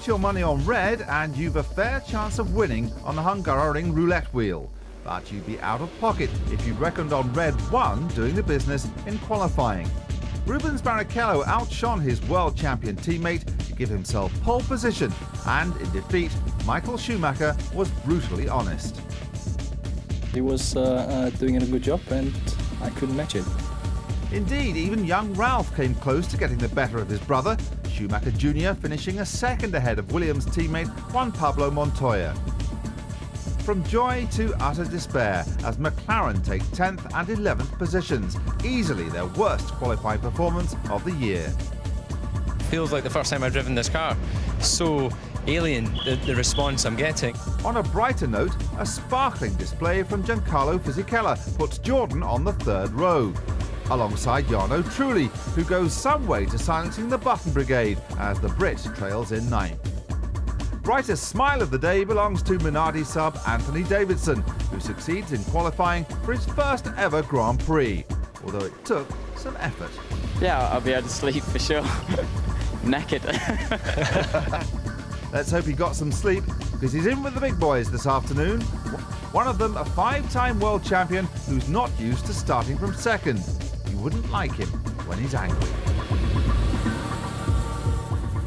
Put your money on red and you've a fair chance of winning on the Hungarian roulette wheel. But you'd be out of pocket if you reckoned on red 1 doing the business in qualifying. Rubens Barrichello outshone his world champion teammate to give himself pole position, and in defeat, Michael Schumacher was brutally honest. He was doing a good job and I couldn't match it. Indeed, even young Ralph came close to getting the better of his brother, Schumacher Jr. finishing a second ahead of Williams teammate Juan Pablo Montoya. From joy to utter despair as McLaren take 10th and 11th positions, easily their worst qualifying performance of the year. Feels like the first time I've driven this car. So alien, the response I'm getting. On a brighter note, a sparkling display from Giancarlo Fisichella puts Jordan on the 3rd row, alongside Jarno Trulli, who goes some way to silencing the Button Brigade as the Brit trails in 9th. Brightest smile of the day belongs to Minardi sub Anthony Davidson, who succeeds in qualifying for his first ever Grand Prix, although it took some effort. Yeah, I'll be able to sleep for sure. Naked. Let's hope he got some sleep, because he's in with the big boys this afternoon. One of them, a 5-time world champion who's not used to starting from second. You wouldn't like him when he's angry.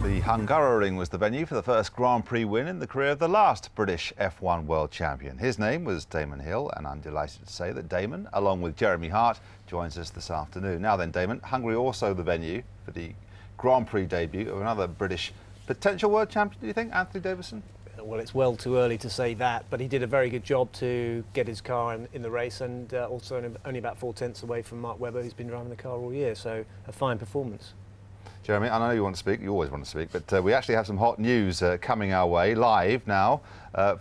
The Hungaroring was the venue for the first Grand Prix win in the career of the last British F1 world champion. His name was Damon Hill, and I'm delighted to say that Damon, along with Jeremy Hart, joins us this afternoon. Now then, Damon, Hungary also the venue for the Grand Prix debut of another British potential world champion, do you think, Anthony Davidson? Well, it's well too early to say that, but he did a very good job to get his car in the race, and also only about 4/10 away from Mark Webber, who's been driving the car all year, so a fine performance. Jeremy, I know you want to speak, you always want to speak, but we actually have some hot news coming our way, live now,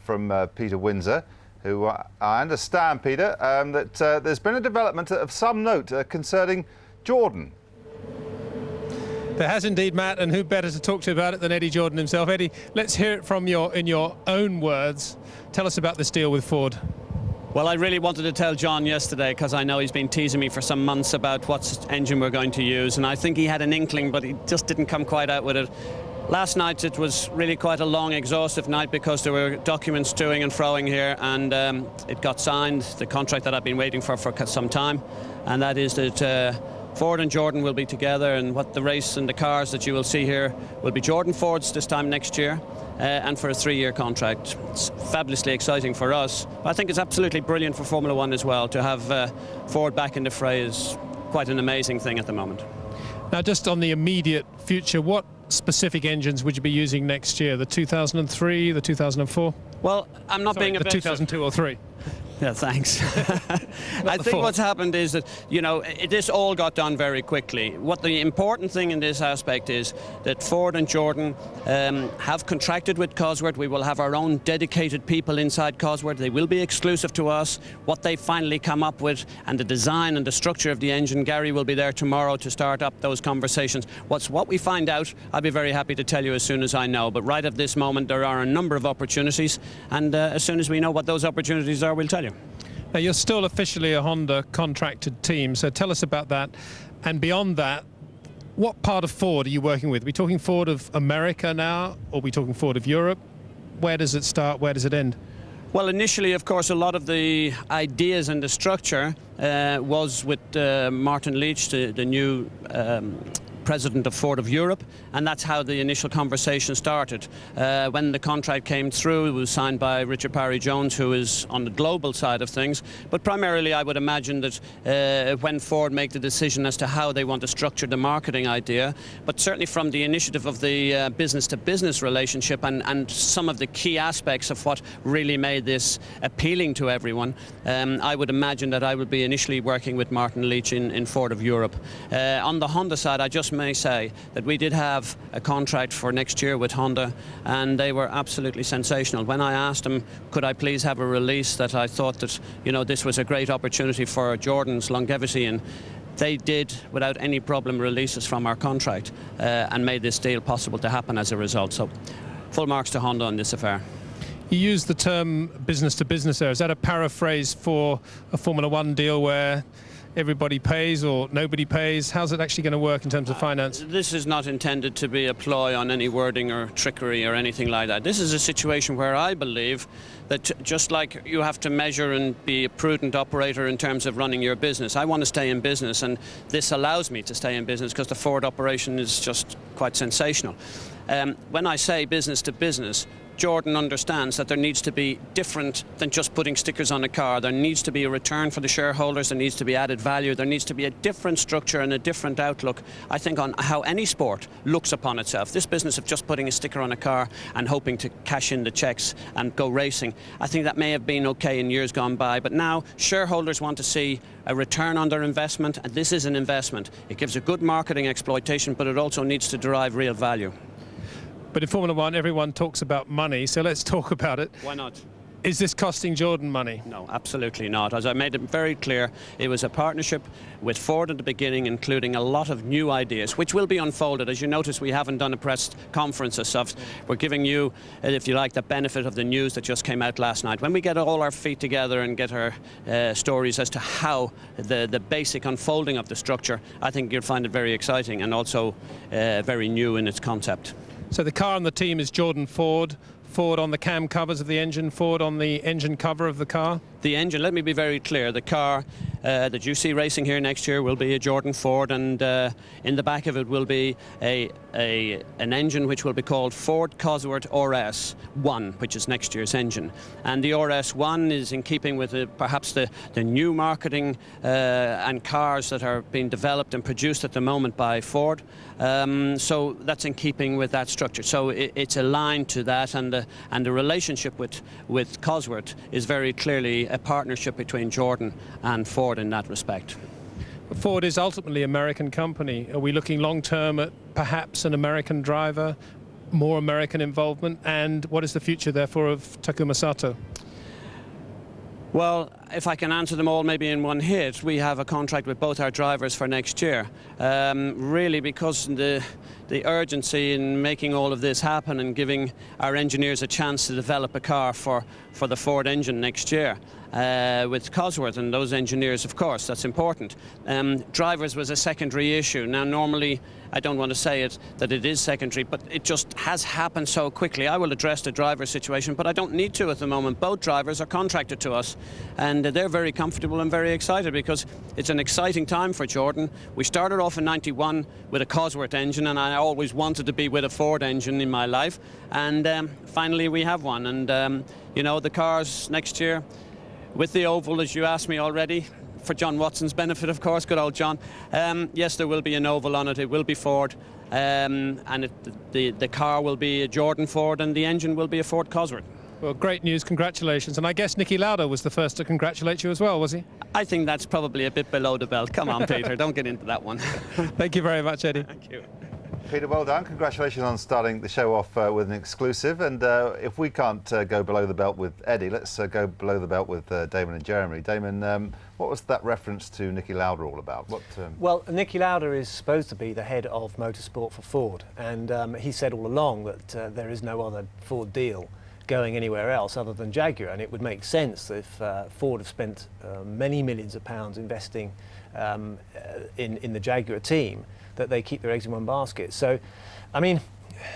from Peter Windsor, who I understand, Peter, that there's been a development of some note concerning Jordan. There has indeed, Matt, and who better to talk to about it than Eddie Jordan himself. Eddie, let's hear it from in your own words. Tell us about this deal with Ford. Well, I really wanted to tell John yesterday, because I know he's been teasing me for some months about what engine we're going to use, and I think he had an inkling, but he just didn't come quite out with it. Last night it was really quite a long, exhaustive night, because there were documents toing and froing here, and it got signed, the contract that I've been waiting for some time, and that is that Ford and Jordan will be together, and what the race and the cars that you will see here will be Jordan Fords this time next year, and for a 3-year contract. It's fabulously exciting for us. I think it's absolutely brilliant for Formula One as well. To have Ford back in the fray is quite an amazing thing at the moment. Now, just on the immediate future, what specific engines would you be using next year? The 2003, the 2004? Well, I'm not being the 2002 or 3. Yeah, thanks. I think what's happened is that, you know, this all got done very quickly. What the important thing in this aspect is that Ford and Jordan have contracted with Cosworth. We will have our own dedicated people inside Cosworth. They will be exclusive to us. What they finally come up with and the design and the structure of the engine, Gary will be there tomorrow to start up those conversations. What we find out, I'll be very happy to tell you as soon as I know. But right at this moment, there are a number of opportunities, and as soon as we know what those opportunities are, we'll tell you. Now, you're still officially a Honda contracted team, so tell us about that. And beyond that, what part of Ford are you working with? Are we talking Ford of America now, or are we talking Ford of Europe? Where does it start? Where does it end? Well, initially, of course, a lot of the ideas and the structure was with Martin Leach, the new president of Ford of Europe, and that's how the initial conversation started. When the contract came through, it was signed by Richard Parry-Jones, who is on the global side of things, but primarily I would imagine that when Ford make the decision as to how they want to structure the marketing idea, but certainly from the initiative of the business-to-business relationship and some of the key aspects of what really made this appealing to everyone, I would imagine that I would be initially working with Martin Leach in Ford of Europe. On the Honda side, I just may say that we did have a contract for next year with Honda, and they were absolutely sensational. When I asked them, could I please have a release that I thought that, you know, this was a great opportunity for Jordan's longevity, and they did, without any problem, releases from our contract and made this deal possible to happen as a result. So full marks to Honda on this affair. You used the term business to business there. Is that a paraphrase for a Formula One deal where everybody pays or nobody pays? How's it actually going to work in terms of finance? This is not intended to be a ploy on any wording or trickery or anything like that. This is a situation where I believe that just like you have to measure and be a prudent operator in terms of running your business, I want to stay in business, and this allows me to stay in business because the Ford operation is just quite sensational. When I say business to business, Jordan understands that there needs to be different than just putting stickers on a car. There needs to be a return for the shareholders, there needs to be added value, there needs to be a different structure and a different outlook, I think, on how any sport looks upon itself. This business of just putting a sticker on a car and hoping to cash in the checks and go racing, I think that may have been okay in years gone by, but now shareholders want to see a return on their investment, and this is an investment. It gives a good marketing exploitation, but it also needs to derive real value. But in Formula One, everyone talks about money, so let's talk about it. Why not? Is this costing Jordan money? No, absolutely not. As I made it very clear, it was a partnership with Ford at the beginning, including a lot of new ideas, which will be unfolded. As you notice, we haven't done a press conference as such. We're giving you, if you like, the benefit of the news that just came out last night. When we get all our feet together and get our stories as to how the basic unfolding of the structure, I think you'll find it very exciting and also very new in its concept. So the car on the team is Jordan Ford. Ford on the cam covers of the engine, Ford on the engine cover of the car? The engine, let me be very clear, the car that you see racing here next year will be a Jordan Ford, and in the back of it will be an engine which will be called Ford Cosworth RS1, which is next year's engine. And the RS1 is in keeping with perhaps the new marketing and cars that are being developed and produced at the moment by Ford. So that's in keeping with that structure. So it's aligned to that, and the relationship with Cosworth is very clearly a partnership between Jordan and Ford in that respect. Ford is ultimately an American company. Are we looking long-term at perhaps an American driver, more American involvement, and what is the future, therefore, of Takuma Sato? Well, if I can answer them all maybe in one hit, we have a contract with both our drivers for next year. Really, because the urgency in making all of this happen and giving our engineers a chance to develop a car for the Ford engine next year. With Cosworth and those engineers, of course, that's important. Drivers was a secondary issue. Now, normally, I don't want to say it that it is secondary, but it just has happened so quickly. I will address the driver situation, but I don't need to at the moment. Both drivers are contracted to us, and they're very comfortable and very excited because it's an exciting time for Jordan. We started off in '91 with a Cosworth engine, and I always wanted to be with a Ford engine in my life, and finally we have one. And you know, the cars next year with the oval, as you asked me already, for John Watson's benefit, of course, good old John. Yes, there will be an oval on it. It will be Ford, and the car will be a Jordan Ford, and the engine will be a Ford Cosworth. Well, great news, congratulations. And I guess Niki Lauda was the first to congratulate you as well, was he? I think that's probably a bit below the belt. Come on, Peter, don't get into that one. Thank you very much, Eddie. Thank you. Peter, well done. Congratulations on starting the show off with an exclusive. And if we can't go below the belt with Eddie, let's go below the belt with Damon and Jeremy. Damon, what was that reference to Niki Lauda all about? Well, Niki Lauda is supposed to be the head of motorsport for Ford, and he said all along that there is no other Ford deal going anywhere else other than Jaguar, and it would make sense if Ford have spent many millions of pounds investing in the Jaguar team, that they keep their eggs in one basket. So, I mean,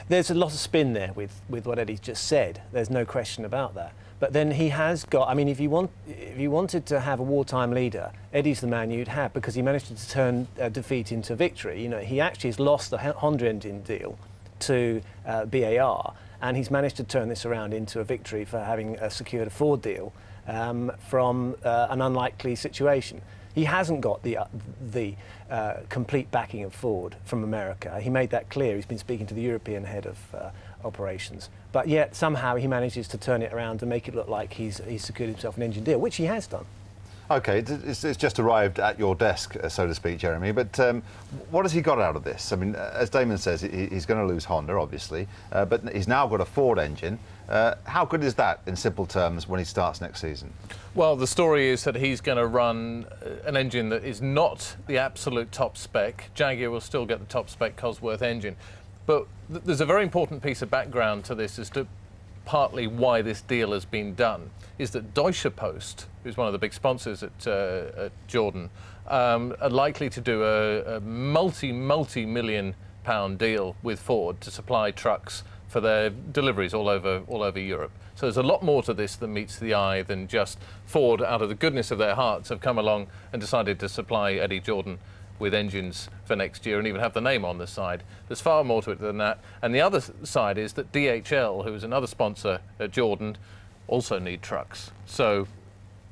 there's a lot of spin there with what Eddie's just said. There's no question about that. But then he has got, I mean, if you wanted to have a wartime leader, Eddie's the man you'd have, because he managed to turn defeat into victory. You know, he actually has lost the Honda engine deal to BAR, and he's managed to turn this around into a victory for having secured a Ford deal from an unlikely situation. He hasn't got the complete backing of Ford from America. He made that clear. He's been speaking to the European head of operations. But yet somehow he manages to turn it around and make it look like he's secured himself an engine deal, which he has done. OK, it's just arrived at your desk, so to speak, Jeremy, but what has he got out of this? I mean, as Damon says, he's going to lose Honda, obviously, but he's now got a Ford engine. How good is that, in simple terms, when he starts next season? Well, the story is that he's going to run an engine that is not the absolute top spec. Jaguar will still get the top spec Cosworth engine. But there's a very important piece of background to this as to partly why this deal has been done, is that Deutsche Post, who's one of the big sponsors at Jordan, are likely to do a multi-million pound deal with Ford to supply trucks for their deliveries all over Europe. So there's a lot more to this than meets the eye than just Ford, out of the goodness of their hearts, have come along and decided to supply Eddie Jordan with engines for next year and even have the name on the side. There's far more to it than that. And the other side is that DHL, who is another sponsor at Jordan, also need trucks. So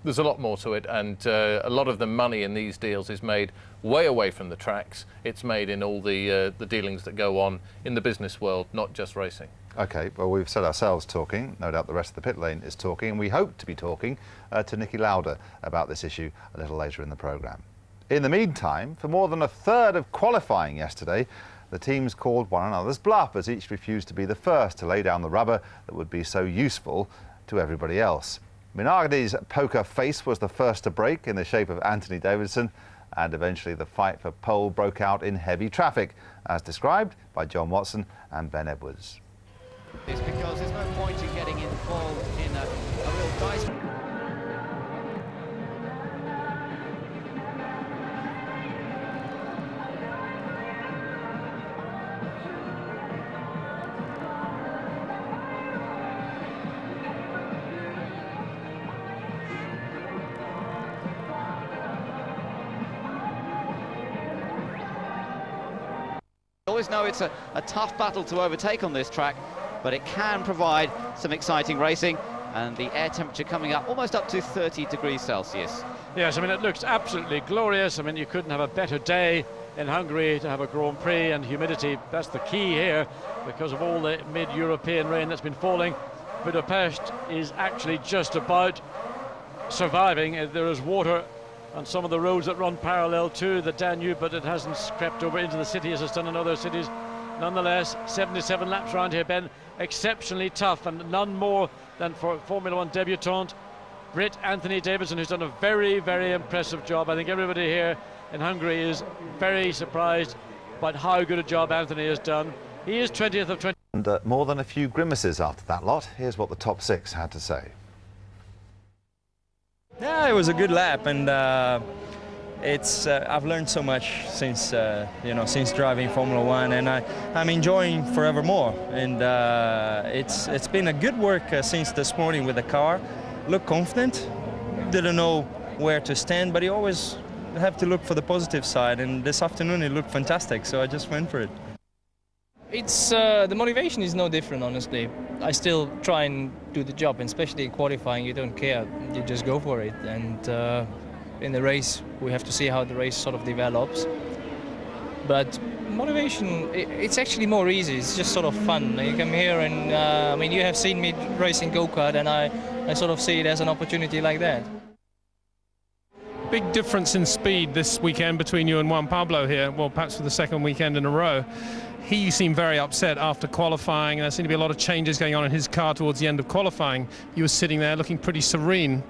there's a lot more to it, and a lot of the money in these deals is made way away from the tracks. It's made in all the dealings that go on in the business world, not just racing. OK, well, we've said ourselves talking. No doubt the rest of the pit lane is talking, and we hope to be talking to Niki Lauda about this issue a little later in the programme. In the meantime, for more than a third of qualifying yesterday, the teams called one another's bluff as each refused to be the first to lay down the rubber that would be so useful to everybody else. Minardi's poker face was the first to break in the shape of Anthony Davidson, and eventually the fight for pole broke out in heavy traffic, as described by John Watson and Ben Edwards. It's because there's no point in getting involved in a real dice. You always know it's a tough battle to overtake on this track, but it can provide some exciting racing, and the air temperature coming up almost up to 30 degrees Celsius. Yes, I mean, it looks absolutely glorious. I mean, you couldn't have a better day in Hungary to have a Grand Prix, and humidity, that's the key here because of all the mid-European rain that's been falling. Budapest is actually just about surviving. There is water on some of the roads that run parallel to the Danube, but it hasn't crept over into the city as it's done in other cities. Nonetheless, 77 laps around here, Ben, exceptionally tough, and none more than for Formula One debutant Brit Anthony Davidson, who's done a very, very impressive job. I think everybody here in Hungary is very surprised about how good a job Anthony has done. He is 20th of 20. And more than a few grimaces after that lot. Here's what the top six had to say. Yeah, it was a good lap, and I've learned so much since since driving Formula One, and I'm enjoying forevermore. And it's been a good work since this morning with the car. Look confident, didn't know where to stand, but you always have to look for the positive side. And this afternoon it looked fantastic, so I just went for it. It's the motivation is no different, honestly. I still try and do the job, and especially in qualifying, you don't care, you just go for it. And in the race, we have to see how the race sort of develops. But motivation, it's actually more easy. It's just sort of fun. You come here, and I mean, you have seen me racing go-kart, and I sort of see it as an opportunity like that. Big difference in speed this weekend between you and Juan Pablo here. Well, perhaps for the second weekend in a row. He seemed very upset after qualifying, and there seemed to be a lot of changes going on in his car towards the end of qualifying. You were sitting there looking pretty serene.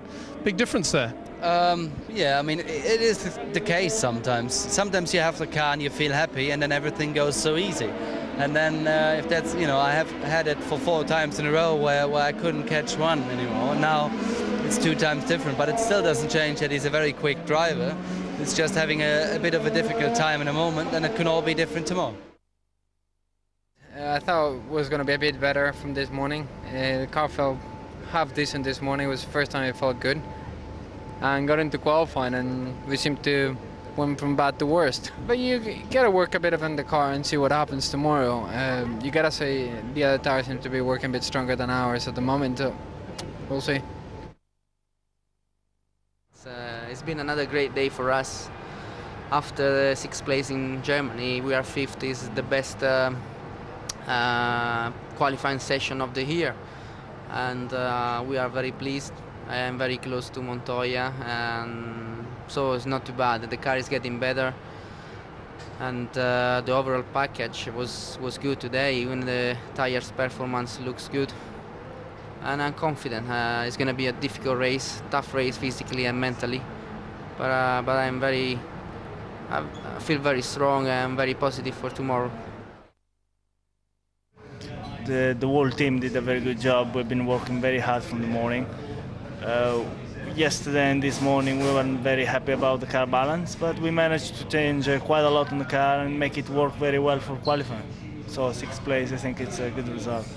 Big difference there. Yeah, I mean, it is the case sometimes. Sometimes you have the car and you feel happy, and then everything goes so easy. And then if that's, I have had it for 4 times in a row where I couldn't catch one anymore. Now it's 2 times different, but it still doesn't change that he's a very quick driver. It's just having a bit of a difficult time in a moment, and it can all be different tomorrow. I thought it was going to be a bit better from this morning. The car felt half decent this morning. It was the first time it felt good. And got into qualifying, and we seemed to went from bad to worst. But you gotta work a bit on the car and see what happens tomorrow. You gotta say the other tires seem to be working a bit stronger than ours at the moment. We'll see. It's been another great day for us. After the 6th place in Germany, we are 5th. Is the best qualifying session of the year, and we are very pleased. I am very close to Montoya, and so it's not too bad. The car is getting better, and the overall package was good today. Even the tires performance looks good, and I'm confident. It's going to be a difficult race, tough race physically and mentally, but I feel very strong and very positive for tomorrow. The whole team did a very good job. We've been working very hard from the morning. yesterday and this morning we weren't very happy about the car balance, but we managed to change quite a lot on the car and make it work very well for qualifying. So 6th place, I think it's a good result.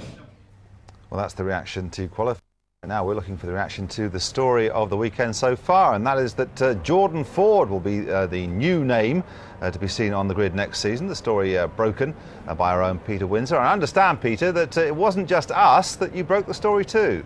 Well, that's the reaction to qualifying. Now we're looking for the reaction to the story of the weekend so far, and that is that Jordan Ford will be the new name to be seen on the grid next season. The story broken by our own Peter Windsor. I understand, Peter, that it wasn't just us that you broke the story too.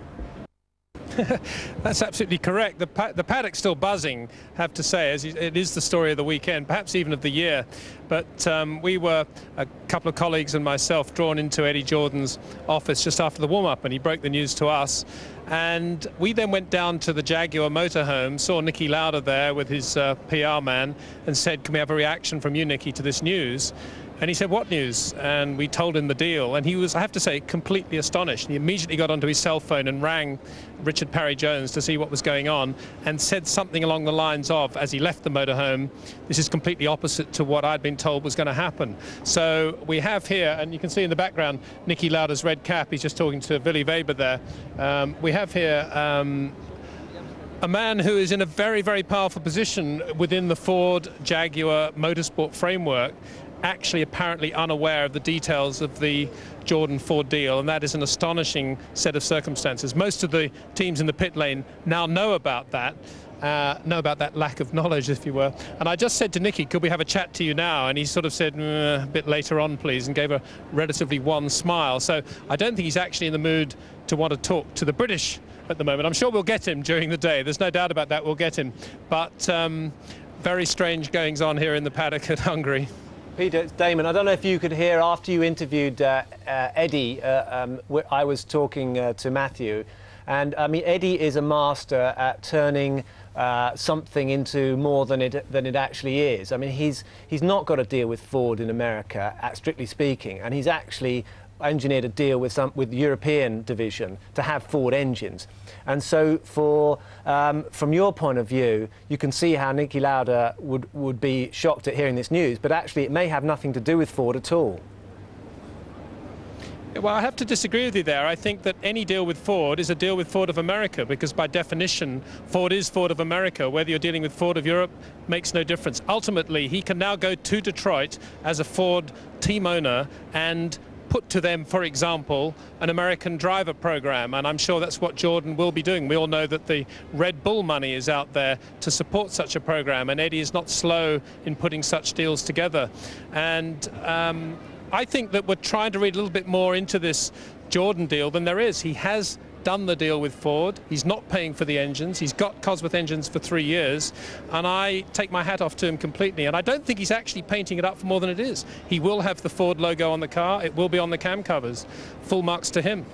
That's absolutely correct. The paddock's still buzzing, have to say, as it is the story of the weekend, perhaps even of the year. But we were, a couple of colleagues and myself, drawn into Eddie Jordan's office just after the warm-up, and he broke the news to us. And we then went down to the Jaguar motorhome, saw Niki Lauda there with his PR man, and said, "Can we have a reaction from you, Niki, to this news?" And he said, "What news?" And we told him the deal. And he was, I have to say, completely astonished. He immediately got onto his cell phone and rang Richard Parry-Jones to see what was going on, and said something along the lines of, as he left the motorhome, "This is completely opposite to what I'd been told was going to happen." So we have here, and you can see in the background, Niki Lauda's red cap. He's just talking to Willy Weber there. We have here a man who is in a very, very powerful position within the Ford Jaguar motorsport framework, actually apparently unaware of the details of the Jordan Ford deal, and that is an astonishing set of circumstances. Most of the teams in the pit lane now know about that lack of knowledge, if you were. And I just said to Niki, "Could we have a chat to you now?" And he sort of said, "A bit later on, please," and gave a relatively wan smile. So I don't think he's actually in the mood to want to talk to the British at the moment. I'm sure we'll get him during the day. There's no doubt about that, we'll get him. But very strange goings on here in the paddock at Hungary. Peter, it's Damon. I don't know if you could hear, after you interviewed Eddie, I was talking to Matthew, and I mean, Eddie is a master at turning something into more than it actually is. I mean, he's not got a deal with Ford in America, strictly speaking, and he's actually engineered a deal with the European division to have Ford engines. And so from your point of view, you can see how Niki Lauda would be shocked at hearing this news, but actually it may have nothing to do with Ford at all. Well, I have to disagree with you there. I think that any deal with Ford is a deal with Ford of America, because by definition, Ford is Ford of America. Whether you're dealing with Ford of Europe makes no difference. Ultimately, he can now go to Detroit as a Ford team owner and put to them, for example, an American driver program, and I'm sure that's what Jordan will be doing. We all know that the Red Bull money is out there to support such a program, and Eddie is not slow in putting such deals together. And I think that we're trying to read a little bit more into this Jordan deal than there is. He has done the deal with Ford. He's not paying for the engines. He's got Cosworth engines for 3 years, and I take my hat off to him completely. And I don't think he's actually painting it up for more than it is. He will have the Ford logo on the car. It will be on the cam covers. Full marks to him.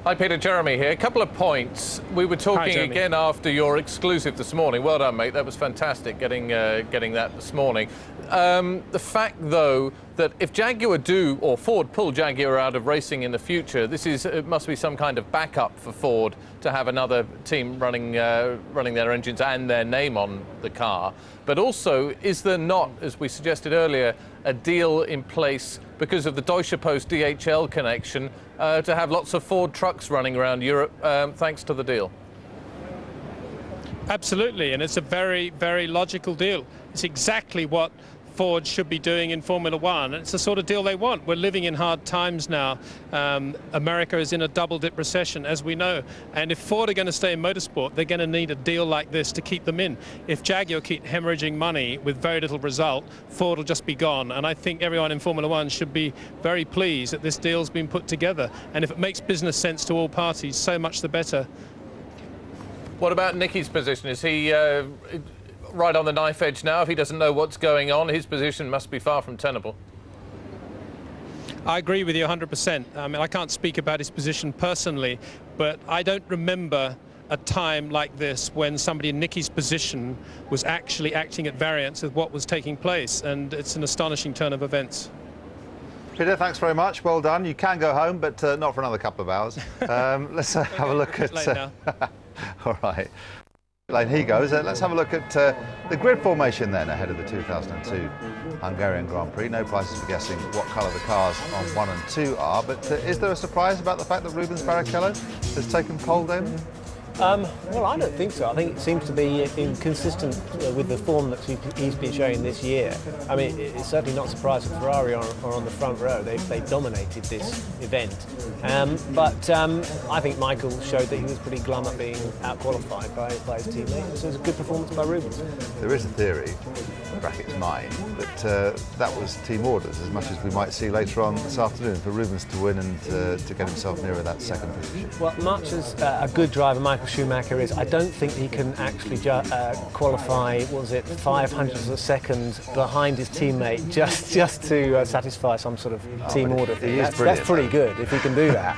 Hi Peter, Jeremy here. A couple of points. We were talking again after your exclusive this morning. Well done, mate. That was fantastic getting that this morning. The fact, though, that if Jaguar or Ford pull Jaguar out of racing in the future, it must be some kind of backup for Ford to have another team running their engines and their name on the car. But also, is there not, as we suggested earlier, a deal in place because of the Deutsche Post DHL connection to have lots of Ford trucks running around Europe thanks to the deal? Absolutely, and it's a very, very logical deal. It's exactly what Ford should be doing in Formula One. It's the sort of deal they want. We're living in hard times now. America is in a double-dip recession, as we know. And if Ford are going to stay in motorsport, they're going to need a deal like this to keep them in. If Jaguar keep hemorrhaging money with very little result, Ford will just be gone. And I think everyone in Formula One should be very pleased that this deal's been put together. And if it makes business sense to all parties, so much the better. What about Niki's position? Is he right on the knife edge now? If he doesn't know what's going on, his position must be far from tenable. I agree with you 100%. I mean, I can't speak about his position personally, but I don't remember a time like this when somebody in Niki's position was actually acting at variance with what was taking place, and it's an astonishing turn of events. Peter, thanks very much. Well done. You can go home, but not for another couple of hours. Let's have a look at... late now. All right. Lane, he goes. Let's have a look at the grid formation then ahead of the 2002 Hungarian Grand Prix. No prizes for guessing what colour the cars on 1 and 2 are, but is there a surprise about the fact that Rubens Barrichello has taken pole, Damon? Well, I don't think so. I think it seems to be inconsistent with the form that he's been showing this year. I mean, it's certainly not surprising Ferrari are on the front row. They've dominated this event. But I think Michael showed that he was pretty glum at being out-qualified by his teammate. So it was a good performance by Rubens. There is a theory, brackets mine, that that was team orders as much as we might see later on this afternoon for Rubens to win and to get himself nearer that second position. Well, much as a good driver Michael Schumacher is, I don't think he can actually qualify, what was it, 500ths of a second behind his teammate just to satisfy some sort of team order thing. That's pretty good if he can do that.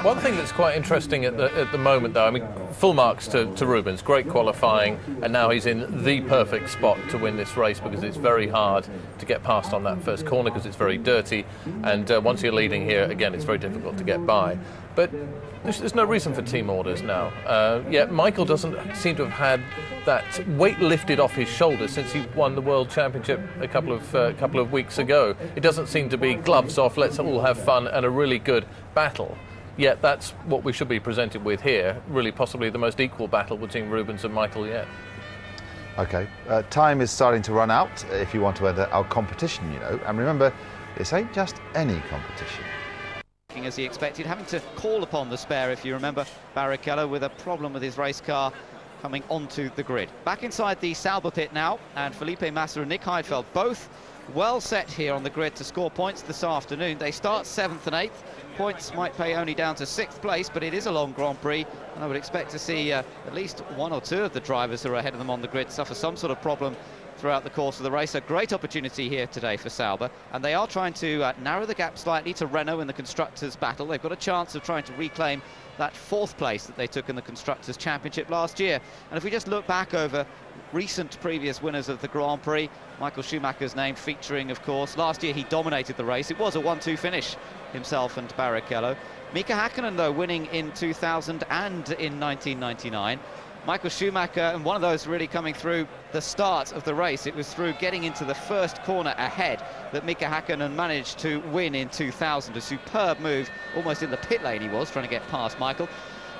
One thing that's quite interesting at the moment, though, I mean, full marks to Rubens, great qualifying, and now he's in the perfect spot to win this race because it's very hard to get past on that first corner because it's very dirty, and once you're leading here, again, it's very difficult to get by. But there's no reason for team orders now. Yet Michael doesn't seem to have had that weight lifted off his shoulders since he won the World Championship a couple of weeks ago. It doesn't seem to be gloves off, let's all have fun and a really good battle. Yet that's what we should be presented with here, really possibly the most equal battle between Rubens and Michael yet. OK, time is starting to run out if you want to enter our competition, you know. And remember, this ain't just any competition. As he expected, having to call upon the spare, if you remember, Barrichello with a problem with his race car coming onto the grid. Back inside the Sauber pit now, and Felipe Massa and Nick Heidfeld both well set here on the grid to score points this afternoon. They start 7th and 8th. Points might pay only down to 6th place, but it is a long Grand Prix, and I would expect to see at least one or two of the drivers who are ahead of them on the grid suffer some sort of problem throughout the course of the race. A great opportunity here today for Sauber, and they are trying to narrow the gap slightly to Renault in the Constructors' battle. They've got a chance of trying to reclaim that 4th place that they took in the Constructors' Championship last year. And if we just look back over recent previous winners of the Grand Prix, Michael Schumacher's name featuring, of course. Last year he dominated the race. It was a 1-2 finish, himself and Barrichello. Mika Hakkinen, though, winning in 2000 and in 1999. Michael Schumacher, and one of those really coming through the start of the race. It was through getting into the first corner ahead that Mika Hakkinen managed to win in 2000. A superb move, almost in the pit lane he was, trying to get past Michael.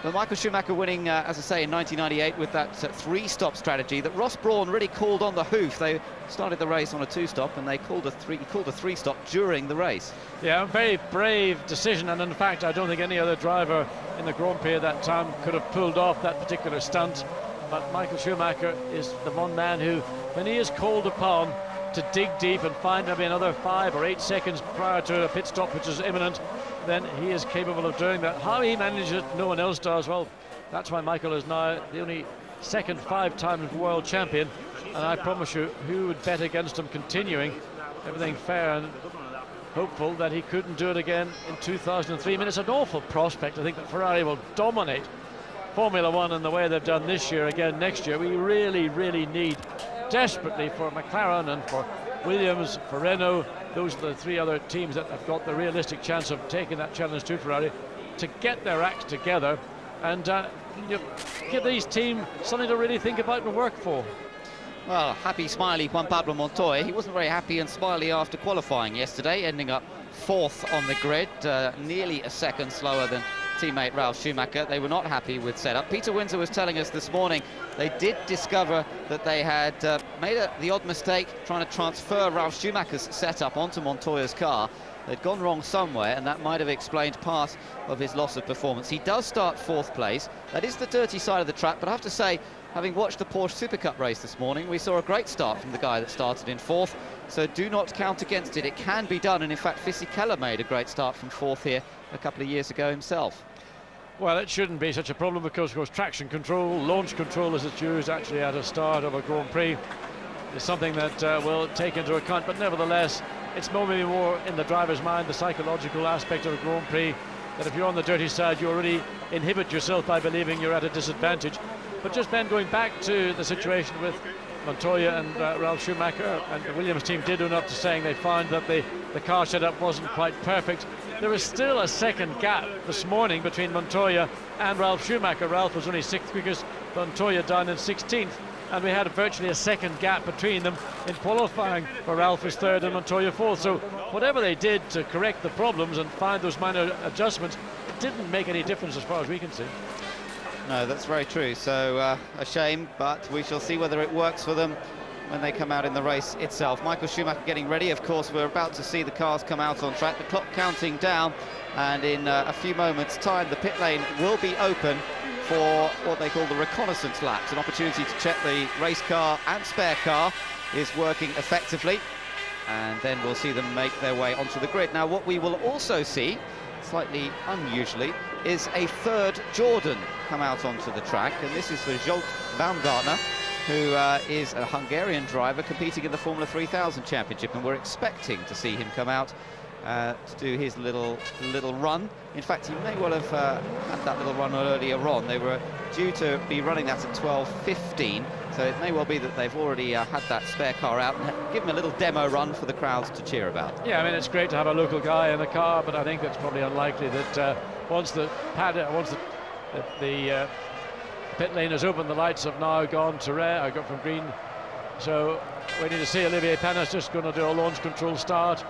But Michael Schumacher winning, as I say, in 1998 with that 3-stop strategy that Ross Brawn really called on the hoof. They started the race on a 2-stop and they called a 3-stop during the race. Yeah, a very brave decision, and in fact I don't think any other driver in the Grand Prix at that time could have pulled off that particular stunt. But Michael Schumacher is the one man who, when he is called upon to dig deep and find maybe another 5 or 8 seconds prior to a pit stop which is imminent, then he is capable of doing that. How he manages it, no one else does. Well, that's why Michael is now the only second 5-time world champion, and I promise you, who would bet against him continuing? Everything fair and hopeful that he couldn't do it again in 2003. I mean, it's an awful prospect. I think that Ferrari will dominate Formula One in the way they've done this year again next year. We really, really need desperately for McLaren and for Williams, for Renault. Those are the 3 other teams that have got the realistic chance of taking that challenge to Ferrari, to get their acts together and give these teams something to really think about and work for. Well, happy, smiley Juan Pablo Montoya. He wasn't very happy and smiley after qualifying yesterday, ending up 4th on the grid, nearly a second slower than teammate Ralf Schumacher. They were not happy with setup. Peter Windsor was telling us this morning they did discover that they had made the odd mistake trying to transfer Ralf Schumacher's setup onto Montoya's car. They'd gone wrong somewhere, and that might have explained part of his loss of performance. He does start 4th place. That is the dirty side of the track, but I have to say, having watched the Porsche Super Cup race this morning, we saw a great start from the guy that started in 4th, so do not count against it. It can be done, and in fact Fisichella made a great start from 4th here a couple of years ago himself. Well, it shouldn't be such a problem because, of course, traction control, launch control as it's used actually at a start of a Grand Prix is something that we'll take into account, but nevertheless it's maybe more in the driver's mind, the psychological aspect of a Grand Prix, that if you're on the dirty side you already inhibit yourself by believing you're at a disadvantage. But just then, going back to the situation with Montoya and Ralf Schumacher, and the Williams team did enough to saying they found that the car setup wasn't quite perfect. There was still a second gap this morning between Montoya and Ralf Schumacher. Ralf was only 6th because Montoya down in 16th, and we had virtually a second gap between them in qualifying, where Ralf was 3rd and Montoya 4th. So whatever they did to correct the problems and find those minor adjustments, it didn't make any difference as far as we can see. No, that's very true. So a shame, but we shall see whether it works for them when they come out in the race itself. Michael Schumacher getting ready. Of course, we're about to see the cars come out on track. The clock counting down, and in a few moments' time, the pit lane will be open for what they call the reconnaissance laps, an opportunity to check the race car and spare car is working effectively, and then we'll see them make their way onto the grid. Now, what we will also see, slightly unusually, is a third Jordan come out onto the track, and this is for Zsolt Baumgartner, who is a Hungarian driver competing in the Formula 3000 Championship, and we're expecting to see him come out to do his little run. In fact, he may well have had that little run earlier on. They were due to be running that at 12:15, so it may well be that they've already had that spare car out and give him a little demo run for the crowds to cheer about. Yeah, I mean, it's great to have a local guy in the car, but I think it's probably unlikely that once the pit lane is open, the lights have now gone to red. I got from green, so we need to see Olivier Panis just going to do a launch control start,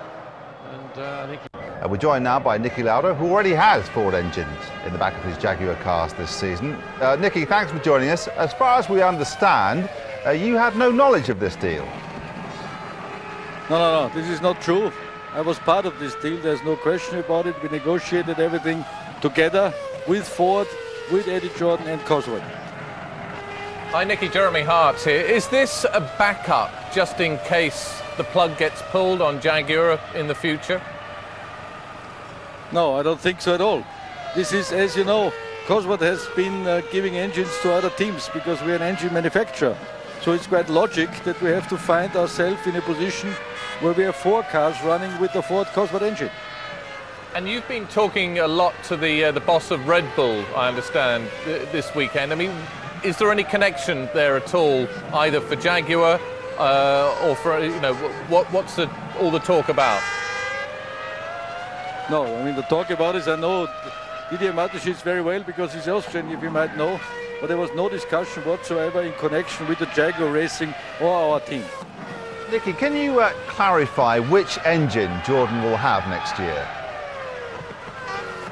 and I think. We're joined now by Niki Lauda, who already has Ford engines in the back of his Jaguar cars this season. Niki, thanks for joining us. As far as we understand, you had no knowledge of this deal. No, this is not true. I was part of this deal, there's no question about it. We negotiated everything together with Ford, with Eddie Jordan and Cosworth. Hi Niki, Jeremy Hart here. Is this a backup just in case the plug gets pulled on Jaguar in the future? No, I don't think so at all. This is, as you know, Cosworth has been giving engines to other teams because we're an engine manufacturer. So it's quite logic that we have to find ourselves in a position where we have 4 cars running with the Ford Cosworth engine. And you've been talking a lot to the boss of Red Bull, I understand, this weekend. I mean, is there any connection there at all, either for Jaguar or for, you know, what's all the talk about? No, I mean, the talk about is, I know Didier Mateschitz very well because he's Austrian, if you might know, but there was no discussion whatsoever in connection with the Jaguar Racing or our team. Niki, can you clarify which engine Jordan will have next year?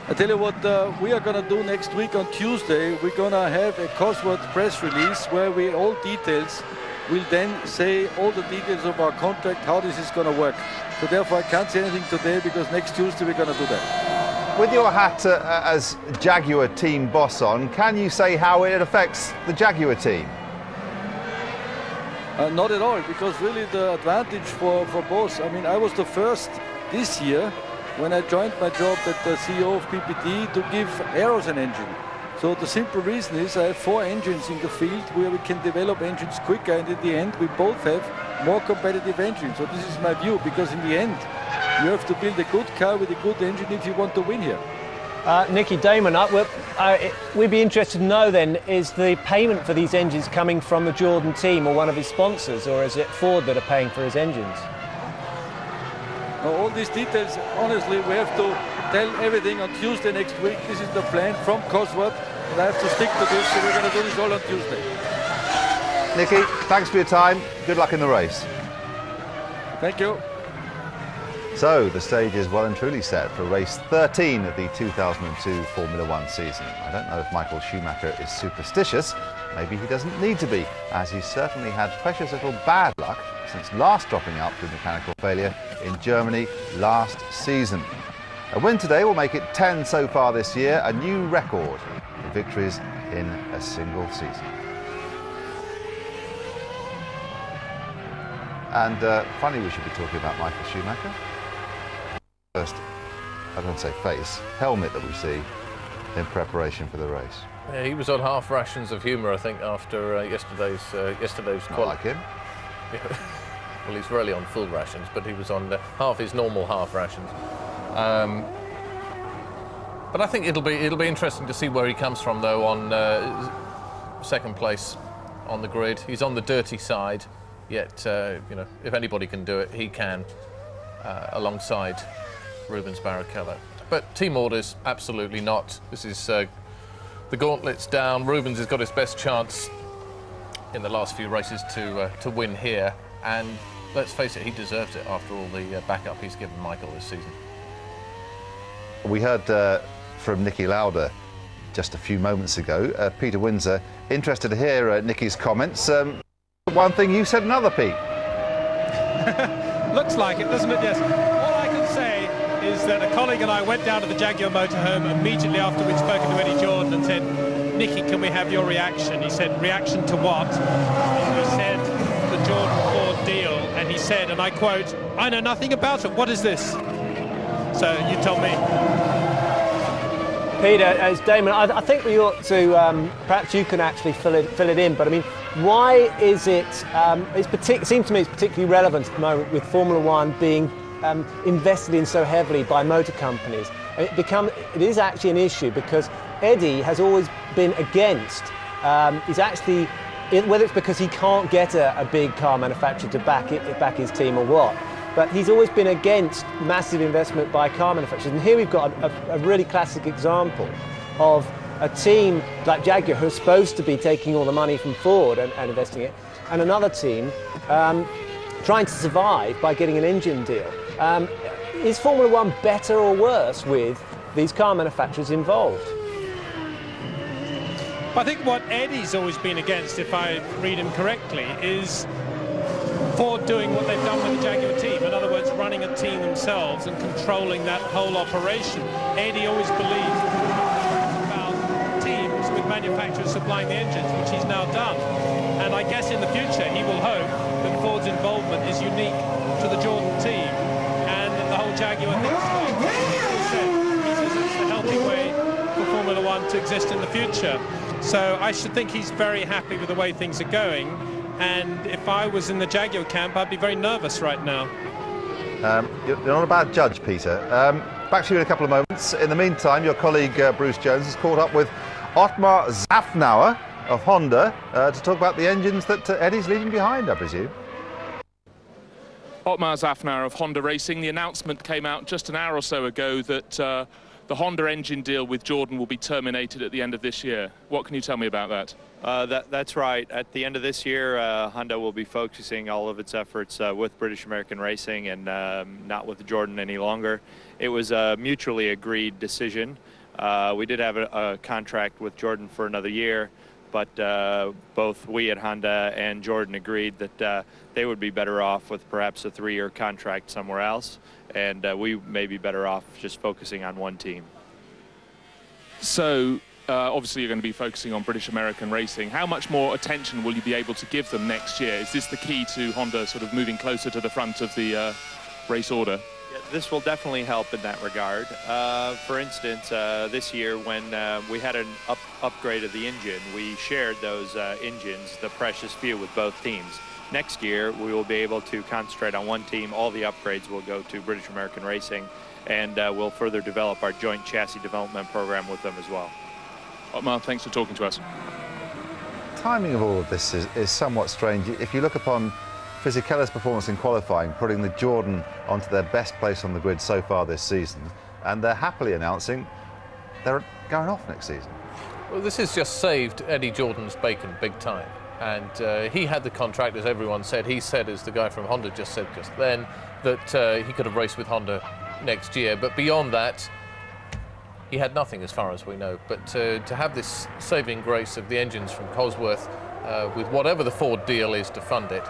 I tell you what we are going to do next week on Tuesday. We're going to have a Cosworth press release where we all details will then say all the details of our contract, how this is going to work. So therefore I can't say anything today because next Tuesday we're going to do that. With your hat as Jaguar team boss on, can you say how it affects the Jaguar team? Not at all, because really the advantage for both, I mean, I was the first this year when I joined my job at the CEO of PPT to give Aeros an engine. So the simple reason is I have 4 engines in the field where we can develop engines quicker, and in the end we both have more competitive engines. So this is my view, because in the end you have to build a good car with a good engine if you want to win here. Niki, Damon, we'd be interested to know then, is the payment for these engines coming from the Jordan team or one of his sponsors, or is it Ford that are paying for his engines? Now, all these details, honestly, we have to tell everything on Tuesday next week. This is the plan from Cosworth, and I have to stick to this, so we're going to do this all on Tuesday. Niki, thanks for your time. Good luck in the race. Thank you. So the stage is well and truly set for race 13 of the 2002 Formula 1 season. I don't know if Michael Schumacher is superstitious. Maybe he doesn't need to be, as he's certainly had precious little bad luck since last dropping out through mechanical failure in Germany last season. A win today will make it 10 so far this year, a new record for victories in a single season. And funny we should be talking about Michael Schumacher. First, I don't say face, helmet that we see in preparation for the race. Yeah, he was on half rations of humour, I think, after yesterday's Not like him. Yeah. Well, he's really on full rations, but he was on half his normal half rations. But I think it'll be interesting to see where he comes from, though, on second place on the grid. He's on the dirty side, yet you know, if anybody can do it, he can, alongside Rubens Barrichello. But team orders, absolutely not. This is the gauntlet's down. Rubens has got his best chance in the last few races to win here, and let's face it, he deserves it after all the backup he's given Michael this season. We heard from Niki Lauda just a few moments ago. Peter Windsor, interested to hear Nicky's comments. One thing you said another, Pete. Looks like it, doesn't it? Yes. All I can say is that a colleague and I went down to the Jaguar motorhome immediately after we'd spoken to Eddie Jordan and said, Nicky, can we have your reaction? He said, reaction to what? And we said, the Jordan Ford deal. And he said, and I quote, I know nothing about it. What is this? So you tell me. Peter, as Damon, I think we ought to, perhaps you can actually fill it in, but I mean, why is it, it seems to me it's particularly relevant at the moment with Formula One being invested in so heavily by motor companies. It is actually an issue because Eddie has always been against, he's actually, whether it's because he can't get a big car manufacturer to back his team or what, but he's always been against massive investment by car manufacturers. And here we've got a really classic example of a team like Jaguar who are supposed to be taking all the money from Ford and investing it, and another team trying to survive by getting an engine deal. Is Formula One better or worse with these car manufacturers involved? I think what Eddie's always been against, if I read him correctly, is Ford doing what they've done with the Jaguar team. In other words, running a team themselves and controlling that whole operation. Eddie always believed about teams with manufacturers supplying the engines, which he's now done. And I guess in the future he will hope that Ford's involvement is unique to the Jordan team and that the whole Jaguar thing is a healthy way for Formula One to exist in the future. So I should think he's very happy with the way things are going. And if I was in the Jaguar camp, I'd be very nervous right now. You're not a bad judge, Peter. Back to you in a couple of moments. In the meantime, your colleague Bruce Jones has caught up with Ottmar Safnauer of Honda to talk about the engines that Eddie's leaving behind, I presume. Ottmar Safnauer of Honda Racing. The announcement came out just an hour or so ago that the Honda engine deal with Jordan will be terminated at the end of this year. What can you tell me about that? That's right. At the end of this year, Honda will be focusing all of its efforts with British American Racing and not with Jordan any longer. It was a mutually agreed decision. We did have a contract with Jordan for another year, but both we at Honda and Jordan agreed that they would be better off with perhaps a 3-year contract somewhere else, and we may be better off just focusing on one team. So obviously you're going to be focusing on British American Racing. How much more attention will you be able to give them next year? Is this the key to Honda sort of moving closer to the front of the race order? Yeah, this will definitely help in that regard. For instance, this year when we had an upgrade of the engine, we shared those engines, the precious few, with both teams. Next year, we will be able to concentrate on one team. All the upgrades will go to British American Racing, and we'll further develop our joint chassis development program with them as well. Ottmar, thanks for talking to us. Timing of all of this is somewhat strange. If you look upon Fisichella's performance in qualifying, putting the Jordan onto their best place on the grid so far this season, and they're happily announcing they're going off next season. Well, this has just saved Eddie Jordan's bacon big time. And he had the contract, as everyone said. He said, as the guy from Honda just said just then, that he could have raced with Honda next year. But beyond that, he had nothing as far as we know. But to have this saving grace of the engines from Cosworth with whatever the Ford deal is to fund it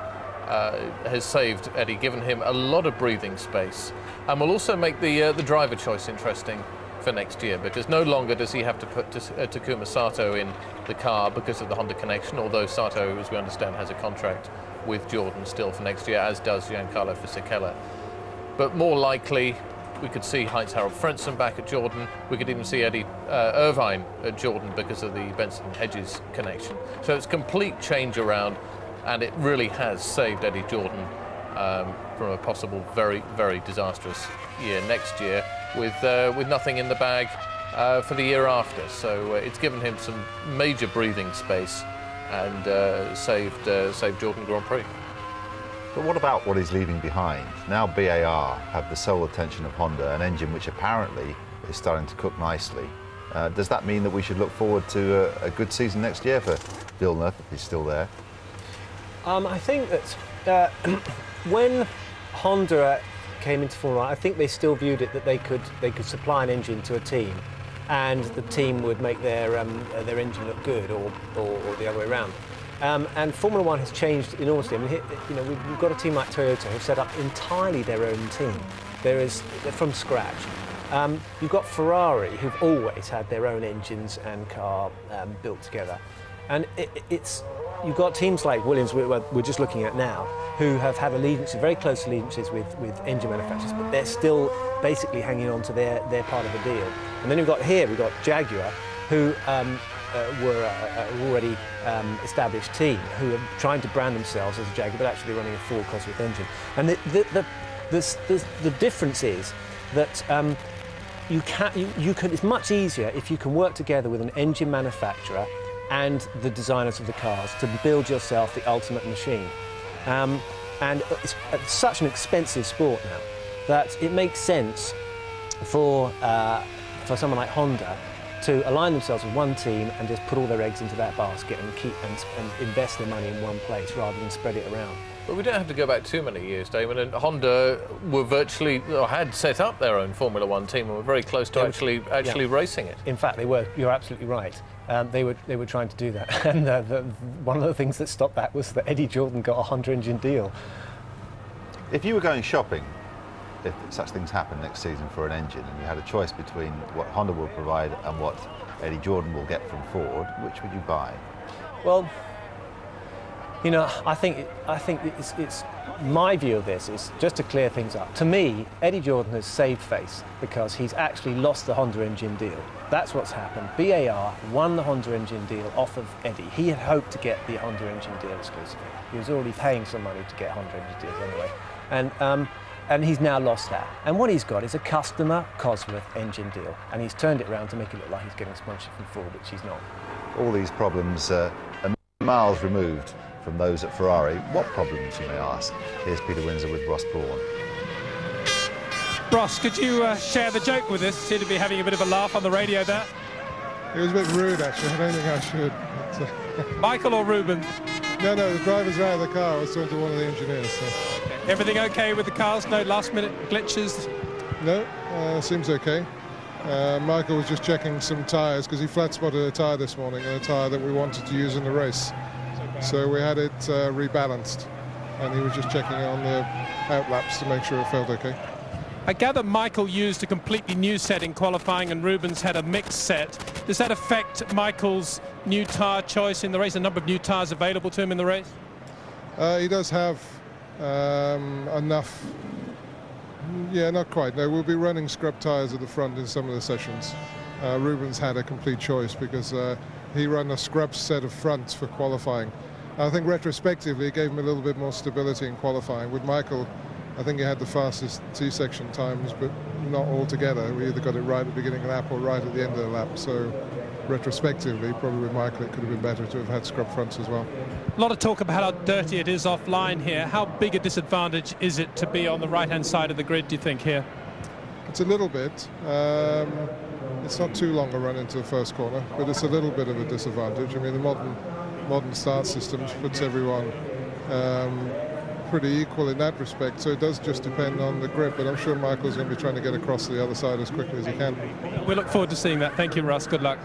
has saved Eddie, given him a lot of breathing space, and will also make the driver choice interesting for next year, because no longer does he have to put Takuma Sato in the car because of the Honda connection, although Sato, as we understand, has a contract with Jordan still for next year, as does Giancarlo Fisichella. But more likely, we could see Heinz-Harald Frentzen back at Jordan. We could even see Eddie Irvine at Jordan because of the Benson-Hedges connection. So it's complete change around, and it really has saved Eddie Jordan from a possible very, very disastrous year next year with nothing in the bag for the year after. So it's given him some major breathing space and saved Jordan Grand Prix. But what about what he's leaving behind? Now BAR have the sole attention of Honda, an engine which apparently is starting to cook nicely. Does that mean that we should look forward to a good season next year for Villeneuve, if he's still there? I think that when Honda came into Formula One, I think they still viewed it that they could supply an engine to a team and the team would make their engine look good, or the other way around. And Formula One has changed enormously. I mean, you know, we've got a team like Toyota who've set up entirely their own team. They're from scratch. You've got Ferrari, who've always had their own engines and car built together. And you've got teams like Williams, we're just looking at now, who have had allegiances, very close allegiances with engine manufacturers, but they're still basically hanging on to their part of the deal. And then we've got Jaguar, who were an already established team, who are trying to brand themselves as a Jaguar, but actually running a Ford Cosworth engine. And the difference is that it's much easier if you can work together with an engine manufacturer and the designers of the cars to build yourself the ultimate machine. And it's such an expensive sport now that it makes sense for someone like Honda to align themselves with one team and just put all their eggs into that basket and invest their money in one place rather than spread it around. But we don't have to go back too many years, Damon, and Honda were had set up their own Formula One team and were very close to actually racing it. In fact, they were. You're absolutely right. They were trying to do that, and one of the things that stopped that was that Eddie Jordan got a Honda engine deal. If you were going shopping, if such things happen next season for an engine, and you had a choice between what Honda will provide and what Eddie Jordan will get from Ford, which would you buy? Well, you know, I think it's my view of this is just to clear things up. To me, Eddie Jordan has saved face because he's actually lost the Honda engine deal. That's what's happened. BAR won the Honda engine deal off of Eddie. He had hoped to get the Honda engine deal exclusively. He was already paying some money to get Honda engine deals anyway. And he's now lost that. And what he's got is a customer Cosworth engine deal. And he's turned it around to make it look like he's getting sponsorship from Ford, which he's not. All these problems are miles removed from those at Ferrari. What problems, you may ask? Here's Peter Windsor with Ross Brawn. Ross, could you share the joke with us? Seem to be having a bit of a laugh on the radio there. It was a bit rude, actually. I don't think I should. Michael or Ruben? No, the driver's out of the car. I was talking to one of the engineers. So. Everything okay with the cars? No last-minute glitches? No, seems okay. Michael was just checking some tyres because he flat-spotted a tyre this morning, and a tyre that we wanted to use in the race. So we had it rebalanced, and he was just checking on the outlaps to make sure it felt okay. I gather Michael used a completely new set in qualifying and Rubens had a mixed set. Does that affect Michael's new tyre choice in the race, a number of new tyres available to him in the race? He does have enough. Yeah, not quite. No, we'll be running scrub tyres at the front in some of the sessions. Rubens had a complete choice because he ran a scrub set of fronts for qualifying. I think retrospectively it gave him a little bit more stability in qualifying. With Michael, I think he had the fastest T-section times, but not altogether. We either got it right at the beginning of the lap or right at the end of the lap. So retrospectively, probably with Michael, it could have been better to have had scrub fronts as well. A lot of talk about how dirty it is offline here. How big a disadvantage is it to be on the right-hand side of the grid, do you think, here? It's a little bit. It's not too long a run into the first corner, but it's a little bit of a disadvantage. I mean, the modern start systems puts everyone pretty equal in that respect, so it does just depend on the grip, but I'm sure Michael's going to be trying to get across to the other side as quickly as he can. We look forward to seeing that. Thank you, Russ. Good luck.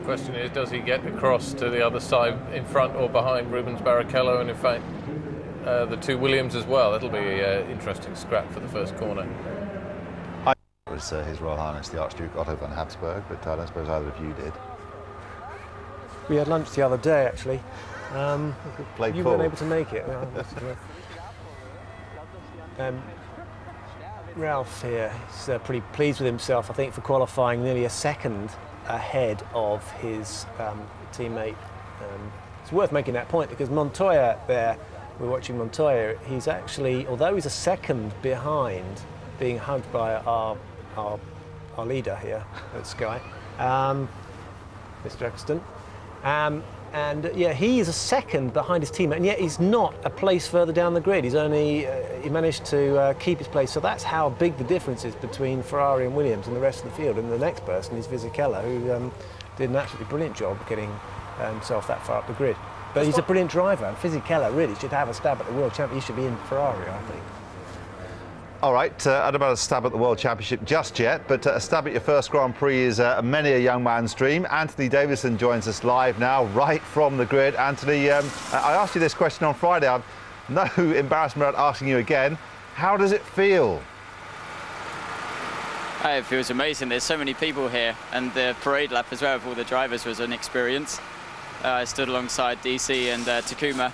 The question is, does he get across to the other side in front or behind Rubens Barrichello, and in fact the two Williams as well? That'll be an interesting scrap for the first corner. It was His Royal Highness the Archduke Otto von Habsburg, but I don't suppose either of you did. We had lunch the other day, actually. You weren't able to make it. Ralph here is pretty pleased with himself, I think, for qualifying nearly a second ahead of his teammate. It's worth making that point because Montoya there, we're watching Montoya, he's actually, although he's a second behind, being hugged by our leader here at Sky, Mr. Eccleston. And yeah, he is a second behind his teammate, and yet he's not a place further down the grid. He's only he managed to keep his place. So that's how big the difference is between Ferrari and Williams and the rest of the field. And the next person is Fisichella, who did an absolutely brilliant job getting himself that far up the grid. But he's a brilliant driver, and Fisichella really should have a stab at the world champion. He should be in Ferrari, I think. All right, I don't about a stab at the World Championship just yet, but a stab at your first Grand Prix is many a young man's dream. Anthony Davison joins us live now, right from the grid. Anthony, I asked you this question on Friday. I've no embarrassment about asking you again. How does it feel? It feels amazing. There's so many people here, and the parade lap as well of all the drivers was an experience. I stood alongside DC and Takuma,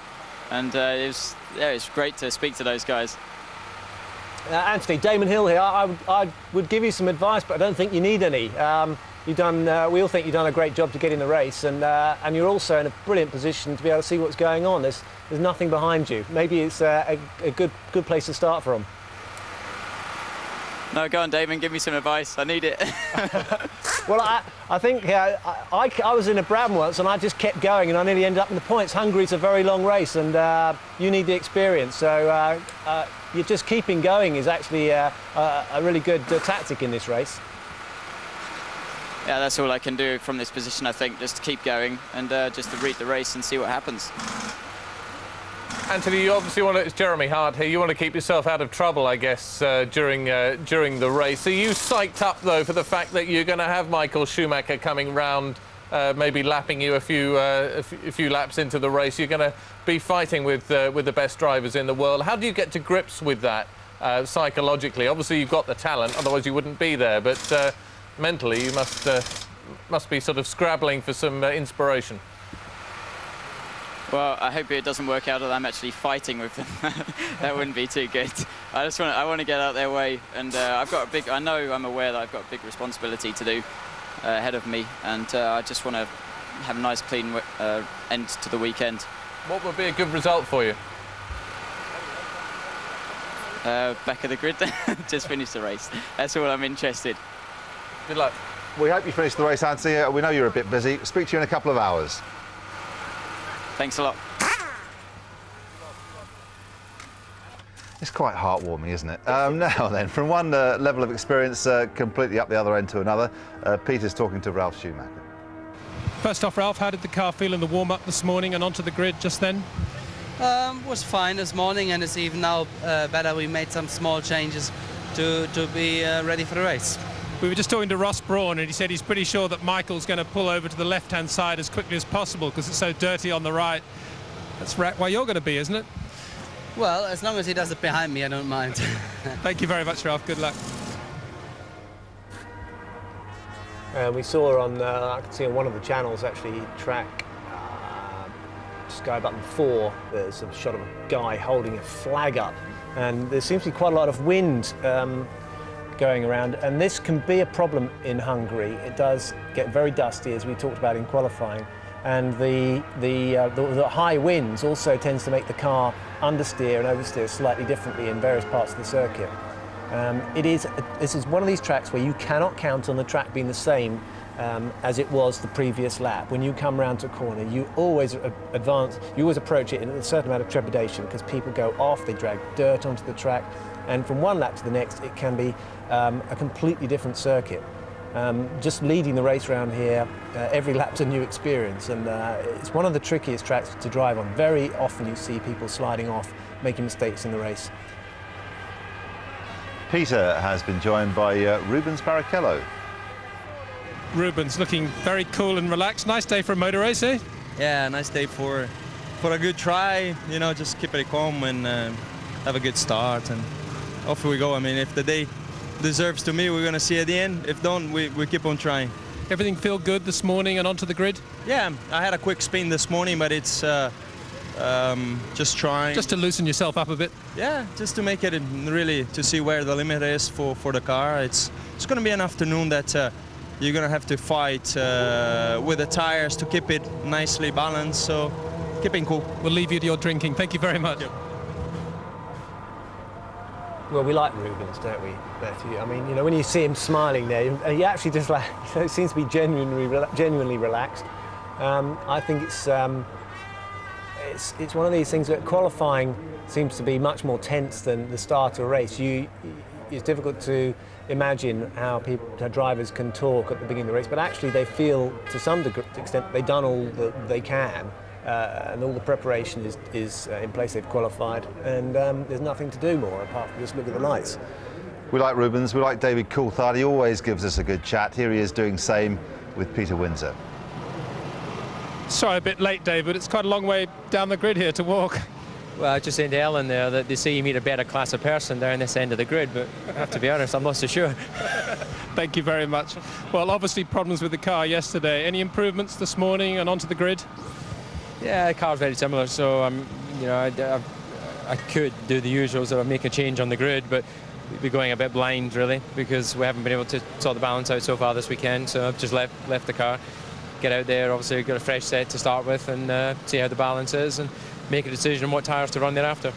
and it was great to speak to those guys. Anthony, Damon Hill here. I would give you some advice, but I don't think you need any. We all think you've done a great job to get in the race, and you're also in a brilliant position to be able to see what's going on. There's nothing behind you. Maybe it's a good place to start from. No, go on, Damon, give me some advice. I need it. Well, I think I was in a Brabham once, and I just kept going, and I nearly ended up in the points. Hungary's a very long race, and you need the experience. So you're just keeping going is actually a really good tactic in this race. Yeah, that's all I can do from this position, I think, just to keep going and just to read the race and see what happens. Anthony, you obviously want to, it's Jeremy Hart here, you want to keep yourself out of trouble, I guess, during the race. Are you psyched up, though, for the fact that you're going to have Michael Schumacher coming round, maybe lapping you a few laps into the race? You're going to be fighting with the best drivers in the world. How do you get to grips with that psychologically? Obviously, you've got the talent, otherwise you wouldn't be there, but mentally you must be sort of scrabbling for some inspiration. Well, I hope it doesn't work out that I'm actually fighting with them. That wouldn't be too good. I want to get out their way, and I know I'm aware that I've got a big responsibility to do ahead of me, and I just want to have a nice, clean end to the weekend. What would be a good result for you? Back of the grid, just finish the race. That's all I'm interested. Good luck. We hope you finish the race, Anthony. We know you're a bit busy. Speak to you in a couple of hours. Thanks a lot. It's quite heartwarming, isn't it? Now then, from one level of experience completely up the other end to another, Peter's talking to Ralf Schumacher. First off, Ralf, how did the car feel in the warm-up this morning and onto the grid just then? Was fine this morning, and it's even now better. We made some small changes to be ready for the race. We were just talking to Ross Brawn, and he said he's pretty sure that Michael's going to pull over to the left-hand side as quickly as possible because it's so dirty on the right. That's right where you're going to be, isn't it? Well, as long as he does it behind me, I don't mind. Thank you very much, Ralf. Good luck. We saw on, I could see on one of the channels actually, track Sky Button 4, there's a shot of a guy holding a flag up, and there seems to be quite a lot of wind going around, and this can be a problem in Hungary. It does get very dusty, as we talked about in qualifying, and the high winds also tends to make the car understeer and oversteer slightly differently in various parts of the circuit. This is one of these tracks where you cannot count on the track being the same as it was the previous lap. When you come round to a corner, you always approach it in a certain amount of trepidation because people go off, they drag dirt onto the track, and from one lap to the next it can be a completely different circuit. Just leading the race around here, every lap's a new experience, and it's one of the trickiest tracks to drive on. Very often you see people sliding off, making mistakes in the race. Peter has been joined by Rubens Barrichello. Rubens looking very cool and relaxed. Nice day for a motor race, eh? Yeah, nice day for a good try. You know, just keep it calm and have a good start, and off we go. I mean, if the day deserves to me, we're going to see at the end. If don't, we keep on trying. Everything feel good this morning and onto the grid? Yeah, I had a quick spin this morning, but it's just trying. Just to loosen yourself up a bit? Yeah, just to make it really, to see where the limit is for the car. It's going to be an afternoon that you're going to have to fight with the tires to keep it nicely balanced, so keeping cool. We'll leave you to your drinking. Thank you very much. Yep. Well, we like Rubens, don't we, Matthew? I mean, you know, when you see him smiling there, he actually just like, you know, seems to be genuinely relaxed. I think it's one of these things that qualifying seems to be much more tense than the start of a race. It's difficult to imagine how drivers can talk at the beginning of the race, but actually they feel to some extent they've done all that they can, and all the preparation is in place. They've qualified, and there's nothing to do more apart from just look at the lights. We like Rubens, we like David Coulthard. He always gives us a good chat. Here he is doing same with Peter Windsor. Sorry, a bit late, David. It's quite a long way down the grid here to walk. Well, I was just saying to Ellen there that they say you meet a better class of person down this end of the grid, but I have to be honest, I'm not so sure. Thank you very much. Well, obviously problems with the car yesterday. Any improvements this morning and onto the grid? Yeah, the car's very similar, so you know, I could do the usual sort of make a change on the grid, but we'd be going a bit blind really because we haven't been able to sort the balance out so far this weekend. So I've just left the car, get out there. Obviously, got a fresh set to start with and see how the balance is and make a decision on what tyres to run thereafter.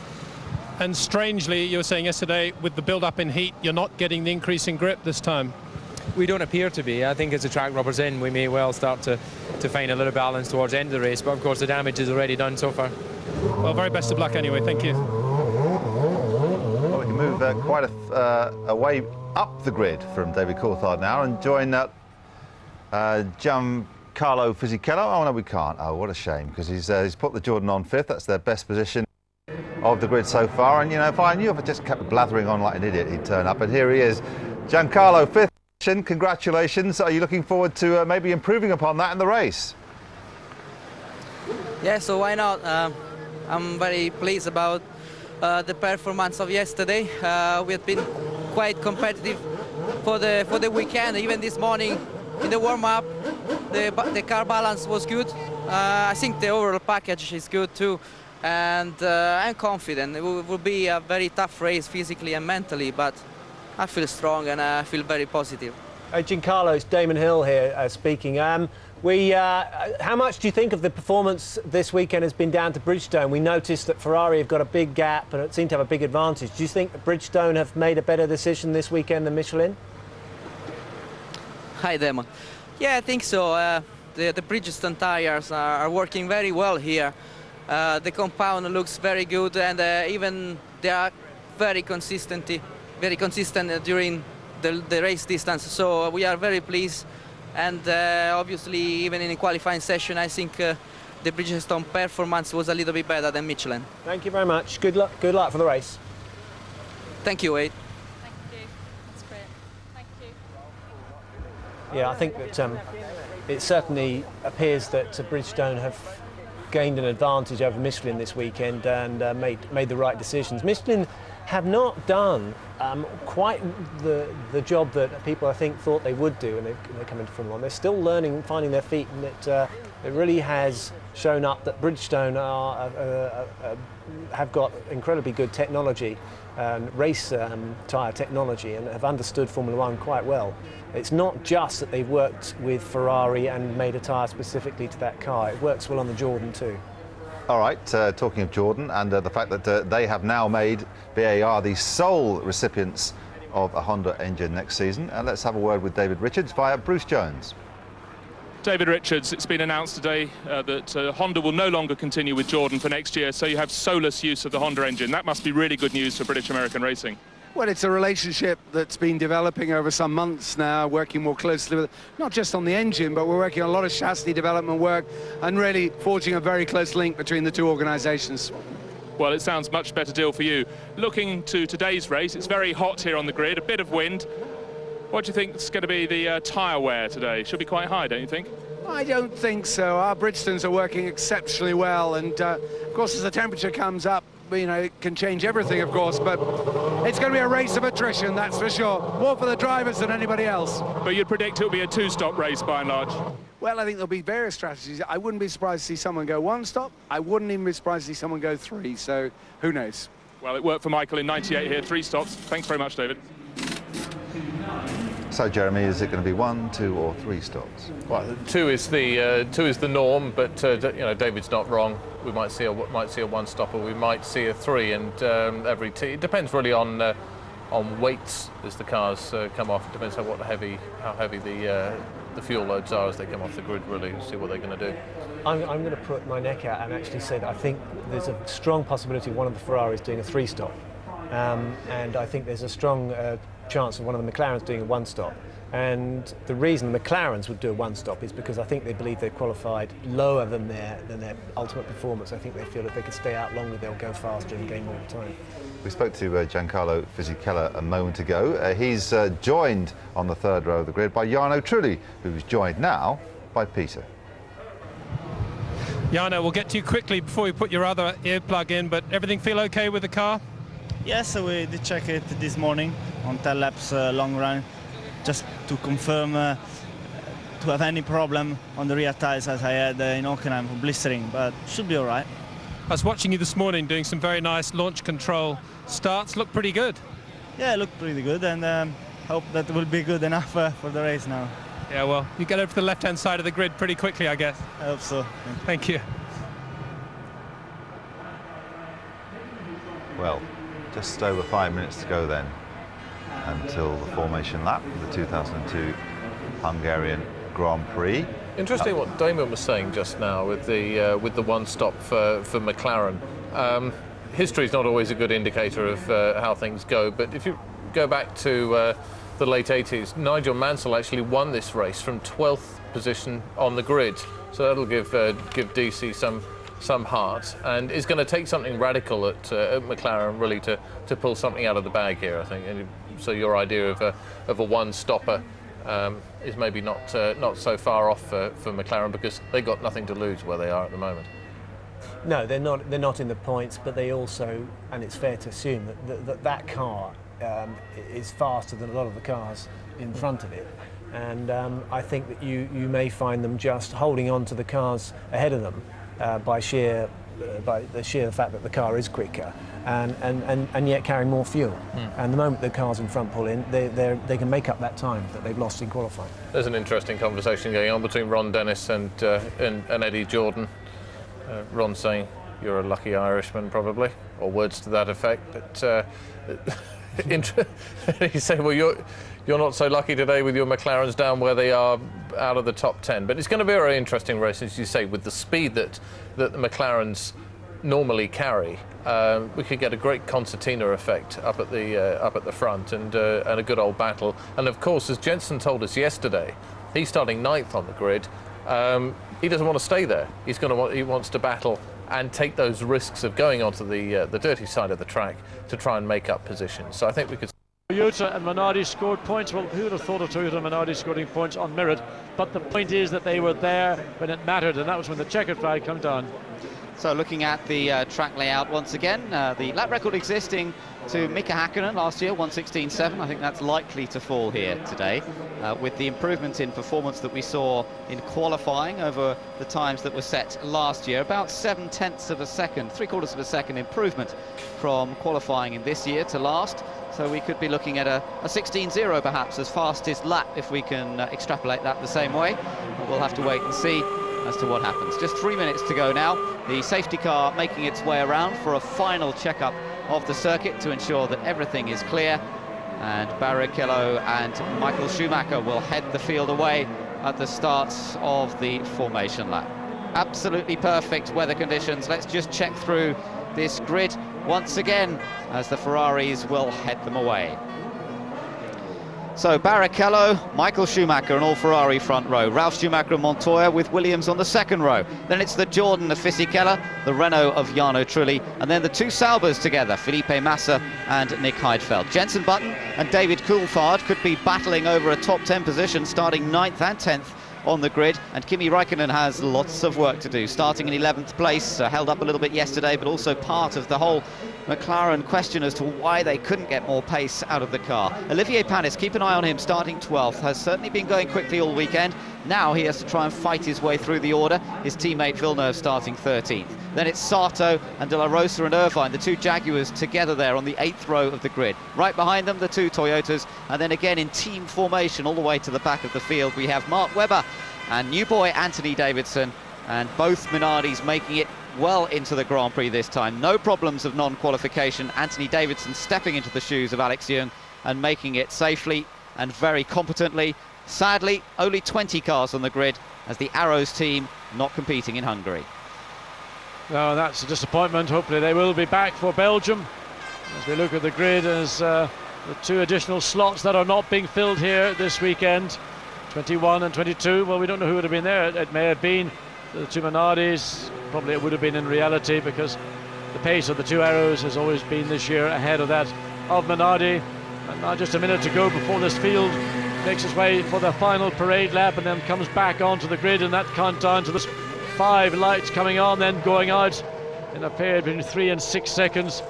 And strangely, you were saying yesterday, with the build-up in heat, you're not getting the increase in grip this time. We don't appear to be. I think as the track rubbers in, we may well start to find a little balance towards the end of the race, but of course the damage is already done so far. Well, very best of luck anyway. Thank you. Well, we can move quite a way up the grid from David Coulthard now and join Giancarlo Fisichella. Oh, no, we can't. Oh, what a shame, because he's put the Jordan on 5th. That's their best position of the grid so far. And, you know, if I just kept blathering on like an idiot, he'd turn up. And here he is, Giancarlo, 5th. Congratulations. Are you looking forward to maybe improving upon that in the race? Yeah, so why not? I'm very pleased about the performance of yesterday. We have been quite competitive for the weekend. Even this morning in the warm-up, the car balance was good. I think the overall package is good too, and I'm confident. It will be a very tough race physically and mentally, but I feel strong and I feel very positive. Giancarlo, it's Damon Hill here speaking. How much do you think of the performance this weekend has been down to Bridgestone? We noticed that Ferrari have got a big gap and it seemed to have a big advantage. Do you think that Bridgestone have made a better decision this weekend than Michelin? Hi, Damon. Yeah, I think so. The Bridgestone tyres are working very well here. The compound looks very good, and even they are very consistent during the race distance. So we are very pleased, and obviously even in the qualifying session I think the Bridgestone performance was a little bit better than Michelin. Thank you very much. Good luck for the race. Thank you, Wade. Thank you. That's great. Thank you. Yeah, I think that it certainly appears that Bridgestone have gained an advantage over Michelin this weekend and made the right decisions. Michelin have not done quite the job that people I think thought they would do when they come into Formula 1. They're still learning, finding their feet, and it really has shown up that Bridgestone have got incredibly good technology, race tyre technology, and have understood Formula 1 quite well. It's not just that they've worked with Ferrari and made a tyre specifically to that car. It works well on the Jordan too. All right, talking of Jordan and the fact that they have now made VAR the sole recipients of a Honda engine next season. And let's have a word with David Richards via Bruce Jones. David Richards, it's been announced today that Honda will no longer continue with Jordan for next year, so you have soleless use of the Honda engine. That must be really good news for British American racing. Well, it's a relationship that's been developing over some months now, working more closely with, not just on the engine, but we're working on a lot of chassis development work and really forging a very close link between the two organisations. Well, it sounds much better deal for you. Looking to today's race, it's very hot here on the grid, a bit of wind. What do you think is going to be the tyre wear today? Should be quite high, don't you think? I don't think so. Our Bridgestones are working exceptionally well, and of course as the temperature comes up, you know, it can change everything, of course, but it's going to be a race of attrition, that's for sure. More for the drivers than anybody else. But you'd predict it'll be a two-stop race by and large? Well, I think there'll be various strategies. I wouldn't be surprised to see someone go one stop. I wouldn't even be surprised to see someone go three, so who knows? Well, it worked for Michael in '98 here, 3 stops. Thanks very much, David. So, Jeremy, is it going to be 1, 2 or 3 stops? Well, 2 is the norm, but you know, David's not wrong. We might see a 1 stop, or we might see a 3, and it depends really on weights as the cars come off. It depends how heavy the fuel loads are as they come off the grid. Really, see what they're going to do. I'm going to put my neck out and actually say that I think there's a strong possibility one of the Ferraris doing a 3-stop, and I think there's a strong chance of one of the McLarens doing a 1-stop. And the reason the McLarens would do a one-stop is because I think they believe they've qualified lower than their ultimate performance. I think they feel if they could stay out longer, they'll go faster and gain more time. We spoke to Giancarlo Fisichella a moment ago. He's joined on the third row of the grid by Jarno Trulli, who's joined now by Peter. Jarno, we'll get to you quickly before we put your other earplug in, but everything feel okay with the car? Yes, we did check it this morning on 10 laps long run, just to confirm to have any problem on the rear tires as I had in Hockenheim for blistering, but should be all right. I was watching you this morning doing some very nice launch control starts. Look pretty good. Yeah, it looked pretty good, and hope that will be good enough for the race now. Yeah, well, you get over to the left-hand side of the grid pretty quickly, I guess. I hope so. Thank you. Well, just over 5 minutes to go then until the formation lap of the 2002 Hungarian Grand Prix. Interesting what Damon was saying just now with the one stop for McLaren. History is not always a good indicator of how things go, but if you go back to the late 80s, Nigel Mansell actually won this race from 12th position on the grid, so that'll give DC some heart, and it's going to take something radical at McLaren really to pull something out of the bag here, I think. And so your idea of a one-stopper is maybe not so far off for McLaren, because they got nothing to lose where they are at the moment. No, they're not in the points, but they also, and it's fair to assume that car is faster than a lot of the cars in front of it, and I think that you may find them just holding on to the cars ahead of them by the sheer fact that the car is quicker and yet carrying more fuel. And the moment the cars in front pull in, they can make up that time that they've lost in qualifying. There's an interesting conversation going on between Ron Dennis and Eddie Jordan. Ron saying, "You're a lucky Irishman," probably, or words to that effect. But he said, "Well, you're not so lucky today with your McLarens down where they are out of the top 10." But it's going to be a very interesting race, as you say, with the speed that the McLarens normally carry. We could get a great concertina effect up at the front, and a good old battle. And of course, as Jensen told us yesterday, he's starting 9th on the grid. He doesn't want to stay there. He wants to battle and take those risks of going onto the dirty side of the track to try and make up positions. So I think we could. Toyota and Minardi scored points. Well, who would have thought of Toyota and Minardi scoring points on merit? But the point is that they were there when it mattered, and that was when the checkered flag came down. So looking at the track layout once again, the lap record existing to Mika Hakkinen last year, 1:16.7. I think that's likely to fall here today, with the improvement in performance that we saw in qualifying over the times that were set last year. About 7/10 of a second, 3/4 of a second improvement from qualifying in this year to last. So we could be looking at a 16.0 perhaps as fastest lap if we can extrapolate that the same way. We'll have to wait and see as to what happens. Just 3 minutes to go now. The safety car making its way around for a final checkup of the circuit to ensure that everything is clear. And Barrichello and Michael Schumacher will head the field away at the start of the formation lap. Absolutely perfect weather conditions. Let's just check through this grid once again as the Ferraris will head them away. So Barrichello, Michael Schumacher and all Ferrari front row. Ralf Schumacher and Montoya with Williams on the second row. Then it's the Jordan of Fisichella, the Renault of Jarno Trulli, and then the two Saubers together, Felipe Massa and Nick Heidfeld. Jenson Button and David Coulthard could be battling over a top 10 position, starting 9th and 10th on the grid, and Kimi Räikkönen has lots of work to do, starting in 11th place, held up a little bit yesterday, but also part of the whole McLaren question as to why they couldn't get more pace out of the car. Olivier Panis, keep an eye on him, starting 12th, has certainly been going quickly all weekend. Now he has to try and fight his way through the order. His teammate Villeneuve starting 13th. Then it's Sato and De La Rosa and Irvine, the two Jaguars together there on the 8th row of the grid. Right behind them, the two Toyotas, and then again in team formation all the way to the back of the field, we have Mark Webber and new boy Anthony Davidson, and both Minardis making it well into the Grand Prix this time. No problems of non-qualification. Anthony Davidson stepping into the shoes of Alex Young and making it safely and very competently. Sadly, only 20 cars on the grid as the Arrows team not competing in Hungary. No, that's a disappointment. Hopefully they will be back for Belgium. As we look at the grid, as the 2 additional slots that are not being filled here this weekend, 21 and 22. Well, we don't know who would have been there. It may have been the 2 Minardis. Probably it would have been in reality, because the pace of the 2 Arrows has always been this year ahead of that of Minardi. And now just a minute to go before this field makes its way for the final parade lap and then comes back onto the grid, and that countdown to the 5 lights coming on, then going out in a period between 3 and 6 seconds.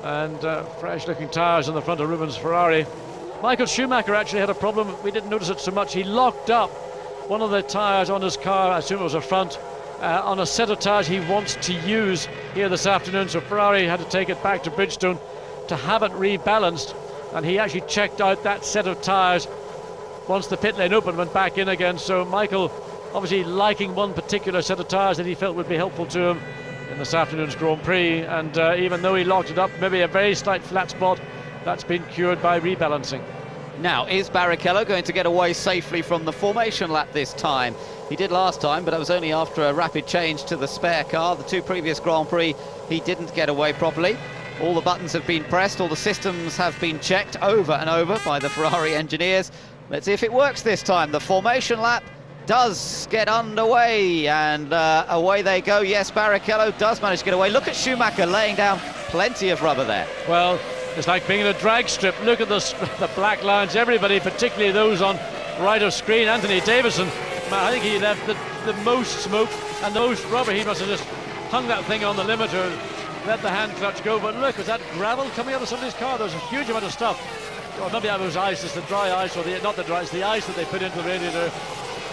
And fresh looking tyres on the front of Rubens' Ferrari. Michael Schumacher actually had a problem. We didn't notice it so much. He locked up one of the tyres on his car, I assume it was a front, on a set of tyres he wants to use here this afternoon. So Ferrari had to take it back to Bridgestone to have it rebalanced, and he actually checked out that set of tyres once the pit lane opened, went back in again. So Michael obviously liking one particular set of tyres that he felt would be helpful to him in this afternoon's Grand Prix, and even though he locked it up, maybe a very slight flat spot, that's been cured by rebalancing. Now, is Barrichello going to get away safely from the formation lap this time? He did last time, but it was only after a rapid change to the spare car. The 2 previous Grand Prix, he didn't get away properly. All the buttons have been pressed, all the systems have been checked over and over by the Ferrari engineers. Let's see if it works this time. The formation lap does get underway, and away they go. Yes, Barrichello does manage to get away. Look at Schumacher laying down plenty of rubber there. Well, it's like being in a drag strip. Look at the black lines. Everybody, particularly those on right of screen. Anthony Davidson, I think he left the most smoke and the most rubber. He must have just hung that thing on the limiter, let the hand clutch go. But look, was that gravel coming out of somebody's car? There's a huge amount of stuff. Well, maybe that was ice. It's the dry ice, or not the dry, it's the ice that they put into the radiator.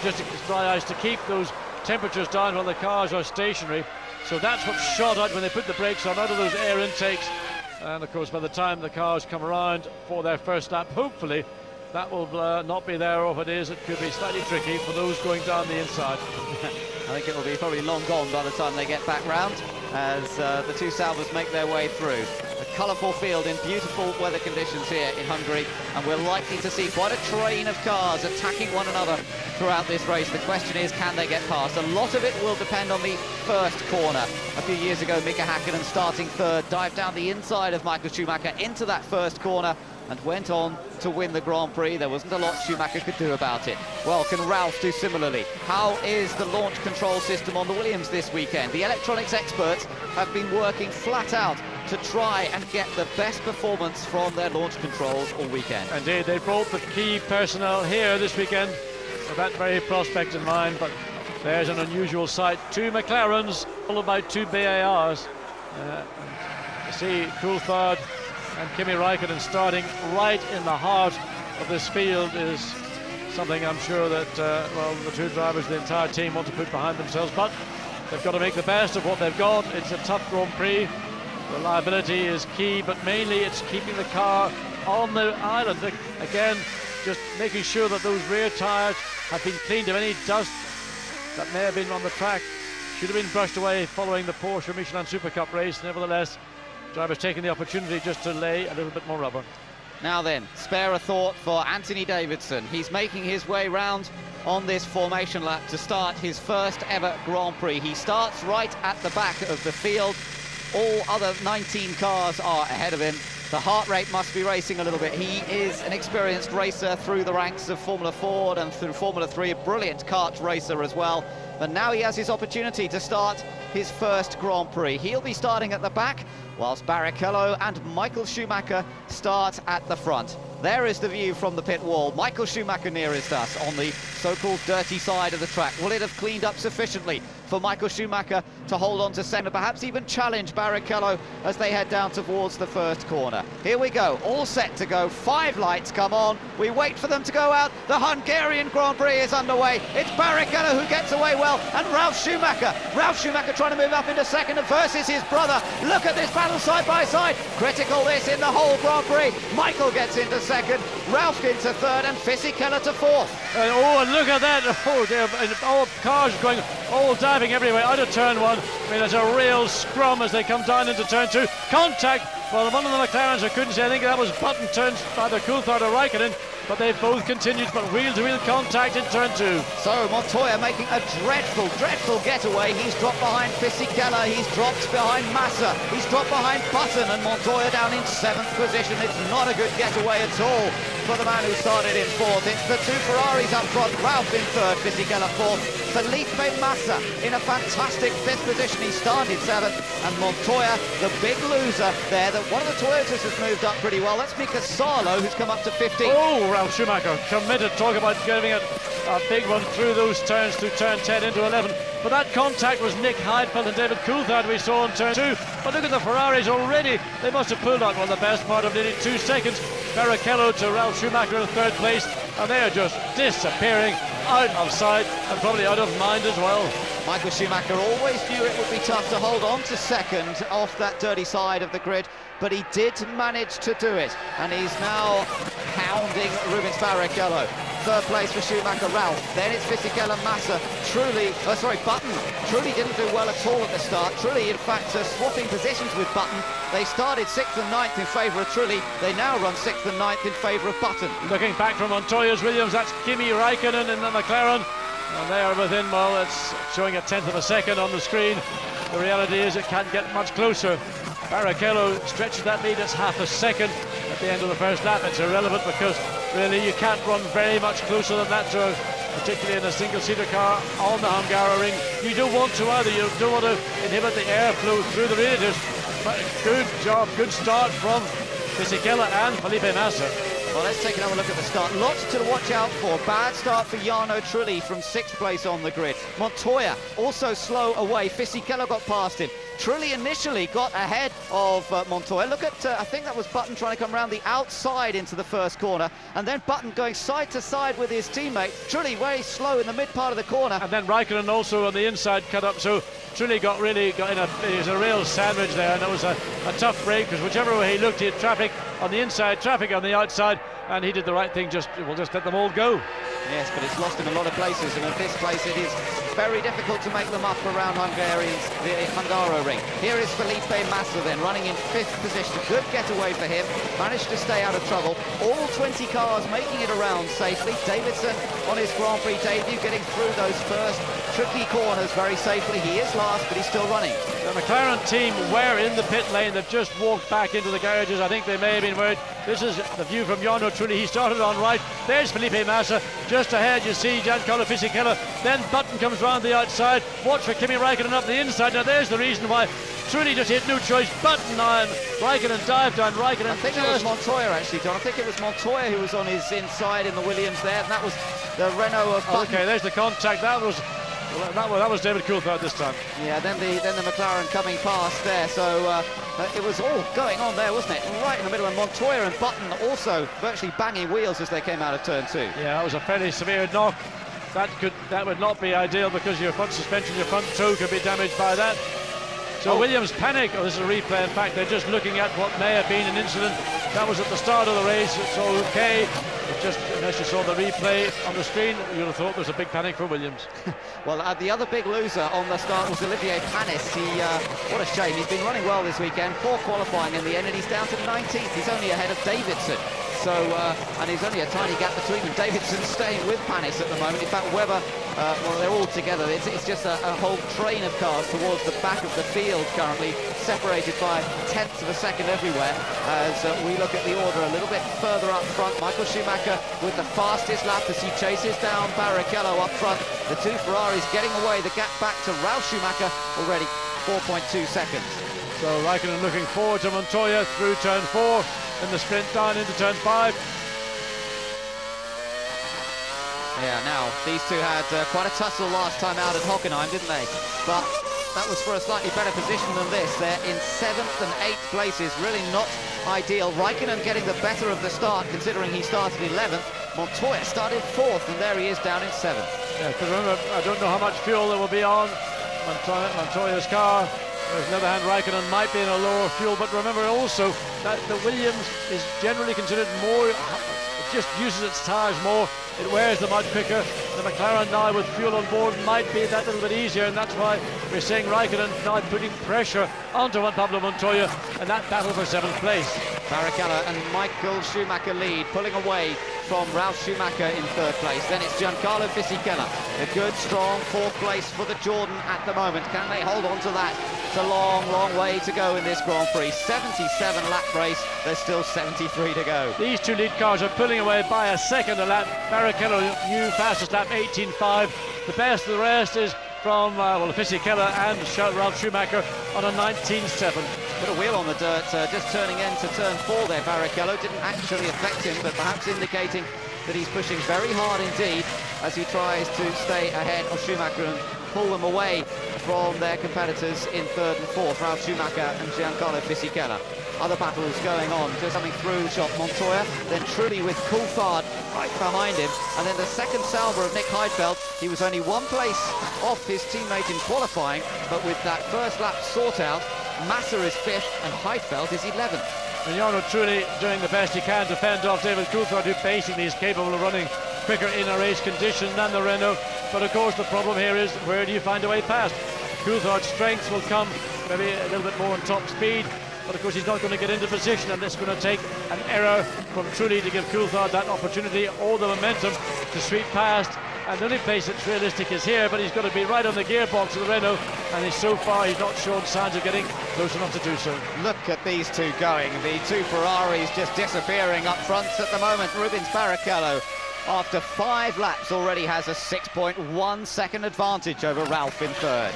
Just dry ice to keep those temperatures down while the cars are stationary. So that's what shot out when they put the brakes on, out of those air intakes. And of course, by the time the cars come around for their first lap, hopefully that will not be there, or if it is, it could be slightly tricky for those going down the inside. I think it will be probably long gone by the time they get back round, as the 2 Salvas make their way through. A colourful field in beautiful weather conditions here in Hungary, and we're likely to see quite a train of cars attacking one another throughout this race. The question is, can they get past? A lot of it will depend on the first corner. A few years ago, Mika Häkkinen, starting 3rd, dived down the inside of Michael Schumacher into that first corner and went on to win the Grand Prix. There wasn't a lot Schumacher could do about it. Well, can Ralph do similarly? How is the launch control system on the Williams this weekend? The electronics experts have been working flat out to try and get the best performance from their launch controls all weekend. Indeed, they brought the key personnel here this weekend with that very prospect in mind, but there's an unusual sight. 2 McLarens, followed by 2 BARs. You see Coulthard and Kimi Räikkönen starting right in the heart of this field is something I'm sure that well, the 2 drivers, the entire team want to put behind themselves, but they've got to make the best of what they've got. It's a tough Grand Prix. Reliability is key, but mainly it's keeping the car on the island. Again, just making sure that those rear tyres have been cleaned of any dust that may have been on the track. Should have been brushed away following the Porsche Michelin Super Cup race. Nevertheless, drivers taking the opportunity just to lay a little bit more rubber. Now then, spare a thought for Anthony Davidson. He's making his way round on this formation lap to start his first ever Grand Prix. He starts right at the back of the field. All other 19 cars are ahead of him. The heart rate must be racing a little bit. He is an experienced racer through the ranks of Formula Ford and through Formula 3, a brilliant kart racer as well. But now he has his opportunity to start his first Grand Prix. He'll be starting at the back, whilst Barrichello and Michael Schumacher start at the front. There is the view from the pit wall. Michael Schumacher nearest us on the so-called dirty side of the track. Will it have cleaned up sufficiently for Michael Schumacher to hold on to second, perhaps even challenge Barrichello as they head down towards the first corner? Here we go, all set to go. 5 lights come on. We wait for them to go out. The Hungarian Grand Prix is underway. It's Barrichello who gets away well, and Ralf Schumacher. Ralf Schumacher trying to move up into second versus his brother. Look at this battle side by side. Critical this in the whole Grand Prix. Michael gets into second, Ralf into third, and Fisichella to fourth. Oh, and look at that. Oh, dear. All cars going all diving everywhere out of turn 1. I mean, there's a real scrum as they come down into turn 2. Contact. Well, one of the McLarens, I couldn't see. I think that was button turned by the Coulthard or Räikkönen. but they've both continued, but wheel-to-wheel contact in turn 2. So Montoya making a dreadful getaway. He's dropped behind Fisichella, he's dropped behind Massa, he's dropped behind Button, and Montoya down in 7th position. It's not a good getaway at all for the man who started in 4th. It's the 2 Ferraris up front, Ralph in 3rd, Fisichella 4th, Felipe Massa in a fantastic 5th position. He started 7th, and Montoya, the big loser there. That one of the Toyotas has moved up pretty well. That's Mika Salo, who's come up to 15th. Oh, Ralph Schumacher committed. Talk about giving it a big one through those turns, through turn 10 into 11. But that contact was Nick Heidfeld and David Coulthard we saw in turn 2. But look at the Ferraris already. They must have pulled out, well, the best part of nearly 2 seconds. Barrichello to Ralph Schumacher in 3rd place, and they are just disappearing out of sight and probably out of mind as well. Michael Schumacher always knew it would be tough to hold on to 2nd off that dirty side of the grid, but he did manage to do it, and he's now hounding Rubens Barrichello. 3rd place for Schumacher, Ralph. Then it's Fisichella, Massa. Button. Trulli didn't do well at all at the start. Trulli, in fact, swapping positions with Button. They started 6th and 9th in favour of Trulli. They now run 6th and 9th in favour of Button. Looking back from Montoya's Williams, that's Kimi Raikkonen in the McLaren. And they are within, well, it's showing a 10th of a second on the screen. The reality is it can't get much closer. Barrichello stretches that lead, it's half a second at the end of the first lap. It's irrelevant because really you can't run very much closer than that, particularly in a single-seater car on the Hungaroring. You don't want to either. You don't want to inhibit the airflow through the radiators. But good job, good start from Fisichella and Felipe Massa. Well, let's take another look at the start. Lots to watch out for. Bad start for Jarno Trulli from 6th place on the grid. Montoya also slow away. Fisichella got past him. Trulli initially got ahead of Montoya. Look at, I think that was Button trying to come around the outside into the first corner, and then Button going side to side with his teammate. Trulli very slow in the mid part of the corner. And then Raikkonen also on the inside cut up, so Trulli got in it was a real sandwich there, and it was a tough break, because whichever way he looked, he had traffic on the inside, traffic on the outside, and he did the right thing, we'll just let them all go. Yes, but it's lost in a lot of places, and at this place it is very difficult to make them up around the Hungaroring. Here is Felipe Massa then, running in 5th position. Good getaway for him, managed to stay out of trouble. All 20 cars making it around safely. Davidson on his Grand Prix debut, getting through those first tricky corners very safely. He is last, but he's still running. The McLaren team were in the pit lane. They've just walked back into the garages. I think they may have been worried. This is the view from Jarno Trulli. He started on right. There's Felipe Massa. Just ahead, you see Giancarlo Fisichella. Then Button comes round the outside. Watch for Kimi Raikkonen up the inside. Now there's the reason why Trulli just had no choice. Button on Raikkonen, dive down Raikkonen. I think that was Montoya actually, John. I think it was Montoya who was on his inside in the Williams there, and that was the Renault of Button. Okay, there's the contact. That was David Coulthard this time. Yeah, then the McLaren coming past there, so it was all going on there, wasn't it? Right in the middle, and Montoya and Button also virtually banging wheels as they came out of turn 2. Yeah, that was a fairly severe knock. That would not be ideal, because your front suspension, your front toe could be damaged by that. So Williams panic. Oh, this is a replay. In fact, they're just looking at what may have been an incident. That was at the start of the race. It's all okay. It just, unless you saw the replay on the screen, you would have thought there was a big panic for Williams. Well, the other big loser on the start was Olivier Panis. What a shame. He's been running well this weekend. Poor qualifying in the end, and he's down to 19th. He's only ahead of Davidson. So, and there's only a tiny gap between them. Davidson's staying with Panis at the moment. In fact, Webber, well, they're all together. It's just a whole train of cars towards the back of the field currently, separated by tenths of a second everywhere. As we look at the order a little bit further up front, Michael Schumacher with the fastest lap as he chases down Barrichello up front. The 2 Ferraris getting away. The gap back to Ralf Schumacher already 4.2 seconds. So Raikkonen looking forward to Montoya through turn 4. In the sprint down into turn 5. Yeah, now these two had quite a tussle last time out at Hockenheim, didn't they? But that was for a slightly better position than this. They're in 7th and 8th places, really not ideal. Raikkonen getting the better of the start, considering he started 11th. Montoya started 4th, and there he is down in 7th. Yeah, because remember, I don't know how much fuel there will be on Montoya's car. On the other hand, Raikkonen might be in a lower fuel, but remember also that the Williams is generally considered more, it just uses its tyres more, it wears them out quicker. The McLaren now with fuel on board might be that little bit easier, and that's why we're seeing Raikkonen now putting pressure onto Juan Pablo Montoya, and that battle for 7th place. Barrichello and Michael Schumacher lead, pulling away from Ralf Schumacher in third place. Then it's Giancarlo Fisichella. A good, strong fourth place for the Jordan at the moment. Can they hold on to that? It's a long, long way to go in this Grand Prix. 77 lap race. There's still 73 to go. These two lead cars are pulling away by a second a lap. Barrichello, new fastest lap, 18.5. The best of the rest is from Fisichella and Ralf Schumacher on a 19.7. Put a wheel on the dirt, just turning into turn 4 there. Barrichello didn't actually affect him, but perhaps indicating that he's pushing very hard indeed as he tries to stay ahead of Schumacher and pull them away from their competitors in third and fourth, Ralf Schumacher and Giancarlo Fisichella. Other battles going on, just coming through the shot, Montoya, then Trulli with Coulthard right behind him, and then the second salvo of Nick Heidfeld. He was only one place off his teammate in qualifying, but with that first lap sort out, Massa is 5th and Heidfeld is 11th. And Jarno Trulli doing the best he can to fend off David Coulthard, who basically is capable of running quicker in a race condition than the Renault. But of course the problem here is, where do you find a way past? Coulthard's strengths will come maybe a little bit more on top speed, but of course he's not going to get into position, and it's going to take an error from Trulli to give Coulthard that opportunity or the momentum to sweep past. And the only place that's realistic is here, but he's got to be right on the gearbox of the Renault, and so far he's not shown signs of getting close enough to do so. Look at these two going, the two Ferraris just disappearing up front at the moment. Rubens Barrichello, after 5 laps, already has a 6.1 second advantage over Ralf in third.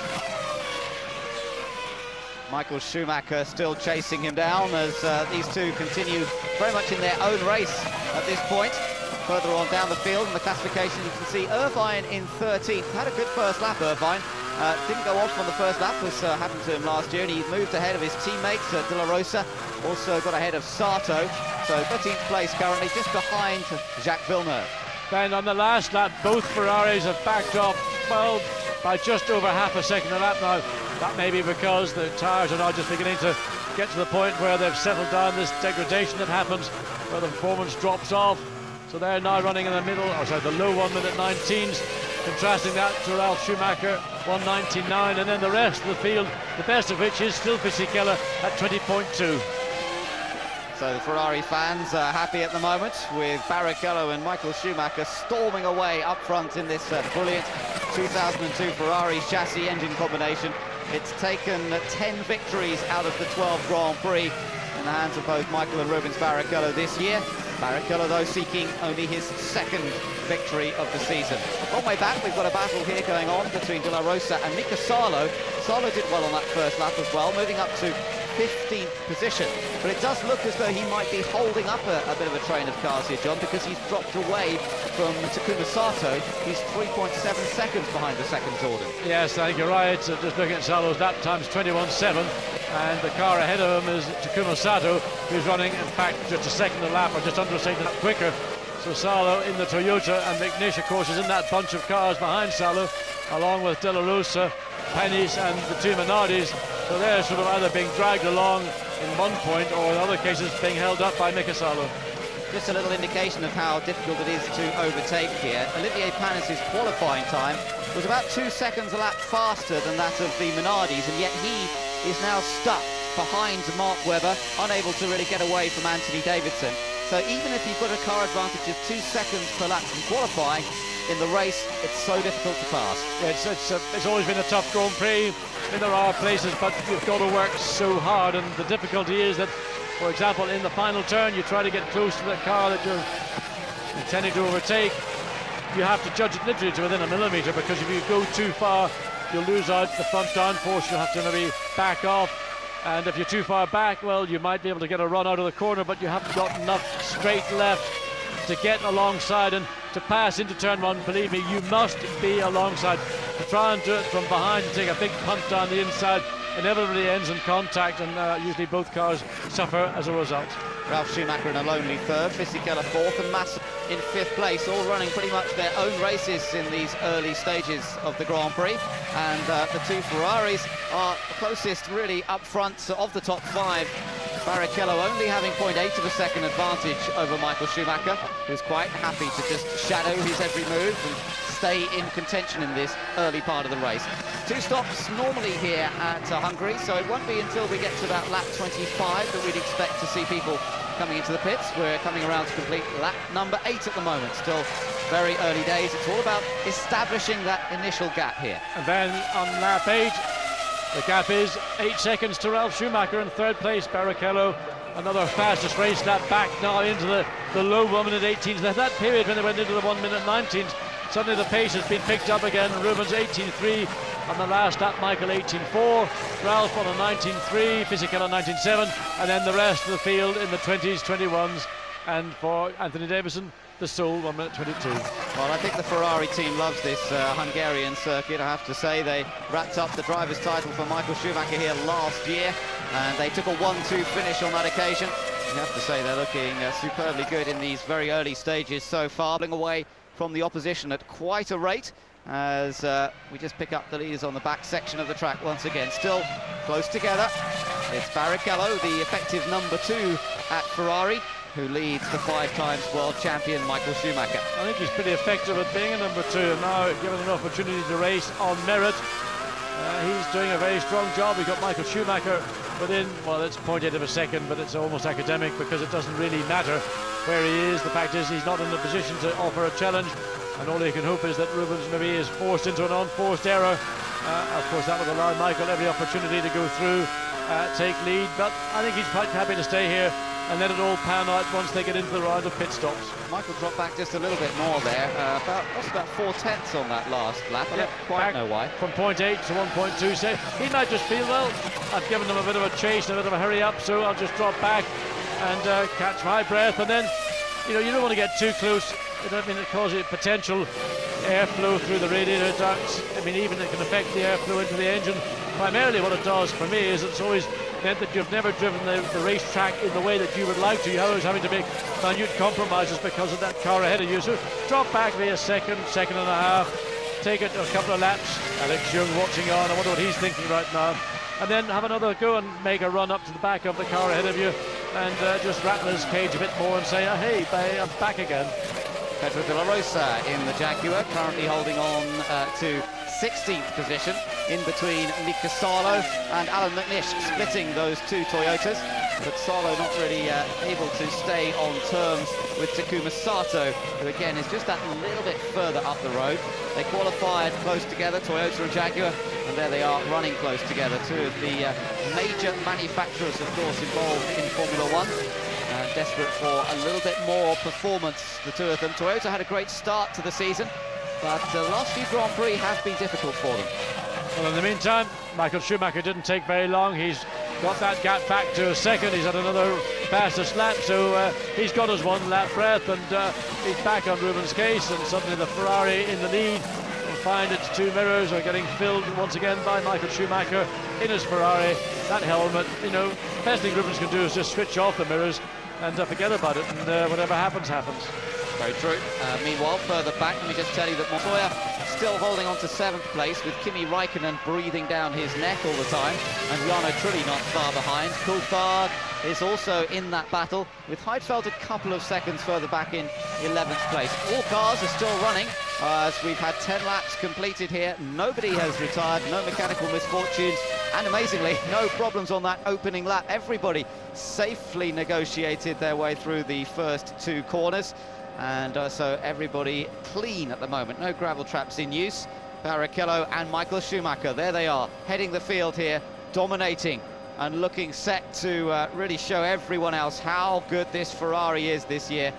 Michael Schumacher still chasing him down as these two continue very much in their own race at this point. Further on down the field in the classification, you can see Irvine in 13th. Had a good first lap, Irvine. Didn't go off on the first lap, as happened to him last year, and he moved ahead of his teammates, De La Rosa. Also got ahead of Sato. So 13th place currently, just behind Jacques Villeneuve. Then on the last lap, both Ferraris have backed off, well, by just over half a second a lap now. That may be because the tyres are now just beginning to get to the point where they've settled down this degradation that happens, where the performance drops off. So they're now running in the middle, or sorry, the low 1 minute 19s, contrasting that to Ralf Schumacher, 1:19.9, and then the rest of the field, the best of which is still Fisichella at 20.2. So the Ferrari fans are happy at the moment with Barrichello and Michael Schumacher storming away up front in this brilliant 2002 Ferrari chassis engine combination. It's taken 10 victories out of the 12 Grand Prix in the hands of both Michael and Rubens Barrichello this year. Barrichello, though, seeking only his second victory of the season. Long way back, we've got a battle here going on between De La Rosa and Mika Salo. Salo did well on that first lap as well, moving up to 15th position. But it does look as though he might be holding up a bit of a train of cars here, John, because he's dropped away from Takuma Sato. He's 3.7 seconds behind the second Jordan. Yes, I think you're right. Just looking at Salo's lap times, 21.7, and the car ahead of him is Takuma Sato, who's running, in fact, just a second a lap, or just under a second a lap quicker. So Salo in the Toyota, and McNish, of course, is in that bunch of cars behind Salo, along with De La Rosa, Pennies, and the two Minardis. So they're sort of either being dragged along in one point, or in other cases being held up by Mika Salo. Just a little indication of how difficult it is to overtake here. Olivier Panis' qualifying time was about 2 seconds a lap faster than that of the Minardis, and yet he is now stuck behind Mark Webber, unable to really get away from Anthony Davidson. So even if you've got a car advantage of 2 seconds per lap from qualifying, in the race, it's so difficult to pass. It's always been a tough Grand Prix. I mean, there are places, but you've got to work so hard, and the difficulty is that, for example, in the final turn, you try to get close to the car that you're intending to overtake. You have to judge it literally to within a millimetre, because if you go too far, you'll lose out the front downforce. You'll have to maybe back off, and if you're too far back, well, you might be able to get a run out of the corner, but you haven't got enough straight left to get alongside, and to pass into turn one, believe me, you must be alongside. To try and do it from behind and take a big punt down the inside inevitably ends in contact, and usually both cars suffer as a result. Ralf Schumacher in a lonely third, Fisichella fourth, and Massa in fifth place, all running pretty much their own races in these early stages of the Grand Prix. And the two Ferraris are closest really up front of the top 5. Barrichello only having 0.8 of a second advantage over Michael Schumacher, who's quite happy to just shadow his every move and stay in contention in this early part of the race. 2 stops normally here at Hungary, so it won't be until we get to about lap 25 that we'd expect to see people coming into the pits. We're coming around to complete lap number 8 at the moment. Still very early days. It's all about establishing that initial gap here. And then on lap 8, the gap is 8 seconds to Ralf Schumacher in 3rd place. Barrichello, another fastest race lap back now into the low 1-minute 18s. Now, that period when they went into the 1-minute 19s, suddenly the pace has been picked up again. Rubens 18.3 on the last lap, Michael 18.4, Ralph on a 19.3, Fisichella 19.7, and then the rest of the field in the 20s, 21s, and for Anthony Davison, the sole 1-minute 22. Well, I think the Ferrari team loves this Hungarian circuit. I have to say, they wrapped up the driver's title for Michael Schumacher here last year, and they took a 1-2 finish on that occasion. You have to say they're looking superbly good in these very early stages so far, pulling away from the opposition at quite a rate, as we just pick up the leaders on the back section of the track once again. Still close together. It's Barrichello, the effective number 2 at Ferrari, who leads the 5-time world champion Michael Schumacher. I think he's pretty effective at being a number 2, and now given an opportunity to race on merit, he's doing a very strong job. We've got Michael Schumacher within, well, it's 0.8 of a second, but it's almost academic because it doesn't really matter where he is. The fact is he's not in the position to offer a challenge, and all you can hope is that Rubens maybe is forced into an unforced error. Of course, that would allow Michael every opportunity to go through, take lead, but I think he's quite happy to stay here and let it all pan out once they get into the round of pit stops. Michael dropped back just a little bit more there, about 4/10 on that last lap. I don't quite know why. From 0.8 to 1.2, so he might just feel, well, I've given them a bit of a chase, a bit of a hurry up, so I'll just drop back and catch my breath. And then, you know, you don't want to get too close. I mean, it causes potential airflow through the radiator ducts. I mean, even it can affect the airflow into the engine. Primarily what it does for me is it's always meant that you've never driven the racetrack in the way that you would like to. You're always having to make minute compromises because of that car ahead of you. So drop back maybe a second, second and a half, take it a couple of laps. Alex Young watching on, I wonder what he's thinking right now. And then have another go and make a run up to the back of the car ahead of you and just rattle his cage a bit more and say, oh, hey, I'm back again. Pedro de la Rosa in the Jaguar, currently holding on to 16th position, in between Mika Salo and Alan McNish, splitting those 2 Toyotas. But Salo not really able to stay on terms with Takuma Sato, who again is just that little bit further up the road. They qualified close together, Toyota and Jaguar, and there they are running close together. 2 of the major manufacturers, of course, involved in Formula 1. Desperate for a little bit more performance, the 2 of them. Toyota had a great start to the season, but the last few Grand Prix have been difficult for them. Well, in the meantime, Michael Schumacher didn't take very long. He's got that gap back to a second. He's had another fastest lap, so he's got his 1 lap breath, and he's back on Rubens' case, and suddenly the Ferrari in the lead will find its 2 mirrors are getting filled once again by Michael Schumacher in his Ferrari. That helmet, you know, the best thing Rubens can do is just switch off the mirrors and forget about it, and whatever happens, happens. Very true. Meanwhile, further back, let me just tell you that Montoya still holding on to 7th place, with Kimi Raikkonen breathing down his neck all the time, and Jarno Trulli not far behind. Coulthard is also in that battle, with Heidfeld a couple of seconds further back in 11th place. All cars are still running, as we've had 10 laps completed here. Nobody has retired, no mechanical misfortunes, and amazingly, no problems on that opening lap. Everybody safely negotiated their way through the first 2 corners. And so everybody clean at the moment, no gravel traps in use. Barrichello and Michael Schumacher, there they are, heading the field here, dominating and looking set to really show everyone else how good this Ferrari is this year.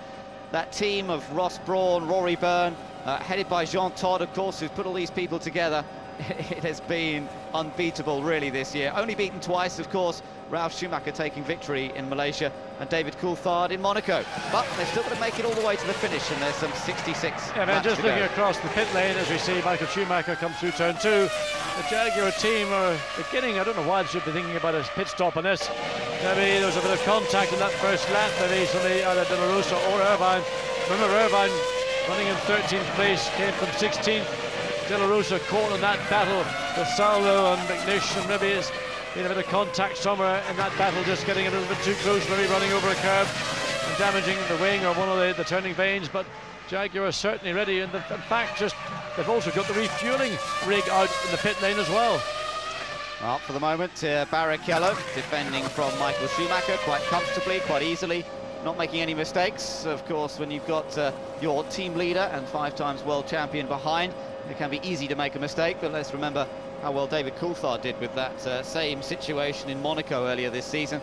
That team of Ross Brawn, Rory Byrne, headed by Jean Todt, of course, who's put all these people together. It has been unbeatable, really, this year. Only beaten twice, of course. Ralf Schumacher taking victory in Malaysia and David Coulthard in Monaco. But they've still got to make it all the way to the finish, and there's some 66 Yeah, man, just looking across the pit lane as we see Michael Schumacher come through turn 2. The Jaguar team are beginning, I don't know why they should be thinking about a pit stop on this. Maybe there was a bit of contact in that first lap, maybe somebody either De La Rosa or Irvine. Remember, Irvine running in 13th place, came from 16th. De La Rosa caught in that battle with Saulo and McNish, and maybe it's been a bit of contact somewhere in that battle, just getting a little bit too close, maybe running over a curb and damaging the wing or one of the turning vanes. But Jaguar is certainly ready, and in fact, just they've also got the refueling rig out in the pit lane as well. Well, for the moment, Barrichello defending from Michael Schumacher quite comfortably, quite easily, not making any mistakes. Of course, when you've got your team leader and 5-time world champion behind, it can be easy to make a mistake, but let's remember how well David Coulthard did with that same situation in Monaco earlier this season.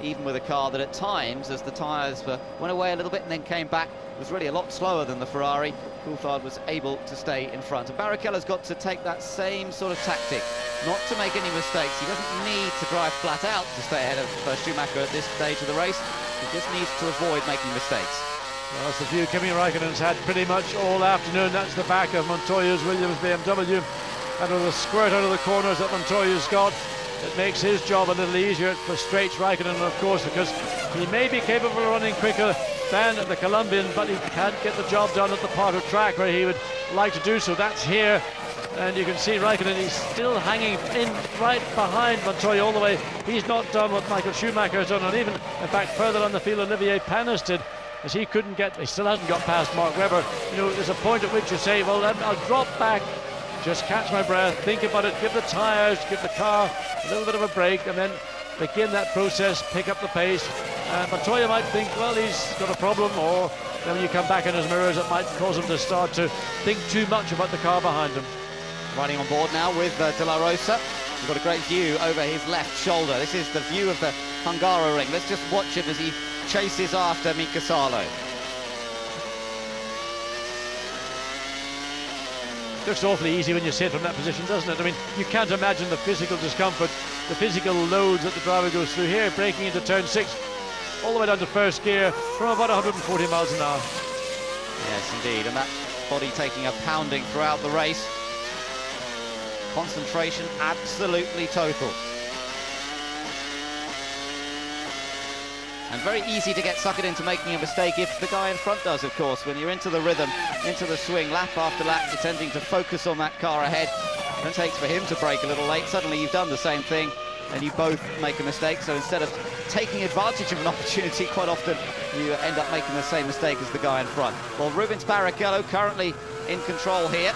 Even with a car that at times, as the tyres went away a little bit and then came back, was really a lot slower than the Ferrari, Coulthard was able to stay in front. And Barrichello's got to take that same sort of tactic, not to make any mistakes. He doesn't need to drive flat out to stay ahead of Schumacher at this stage of the race. He just needs to avoid making mistakes. Well, that's the view Kimi Raikkonen's had pretty much all afternoon. That's the back of Montoya's Williams BMW. And with the squirt out of the corners that Montoya's got, it makes his job a little easier. It frustrates Raikkonen, of course, because he may be capable of running quicker than the Colombian, but he can't get the job done at the part of track where he would like to do so. That's here, and you can see Raikkonen, he's still hanging in right behind Montoya all the way. He's not done what Michael Schumacher has done, and even, in fact, further on the field, Olivier Panis did, as he still hasn't got past Mark Webber. You know, there's a point at which you say, well, I'll drop back, just catch my breath, think about it, give the tyres, give the car a little bit of a break, and then begin that process, pick up the pace. Montoya might think, well, he's got a problem, or then when you come back in his mirrors, it might cause him to start to think too much about the car behind him. Riding on board now with De La Rosa. We've got a great view over his left shoulder. This is the view of the Hungaroring. Let's just watch him as he chases after Mika Salo. Looks awfully easy when you see it from that position, doesn't it? I mean, you can't imagine the physical discomfort, the physical loads that the driver goes through here, braking into turn 6, all the way down to first gear from about 140 miles an hour. Yes, indeed, and that body taking a pounding throughout the race. Concentration absolutely total. And very easy to get suckered into making a mistake if the guy in front does, of course. When you're into the rhythm, into the swing, lap after lap, you're tending to focus on that car ahead. And it takes for him to brake a little late. Suddenly you've done the same thing, and you both make a mistake. So instead of taking advantage of an opportunity, quite often you end up making the same mistake as the guy in front. Well, Rubens Barrichello currently in control here,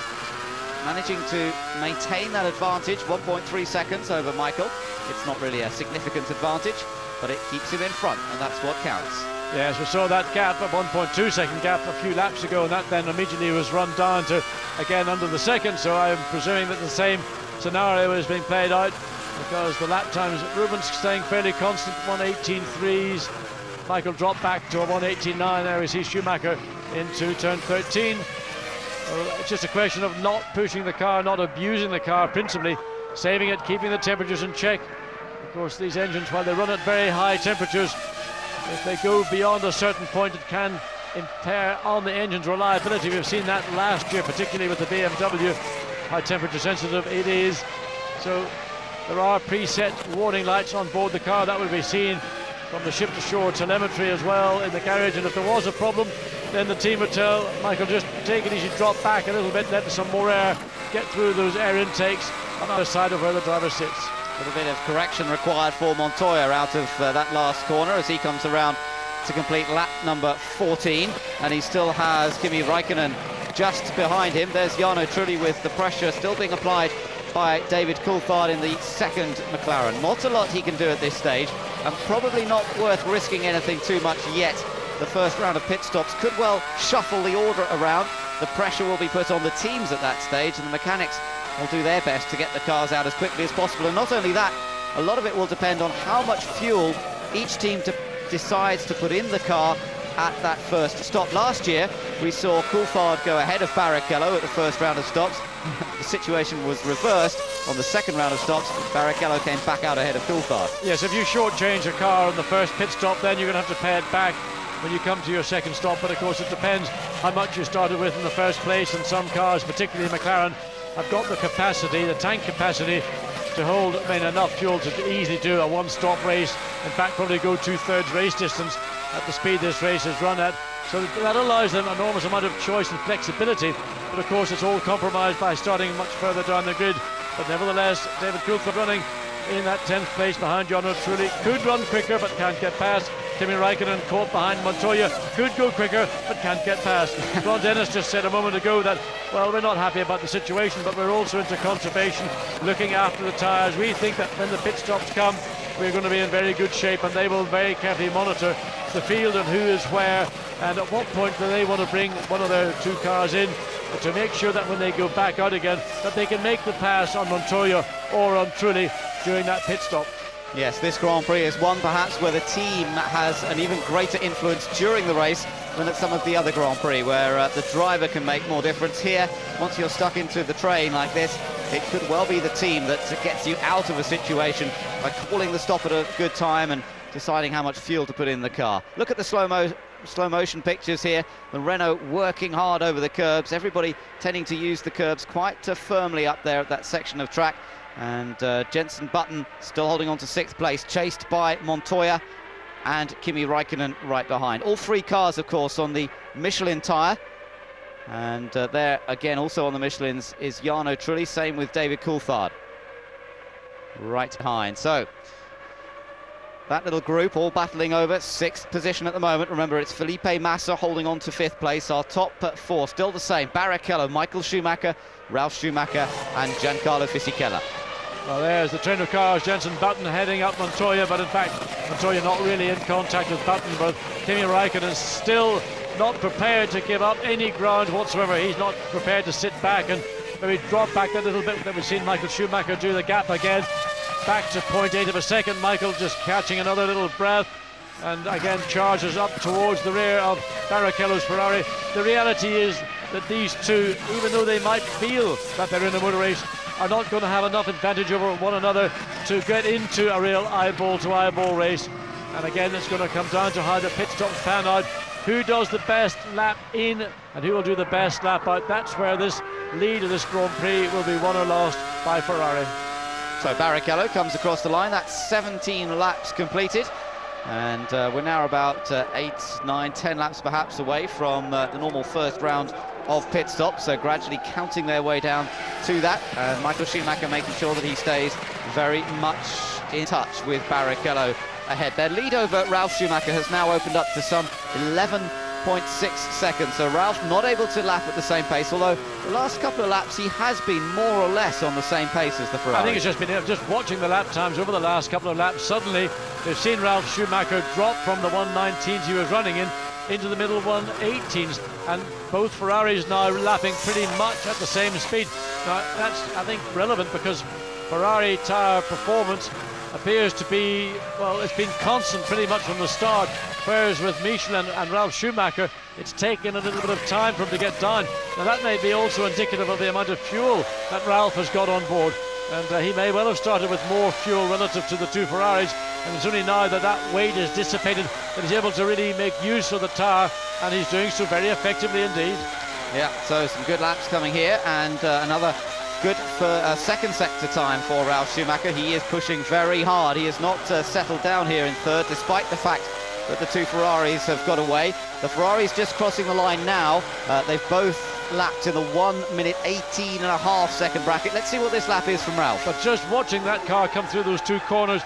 managing to maintain that advantage, 1.3 seconds over Michael. It's not really a significant advantage, but it keeps him in front, and that's what counts. Yes, we saw that gap, a 1.2 second gap a few laps ago, and that then immediately was run down to, again, under the second, so I'm presuming that the same scenario is being played out, because the lap times, Rubens staying fairly constant, 1:18.3s. Michael dropped back to a 1:18.9 there. We see Schumacher into turn 13. Well, it's just a question of not pushing the car, not abusing the car, principally saving it, keeping the temperatures in check. Of course, these engines, while they run at very high temperatures, if they go beyond a certain point, it can impair on the engine's reliability. We've seen that last year, particularly with the BMW, how temperature sensitive it is. So there are preset warning lights on board the car. That will be seen from the ship-to-shore telemetry as well in the garage, and if there was a problem, then the team would tell Michael, just take it easy, drop back a little bit, let some more air get through those air intakes on the other side of where the driver sits. A little bit of correction required for Montoya out of that last corner as he comes around to complete lap number 14, and he still has Kimi Raikkonen just behind him. There's Jarno Trulli with the pressure still being applied by David Coulthard in the second McLaren. Not a lot he can do at this stage, and probably not worth risking anything too much yet. The first round of pit stops could well shuffle the order around. The pressure will be put on the teams at that stage, and the mechanics will do their best to get the cars out as quickly as possible. And not only that, a lot of it will depend on how much fuel each team decides to put in the car at that first stop. Last year, we saw Coulthard go ahead of Barrichello at the first round of stops. The situation was reversed on the second round of stops. Barrichello came back out ahead of Coulthard. Yes, if you shortchange a car on the first pit stop, then you're going to have to pay it back when you come to your second stop. But of course, it depends how much you started with in the first place, and some cars, particularly McLaren, have got the capacity, the tank capacity, to hold enough fuel to easily do a one-stop race. In fact, probably go 2/3 race distance at the speed this race is run at. So that allows them an enormous amount of choice and flexibility. But of course, it's all compromised by starting much further down the grid. But nevertheless, David Coulthard running in that 10th place behind Jarno Trulli. Could run quicker, but can't get past. Kimi Raikkonen caught behind Montoya, could go quicker, but can't get past. Ron Dennis just said a moment ago that, well, we're not happy about the situation, but we're also into conservation, looking after the tyres. We think that when the pit stops come, we're going to be in very good shape, and they will very carefully monitor the field and who is where, and at what point do they want to bring one of their two cars in to make sure that when they go back out again, that they can make the pass on Montoya or on Trulli during that pit stop. Yes, this Grand Prix is one perhaps where the team has an even greater influence during the race than at some of the other Grand Prix, where the driver can make more difference. Here, once you're stuck into the train like this, it could well be the team that gets you out of a situation by calling the stop at a good time and deciding how much fuel to put in the car. Look at the slow motion pictures here. The Renault working hard over the curbs, everybody tending to use the curbs quite firmly up there at that section of track. And Jenson Button still holding on to 6th place, chased by Montoya and Kimi Raikkonen right behind. All three cars, of course, on the Michelin tyre. And there again, also on the Michelins, is Jarno Trulli, same with David Coulthard right behind. So that little group all battling over 6th position at the moment. Remember, it's Felipe Massa holding on to 5th place. Our top 4 still the same: Barrichello, Michael Schumacher, Ralf Schumacher and Giancarlo Fisichella. Well, there's the train of cars. Jenson Button heading up Montoya, but in fact Montoya not really in contact with Button, but Kimi Raikkonen still not prepared to give up any ground whatsoever. He's not prepared to sit back and maybe drop back that little bit that we've seen Michael Schumacher do. The gap again, back to 0.8 of a second. Michael just catching another little breath and again charges up towards the rear of Barrichello's Ferrari. The reality is that these two, even though they might feel that they're in a motor race, are not going to have enough advantage over one another to get into a real eyeball-to-eyeball race. And again, it's going to come down to how the pit stops pan out, who does the best lap in and who will do the best lap out. That's where this lead of this Grand Prix will be won or lost by Ferrari. So Barrichello comes across the line. That's 17 laps completed. And we're now about 8, 9, 10 laps perhaps away from the normal first round of pit stops, so gradually counting their way down to that. And Michael Schumacher making sure that he stays very much in touch with Barrichello ahead. Their lead over Ralf Schumacher has now opened up to some 11.6 seconds, so Ralf not able to lap at the same pace, although the last couple of laps he has been more or less on the same pace as the Ferrari. I think it's just been just watching the lap times over the last couple of laps. Suddenly they've seen Ralf Schumacher drop from the 119s he was running in into the middle 118s, and both Ferraris now lapping pretty much at the same speed. Now that's, I think, relevant because Ferrari tyre performance appears to be, well, it's been constant pretty much from the start, whereas with Michelin and Ralf Schumacher it's taken a little bit of time for him to get down. Now that may be also indicative of the amount of fuel that Ralf has got on board, and he may well have started with more fuel relative to the two Ferraris, and it's only now that that weight is dissipated that he's able to really make use of the tyre, and he's doing so very effectively indeed. Yeah, so some good laps coming here, and another good for second sector time for Ralf Schumacher. He is pushing very hard. He has not settled down here in third, despite the fact that the two Ferraris have got away. The Ferrari's just crossing the line now. They've both lapped in the 1 minute 18.5 second bracket. Let's see what this lap is from Ralf. But just watching that car come through those two corners,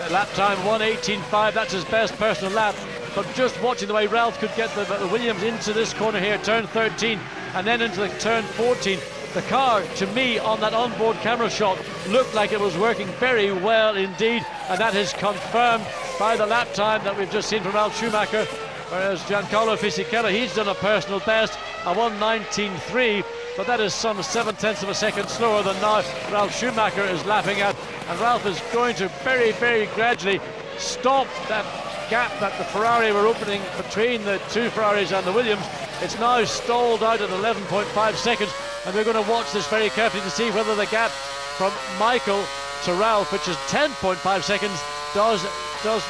lap time 1:18.5, that's his best personal lap. But just watching the way Ralf could get the Williams into this corner here, turn 13, and then into the turn 14. The car, to me, on that onboard camera shot, looked like it was working very well indeed, and that is confirmed by the lap time that we've just seen from Ralf Schumacher, whereas Giancarlo Fisichella, he's done a personal best, a 1:19.3, but that is some 7/10 of a second slower than now Ralf Schumacher is lapping at, and Ralf is going to very, very gradually stop that gap that the Ferrari were opening between the two Ferraris and the Williams. It's now stalled out at 11.5 seconds, and we're going to watch this very carefully to see whether the gap from Michael to Ralf, which is 10.5 seconds, does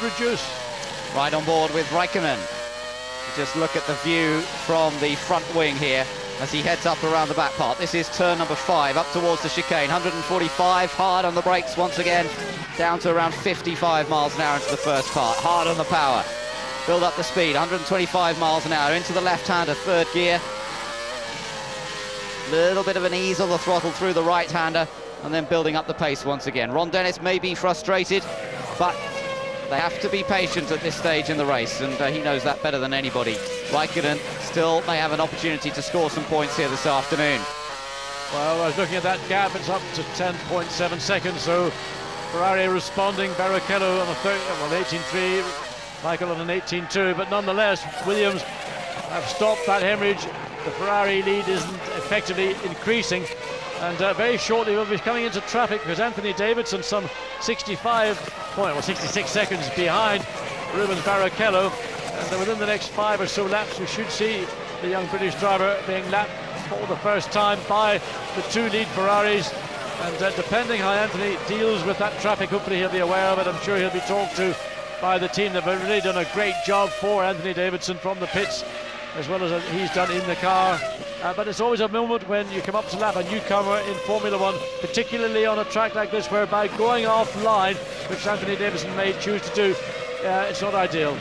reduce. Right on board with Raikkonen. Just look at the view from the front wing here as he heads up around the back part. This is turn number 5, up towards the chicane. 145, hard on the brakes once again, down to around 55 miles an hour into the first part. Hard on the power. Build up the speed, 125 miles an hour into the left-hander, third gear. Little bit of an ease on the throttle through the right-hander, and then building up the pace once again. Ron Dennis may be frustrated, but They have to be patient at this stage in the race, and he knows that better than anybody. Raikkonen still may have an opportunity to score some points here this afternoon. Well, I was looking at that gap, it's up to 10.7 seconds, so Ferrari responding, Barrichello on a 18.3, Michael on an 18.2, but nonetheless, Williams have stopped that hemorrhage. The Ferrari lead isn't effectively increasing, and very shortly we'll be coming into traffic because Anthony Davidson some 66 seconds behind Rubens Barrichello, and within the next 5 or so laps we should see the young British driver being lapped for the first time by the 2 lead Ferraris, and depending how Anthony deals with that traffic, hopefully he'll be aware of it. I'm sure he'll be talked to by the team. They've really done a great job for Anthony Davidson from the pits, as well as he's done in the car. But it's always a moment when you come up to lap a newcomer in Formula One, particularly on a track like this, where by going offline, which Anthony Davidson may choose to do, it's not ideal.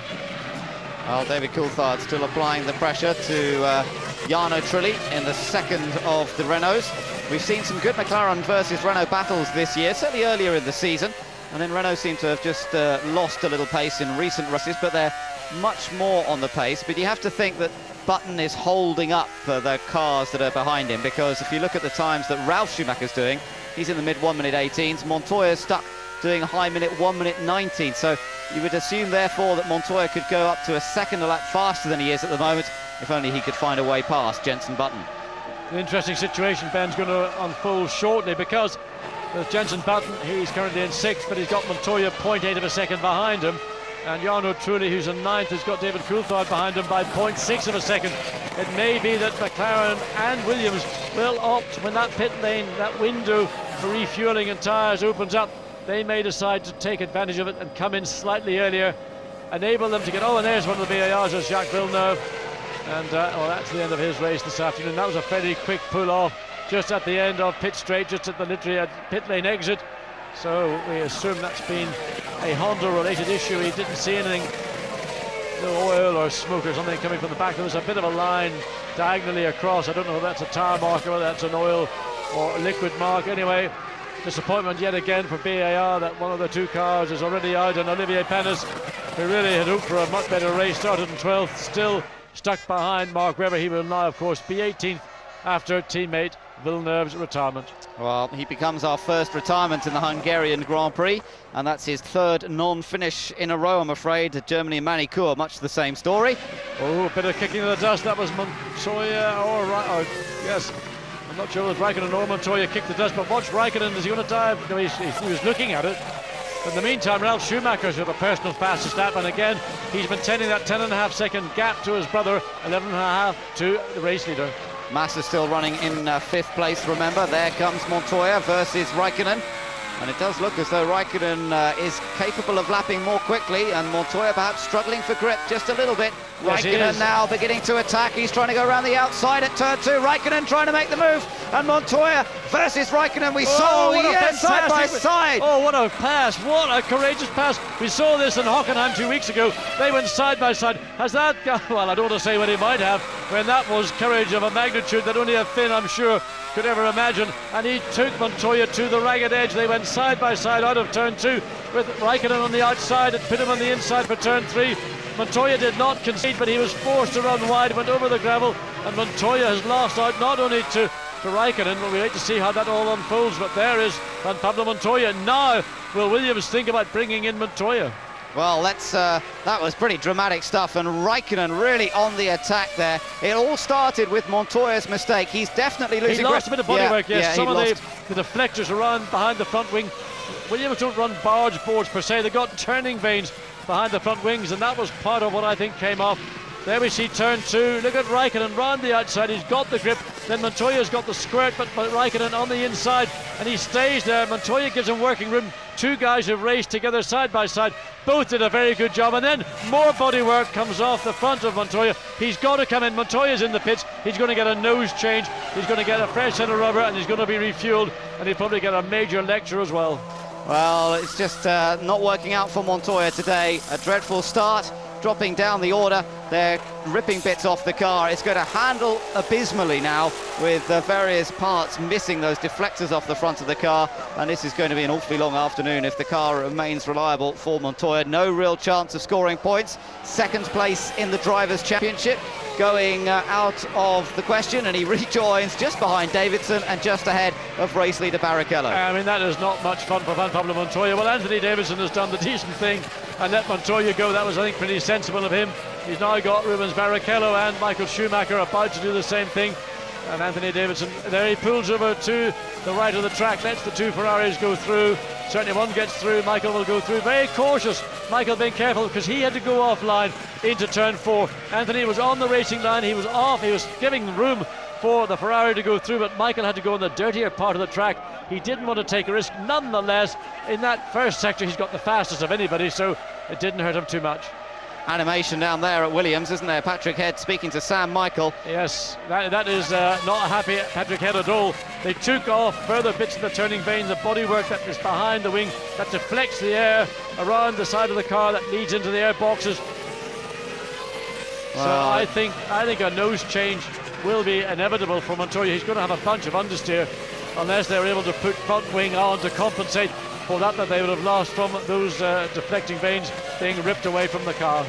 Well, David Coulthard still applying the pressure to Jarno Trulli in the second of the Renaults. We've seen some good McLaren versus Renault battles this year, certainly earlier in the season, and then Renault seem to have just lost a little pace in recent races, but they're much more on the pace. But you have to think that Button is holding up the cars that are behind him, because if you look at the times that Ralf Schumacher's doing, he's in the mid 1 minute 18s, Montoya's stuck doing a high minute 1 minute 19, so you would assume therefore that Montoya could go up to a second a lap faster than he is at the moment, if only he could find a way past Jenson Button. An interesting situation, Ben's going to unfold shortly, because with Jenson Button, he's currently in 6th, but he's got Montoya 0.8 of a second behind him, and Jarno Trulli, who's in 9th, has got David Coulthard behind him by 0.6 of a second. It may be that McLaren and Williams will opt, when that pit lane, that window for refueling and tyres opens up, they may decide to take advantage of it and come in slightly earlier, enable them to get, and there's one of the VARs, as Jacques Villeneuve, and that's the end of his race this afternoon. That was a fairly quick pull-off just at the end of pit straight, just at the literally pit lane exit, so we assume that's been a Honda-related issue. He didn't see anything, no oil or smoke or something coming from the back. There was a bit of a line diagonally across. I don't know if that's a tyre marker or that's an oil or a liquid mark. Anyway, disappointment yet again for BAR that one of the 2 cars is already out, and Olivier Panis, who really had hoped for a much better race, started in 12th, still stuck behind Mark Webber. He will now, of course, be 18th after teammate Villeneuve's retirement. Well, he becomes our first retirement in the Hungarian Grand Prix, and that's his 3rd non-finish in a row, I'm afraid. Germany and Manicourt, much the same story. Oh, a bit of kicking in the dust. That was Montoya, yes. I'm not sure if Raikkonen or Montoya kicked the dust, but watch Raikkonen. Is he going to dive? No, he was looking at it. In the meantime, Ralf Schumacher's got a personal fastest lap, and again, he's maintaining that 10.5 second gap to his brother, 11.5 to the race leader. Massa still running in 5th place, remember. There comes Montoya versus Raikkonen, and it does look as though Raikkonen is capable of lapping more quickly, and Montoya perhaps struggling for grip just a little bit. Yes, Raikkonen now beginning to attack. He's trying to go around the outside at turn 2. Raikkonen trying to make the move, and Montoya versus Raikkonen. We saw side by side. Oh, what a pass. What a courageous pass. We saw this in Hockenheim 2 weeks ago. They went side by side. Has that well, I don't want to say what he might have, when that was courage of a magnitude that only a Finn, I'm sure, could ever imagine. And he took Montoya to the ragged edge. They went side by side out of turn 2, with Raikkonen on the outside and put him on the inside for turn 3. Montoya did not concede, but he was forced to run wide, went over the gravel, and Montoya has lost out not only to Raikkonen. We'll wait to see how that all unfolds, but there is Juan Pablo Montoya. Now will Williams think about bringing in Montoya? Well, that was pretty dramatic stuff, and Raikkonen really on the attack there. It all started with Montoya's mistake. He's definitely losing grip. He lost a bit of bodywork, yes. Yeah, some of the deflectors around behind the front wing. Williams don't run barge boards per se. They've got turning vanes behind the front wings, and that was part of what I think came off. There we see turn 2. Look at Raikkonen round the outside. He's got the grip. Then Montoya's got the squirt, but Raikkonen on the inside, and he stays there. Montoya gives him working room. 2 guys have raced together side by side. Both did a very good job, and then more bodywork comes off the front of Montoya. He's got to come in. Montoya's in the pits. He's going to get a nose change. He's going to get a fresh set of rubber, and he's going to be refueled, and he'll probably get a major lecture as well. Well, it's just not working out for Montoya today. A dreadful start. dropping down the order. They're ripping bits off the car. It's going to handle abysmally now, with various parts missing those deflectors off the front of the car, and this is going to be an awfully long afternoon if the car remains reliable for Montoya. No real chance of scoring points. Second place in the Drivers' Championship going out of the question, and he rejoins just behind Davidson and just ahead of race leader Barrichello. I mean, that is not much fun for Juan Pablo Montoya. Well, Anthony Davidson has done the decent thing and let Montoya go. That was, I think, pretty sensible of him. He's now got Rubens Barrichello and Michael Schumacher about to do the same thing. And Anthony Davidson, there he pulls over to the right of the track, lets the two Ferraris go through. Certainly one gets through, Michael will go through. Very cautious, Michael being careful, because he had to go offline into turn 4. Anthony was on the racing line, he was off, he was giving room for the Ferrari to go through, but Michael had to go in the dirtier part of the track. He didn't want to take a risk. Nonetheless, in that first sector, he's got the fastest of anybody, so it didn't hurt him too much. Animation down there at Williams, isn't there? Patrick Head speaking to Sam Michael. Yes, that is not a happy Patrick Head at all. They took off further bits of the turning vanes, the bodywork that is behind the wing, that deflects the air around the side of the car, that leads into the air boxes. Wow. So I think a nose change will be inevitable for Montoya. He's going to have a bunch of understeer unless they're able to put front wing on to compensate for that they would have lost from those deflecting vanes being ripped away from the car.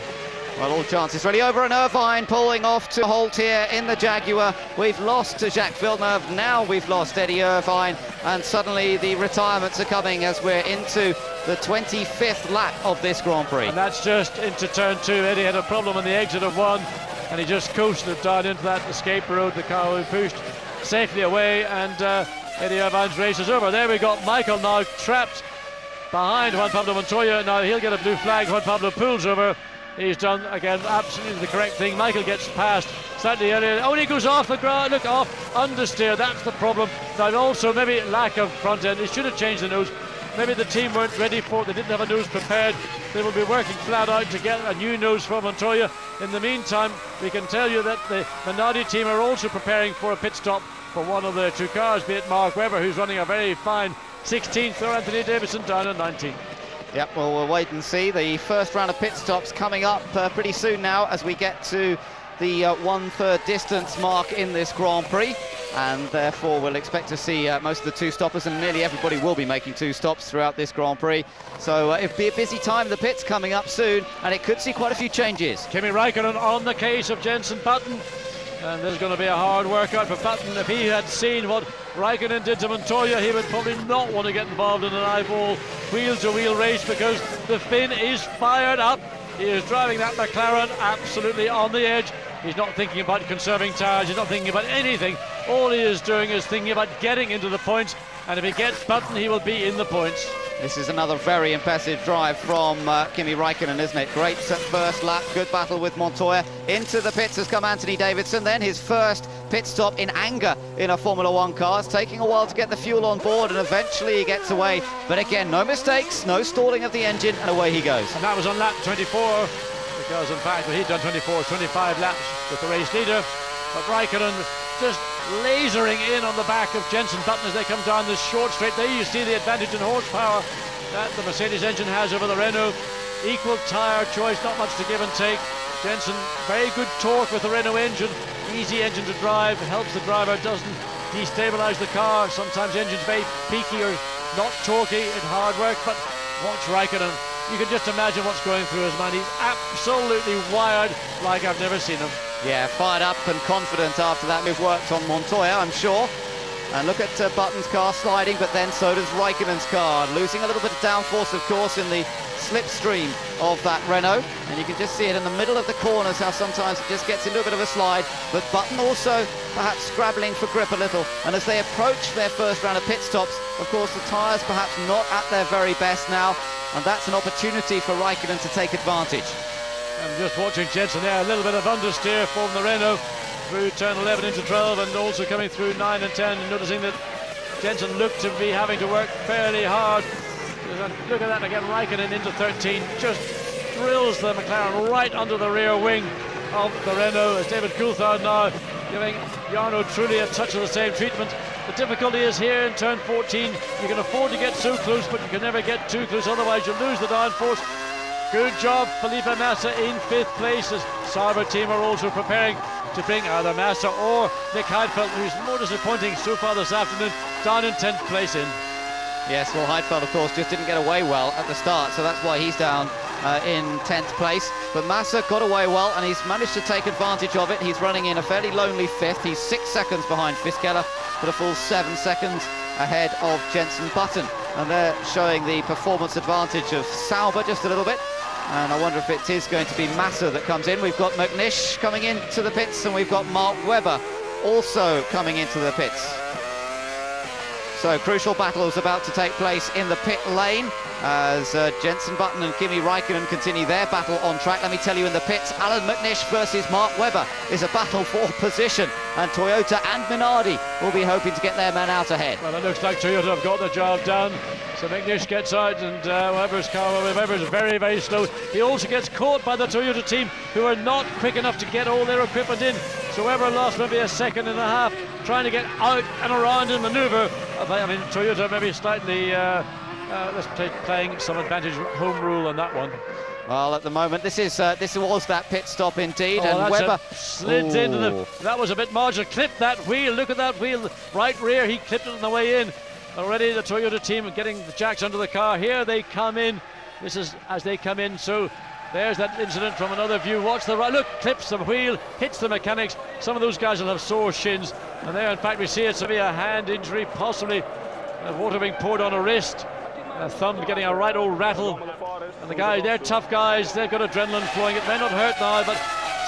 Well, all chances really over, and Irvine pulling off to halt here in the Jaguar. We've lost to Jacques Villeneuve, now we've lost Eddie Irvine, and suddenly the retirements are coming as we're into the 25th lap of this Grand Prix. And that's just into turn 2. Eddie had a problem on the exit of 1, and he just coasted down into that escape road. The car was pushed safely away, and Eddie Irvine's race is over. There we got Michael now trapped behind Juan Pablo Montoya. Now he'll get a blue flag. Juan Pablo pulls over. He's done, again, absolutely the correct thing. Michael gets past slightly earlier. Oh, and he goes off the ground. Look, off understeer. That's the problem. Now, also, maybe lack of front end. He should have changed the nose. Maybe the team weren't ready for it. They didn't have a nose prepared. They will be working flat out to get a new nose for Montoya. In the meantime, we can tell you that the Minardi team are also preparing for a pit stop for one of their two cars, be it Mark Webber, who's running a very fine 16th, or Anthony Davidson down at 19th. Yep, well, we'll wait and see. The first round of pit stops coming up pretty soon now as we get to the 1/3 distance mark in this Grand Prix, and therefore we'll expect to see most of the two stoppers, and nearly everybody will be making two stops throughout this Grand Prix. So it'll be a busy time in the pits coming up soon, and it could see quite a few changes. Kimi Räikkönen on the case of Jenson Button, and there's going to be a hard workout for Button. If he had seen what Räikkönen did to Montoya, he would probably not want to get involved in an eyeball wheel-to-wheel race, because the Finn is fired up. He is driving that McLaren absolutely on the edge. He's not thinking about conserving tyres, he's not thinking about anything. All he is doing is thinking about getting into the points, and if he gets Button, he will be in the points. This is another very impressive drive from Kimi Räikkönen, isn't it? Great first lap, good battle with Montoya. Into the pits has come Anthony Davidson, then his first pit stop in anger in a Formula One car. It's taking a while to get the fuel on board, and eventually he gets away. But again, no mistakes, no stalling of the engine, and away he goes. And that was on lap 24, because in fact he'd done 25 laps with the race leader. But Räikkönen just lasering in on the back of Jenson Button as they come down this short straight. There you see the advantage in horsepower that the Mercedes engine has over the Renault. Equal tyre choice, not much to give and take. Jenson, very good torque with the Renault engine. Easy engine to drive, helps the driver, doesn't destabilise the car. Sometimes the engine's very peaky or not torquey in hard work, but watch Räikkönen. You can just imagine what's going through his mind. He's absolutely wired like I've never seen him. Yeah, fired up and confident after that move worked on Montoya, I'm sure. And look at Button's car sliding, but then so does Räikkönen's car. Losing a little bit of downforce, of course, in the slipstream of that Renault. And you can just see it in the middle of the corners, how sometimes it just gets into a bit of a slide. But Button also perhaps scrabbling for grip a little. And as they approach their first round of pit stops, of course, the tyres perhaps not at their very best now. And that's an opportunity for Räikkönen to take advantage. I'm just watching Jenson there, a little bit of understeer from the Renault through turn 11 into 12, and also coming through 9 and 10, and noticing that Jenson looked to be having to work fairly hard. Look at that again, Räikkönen into 13, just drills the McLaren right under the rear wing of the Renault, as David Coulthard now giving Jarno Trulli a touch of the same treatment. The difficulty is here in turn 14, you can afford to get so close, but you can never get too close, otherwise you lose the downforce. Good job, Felipe Massa in 5th place, as Sauber team are also preparing to bring either Massa or Nick Heidfeld, who's more disappointing so far this afternoon, down in 10th place in. Yes, well, Heidfeld, of course, just didn't get away well at the start, so that's why he's down in 10th place. But Massa got away well, and he's managed to take advantage of it. He's running in a fairly lonely 5th. He's 6 seconds behind Vizcaya, but a full 7 seconds ahead of Jenson Button. And they're showing the performance advantage of Sauber just a little bit. And I wonder if it is going to be Massa that comes in. We've got McNish coming into the pits, and we've got Mark Webber also coming into the pits. So crucial battle is about to take place in the pit lane as Jenson Button and Kimi Räikkönen continue their battle on track. Let me tell you, in the pits, Alan McNish versus Mark Webber is a battle for position, and Toyota and Minardi will be hoping to get their man out ahead. Well, it looks like Toyota have got the job done. So McNish gets out, and Webber's very, very slow. He also gets caught by the Toyota team, who are not quick enough to get all their equipment in. So Webber lost maybe a second and a half trying to get out and around and manoeuvre. I mean, Toyota maybe slightly playing some advantage home rule on that one. Well, at the moment, this was that pit stop indeed, and Webber slid into the. That was a bit marginal. Clipped that wheel. Look at that wheel, right rear. He clipped it on the way in. Already the Toyota team are getting the jacks under the car. Here they come in. This is as they come in. So there's that incident from another view. Watch the right. Look, clips the wheel, hits the mechanics. Some of those guys will have sore shins. And there, in fact, we see it's to be a hand injury, possibly water being poured on a wrist. A thumb getting a right old rattle. And the guys, they're tough guys. They've got adrenaline flowing. It may not hurt now, but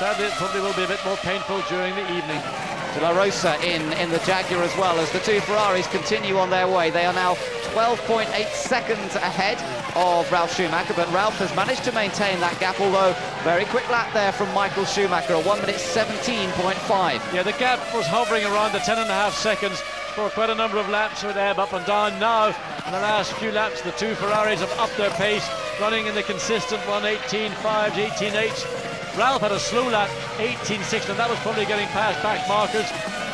sadly it probably will be a bit more painful during the evening. De La Rosa in the Jaguar as well, as the two Ferraris continue on their way. They are now 12.8 seconds ahead of Ralf Schumacher, but Ralf has managed to maintain that gap, although very quick lap there from Michael Schumacher, a 1 minute 17.5. Yeah, the gap was hovering around the 10.5 seconds for quite a number of laps with ebb up and down. Now, in the last few laps, the two Ferraris have upped their pace, running in the consistent 1:18.5 to 18.8. Ralf had a slow lap, 18.6, and that was probably getting past back markers,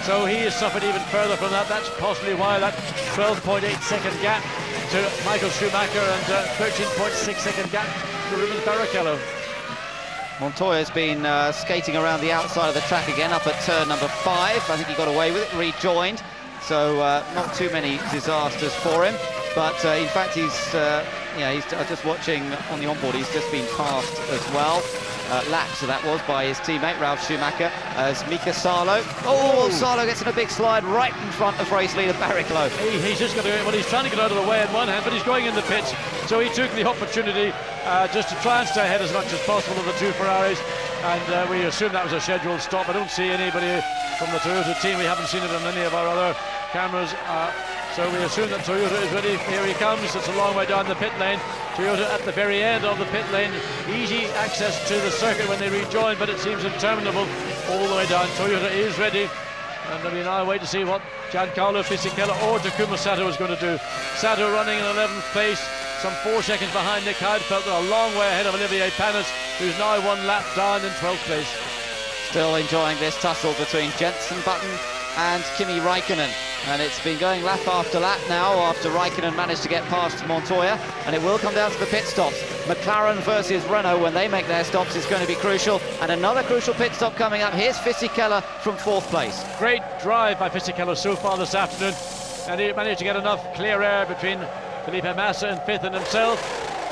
so he has suffered even further from that. That's possibly why that 12.8 second gap to Michael Schumacher and 13.6 second gap to Rubens Barrichello. Montoya's been skating around the outside of the track again, up at turn number 5. I think he got away with it, rejoined, so not too many disasters for him. But in fact, he's just watching on the onboard. He's just been passed as well. So that was by his teammate Ralf Schumacher as Mika Salo. Oh, Salo gets in a big slide right in front of race leader Barrichello. He's just going to. Well, he's trying to get out of the way in one hand, but he's going in the pits. So he took the opportunity just to try and stay ahead as much as possible of the two Ferraris. And we assume that was a scheduled stop. I don't see anybody from the Toyota team. We haven't seen it on any of our other cameras. So we assume that Toyota is ready. Here he comes. It's a long way down the pit lane. Toyota at the very end of the pit lane. Easy access to the circuit when they rejoin, but it seems interminable all the way down. Toyota is ready. And we now wait to see what Giancarlo Fisichella or Takuma Sato is going to do. Sato running in 11th place, some 4 seconds behind Nick Heidfeld, a long way ahead of Olivier Panis, who's now 1 lap down in 12th place. Still enjoying this tussle between Jenson Button and Kimi Räikkönen, and it's been going lap after lap now after Räikkönen managed to get past Montoya, and it will come down to the pit stops. McLaren versus Renault, when they make their stops, is going to be crucial, and another crucial pit stop coming up. Here's Fisichella from 4th place. Great drive by Fisichella so far this afternoon, and he managed to get enough clear air between Felipe Massa in 5th and himself,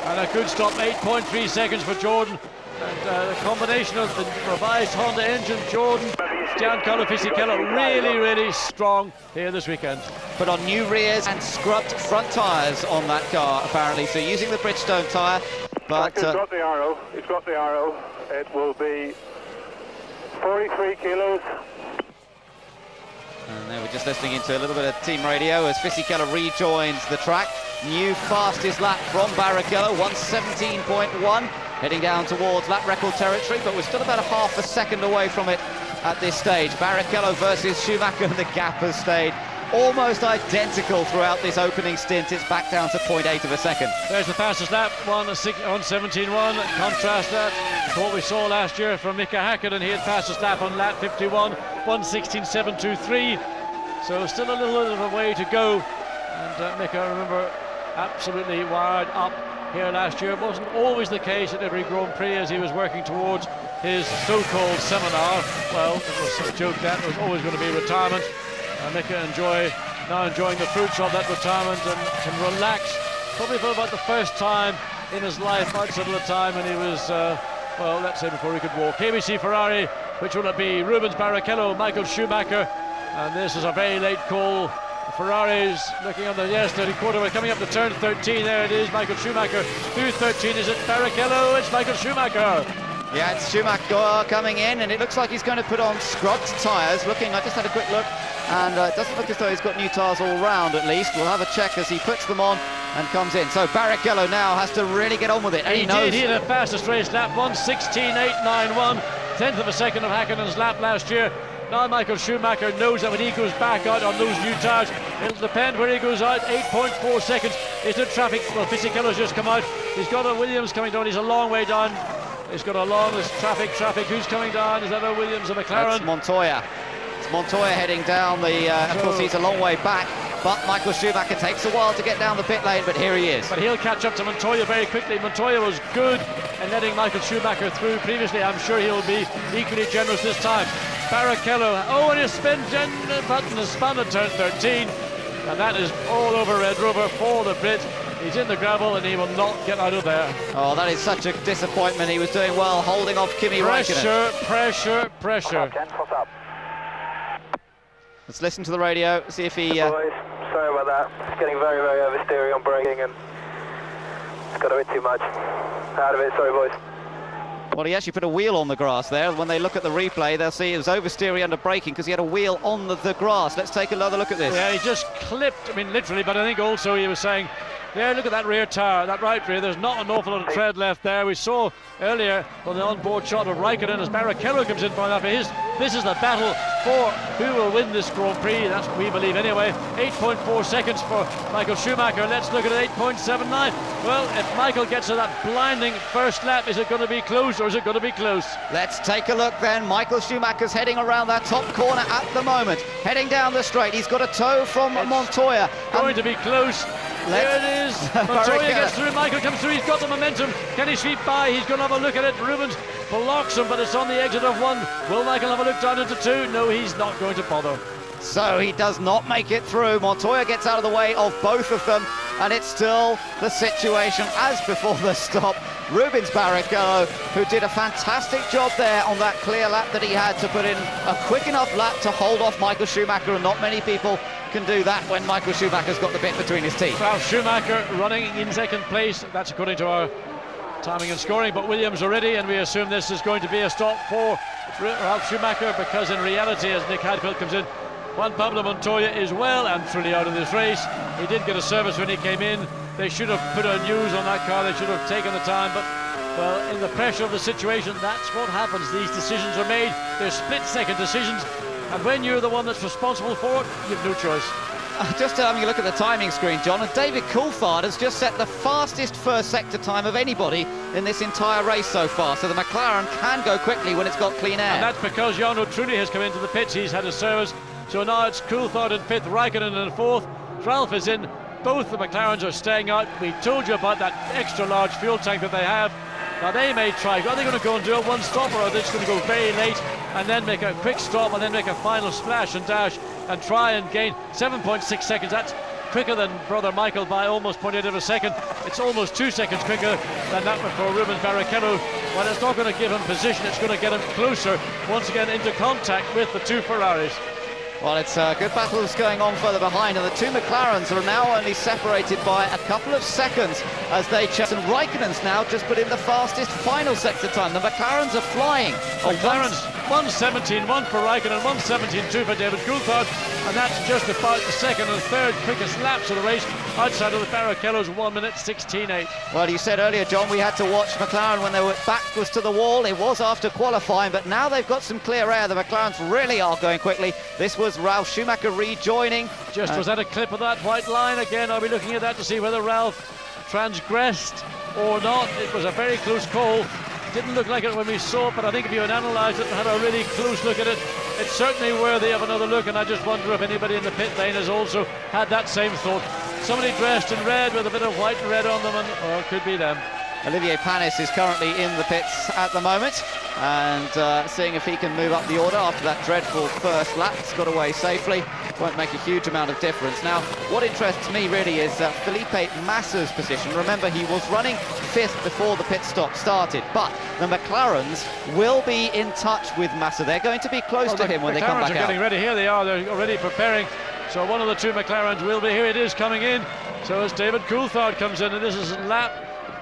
and a good stop, 8.3 seconds for Jordan. And the combination of the revised Honda engine, Jordan, Giancarlo Fisichella, really strong here this weekend. Put on new rears and scrubbed front tyres on that car, apparently. So using the Bridgestone tyre, but... It's got the arrow. It's got the arrow. It will be 43 kilos. And there we're just listening into a little bit of team radio as Fisichella rejoins the track. New fastest lap from Barrichello, 1:17.1. Heading down towards lap record territory, but we're still about a half a second away from it at this stage. Barrichello versus Schumacher, and the gap has stayed almost identical throughout this opening stint. It's back down to 0.8 of a second. There's the fastest lap, 1:17.1. Contrast that to what we saw last year from Mika Häkkinen. He had fastest lap on lap 51, 1:16.723. So still a little bit of a way to go. And Mika, remember, absolutely wired up here last year. It wasn't always the case at every Grand Prix as he was working towards his so-called seminar. Well, it was some joke that it was always going to be retirement. Mika now enjoying the fruits of that retirement and can relax, probably for about the first time in his life outside of the time when he was, well, let's say before he could walk. Here we see Ferrari, which will it be? Rubens Barrichello, Michael Schumacher, and this is a very late call. Ferrari's looking on the, yes, 30-quarter, we're coming up to turn 13, there it is, Michael Schumacher, through 13, is it Barrichello? It's Michael Schumacher. Yeah, it's Schumacher coming in, and it looks like he's going to put on scrubbed tyres. Looking, I just had a quick look, and it doesn't look as though he's got new tyres all round, at least. We'll have a check as he puts them on and comes in. So Barrichello now has to really get on with it. And he knows. He had the fastest race lap, 1:16.891, 10th of a second of Häkkönen's lap last year. Now Michael Schumacher knows that when he goes back out on those new tyres, it'll depend where he goes out. 8.4 seconds is the traffic. Well, Fisichella's just come out. He's got a Williams coming down. He's a long way down. He's got a long traffic. Who's coming down? Is that a Williams, a McLaren? That's Montoya. It's Montoya heading down the. Of course, he's a long way back. But Michael Schumacher takes a while to get down the pit lane, but here he is. But he'll catch up to Montoya very quickly. Montoya was good in letting Michael Schumacher through previously. I'm sure he'll be equally generous this time. Barrichello, oh, and his spin button is spun at turn 13. And that is all over Red Rover for the Brit. He's in the gravel and he will not get out of there. Oh, that is such a disappointment. He was doing well, holding off Kimi Räikkönen. Pressure. Let's listen to the radio, see if he... Boys, sorry about that. It's getting very, very oversteering on braking and it's got a bit too much. Out of it, sorry boys. Well, he actually put a wheel on the grass there. When they look at the replay, they'll see it was oversteering under braking because he had a wheel on the grass. Let's take another look at this. Yeah, he just clipped, I mean, literally, but I think also he was saying, there, look at that rear tyre, that right rear, there's not an awful lot of tread left there. We saw earlier on the onboard shot of Räikkönen as Barrichello comes in for that. This is the battle for who will win this Grand Prix, that's what we believe anyway. 8.4 seconds for Michael Schumacher. Let's look at 8.79. Well, if Michael gets to that blinding first lap, is it going to be close or is it going to be close? Let's take a look then. Michael Schumacher's heading around that top corner at the moment, heading down the straight. He's got a tow from Montoya. Going to be close. There it is. Montoya gets through. Michael comes through. He's got the momentum. Can he sweep by? He's going to have a look at it. Rubens blocks him, but it's on the exit of one. Will Michael have a look down into two? No, he's not going to bother. So he does not make it through. Montoya gets out of the way of both of them, and it's still the situation as before the stop. Rubens Barrichello, who did a fantastic job there on that clear lap that he had to put in a quick enough lap to hold off Michael Schumacher, and not many people can do that when Michael Schumacher's got the bit between his teeth. Well, Schumacher running in second place. That's according to our timing and scoring, but Williams already, and we assume this is going to be a stop for Ralf Schumacher, because in reality, as Nick Heidfeld comes in, Juan Pablo Montoya is well and truly out of this race. He did get a service when he came in. They should have put a news on that car. They should have taken the time, but well, in the pressure of the situation, that's what happens. These decisions are made. They're split-second decisions, and when you're the one that's responsible for it, you have no choice. Just having a look at the timing screen, John, and David Coulthard has just set the fastest first sector time of anybody in this entire race so far, so the McLaren can go quickly when it's got clean air. And that's because Jarno Trulli has come into the pits. He's had a service, so now it's Coulthard in fifth, Räikkönen in fourth. Ralf is in. Both the McLarens are staying out. We told you about that extra large fuel tank that they have. Now they may try, are they going to go and do a one stop, or are they just going to go very late and then make a quick stop and then make a final splash and dash and try and gain 7.6 seconds? That's quicker than brother Michael by almost 0.8 of a second. It's almost 2 seconds quicker than that for Rubens Barrichello. Well, it's not going to give him position, it's going to get him closer once again into contact with the two Ferraris. Well, it's a good battle that's going on further behind, and the two McLarens are now only separated by a couple of seconds as they chase. And Räikkönen's now just put in the fastest final sector time. The McLarens are flying. McLaren's 1:17.1 for Räikkönen, 1:17.2 for David Coulthard, and that's just about the second and third quickest laps of the race outside of the Barrichello's 1:16.8. Well, you said earlier, John, we had to watch McLaren when they were back was to the wall. It was after qualifying, but now they've got some clear air. The McLarens really are going quickly. This was Ralf Schumacher rejoining. Was that a clip of that white line again? I'll be looking at that to see whether Ralf transgressed or not. It was a very close call. Didn't look like it when we saw it, but I think if you had analysed it and had a really close look at it, it's certainly worthy of another look, and I just wonder if anybody in the pit lane has also had that same thought. somebody dressed in red with a bit of white and red on them, and well, it could be them. Olivier Panis is currently in the pits at the moment, and seeing if he can move up the order after that dreadful first lap. He's got away safely, won't make a huge amount of difference. Now, what interests me really is Felipe Massa's position. Remember, he was running 5th before the pit stop started, but the McLarens will be in touch with Massa. They're going to be close to him when they come back out. McLarens are getting ready. Here they are, they're already preparing. So one of the two McLarens will be here. It is coming in. So as David Coulthard comes in, and this is lap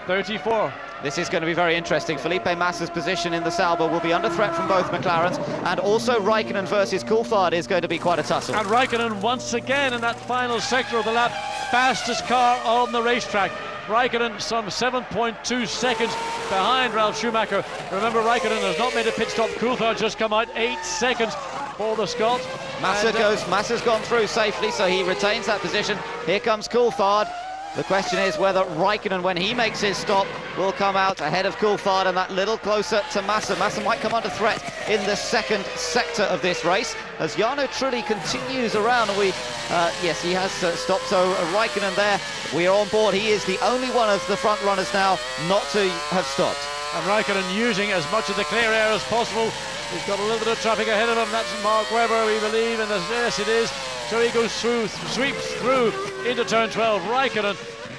34. This is going to be very interesting. Felipe Massa's position in the Sauber will be under threat from both McLarens, and also Raikkonen versus Coulthard is going to be quite a tussle. And Raikkonen once again in that final sector of the lap, fastest car on the racetrack. Raikkonen some 7.2 seconds behind Ralf Schumacher. Remember, Raikkonen has not made a pit stop. Coulthard just come out 8 seconds for the Scot. Massa's gone through safely, so he retains that position. Here comes Coulthard. The question is whether Raikkonen, when he makes his stop, will come out ahead of Coulthard and that little closer to Massa. Massa might come under threat in the second sector of this race as Jarno Trulli continues around. And yes, he has stopped, so Raikkonen there, we are on board. He is the only one of the front runners now not to have stopped. And Raikkonen using as much of the clear air as possible. He's got a little bit of traffic ahead of him. That's Mark Webber, we believe, and yes, it is. So he goes through, sweeps through into turn 12. Raikkonen,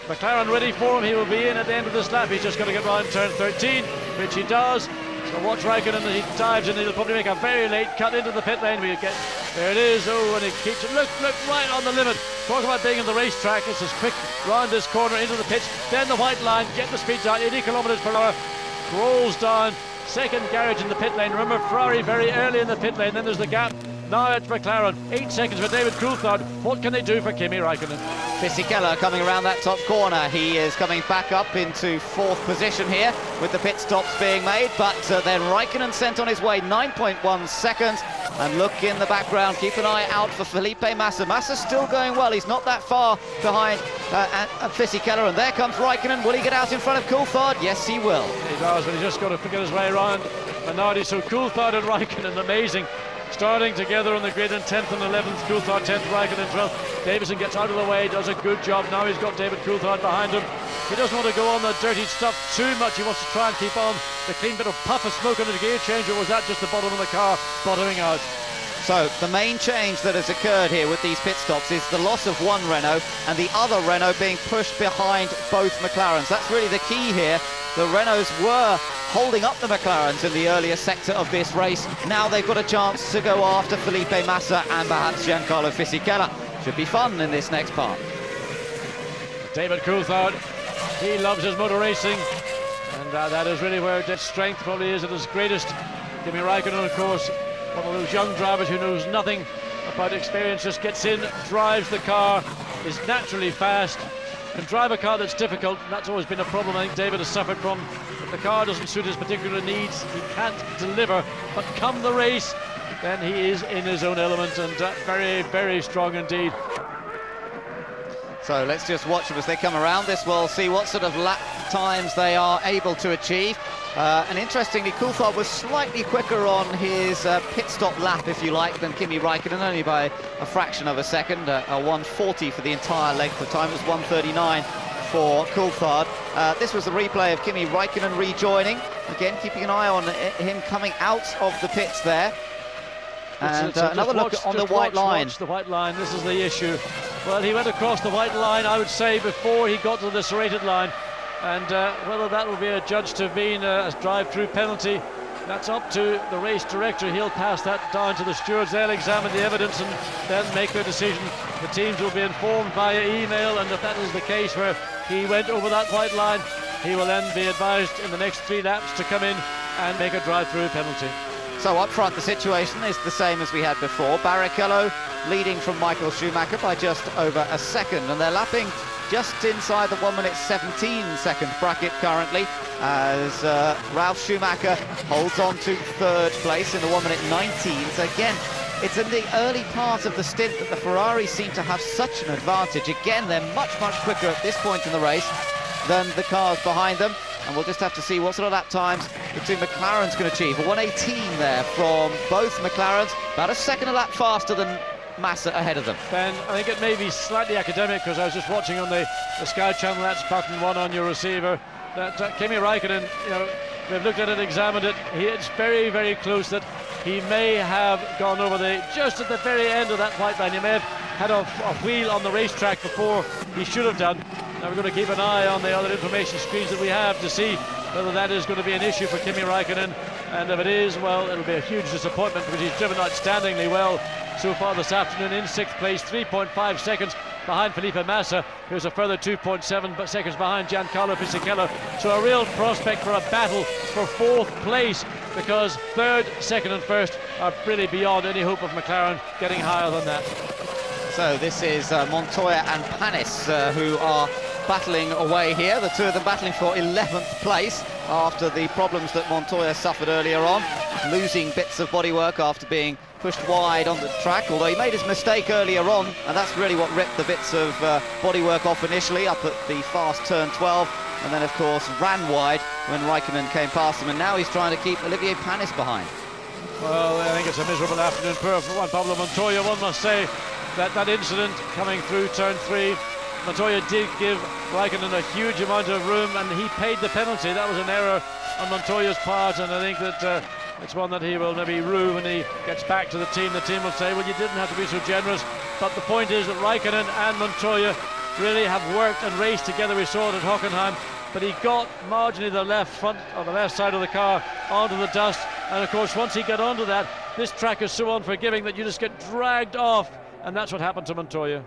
McLaren ready for him. He will be in at the end of this lap. He's just got to get around turn 13, which he does. So watch Raikkonen, he dives in. He'll probably make a very late cut into the pit lane. We get there it is. Oh, and he keeps it. Look right on the limit. Talk about being on the racetrack. It's as quick round this corner into the pitch. Then the white line. Get the speed down. 80 kilometers per hour. Rolls down. Second garage in the pit lane. Remember, Ferrari very early in the pit lane. Then there's the gap. Now it's McLaren. 8 seconds for David Coulthard. What can they do for Kimi Raikkonen? Fisichella coming around that top corner. He is coming back up into 4th position here with the pit stops being made. But then Raikkonen sent on his way 9.1 seconds. And look in the background. Keep an eye out for Felipe Massa. Massa's still going well. He's not that far behind Fisichella. And there comes Raikkonen. Will he get out in front of Coulthard? Yes, he will. He does, but he's just got to figure his way around. Minardi, so Coulthard and Raikkonen, amazing. Starting together on the grid in 10th and 11th, Coulthard 10th, Raikkonen 12th. Davison gets out of the way, does a good job. Now he's got David Coulthard behind him. He doesn't want to go on the dirty stuff too much. He wants to try and keep on the clean bit of puff of smoke on the gear change, or was that just the bottom of the car bottoming out? So the main change that has occurred here with these pit stops is the loss of one Renault and the other Renault being pushed behind both McLarens. That's really the key here. The Renaults were holding up the McLarens in the earlier sector of this race. Now they've got a chance to go after Felipe Massa and perhaps Giancarlo Fisichella. Should be fun in this next part. David Coulthard, he loves his motor racing, and that is really where his strength probably is at his greatest. Kimi Raikkonen, of course, one of those young drivers who knows nothing about experience, just gets in, drives the car, is naturally fast, can drive a car that's difficult. That's always been a problem I think David has suffered from. If the car doesn't suit his particular needs, he can't deliver. But come the race, then he is in his own element, and very, very strong indeed. So let's just watch them as they come around this. We'll see what sort of lap times they are able to achieve. And interestingly, Coulthard was slightly quicker on his pit stop lap, if you like, than Kimi Raikkonen, only by a fraction of a second. A 1:40 for the entire length of time. It was 1:39 for Coulthard. This was the replay of Kimi Raikkonen rejoining. Again, keeping an eye on him coming out of the pits there. And another look on the white line. Watch the white line, this is the issue. Well, he went across the white line, I would say, before he got to the serrated line. And whether that will be adjudged to have been a drive-through penalty, that's up to the race director. He'll pass that down to the stewards. They'll examine the evidence and then make their decision. The teams will be informed via email, and if that is the case where he went over that white line, he will then be advised in the next 3 laps to come in and make a drive-through penalty. So up front, the situation is the same as we had before. Barrichello leading from Michael Schumacher by just over a second, and they're lapping just inside the 1:17 bracket currently, as Ralf Schumacher holds on to 3rd place in the 1:19. So again, it's in the early part of the stint that the Ferraris seem to have such an advantage. Again, they're much, much quicker at this point in the race than the cars behind them. And we'll just have to see what sort of lap times the two McLarens can achieve. A 1:18 there from both McLarens, about a second a lap faster than Massa ahead of them. Ben, I think it may be slightly academic because I was just watching on the Sky Channel, that's button 1 on your receiver, that Kimi Räikkönen, you know, we've looked at it, examined it, it's very, very close that he may have gone over just at the very end of that white line. He may have had a wheel on the racetrack before he should have done. Now we're going to keep an eye on the other information screens that we have to see whether that is going to be an issue for Kimi Räikkönen, and if it is, well, it'll be a huge disappointment because he's driven outstandingly well so far this afternoon in 6th place, 3.5 seconds behind Felipe Massa, who's a further 2.7 seconds behind Giancarlo Fisichella. So a real prospect for a battle for 4th place, because 3rd, 2nd and 1st are really beyond any hope of McLaren getting higher than that. So this is Montoya and Panis who are battling away here, the two of them battling for 11th place after the problems that Montoya suffered earlier on, losing bits of bodywork after being pushed wide on the track, although he made his mistake earlier on, and that's really what ripped the bits of bodywork off initially up at the fast turn 12, and then of course ran wide when Räikkönen came past him, and now he's trying to keep Olivier Panis behind. Well, I think it's a miserable afternoon for Juan Pablo Montoya. One must say that incident coming through turn 3, Montoya did give Räikkönen a huge amount of room, and he paid the penalty. That was an error on Montoya's part, and I think that it's one that he will maybe rue when he gets back to the team. The team will say, well, you didn't have to be so generous. But the point is that Räikkönen and Montoya really have worked and raced together. We saw it at Hockenheim, but he got marginally the left front or the left side of the car onto the dust, and of course once he got onto that, this track is so unforgiving that you just get dragged off, and that's what happened to Montoya.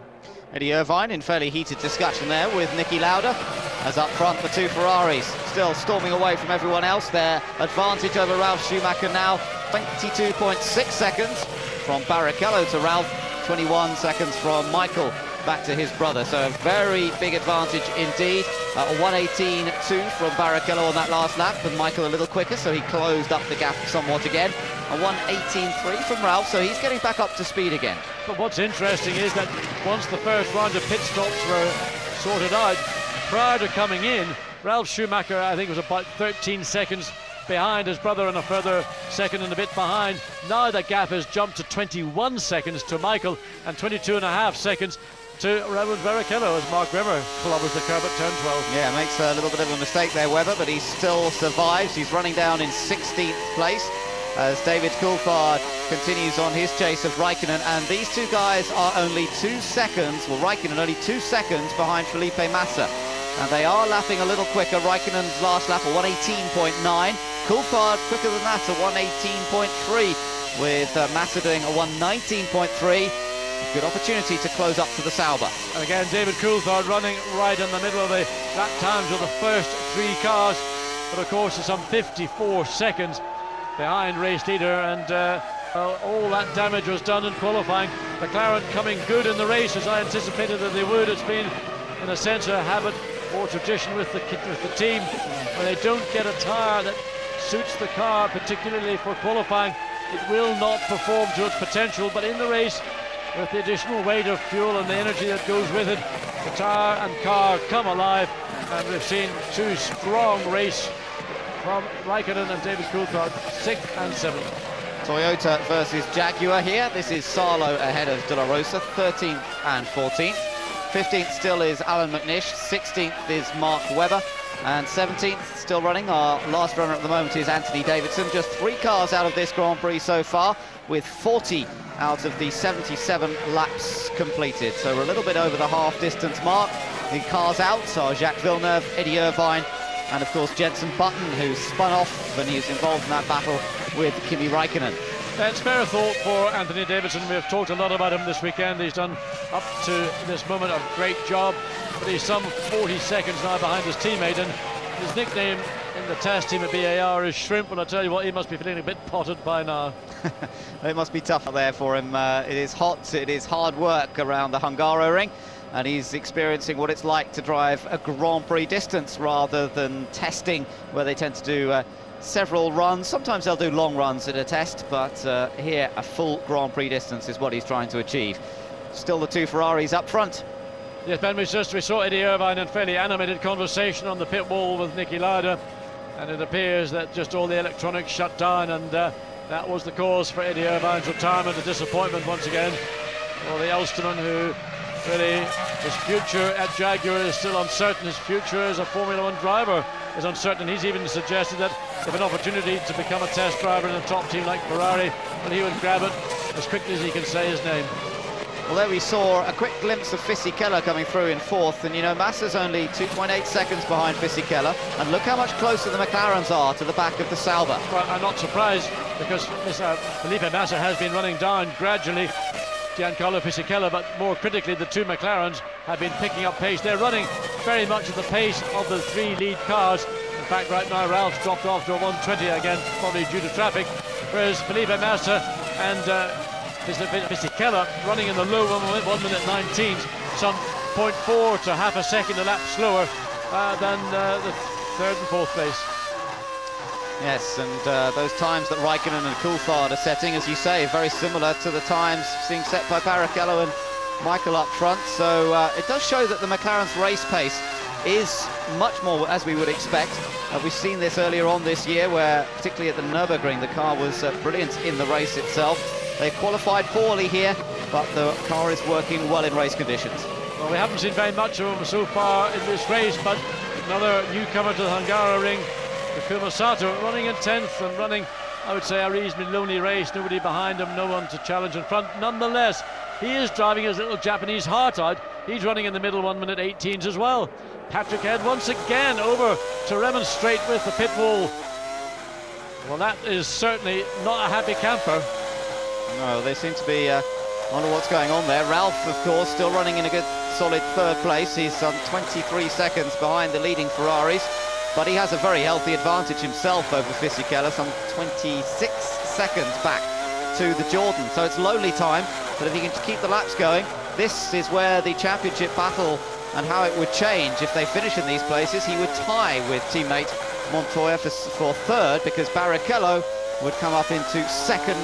Eddie Irvine in fairly heated discussion there with Niki Lauda, as up front the two Ferraris still storming away from everyone else. Their advantage over Ralf Schumacher now 22.6 seconds from Barrichello to Ralf, 21 seconds from Michael back to his brother, so a very big advantage indeed. A 1:18.2 from Barrichello on that last lap, and Michael a little quicker, so he closed up the gap somewhat again. A 1:18.3 from Ralf, so he's getting back up to speed again. But what's interesting is that once the first round of pit stops were sorted out, prior to coming in, Ralf Schumacher, I think, was about 13 seconds behind his brother and a further second and a bit behind. Now the gap has jumped to 21 seconds to Michael and 22.5 seconds to Raymond Barrichello as Mark Webber clobbers the curb at turn 12. Yeah, makes a little bit of a mistake there, Webber, but he still survives. He's running down in 16th place as David Coulthard continues on his chase of Räikkönen, and these two guys are only 2 seconds, well, Räikkönen only 2 seconds behind Felipe Massa, and they are lapping a little quicker. Räikkönen's last lap a 1:18.9, Coulthard quicker than that, a 1:18.3, with Massa doing a 1:19.3. Good opportunity to close up to the Sauber. And again, David Coulthard running right in the middle of the lap times of the first 3 cars, but of course there's some 54 seconds behind race leader, and well, all that damage was done in qualifying. McLaren coming good in the race as I anticipated that they would. It's been in a sense a habit or tradition with the team when they don't get a tyre that suits the car, particularly for qualifying, it will not perform to its potential, but in the race, with the additional weight of fuel and the energy that goes with it, the tyre and car come alive, and we've seen 2 strong race from Räikkönen and David Coulthard, 6th and 7th. Toyota versus Jaguar here. This is Salo ahead of De La Rosa, 13th and 14th. 15th still is Alan McNish, 16th is Mark Webber, and 17th still running. Our last runner at the moment is Anthony Davidson. Just 3 cars out of this Grand Prix so far, with 40 out of the 77 laps completed. So we're a little bit over the half distance mark. The cars out are Jacques Villeneuve, Eddie Irvine, and of course Jenson Button, who spun off when he was involved in that battle with Kimi Räikkönen. It's fair thought for Anthony Davidson. We've talked a lot about him this weekend. He's done up to this moment a great job, but he's some 40 seconds now behind his teammate, and his nickname in the test team at BAR is Shrimp, and I tell you what, he must be feeling a bit potted by now. It must be tough out there for him. It is hot, it is hard work around the Hungaroring, and he's experiencing what it's like to drive a Grand Prix distance rather than testing, where they tend to do several runs. Sometimes they'll do long runs at a test, but here a full Grand Prix distance is what he's trying to achieve. Still the 2 Ferraris up front. Yes, Ben, we saw Eddie Irvine in fairly animated conversation on the pit wall with Niki Lauda, and it appears that just all the electronics shut down, and that was the cause for Eddie Irvine's retirement, a disappointment once again. for the Ulsterman, who really, his future at Jaguar is still uncertain. His future as a Formula 1 driver is uncertain. He's even suggested that if an opportunity to become a test driver in a top team like Ferrari, well, he would grab it as quickly as he can say his name. Well, there we saw a quick glimpse of Fisichella coming through in fourth, and you know, Massa's only 2.8 seconds behind Fisichella, and look how much closer the McLarens are to the back of the Sauber. Well, I'm not surprised, because Felipe Massa has been running down gradually Giancarlo Fisichella, but more critically, the two McLarens have been picking up pace. They're running very much at the pace of the three lead cars. In fact, right now, Ralph's dropped off to a 120 again, probably due to traffic, whereas Felipe Massa and Fisichella running in the low 1 minute 19s, some 0.4 to half a second a lap slower than the third and fourth place. Yes, and those times that Raikkonen and Coulthard are setting, as you say, very similar to the times being set by Barrichello and Michael up front. So it does show that the McLaren's race pace is much more as we would expect. We've seen this earlier on this year, where particularly at the Nürburgring, the car was brilliant in the race itself. They qualified poorly here, but the car is working well in race conditions. Well, we haven't seen very much of them so far in this race, but another newcomer to the Hungarian, Takuma Sato, running in 10th and running, I would say, a reasonably lonely race. Nobody behind him, no one to challenge in front. Nonetheless, he is driving his little Japanese heart out. He's running in the middle 1 minute 18s as well. Patrick Head once again over to remonstrate with the pit wall. Well, that is certainly not a happy camper. No, they seem to be wonder what's going on there. Ralph, of course, still running in a good solid third place. He's 23 seconds behind the leading Ferraris, but he has a very healthy advantage himself over Fisichella, some 26 seconds back to the Jordan. So it's lonely time, but if he can keep the laps going, this is where the championship battle and how it would change. If they finish in these places, he would tie with teammate Montoya for third, because Barrichello would come up into second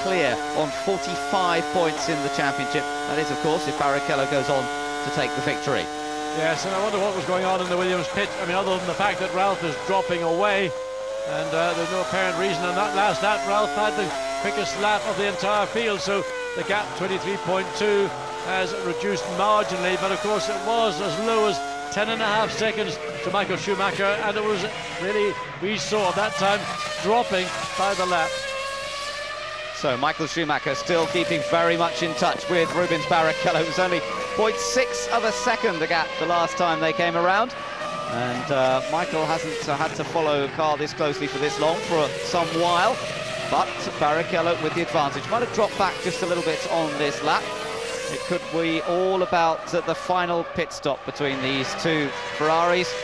clear on 45 points in the championship. That is, of course, if Barrichello goes on to take the victory. Yes, and I wonder what was going on in the Williams pit. I mean, other than the fact that Ralph is dropping away, and there's no apparent reason. On that last lap, Ralph had the quickest lap of the entire field, so the gap 23.2 has reduced marginally, but of course it was as low as 10.5 seconds to Michael Schumacher, and it was really, we saw at that time, dropping by the lap. So Michael Schumacher still keeping very much in touch with Rubens Barrichello. It was only 0.6 of a second the gap the last time they came around, and Michael hasn't had to follow a car this closely for this long for some while, but Barrichello with the advantage. Might have dropped back just a little bit on this lap. It could be all about the final pit stop between these two Ferraris,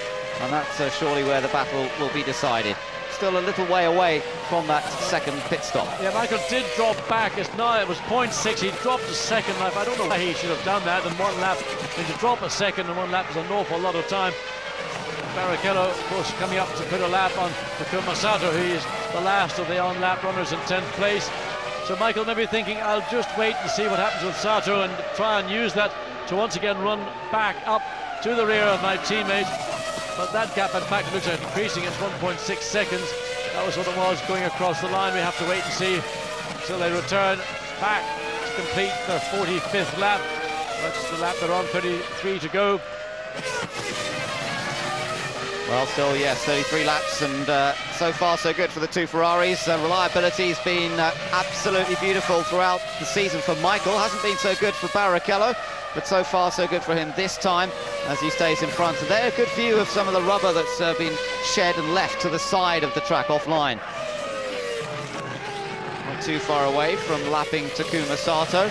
and that's surely where the battle will be decided. Still a little way away from that second pit stop. Yeah, Michael did drop back. It was 0.6. He dropped a second lap. I don't know why he should have done that in one lap. I mean, to drop a second in one lap is an awful lot of time. Barrichello, of course, coming up to put a lap on Takuma Sato, who is the last of the on-lap runners in 10th place. So Michael may be thinking, I'll just wait and see what happens with Sato and try and use that to once again run back up to the rear of my teammate. But that gap, in fact, looks like increasing. It's 1.6 seconds. That was what it was going across the line. We have to wait and see until they return back to complete their 45th lap. That's the lap they're on, 33 to go. Well, still, yes, 33 laps, and so far so good for the two Ferraris. Reliability's been absolutely beautiful throughout the season for Michael. Hasn't been so good for Barrichello, but so far so good for him this time as he stays in front. And there, a good view of some of the rubber that's been shed and left to the side of the track offline. Not too far away from lapping Takuma Sato.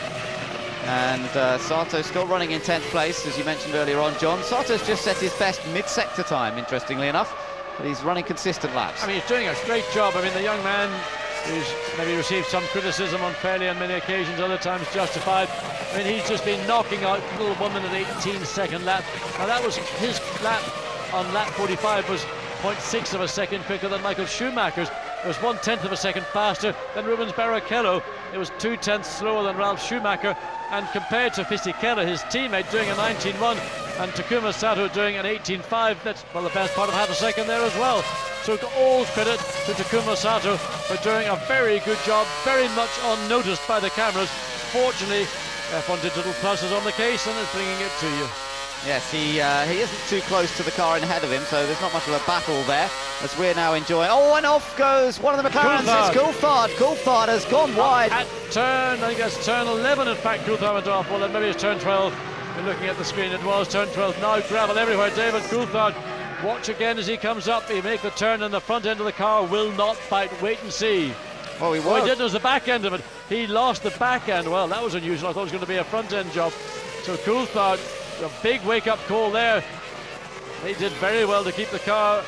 And Sato still running in 10th place, as you mentioned earlier on, John. Sato's just set his best mid-sector time, interestingly enough, but he's running consistent laps. I mean, he's doing a great job. I mean, the young man who's maybe received some criticism unfairly on many occasions, other times justified. I mean, he's just been knocking out little 1 minute 18 second lap. Now, that was his lap on lap 45 was 0.6 of a second quicker than Michael Schumacher's. It was 1/10 of a second faster than Rubens Barrichello. It was 2/10 slower than Ralf Schumacher. And compared to Fisichella, his teammate, doing a 19.1, and Takuma Sato doing an 18.5, that's, well, the best part of half a second there as well. So all credit to Takuma Sato for doing a very good job, very much unnoticed by the cameras. Fortunately, F1 Digital Plus is on the case and is bringing it to you. Yes, he isn't too close to the car in ahead of him, so there's not much of a battle there, as we're now enjoying. Oh, and off goes one of the McLarens. It's Coulthard. Coulthard has gone wide. At turn, I think it's turn 11, in fact, Coulthard went off. Well, then maybe it's turn 12. You're looking at the screen, it was turn 12. Now gravel everywhere. David Coulthard, watch again as he comes up. He make the turn and the front end of the car will not bite. Wait and see. Oh, he was. What he did was the back end of it. He lost the back end. Well, that was unusual. I thought it was going to be a front end job. So Coulthard, a big wake-up call there. He did very well to keep the car.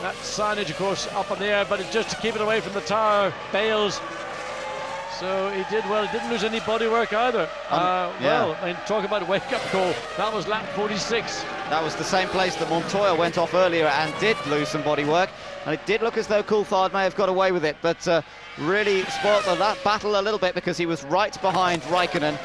That signage, of course, up in the air, but it's just to keep it away from the tower. Bales. So he did well. He didn't lose any bodywork either. Well, I mean, talk about a wake-up call. That was lap 46. That was the same place that Montoya went off earlier and did lose some bodywork. And it did look as though Coulthard may have got away with it, but really spoiled that battle a little bit because he was right behind Raikkonen.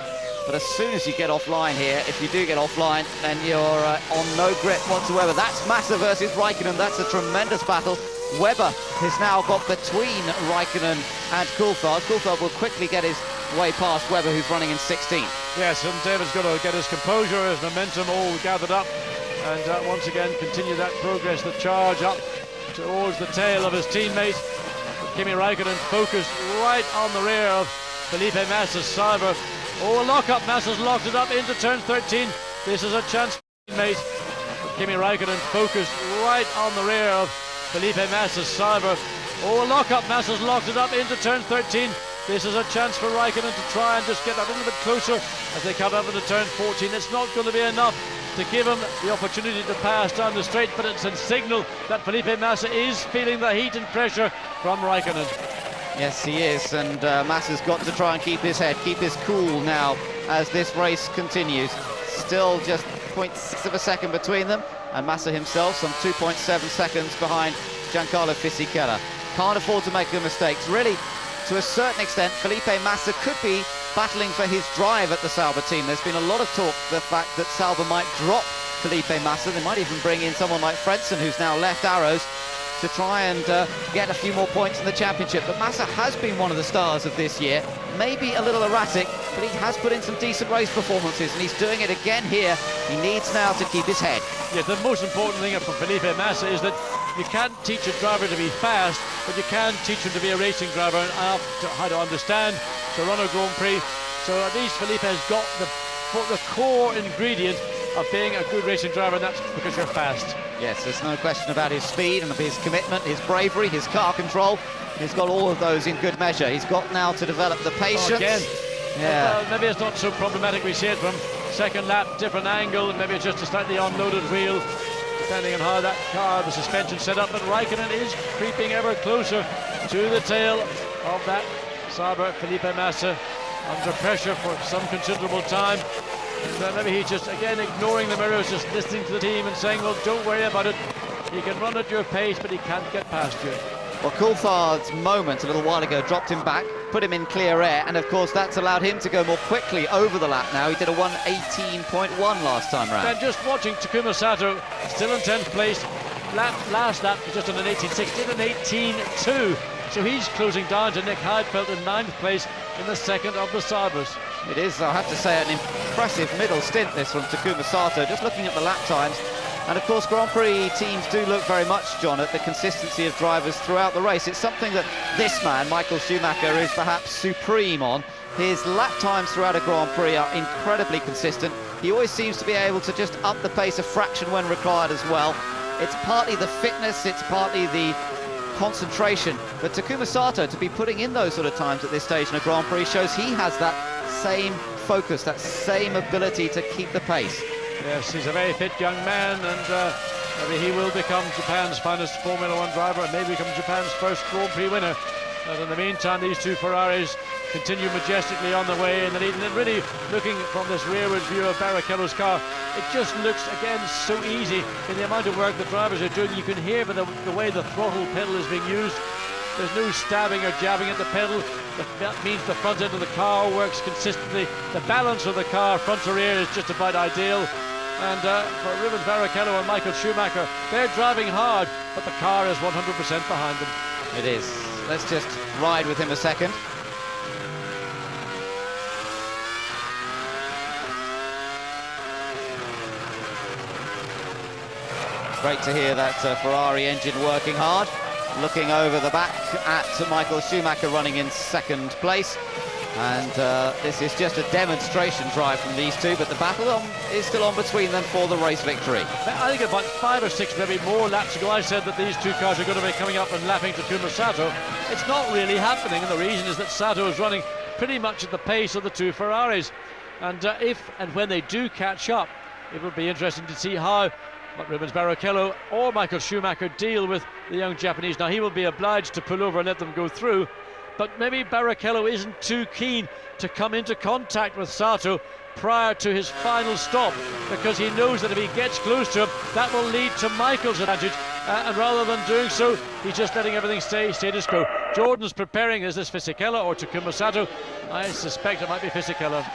But as soon as you get offline here, if you do get offline, then you're on no grip whatsoever. That's Massa versus Raikkonen. That's a tremendous battle. Webber has now got between Raikkonen and Coulthard. Coulthard will quickly get his way past Webber, who's running in 16th. Yes, and David's got to get his composure, his momentum all gathered up, and once again continue that progress, the charge up towards the tail of his teammate. Kimi Raikkonen focused right on the rear of Felipe Massa's Sauber. Oh, a lock-up. Massa's locked it up into turn 13. This is a chance for teammate. Kimi Raikkonen focused right on the rear of Felipe Massa's Sauber. Oh, a lock-up. Massa's locked it up into turn 13. This is a chance for Raikkonen to try and just get a little bit closer as they cut up into turn 14. It's not going to be enough to give him the opportunity to pass down the straight, but it's a signal that Felipe Massa is feeling the heat and pressure from Raikkonen. Yes, he is, and Massa's got to try and keep his head, keep his cool now as this race continues. Still just 0.6 of a second between them, and Massa himself some 2.7 seconds behind Giancarlo Fisichella. Can't afford to make the mistakes. Really, to a certain extent, Felipe Massa could be battling for his drive at the Sauber team. There's been a lot of talk the fact that Sauber might drop Felipe Massa. They might even bring in someone like Fredson, who's now left Arrows, to try and get a few more points in the championship. But Massa has been one of the stars of this year. Maybe a little erratic, but he has put in some decent race performances, and he's doing it again here. He needs now to keep his head. Yeah, the most important thing for Felipe Massa is that you can't teach a driver to be fast, but you can teach him to be a racing driver and how to understand to run a Grand Prix. So at least Felipe has got the core ingredient of being a good racing driver, and that's because you're fast. Yes, there's no question about his speed and his commitment, his bravery, his car control. He's got all of those in good measure. He's got now to develop the patience. Again. Yeah. Well, maybe it's not so problematic. We see it from second lap, different angle, and maybe it's just a slightly unloaded wheel, depending on how that car, the suspension set up. But Raikkonen is creeping ever closer to the tail of that Sauber. Felipe Massa under pressure for some considerable time. And maybe he's just, again, ignoring the mirrors, just listening to the team and saying, well, don't worry about it. He can run at your pace, but he can't get past you. Well, Coulthard's moment a little while ago dropped him back, put him in clear air, and of course that's allowed him to go more quickly over the lap now. He did a 1:18.1 last time round. And just watching Takuma Sato, still in 10th place. Last lap was just on an 18.6, did an 18.2. So he's closing down to Nick Heidfeld in 9th place in the second of the Saubers. It is, I have to say, an impressive middle stint, this from Takuma Sato, just looking at the lap times. And of course, Grand Prix teams do look very much, John, at the consistency of drivers throughout the race. It's something that this man, Michael Schumacher, is perhaps supreme on. His lap times throughout a Grand Prix are incredibly consistent. He always seems to be able to just up the pace a fraction when required as well. It's partly the fitness, it's partly the concentration, but Takuma Sato to be putting in those sort of times at this stage in a Grand Prix shows he has that same focus, that same ability to keep the pace. Yes, he's a very fit young man, and maybe he will become Japan's finest Formula One driver and maybe become Japan's first Grand Prix winner. But in the meantime, these two Ferraris continue majestically on the way in the lead, and really looking from this rearward view of Barrichello's car, it just looks again so easy in the amount of work the drivers are doing. You can hear by the way the throttle pedal is being used. There's no stabbing or jabbing at the pedal. That means the front end of the car works consistently. The balance of the car, front to rear, is just about ideal. And for Rubens Barrichello and Michael Schumacher, they're driving hard, but the car is 100% behind them. It is. Let's just ride with him a second. Great to hear that Ferrari engine working hard. Looking over the back at Michael Schumacher running in second place. And this is just a demonstration drive from these two, but the battle is still on between them for the race victory. I think about 5 or 6, maybe more laps ago, I said that these two cars are going to be coming up and lapping Takuma Sato. It's not really happening, and the reason is that Sato is running pretty much at the pace of the two Ferraris. And if and when they do catch up, it will be interesting to see how Rubens Barrichello or Michael Schumacher deal with the young Japanese. Now, he will be obliged to pull over and let them go through, but maybe Barrichello isn't too keen to come into contact with Sato prior to his final stop, because he knows that if he gets close to him, that will lead to Michael's advantage, and rather than doing so, he's just letting everything stay status quo. Jordan's preparing, is this Fisichella or Takuma Sato? I suspect it might be Fisichella.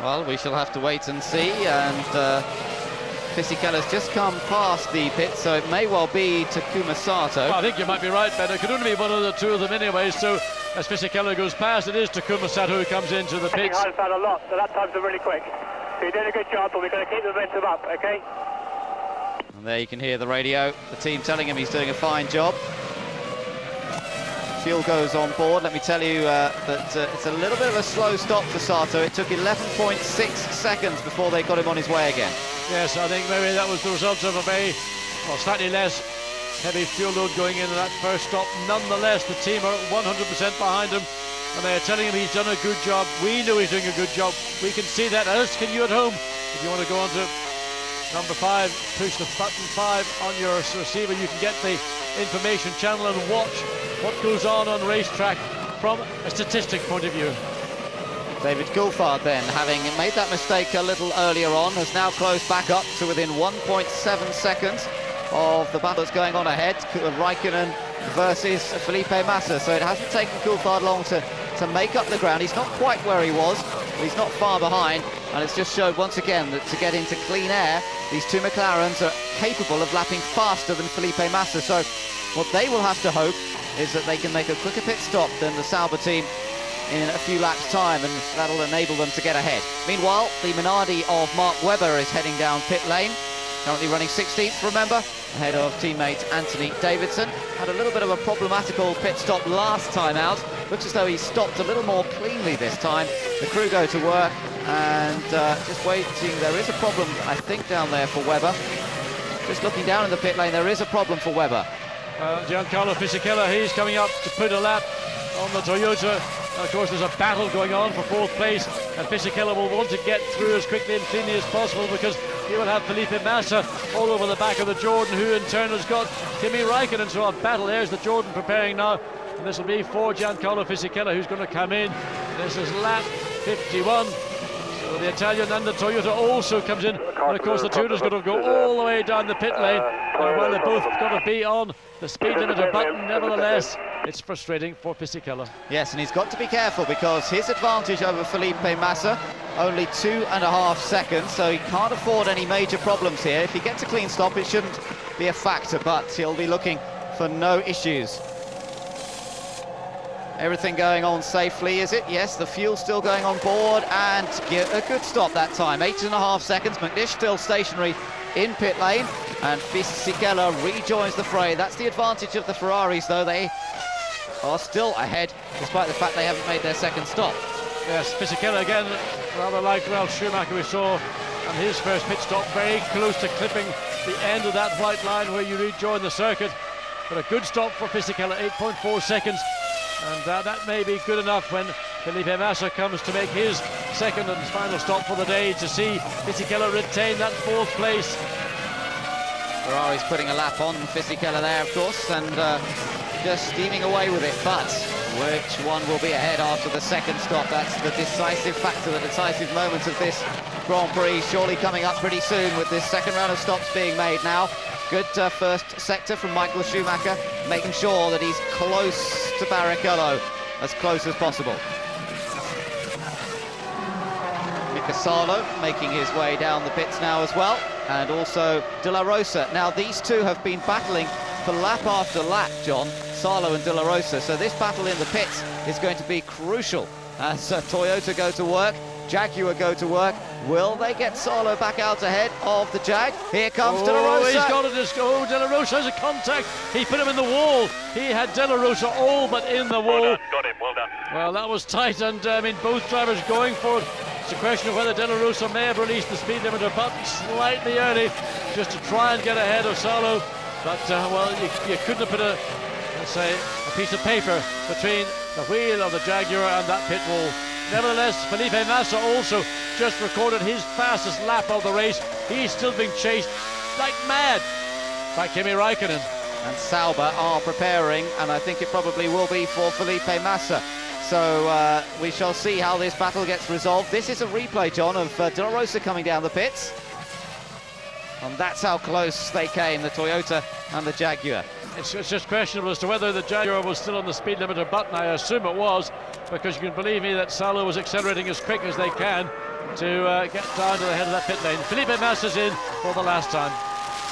Well, we shall have to wait and see, and Fisichella's just come past the pit, so it may well be Takuma Sato. Well, I think you might be right, Ben. It could only be one of the two of them anyway, so as Fisichella goes past, it is Takuma Sato who comes into the pits. I've had a lot, so that time's really quick. So you're doing a good job, but we're going to keep the momentum up, okay? And there you can hear the radio, the team telling him he's doing a fine job. Fuel goes on board. Let me tell you that it's a little bit of a slow stop for Sato. It took 11.6 seconds before they got him on his way again. Yes, I think maybe that was the result of a very, well, slightly less heavy fuel load going in that first stop. Nonetheless, the team are 100% behind him, and they're telling him he's done a good job. We know he's doing a good job. We can see that, as can you at home. If you want to go on to number 5, push the button 5 on your receiver, you can get the information channel and watch what goes on racetrack from a statistic point of view. David Coulthard then, having made that mistake a little earlier on, has now closed back up to within 1.7 seconds of the battle that's going on ahead, Raikkonen versus Felipe Massa. So it hasn't taken Coulthard long to make up the ground. He's not quite where he was, but he's not far behind, and it's just showed once again that to get into clean air, these two McLarens are capable of lapping faster than Felipe Massa. So what they will have to hope is that they can make a quicker pit stop than the Sauber team in a few laps' time, and that'll enable them to get ahead. Meanwhile, the Minardi of Mark Webber is heading down pit lane, currently running 16th, remember, ahead of teammate Anthony Davidson. Had a little bit of a problematical pit stop last time out. Looks as though he stopped a little more cleanly this time. The crew go to work, and just waiting. There is a problem, I think, down there for Webber. Just looking down in the pit lane, there is a problem for Webber. Giancarlo Fisichella, he's coming up to put a lap on the Toyota. And of course, there's a battle going on for 4th place, and Fisichella will want to get through as quickly and cleanly as possible, because he will have Felipe Massa all over the back of the Jordan, who in turn has got Kimi Raikkonen. So a battle. There's the Jordan preparing now, and this will be for Giancarlo Fisichella, who's going to come in. This is lap 51. So the Italian and the Toyota also comes in, and of course the Toyota's got to go all the way down the pit lane, and while they're both got to be on the speed limiter button, nevertheless it's frustrating for Fisichella. Yes, and he's got to be careful, because his advantage over Felipe Massa, only 2.5 seconds, so he can't afford any major problems here. If he gets a clean stop, it shouldn't be a factor, but he'll be looking for no issues. Everything going on safely, is it? Yes, the fuel's still going on board, and a good stop that time. 8.5 seconds. McNish still stationary in pit lane, and Fisichella rejoins the fray. That's the advantage of the Ferraris, though. They are still ahead, despite the fact they haven't made their second stop. Yes, Fisichella again, rather like Ralf Schumacher we saw on his first pit stop, very close to clipping the end of that white line where you rejoin the circuit. But a good stop for Fisichella, 8.4 seconds. And that may be good enough when Felipe Massa comes to make his second and final stop for the day, to see Fisichella retain that 4th place. Ferrari's putting a lap on Fisichella there, of course, and just steaming away with it. But which one will be ahead after the second stop? That's the decisive factor, the decisive moment of this Grand Prix, surely coming up pretty soon with this second round of stops being made now. Good first sector from Michael Schumacher, making sure that he's close to Barrichello, as close as possible. Mika Salo making his way down the pits now as well, and also De La Rosa. Now these two have been battling for lap after lap, John, Salo and De La Rosa, so this battle in the pits is going to be crucial as Toyota go to work, Jaguar go to work, Will they get Salo back out ahead of the Jag? Here comes De La Rosa. He's got it. De La Rosa has a contact. He put him in the wall. He had De La Rosa all but in the wall. Well done. Got him. Well done. Well, that was tight, and I mean, both drivers going for it. It's a question of whether De La Rosa may have released the speed limiter button slightly early, just to try and get ahead of Salo. But well, you couldn't have put let's say, a piece of paper between the wheel of the Jaguar and that pit wall. Nevertheless, Felipe Massa also just recorded his fastest lap of the race. He's still being chased like mad by Kimi Räikkönen. And Sauber are preparing, and I think it probably will be for Felipe Massa. So we shall see how this battle gets resolved. This is a replay, John, of De La Rosa coming down the pits. And that's how close they came, the Toyota and the Jaguar. It's just questionable as to whether the Jaguar was still on the speed limiter button. I assume it was, because you can believe me that Salo was accelerating as quick as they can to get down to the head of that pit lane. Felipe Massa's in for the last time.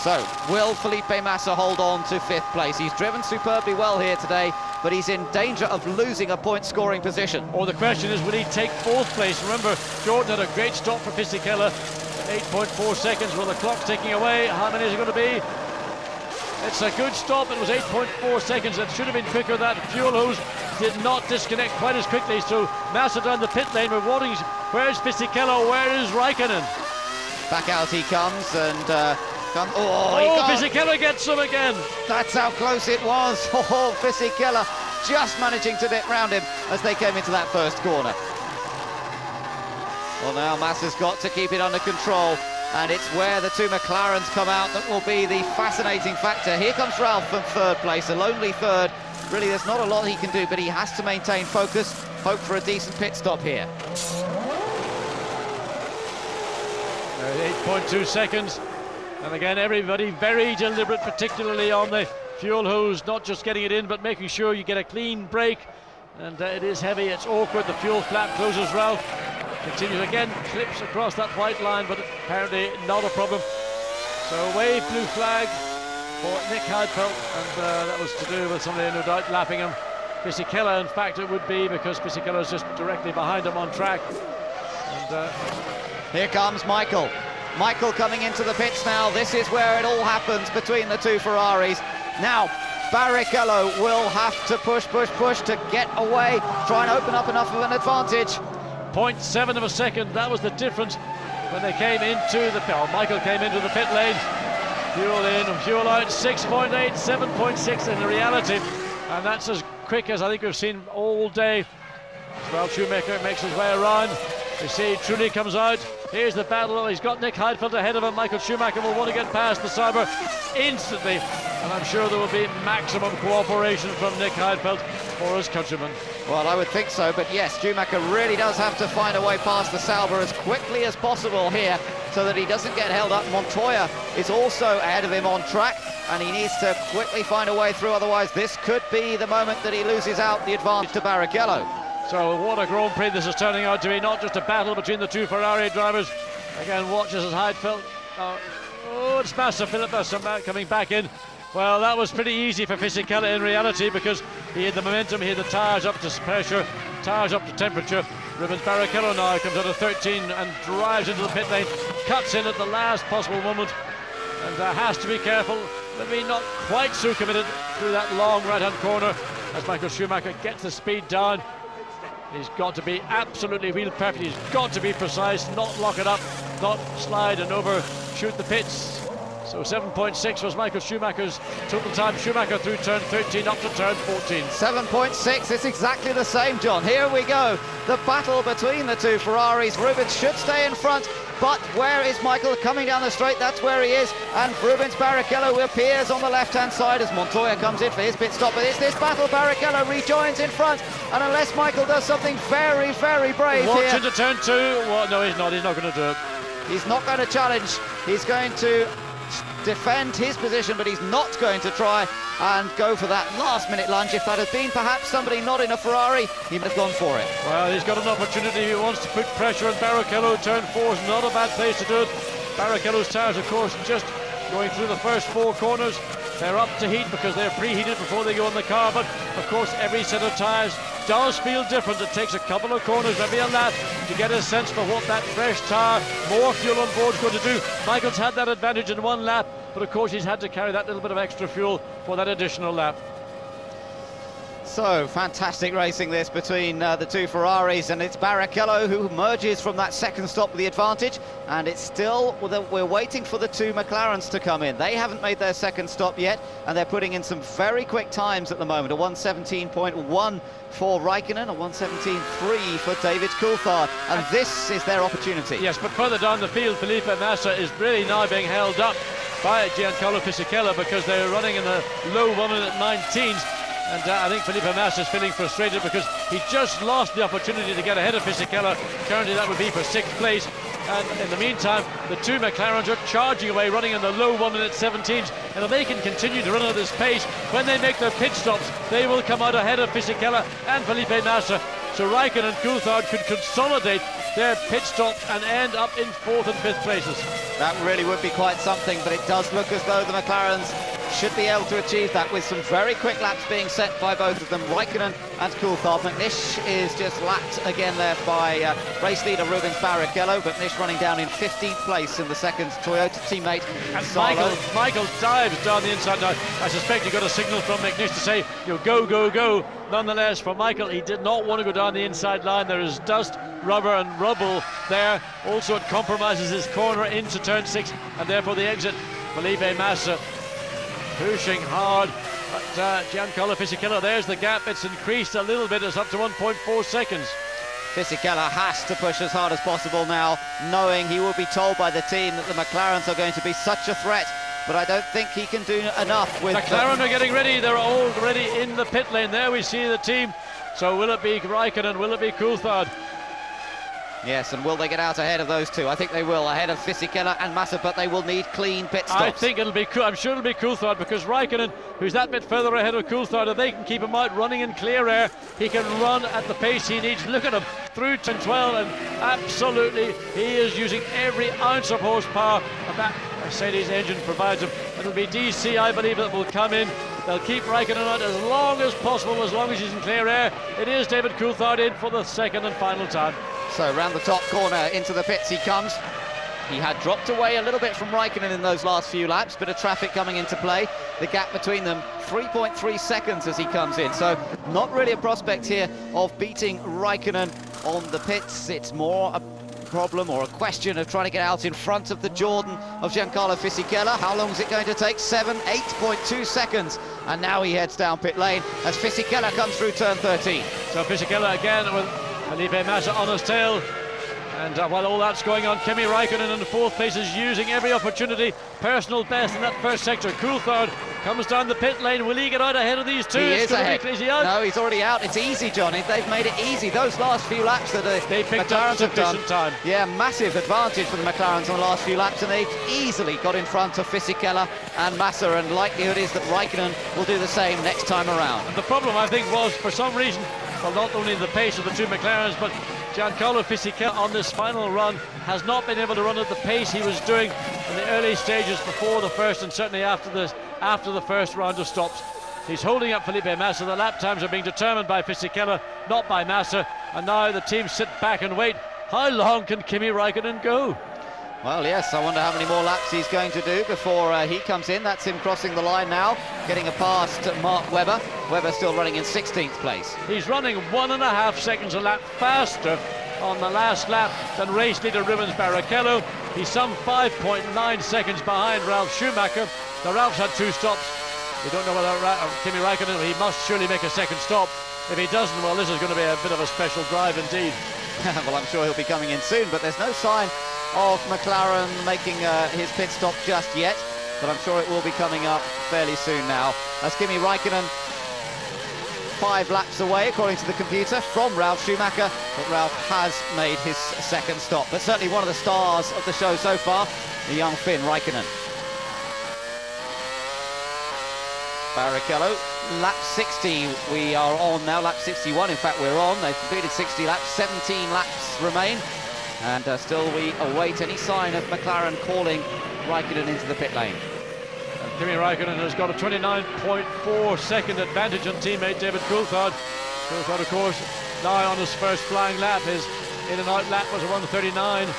So, will Felipe Massa hold on to 5th place? He's driven superbly well here today, but he's in danger of losing a point-scoring position. Or the question is, will he take 4th place? Remember, Jordan had a great stop for Fisichella, 8.4 seconds. Well, the clock's ticking away. How many is it going to be? It's a good stop. It was 8.4 seconds. It should have been quicker. That fuel hose did not disconnect quite as quickly. So Massa down the pit lane with warnings. Where's Fisichella? Where is Räikkönen? Back out he comes, and Fisichella gets him again. That's how close it was. Oh, Fisichella just managing to dip round him as they came into that first corner. Well, now Massa's got to keep it under control, and it's where the two McLarens come out that will be the fascinating factor. Here comes Ralph from 3rd place, a lonely 3rd. Really, there's not a lot he can do, but he has to maintain focus, hope for a decent pit stop here. 8.2 seconds. And again, everybody very deliberate, particularly on the fuel hose, not just getting it in, but making sure you get a clean break. And it is heavy, it's awkward. The fuel flap closes. Ralph continues again, clips across that white line, but apparently not a problem. So wave blue flag for Nick Heidfeld, and that was to do with somebody no doubt lapping him. Fisichella, in fact, it would be, because Fisichella is just directly behind him on track. And here comes Michael. Michael coming into the pits now. This is where it all happens between the two Ferraris. Now, Barrichello will have to push to get away, try and open up enough of an advantage. 0.7 of a second, that was the difference when they came into the pit. Michael came into the pit lane. Fuel in and fuel out, 6.8, 7.6 in reality. And that's as quick as I think we've seen all day. Well, Schumacher makes his way around. We see Trulli comes out. Here's the battle. He's got Nick Heidfeld ahead of him. Michael Schumacher will want to get past the Sauber instantly. And I'm sure there will be maximum cooperation from Nick Heidfeld for his countrymen. Well, I would think so, but yes, Schumacher really does have to find a way past the Sauber as quickly as possible here so that he doesn't get held up. Montoya is also ahead of him on track, and he needs to quickly find a way through, otherwise this could be the moment that he loses out the advantage to Barrichello. So what a Grand Prix this is turning out to be, not just a battle between the two Ferrari drivers. Again, watches as Heidfeld. It's Massa, Philip Massa coming back in. Well, that was pretty easy for Fisichella in reality, because he had the momentum, he had the tyres up to pressure, tyres up to temperature. Rubens Barrichello now comes out of 13 and drives into the pit lane, cuts in at the last possible moment, and has to be careful, maybe not quite so committed through that long right-hand corner as Michael Schumacher gets the speed down. He's got to be absolutely wheel perfect. He's got to be precise, not lock it up, not slide and overshoot the pits. So 7.6 was Michael Schumacher's total time. Schumacher through turn 13 up to turn 14. 7.6, it's exactly the same, John. Here we go. The battle between the two Ferraris. Rubens should stay in front, but where is Michael coming down the straight? That's where he is. And Rubens Barrichello appears on the left-hand side as Montoya comes in for his pit stop. But it's this battle. Barrichello rejoins in front. And unless Michael does something very, very brave Watch here... into turn 2. Well, no, he's not. He's not going to do it. He's not going to challenge. He's going to defend his position, but he's not going to try and go for that last-minute lunge. If that had been perhaps somebody not in a Ferrari, he would have gone for it. Well, he's got an opportunity. He wants to put pressure on Barrichello. Turn 4 is not a bad place to do it. Barrichello's tyres, of course, just going through the first 4 corners. They're up to heat because they're preheated before they go in the car, but of course every set of tyres does feel different. It takes a couple of corners, maybe a lap, to get a sense for what that fresh tyre, more fuel on board is going to do. Michael's had that advantage in one lap, but of course he's had to carry that little bit of extra fuel for that additional lap. So, fantastic racing this between the two Ferraris, and it's Barrichello who merges from that second stop with the advantage, and it's still, we're waiting for the two McLarens to come in. They haven't made their second stop yet, and they're putting in some very quick times at the moment. A 1:17.1 for Raikkonen, a 1:17.3 for David Coulthard, and this is their opportunity. Yes, but further down the field, Felipe Massa is really now being held up by Giancarlo Fisichella because they're running in the low 1-minute 19s. And I think Felipe Massa is feeling frustrated because he just lost the opportunity to get ahead of Fisichella. Currently that would be for 6th place. And in the meantime, the two McLarens are charging away, running in the low 1-minute 17s. And if they can continue to run at this pace, when they make their pit stops, they will come out ahead of Fisichella and Felipe Massa. So Raikkonen and Coulthard could consolidate their pit stops and end up in 4th and 5th places. That really would be quite something, but it does look as though the McLarens should be able to achieve that with some very quick laps being set by both of them, Raikkonen and Coulthard. McNish is just lapped again there by race leader Rubens Barrichello, but Nish running down in 15th place in the second Toyota teammate. And Michael dives down the inside. Now, I suspect he got a signal from McNish to say, go, go, go. Nonetheless, for Michael, he did not want to go down the inside line. There is dust, rubber and rubble there. Also, it compromises his corner into turn 6, and therefore the exit. Felipe Massa pushing hard, but Giancarlo Fisichella, there's the gap. It's increased a little bit. It's up to 1.4 seconds. Fisichella has to push as hard as possible now, knowing he will be told by the team that the McLarens are going to be such a threat, but I don't think he can do enough with... McLaren are getting ready. They're already in the pit lane. There we see the team. So will it be Raikkonen? Will it be Coulthard? Yes, and will they get out ahead of those two? I think they will, ahead of Fisichella and Massa, but they will need clean pit stops. I think it'll be, I'm sure it'll be Coulthard, because Raikkonen, who's that bit further ahead of Coulthard, if they can keep him out running in clear air, he can run at the pace he needs. Look at him through 10-12, and absolutely he is using every ounce of horsepower that Mercedes engine provides him. It'll be DC, I believe, that will come in. They'll keep Raikkonen out as long as possible, as long as he's in clear air. It is David Coulthard in for the second and final time. So round the top corner into the pits he comes. He had dropped away a little bit from Raikkonen in those last few laps, bit of traffic coming into play. The gap between them, 3.3 seconds as he comes in. So not really a prospect here of beating Raikkonen on the pits. It's more a problem or a question of trying to get out in front of the Jordan of Giancarlo Fisichella. How long is it going to take? 8.2 seconds. And now he heads down pit lane as Fisichella comes through turn 13. So Fisichella again with Felipe Massa on his tail. And while all that's going on, Kimi Raikkonen in the 4th place is using every opportunity. Personal best in that first sector. Coulthard comes down the pit lane. Will he get out ahead of these two? He is ahead. Is he out? No, he's already out. It's easy, Johnny. They've made it easy. Those last few laps that they picked up sufficient time. Yeah, massive advantage for the McLarens on the last few laps, and they've easily got in front of Fisichella and Massa, and likelihood is that Raikkonen will do the same next time around. And the problem, I think, was for some reason, well, not only the pace of the two McLarens, but Giancarlo Fisichella on this final run has not been able to run at the pace he was doing in the early stages before the first, and certainly after the first round of stops. He's holding up Felipe Massa. The lap times are being determined by Fisichella, not by Massa, and now the team sit back and wait. How long can Kimi Raikkonen go? Well, yes, I wonder how many more laps he's going to do before he comes in. That's him crossing the line now, getting a pass to Mark Webber. Webber still running in 16th place. He's running 1.5 seconds a lap faster on the last lap than race leader Rubens Barrichello. He's some 5.9 seconds behind Ralf Schumacher. Now, Ralf's had 2 stops. We don't know whether Kimi Raikkonen, he must surely make a second stop. If he doesn't, well, this is going to be a bit of a special drive indeed. Well, I'm sure he'll be coming in soon, but there's no sign of McLaren making his pit stop just yet, but I'm sure it will be coming up fairly soon now. As Kimi Raikkonen 5 laps away, according to the computer, from Ralf Schumacher, but Ralf has made his second stop. But certainly one of the stars of the show so far, the young Finn Raikkonen. Barrichello, lap 60 we are on now, lap 61 in fact we're on. They've completed 60 laps, 17 laps remain, and still we await any sign of McLaren calling Raikkonen into the pit lane. Kimi Raikkonen has got a 29.4 second advantage on teammate David Coulthard. Coulthard, of course, now on his first flying lap. His in and out lap was a 1:39, and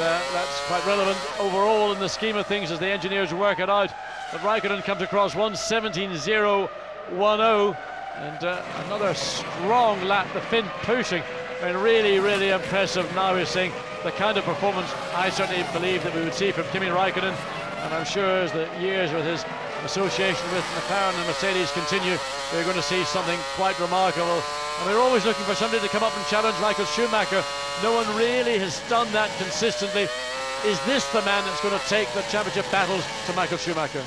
that's quite relevant overall in the scheme of things as the engineers work it out. But Raikkonen comes across 1:17.010, and another strong lap, the Finn pushing. I mean, really, really impressive. Now we're seeing the kind of performance I certainly believe that we would see from Kimi Raikkonen, and I'm sure as the years with his association with McLaren and Mercedes continue, we're going to see something quite remarkable. And we're always looking for somebody to come up and challenge Michael Schumacher. No one really has done that consistently. Is this the man that's going to take the championship battles to Michael Schumacher?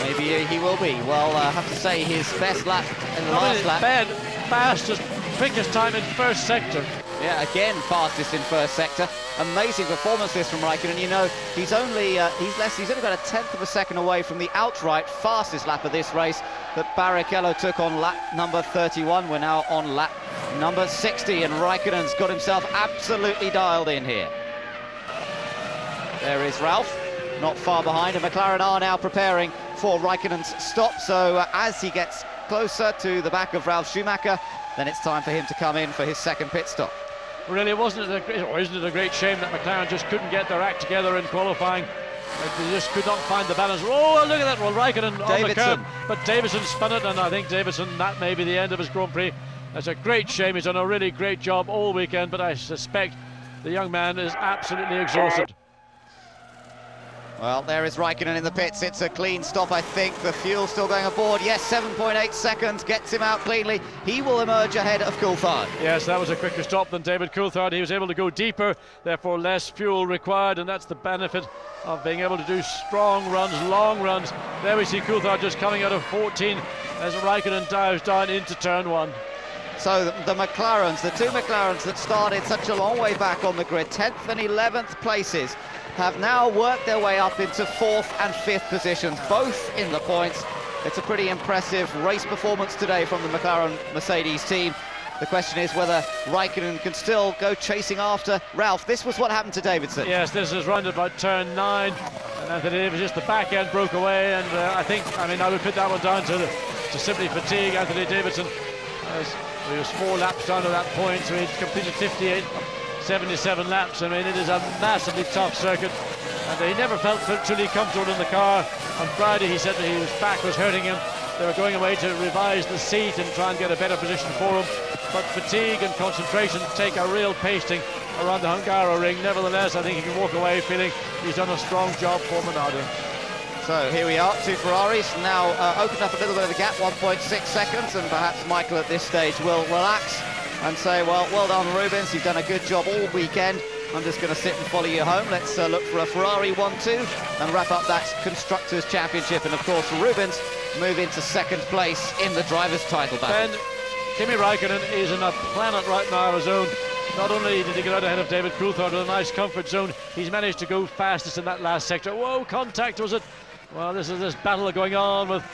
Maybe he will be. Well, I have to say his best lap in the last lap. Fastest, quickest time in first sector. Yeah, again fastest in first sector. Amazing performance this from Raikkonen. You know, he's only got a tenth of a second away from the outright fastest lap of this race that Barrichello took on lap number 31. We're now on lap number 60, and Raikkonen's got himself absolutely dialed in here. There is Ralph, not far behind, and McLaren are now preparing for Raikkonen's stop. So as he gets closer to the back of Ralf Schumacher, then it's time for him to come in for his second pit stop. Really, isn't it a great shame that McLaren just couldn't get their act together in qualifying? They just could not find the balance. Oh, look at that! Well, Raikkonen on the curb, but Davison spun it, and I think Davison, that may be the end of his Grand Prix. That's a great shame. He's done a really great job all weekend, but I suspect the young man is absolutely exhausted. Well, there is Raikkonen in the pits. It's a clean stop, I think. The fuel's still going aboard. Yes, 7.8 seconds gets him out cleanly. He will emerge ahead of Coulthard. Yes, that was a quicker stop than David Coulthard. He was able to go deeper, therefore less fuel required, and that's the benefit of being able to do strong runs, long runs. There we see Coulthard just coming out of 14 as Raikkonen dives down into turn 1. So the McLarens, the two McLarens that started such a long way back on the grid, 10th and 11th places, have now worked their way up into 4th and 5th positions, both in the points. It's a pretty impressive race performance today from the McLaren Mercedes team. The question is whether Raikkonen can still go chasing after Ralph. This was what happened to Davidson. Yes, this is round about turn 9, and Anthony Davis, just the back end broke away, and I would put that one down to simply fatigue. Anthony Davidson, he was 4 laps down to that point, so he'd completed 77 laps. I mean, it is a massively tough circuit, and he never felt truly comfortable in the car. On Friday, he said that his back was hurting him. They were going away to revise the seat and try and get a better position for him, but fatigue and concentration take a real pasting around the Hungaroring. Nevertheless, I think he can walk away feeling he's done a strong job for Minardi. So here we are, two Ferraris now opened up a little bit of a gap, 1.6 seconds, and perhaps Michael at this stage will relax and say, well done Rubens, you've done a good job all weekend. I'm just going to sit and follow you home. Let's look for a Ferrari 1-2 and wrap up that Constructors' Championship. And of course, Rubens move into 2nd place in the Drivers' Title battle. Ben, Kimi Raikkonen is in a planet right now of his own. Not only did he get out ahead of David Coulthard with a nice comfort zone, he's managed to go fastest in that last sector. Whoa, contact was it? Well, this is this battle going on with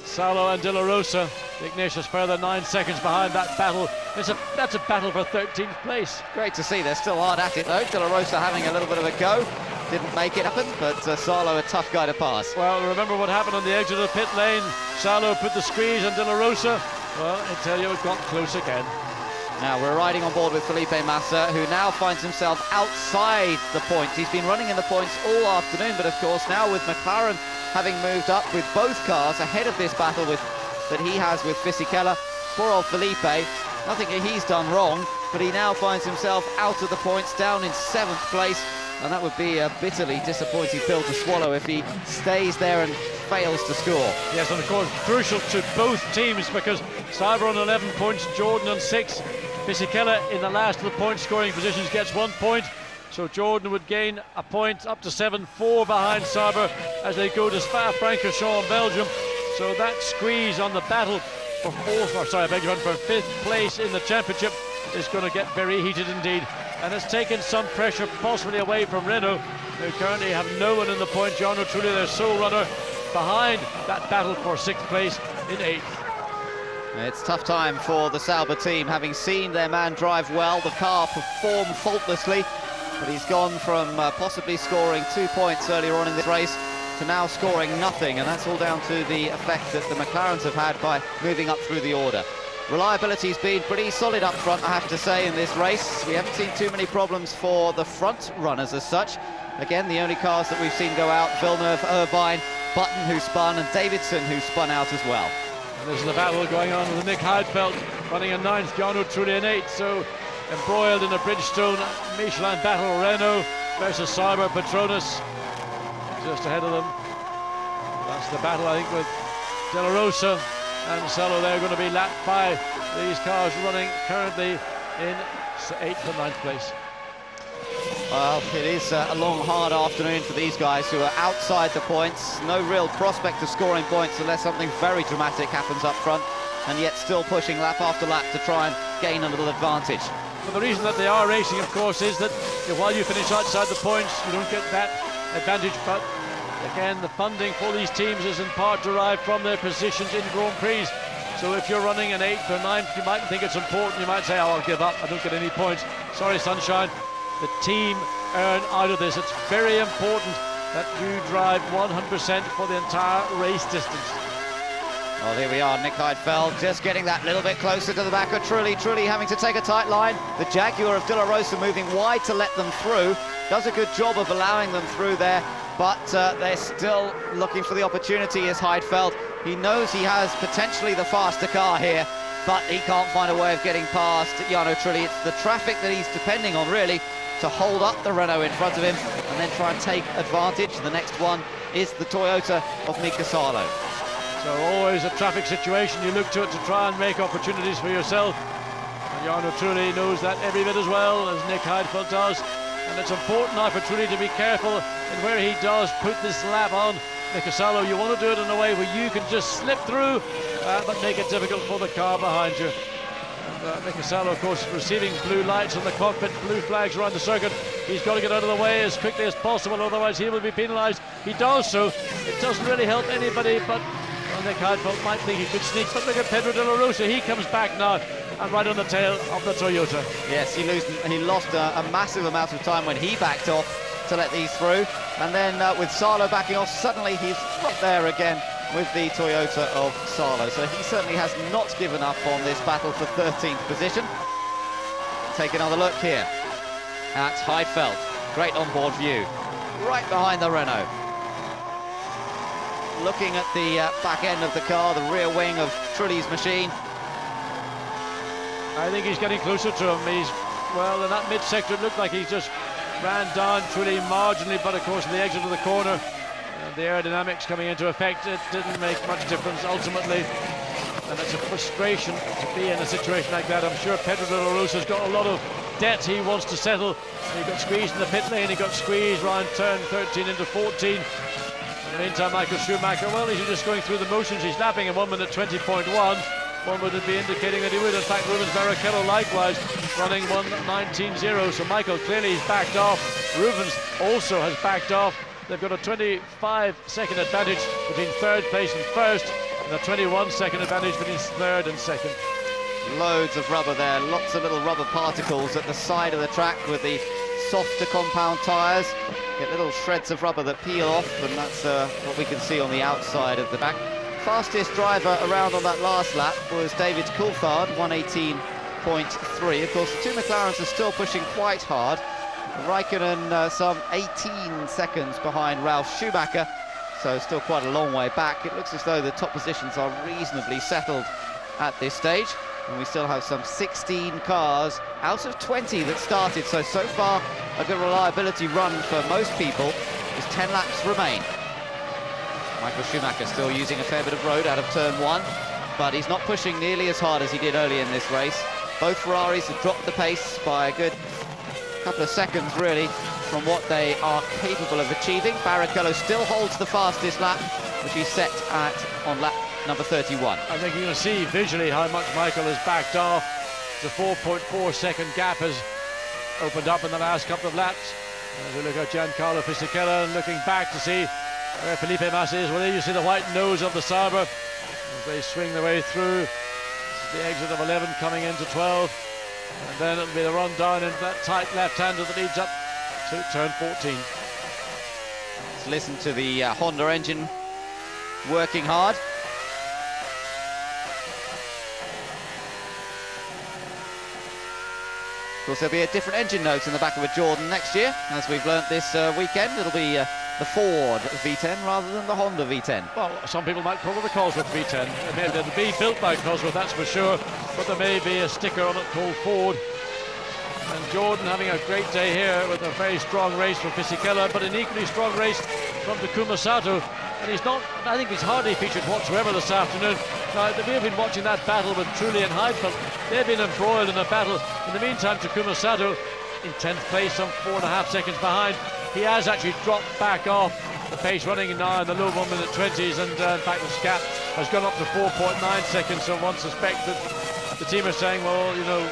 Salo and De La Rosa. Ignatius further 9 seconds behind that battle. That's a battle for 13th place. Great to see. They're still hard at it though. De La Rosa having a little bit of a go. Didn't make it happen, but Salo a tough guy to pass. Well, remember what happened on the exit of the pit lane. Salo put the squeeze on De La Rosa. Well, I tell you, it got close again. Now we're riding on board with Felipe Massa, who now finds himself outside the points. He's been running in the points all afternoon, but of course now with McLaren having moved up with both cars ahead of this battle that he has with Fisichella. Poor old Felipe, nothing he's done wrong, but he now finds himself out of the points, down in 7th place, and that would be a bitterly disappointing pill to swallow if he stays there and fails to score. Yes, and of course crucial to both teams, because Sauber on 11 points, Jordan on 6. Fisichella in the last of the point scoring positions gets 1 point, so Jordan would gain a point up to 7-4 behind Sauber as they go to Spa-Francorchamps in Belgium. So that squeeze on the battle for 5th place in the championship is going to get very heated indeed, and it's taken some pressure possibly away from Renault, who currently have no one in the point. Gianno Trulli, their sole runner, behind that battle for 6th place in 8th. It's tough time for the Sauber team, having seen their man drive well, the car perform faultlessly, but he's gone from possibly scoring 2 points earlier on in this race to now scoring nothing, and that's all down to the effect that the McLarens have had by moving up through the order. Reliability's been pretty solid up front, I have to say, in this race. We haven't seen too many problems for the front runners as such. Again, the only cars that we've seen go out, Villeneuve, Irvine, Button, who spun, and Davidson, who spun out as well. And this is the battle going on with Nick Heidfeld running a 9th, Jarno Trulli an 8th, so embroiled in a Bridgestone Michelin battle. Renault versus Sauber, Petronas just ahead of them. That's the battle, I think, with De La Rosa and Salo. They're going to be lapped by these cars running currently in 8th and 9th place. Well, it is a long, hard afternoon for these guys who are outside the points. No real prospect of scoring points unless something very dramatic happens up front, and yet still pushing lap after lap to try and gain a little advantage. But the reason that they are racing, of course, is that while you finish outside the points, you don't get that advantage. But again, the funding for these teams is in part derived from their positions in Grand Prix. So if you're running an 8th or 9th, you might think it's important. You might say, oh, I'll give up, I don't get any points. Sorry, Sunshine. The team earn out of this. It's very important that you drive 100% for the entire race distance. Well, here we are, Nick Heidfeld just getting that little bit closer to the back of Trulli. Trulli having to take a tight line. The Jaguar of De La Rosa moving wide to let them through. Does a good job of allowing them through there, but they're still looking for the opportunity as Heidfeld. He knows he has potentially the faster car here, but he can't find a way of getting past Jarno Trulli. It's the traffic that he's depending on, really, to hold up the Renault in front of him and then try and take advantage. The next one is the Toyota of Mika Salo. So always a traffic situation, you look to it to try and make opportunities for yourself. And Jarno Trulli knows that every bit as well as Nick Heidfeld does. And it's important now for Trulli to be careful in where he does put this lap on Mika Salo. You want to do it in a way where you can just slip through, but make it difficult for the car behind you. Mika Salo, of course, receiving blue lights on the cockpit, blue flags around the circuit. He's got to get out of the way as quickly as possible, otherwise he will be penalised. He does so. It doesn't really help anybody, but Nick Heidfeld might think he could sneak. But look at Pedro De La Rosa. He comes back now and right on the tail of the Toyota. Yes, he lost a massive amount of time when he backed off to let these through. And then with Salo backing off, suddenly he's right there again with the Toyota of Salo. So he certainly has not given up on this battle for 13th position. Take another look here at Heidfeld. Great onboard view. Right behind the Renault. Looking at the back end of the car, the rear wing of Trulli's machine. I think he's getting closer to him. He's, well, in that mid-sector, it looked like he just ran down Trulli marginally, but of course in the exit of the corner, the aerodynamics coming into effect, it didn't make much difference ultimately. And it's a frustration to be in a situation like that. I'm sure Pedro De La Rosa's got a lot of debt he wants to settle. He got squeezed in the pit lane, he got squeezed round turn 13 into 14. In the meantime, Michael Schumacher, well, he's just going through the motions. He's lapping in 1 minute 20.1. One would be indicating that he would. In fact, Rubens Barrichello likewise running 1:19.0. So Michael clearly is backed off. Rubens also has backed off. They've got a 25-second advantage between third place and first, and a 21-second advantage between third and second. Loads of rubber there, lots of little rubber particles at the side of the track with the softer compound tyres. Get little shreds of rubber that peel off, and that's what we can see on the outside of the back. Fastest driver around on that last lap was David Coulthard, 1:18.3. Of course, the two McLarens are still pushing quite hard. Raikkonen some 18 seconds behind Ralf Schumacher, so still quite a long way back. It looks as though the top positions are reasonably settled at this stage, and we still have some 16 cars out of 20 that started. So far, a good reliability run for most people, as 10 laps remain. Michael Schumacher still using a fair bit of road out of turn 1, but he's not pushing nearly as hard as he did early in this race. Both Ferraris have dropped the pace by a good couple of seconds, really, from what they are capable of achieving. Barrichello still holds the fastest lap, which he's set at on lap number 31. I think you're going to see visually how much Michael has backed off. The 4.4-second gap has opened up in the last couple of laps. As we look at Giancarlo Fisichella and looking back to see where Felipe Massa is. Well, there you see the white nose of the Sauber as they swing their way through the exit of 11 coming into 12. And then it'll be the run down into that tight left-hander that leads up to turn 14. Let's listen to the Honda engine working hard. Of course, there'll be a different engine note in the back of a Jordan next year, as we've learnt this weekend. It'll be the Ford V10 rather than the Honda V10. Well, some people might call it the Cosworth V10. It'll be built by Cosworth, that's for sure, but there may be a sticker on it called Ford. And Jordan having a great day here with a very strong race from Fisichella, but an equally strong race from Takuma Sato. And he's not, I think he's hardly featured whatsoever this afternoon. Now, we have been watching that battle with Trulli and Heidfeld. They've been embroiled in a battle. In the meantime, Takuma Sato in 10th place, some 4.5 seconds behind. He has actually dropped back off the pace, running now in the low 1 minute 20s, and in fact the gap has gone up to 4.9 seconds, so one suspects that the team are saying, well, you know,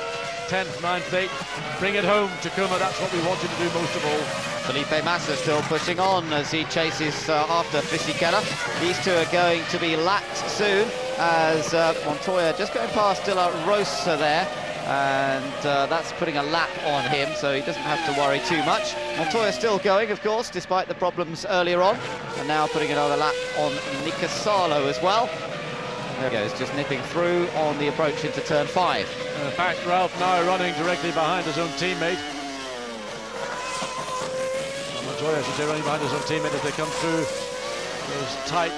10th, 9th, 8th, bring it home, Takuma, that's what we want you to do most of all. Felipe Massa still pushing on as he chases after Fisichella. These two are going to be lapped soon, as Montoya just going past De La Rosa there, and that's putting a lap on him, so he doesn't have to worry too much. Montoya still going, of course, despite the problems earlier on, and now putting another lap on Mika Salo as well. There he goes, just nipping through on the approach into turn 5. In fact, Ralph now running directly behind his own teammate. Montoya, I should say, running behind his own teammate as they come through those tight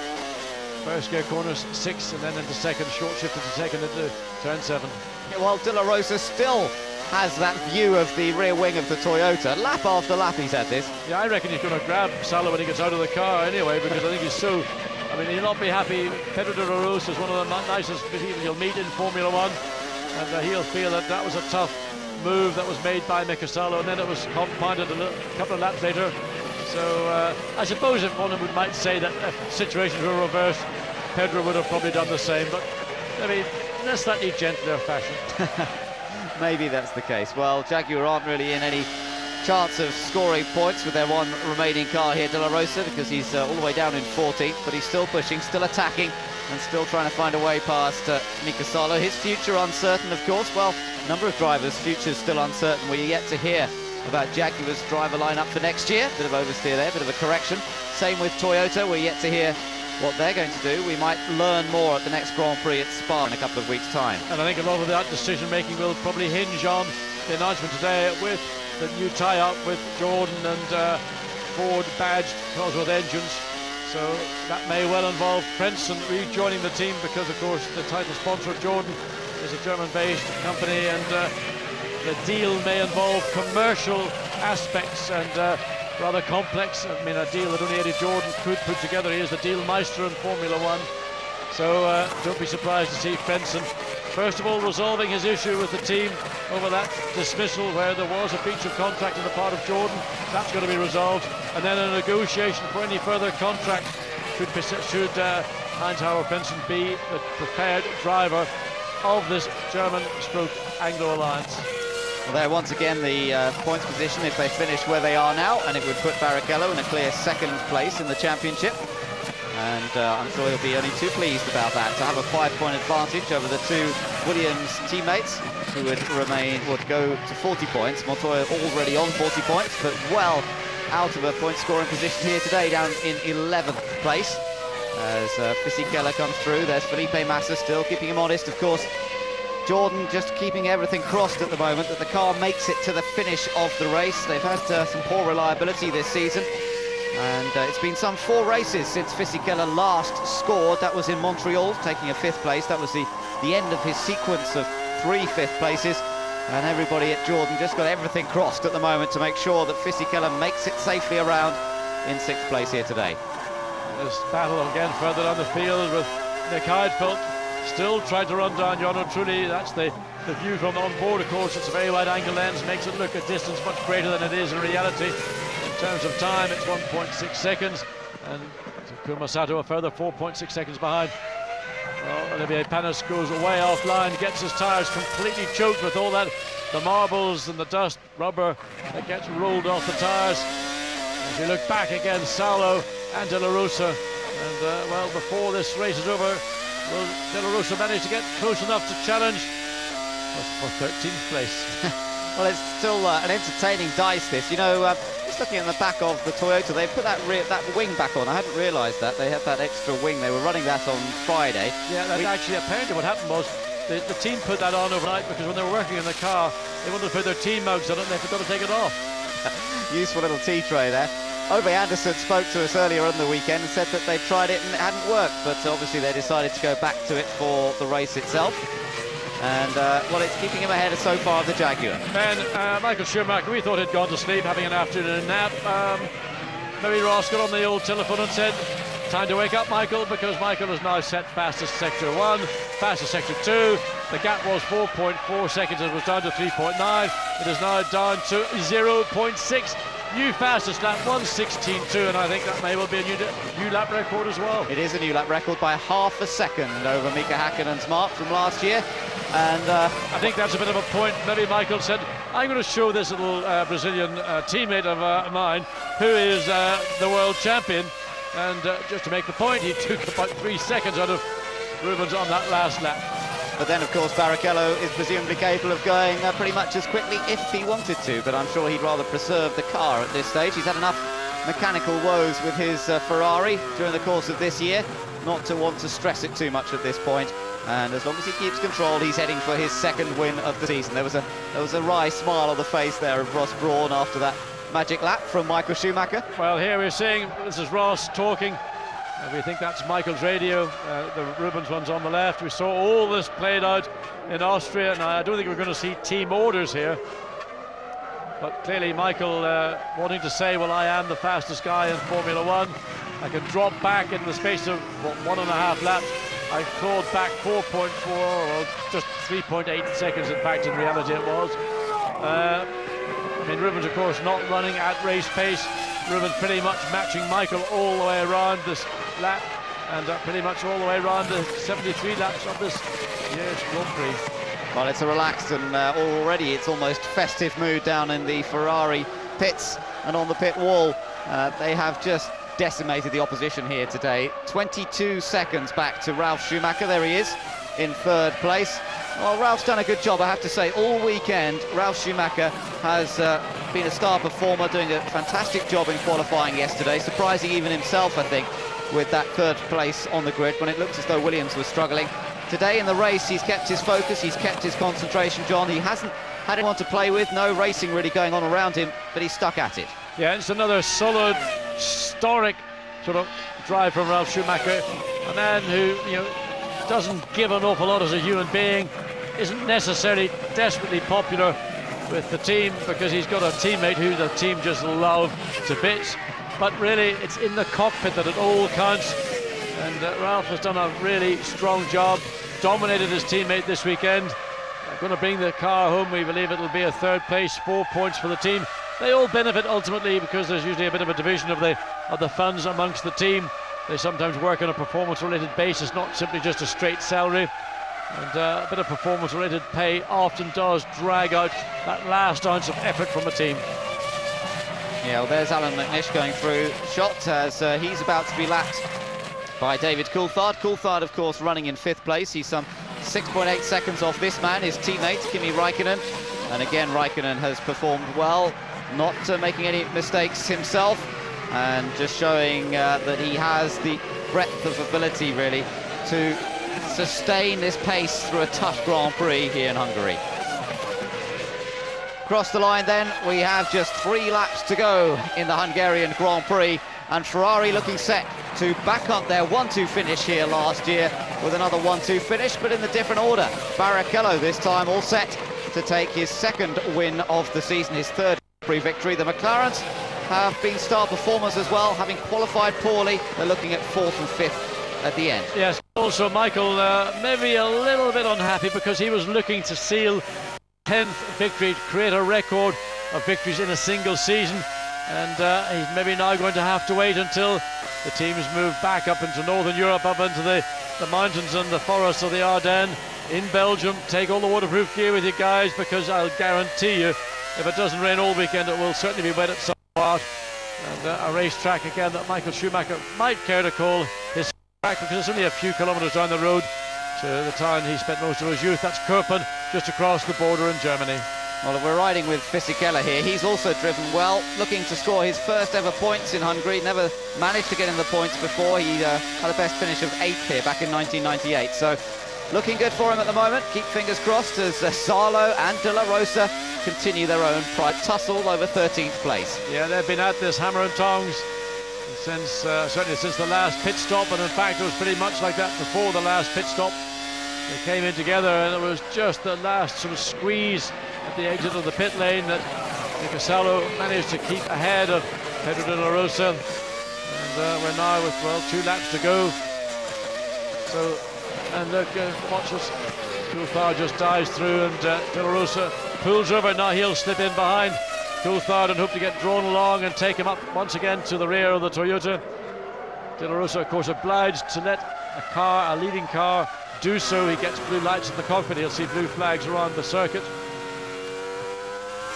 first gear corners, 6, and then into second, short shift into second into turn 7. Yeah, well, De La Rosa still has that view of the rear wing of the Toyota. Lap after lap he's had this. Yeah, I reckon he's going to grab Salo when he gets out of the car anyway, because I think he's so... I mean, he'll not be happy. Pedro de la Rosa is one of the nicest people you'll meet in Formula 1, and he'll feel that that was a tough move that was made by Mika Salo, and then it was compounded a couple of laps later. So I suppose if one might say that if situations were reversed, Pedro would have probably done the same, but maybe in a slightly gentler fashion. Maybe that's the case. Well, Jaguar aren't really in any chance of scoring points with their one remaining car here, De La Rosa, because he's all the way down in 14th, but he's still pushing, still attacking, and still trying to find a way past Mika Salo. His future uncertain, of course. Well, a number of drivers' futures still uncertain. We're yet to hear about Jaguar's driver lineup for next year. Bit of oversteer there, bit of a correction. Same with Toyota. We're yet to hear what they're going to do. We might learn more at the next Grand Prix at Spa in a couple of weeks' time. And I think a lot of that decision-making will probably hinge on the announcement today with the new tie-up with Jordan and Ford badged Cosworth engines. So that may well involve Prenson rejoining the team, because of course the title sponsor of Jordan is a German-based company, and the deal may involve commercial aspects and rather complex. I mean, a deal that only Eddie Jordan could put together. He is the deal maestro in Formula 1. So don't be surprised to see Prenson first of all resolving his issue with the team over that dismissal where there was a breach of contract on the part of Jordan. That's going to be resolved, and then a negotiation for any further contract should Heinz-Harald Prenson be the preferred driver of this German/Anglo alliance. Well, there once again the points position if they finish where they are now, and it would put Barrichello in a clear second place in the championship. And I'm sure he'll be only too pleased about that, to have a 5-point advantage over the two Williams teammates, who would go to 40 points. Montoya already on 40 points, but well out of a point scoring position here today, down in 11th place. As Fisichella comes through, there's Felipe Massa still keeping him honest, of course. Jordan just keeping everything crossed at the moment that the car makes it to the finish of the race. They've had some poor reliability this season, and it's been some 4 races since Fisichella last scored. That was in Montreal, taking a 5th place. That was the end of his sequence of 3 5th places, and everybody at Jordan just got everything crossed at the moment to make sure that Fisichella makes it safely around in 6th place here today. This battle again further down the field with Nick Heidfeld still trying to run down Jarno Trulli. That's the view from on board, of course. It's a very wide angle lens, makes it look a distance much greater than it is in reality. In terms of time, it's 1.6 seconds, and Takuma Sato a further 4.6 seconds behind. Well, Olivier Panis goes way offline, gets his tyres completely choked with all that, the marbles and the dust, rubber that gets rolled off the tyres. As we look back again, Salo and De La Rosa, and well, before this race is over, will De La Rosa manage to get close enough to challenge for 13th place? Well, it's still an entertaining dice, this. You know, just looking at the back of the Toyota, they put that wing back on. I hadn't realised that. They had that extra wing. They were running that on Friday. Yeah, that's actually apparently what happened was the team put that on overnight because when they were working in the car, they wanted to put their team mugs on it and they forgot to take it off. Useful little tea tray there. Ove Anderson spoke to us earlier on the weekend and said that they tried it and it hadn't worked, but obviously they decided to go back to it for the race itself. And, well, it's keeping him ahead so far of the Jaguar. And Michael Schumacher, we thought he'd gone to sleep, having an afternoon nap. Maybe Ross got on the old telephone and said, time to wake up, Michael, because Michael has now set fastest sector 1, fastest sector 2. The gap was 4.4 seconds, it was down to 3.9. It is now down to 0.6. New fastest lap, 1:16.2, and I think that may well be a new lap record as well. It is a new lap record by half a second over Mika Häkkinen's mark from last year. And I think that's a bit of a point. Maybe Michael said, I'm going to show this little Brazilian teammate of mine, who is the world champion. And just to make the point, he took about 3 seconds out of Rubens on that last lap. But then, of course, Barrichello is presumably capable of going pretty much as quickly if he wanted to, but I'm sure he'd rather preserve the car at this stage. He's had enough mechanical woes with his Ferrari during the course of this year not to want to stress it too much at this point. And as long as he keeps control, he's heading for his second win of the season. There was a wry smile on the face there of Ross Brawn after that magic lap from Michael Schumacher. Well, here we're seeing, this is Ross talking. We think that's Michael's radio. The Rubens one's on the left. We saw all this played out in Austria, and I don't think we're going to see team orders here. But clearly Michael wanting to say, well, I am the fastest guy in Formula One. I can drop back in the space of 1.5 laps. I clawed back 4.4, or just 3.8 seconds, in fact, in reality it was. I mean, Rubens, of course, not running at race pace. Rubens pretty much matching Michael all the way around this lap, and pretty much all the way around the 73 laps of this year's Grand Prix. Well, it's a relaxed and already it's almost festive mood down in the Ferrari pits and on the pit wall. They have just decimated the opposition here today. 22 seconds back to Ralf Schumacher. There he is in third place. Well, Ralph's done a good job, I have to say. All weekend, Ralf Schumacher has been a star performer, doing a fantastic job in qualifying yesterday, surprising even himself, I think, with that third place on the grid when it looked as though Williams was struggling. Today in the race, he's kept his focus, he's kept his concentration, John. He hasn't had anyone to play with, no racing really going on around him, but he's stuck at it. Yeah, it's another solid, historic sort of drive from Ralf Schumacher, a man who, you know, doesn't give an awful lot as a human being, isn't necessarily desperately popular with the team because he's got a teammate who the team just love to bits, but really it's in the cockpit that it all counts. And Ralf has done a really strong job, dominated his teammate this weekend. Going to bring the car home. We believe it'll be a third place, 4 points for the team. They all benefit ultimately because there's usually a bit of a division of the funds amongst the team. They sometimes work on a performance-related basis, not simply just a straight salary. And a bit of performance-related pay often does drag out that last ounce of effort from a team. Yeah, well, there's Alan McNish going through shot as he's about to be lapped by David Coulthard. Coulthard, of course, running in 5th place. He's some 6.8 seconds off this man, his teammate, Kimi Räikkönen. And again, Räikkönen has performed well, not making any mistakes himself, and just showing that he has the breadth of ability, really, to sustain this pace through a tough Grand Prix here in Hungary. Across the line then, we have just 3 laps to go in the Hungarian Grand Prix, and Ferrari looking set to back up their 1-2 finish here last year with another 1-2 finish, but in a different order. Barrichello this time all set to take his 2nd win of the season, his 3rd Prix victory. The McLarens have been star performers as well, having qualified poorly. They're looking at 4th and 5th at the end. Yes, also Michael maybe a little bit unhappy because he was looking to seal 10th victory, create a record of victories in a single season, and he's maybe now going to have to wait until the teams move back up into Northern Europe, up into the mountains and the forests of the Ardennes in Belgium. Take all the waterproof gear with you guys, because I'll guarantee you if it doesn't rain all weekend it will certainly be wet at some part. And a racetrack again that Michael Schumacher might care to call his track, because it's only a few kilometres down the road to the town he spent most of his youth. That's Köppen, just across the border in Germany. Well, we're riding with Fisichella here. He's also driven well, looking to score his first ever points in Hungary. Never managed to get in the points before. He had a best finish of 8th here back in 1998. So looking good for him at the moment. Keep fingers crossed as Salo and De La Rosa continue their own pride tussle over 13th place. Yeah, they've been at this hammer and tongs since certainly since the last pit stop, and in fact it was pretty much like that before the last pit stop. They came in together, and it was just the last sort of squeeze at the exit of the pit lane that Salo managed to keep ahead of Pedro De La Rosa. And we're now with, well, 2 laps to go. So, and look, watch us. Coulthard just dives through, and De La Rosa pulls over. Now he'll slip in behind Coulthard and hope to get drawn along and take him up once again to the rear of the Toyota. De La Rosa, of course, obliged to let a leading car, do so. He gets blue lights in the cockpit. He'll see blue flags around the circuit.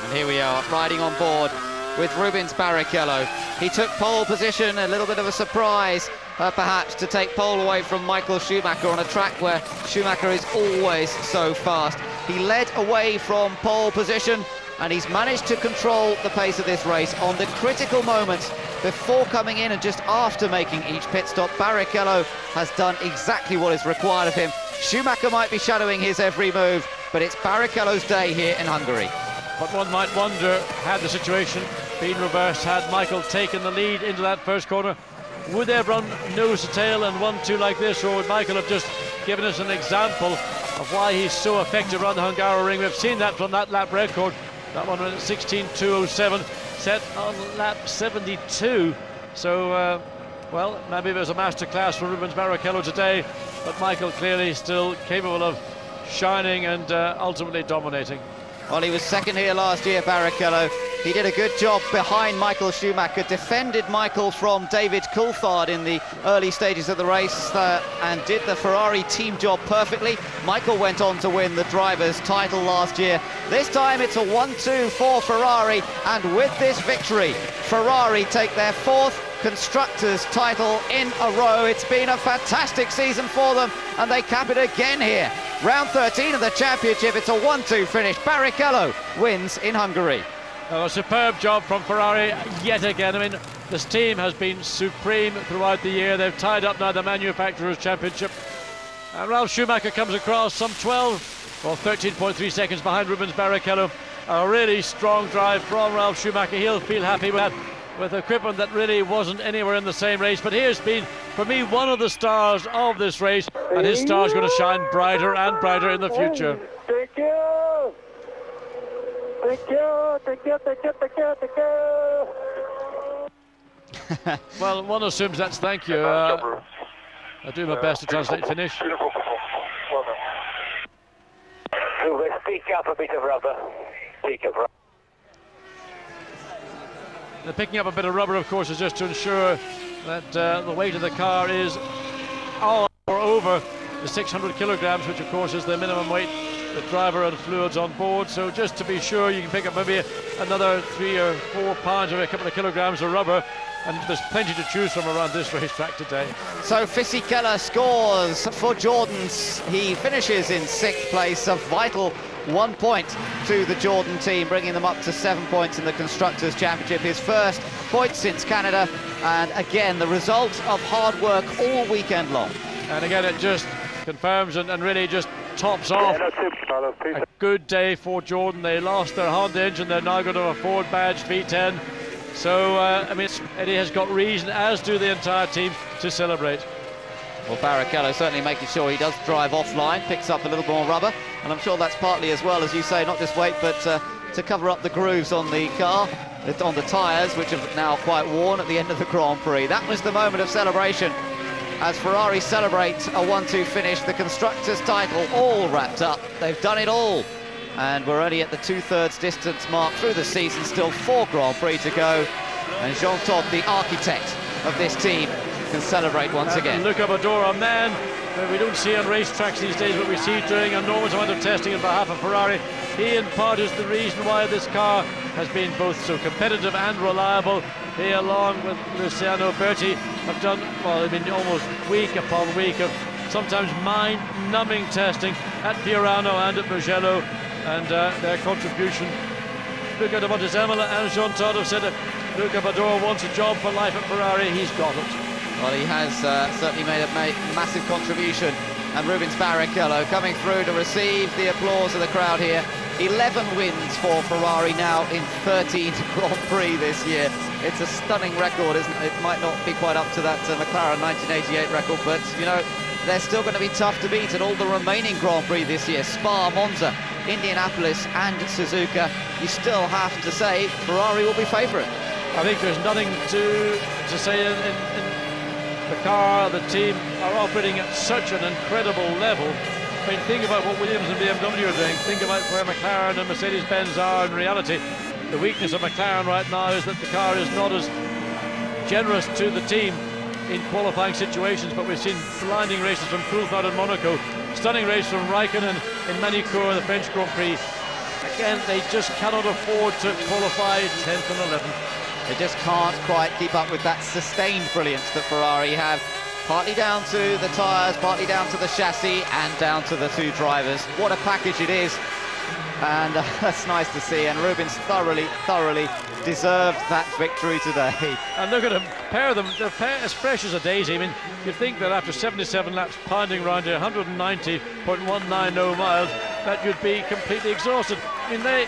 And here we are, riding on board with Rubens Barrichello. He took pole position, a little bit of a surprise, perhaps, to take pole away from Michael Schumacher on a track where Schumacher is always so fast. He led away from pole position, and he's managed to control the pace of this race on the critical moments before coming in and just after making each pit stop. Barrichello has done exactly what is required of him. Schumacher might be shadowing his every move, but it's Barrichello's day here in Hungary. But one might wonder, had the situation been reversed, had Michael taken the lead into that first corner, would they have run nose to tail and 1-2 like this, or would Michael have just given us an example of why he's so effective around the Hungaroring? We've seen that from that lap record, that one at 16.207, set on lap 72. So, well, maybe there's a masterclass for Rubens Barrichello today, but Michael clearly still capable of shining and ultimately dominating. Well, he was second here last year, Barrichello. He did a good job behind Michael Schumacher, defended Michael from David Coulthard in the early stages of the race, and did the Ferrari team job perfectly. Michael went on to win the driver's title last year. This time it's a 1-2 for Ferrari, and with this victory, Ferrari take their 4th Constructors' title in a row. It's been a fantastic season for them, and they cap it again here. Round 13 of the championship, it's a 1-2 finish. Barrichello wins in Hungary. A superb job from Ferrari yet again. I mean, this team has been supreme throughout the year. They've tied up now the Manufacturers' Championship. And Ralf Schumacher comes across some 13.3 seconds behind Rubens Barrichello. A really strong drive from Ralf Schumacher. He'll feel happy with equipment that really wasn't anywhere in the same race. But here's been, for me, one of the stars of this race, and his star's going to shine brighter and brighter in the future. Thank you! Thank you! Thank you! Thank you! Thank you! Thank you! Well, one assumes that's thank you. I do my best to translate Finnish. Speak up a bit of rubber. Speak up rubber. The picking up a bit of rubber, of course, is just to ensure that the weight of the car is all or over the 600 kilograms, which of course is the minimum weight the driver and fluids on board. So just to be sure, you can pick up maybe another 3 or 4 pounds or a couple of kilograms of rubber, and there's plenty to choose from around this racetrack today. So Fisichella scores for Jordan's. He finishes in 6th place, a vital 1 point to the Jordan team, bringing them up to 7 points in the Constructors' Championship, his first point since Canada, and again the result of hard work all weekend long. And again it just confirms and really just tops off a good day for Jordan. They lost their Honda engine, they're now going to a Ford badged V10. So, I mean, Eddie has got reason, as do the entire team, to celebrate. Well, Barrichello certainly making sure he does drive offline, picks up a little more rubber, and I'm sure that's partly as well, as you say, not just weight, but to cover up the grooves on the car, on the tyres, which are now quite worn at the end of the Grand Prix. That was the moment of celebration as Ferrari celebrate a 1-2 finish, the Constructors' title all wrapped up. They've done it all. And we're only at the 2/3 distance mark through the season, still 4 Grand Prix to go. And Jean Todt, the architect of this team, can celebrate once again. Luca Badoer, a man that we don't see on racetracks these days, but we see doing an enormous amount of testing on behalf of Ferrari. He, in part, is the reason why this car has been both so competitive and reliable. He, along with Luciano Berti, have done, well, I mean, almost week upon week of sometimes mind-numbing testing at Fiorano and at Mugello. and their contribution. Luca de Montezemolo and Jean Todt have said if Luca Badoer wants a job for life at Ferrari, he's got it. Well, he has certainly made a massive contribution. And Rubens Barrichello coming through to receive the applause of the crowd here. 11 wins for Ferrari now in 13 Grand Prix this year. It's a stunning record, isn't it? It might not be quite up to that McLaren 1988 record, but, you know, they're still going to be tough to beat in all the remaining Grand Prix this year. Spa, Monza, Indianapolis and Suzuka. You still have to say Ferrari will be favourite. I think there's nothing to say in the car. The team are operating at such an incredible level. I mean, think about what Williams and BMW are doing. Think about where McLaren and Mercedes-Benz are in reality. The weakness of McLaren right now is that the car is not as generous to the team in qualifying situations, but we've seen blinding races from Coulthard and Monaco, stunning race from Raikkonen in Manicourt, the French Grand Prix. Again, they just cannot afford to qualify 10th and 11th. They just can't quite keep up with that sustained brilliance that Ferrari have. Partly down to the tyres, partly down to the chassis, and down to the two drivers. What a package it is. And that's nice to see. And Rubens thoroughly deserved that victory today. And look at them, pair them, they're as fresh as a daisy. I mean, you'd think that after 77 laps pounding around 190.190 miles, that you'd be completely exhausted. I mean, they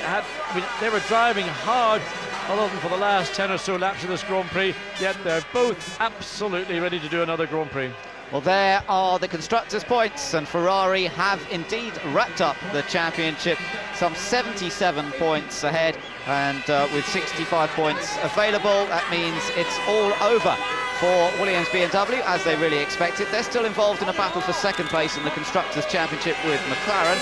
were driving hard, other than for the last 10 or so laps of this Grand Prix, yet they're both absolutely ready to do another Grand Prix. Well, there are the constructors' points, and Ferrari have indeed wrapped up the championship, some 77 points ahead, and with 65 points available, that means it's all over for Williams BMW, as they really expected. They're still involved in a battle for second place in the Constructors' Championship with McLaren,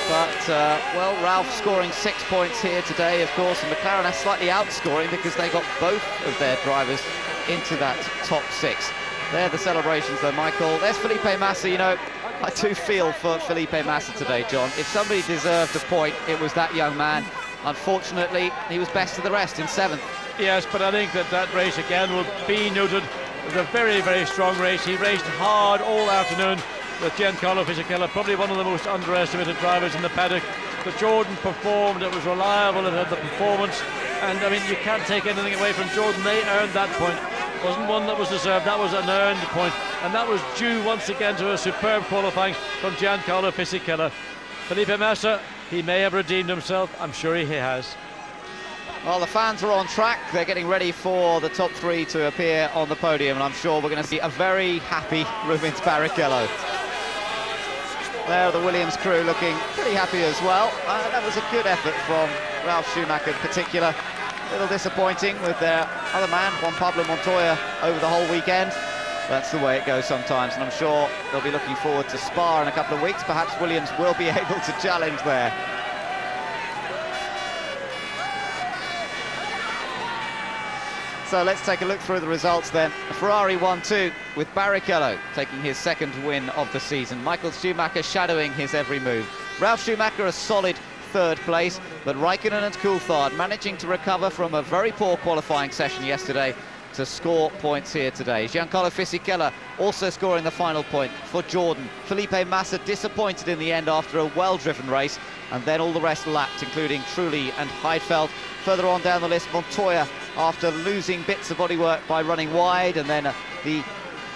but, well, Ralph scoring 6 points here today, of course, and McLaren are slightly outscoring because they got both of their drivers into that top 6. They're the celebrations, though, Michael. There's Felipe Massa. You know, I do feel for Felipe Massa today, John. If somebody deserved a point, it was that young man. Unfortunately, he was best of the rest in 7th. Yes, but I think that race again will be noted. It was a very, very strong race. He raced hard all afternoon with Giancarlo Fisichella, probably one of the most underestimated drivers in the paddock. The Jordan performed, it was reliable, it had the performance, and I mean, you can't take anything away from Jordan. They earned that point. It wasn't one that was deserved, that was an earned point, and that was due once again to a superb qualifying from Giancarlo Fisichella. Felipe Massa, he may have redeemed himself, I'm sure he has. Well, the fans are on track. They're getting ready for the top 3 to appear on the podium, and I'm sure we're going to see a very happy Rubens Barrichello. There, the Williams crew looking pretty happy as well. That was a good effort from Ralf Schumacher in particular. A little disappointing with their other man, Juan Pablo Montoya, over the whole weekend. That's the way it goes sometimes, and I'm sure they'll be looking forward to Spa in a couple of weeks. Perhaps Williams will be able to challenge there. So let's take a look through the results then. Ferrari 1-2 with Barrichello taking his 2nd win of the season. Michael Schumacher shadowing his every move. Ralf Schumacher a solid 3rd place, but Raikkonen and Coulthard managing to recover from a very poor qualifying session yesterday to score points here today. Giancarlo Fisichella also scoring the final point for Jordan. Felipe Massa disappointed in the end after a well-driven race, and then all the rest lapped, including Trulli and Heidfeld. Further on down the list, Montoya, after losing bits of bodywork by running wide, and then the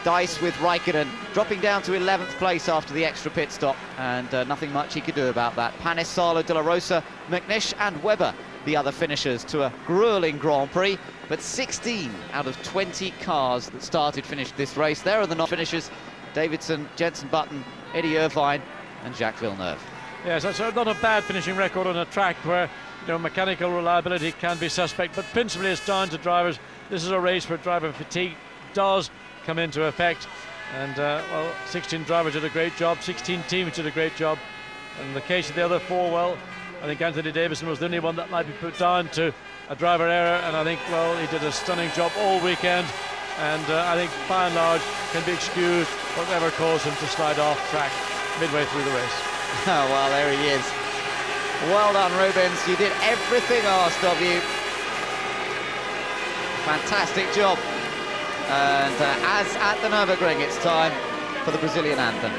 dice with Raikkonen, dropping down to 11th place after the extra pit stop, and nothing much he could do about that. Panis, Salo, De La Rosa, McNish and Webber, the other finishers, to a gruelling Grand Prix, but 16 out of 20 cars that finished this race. There are the non-finishers: Davidson, Jenson Button, Eddie Irvine and Jacques Villeneuve. Yes, that's not a bad finishing record on a track where, you know, mechanical reliability can be suspect, but principally it's down to drivers. This is a race where driver fatigue does come into effect, and well, 16 drivers did a great job, 16 teams did a great job. And in the case of the other 4, well, I think Anthony Davidson was the only one that might be put down to a driver error, and I think, well, he did a stunning job all weekend, and I think by and large can be excused whatever caused him to slide off track midway through the race. Oh, well, there he is. Well done, Rubens. You did everything asked of you. Fantastic job. And as at the Nürburgring, it's time for the Brazilian anthem.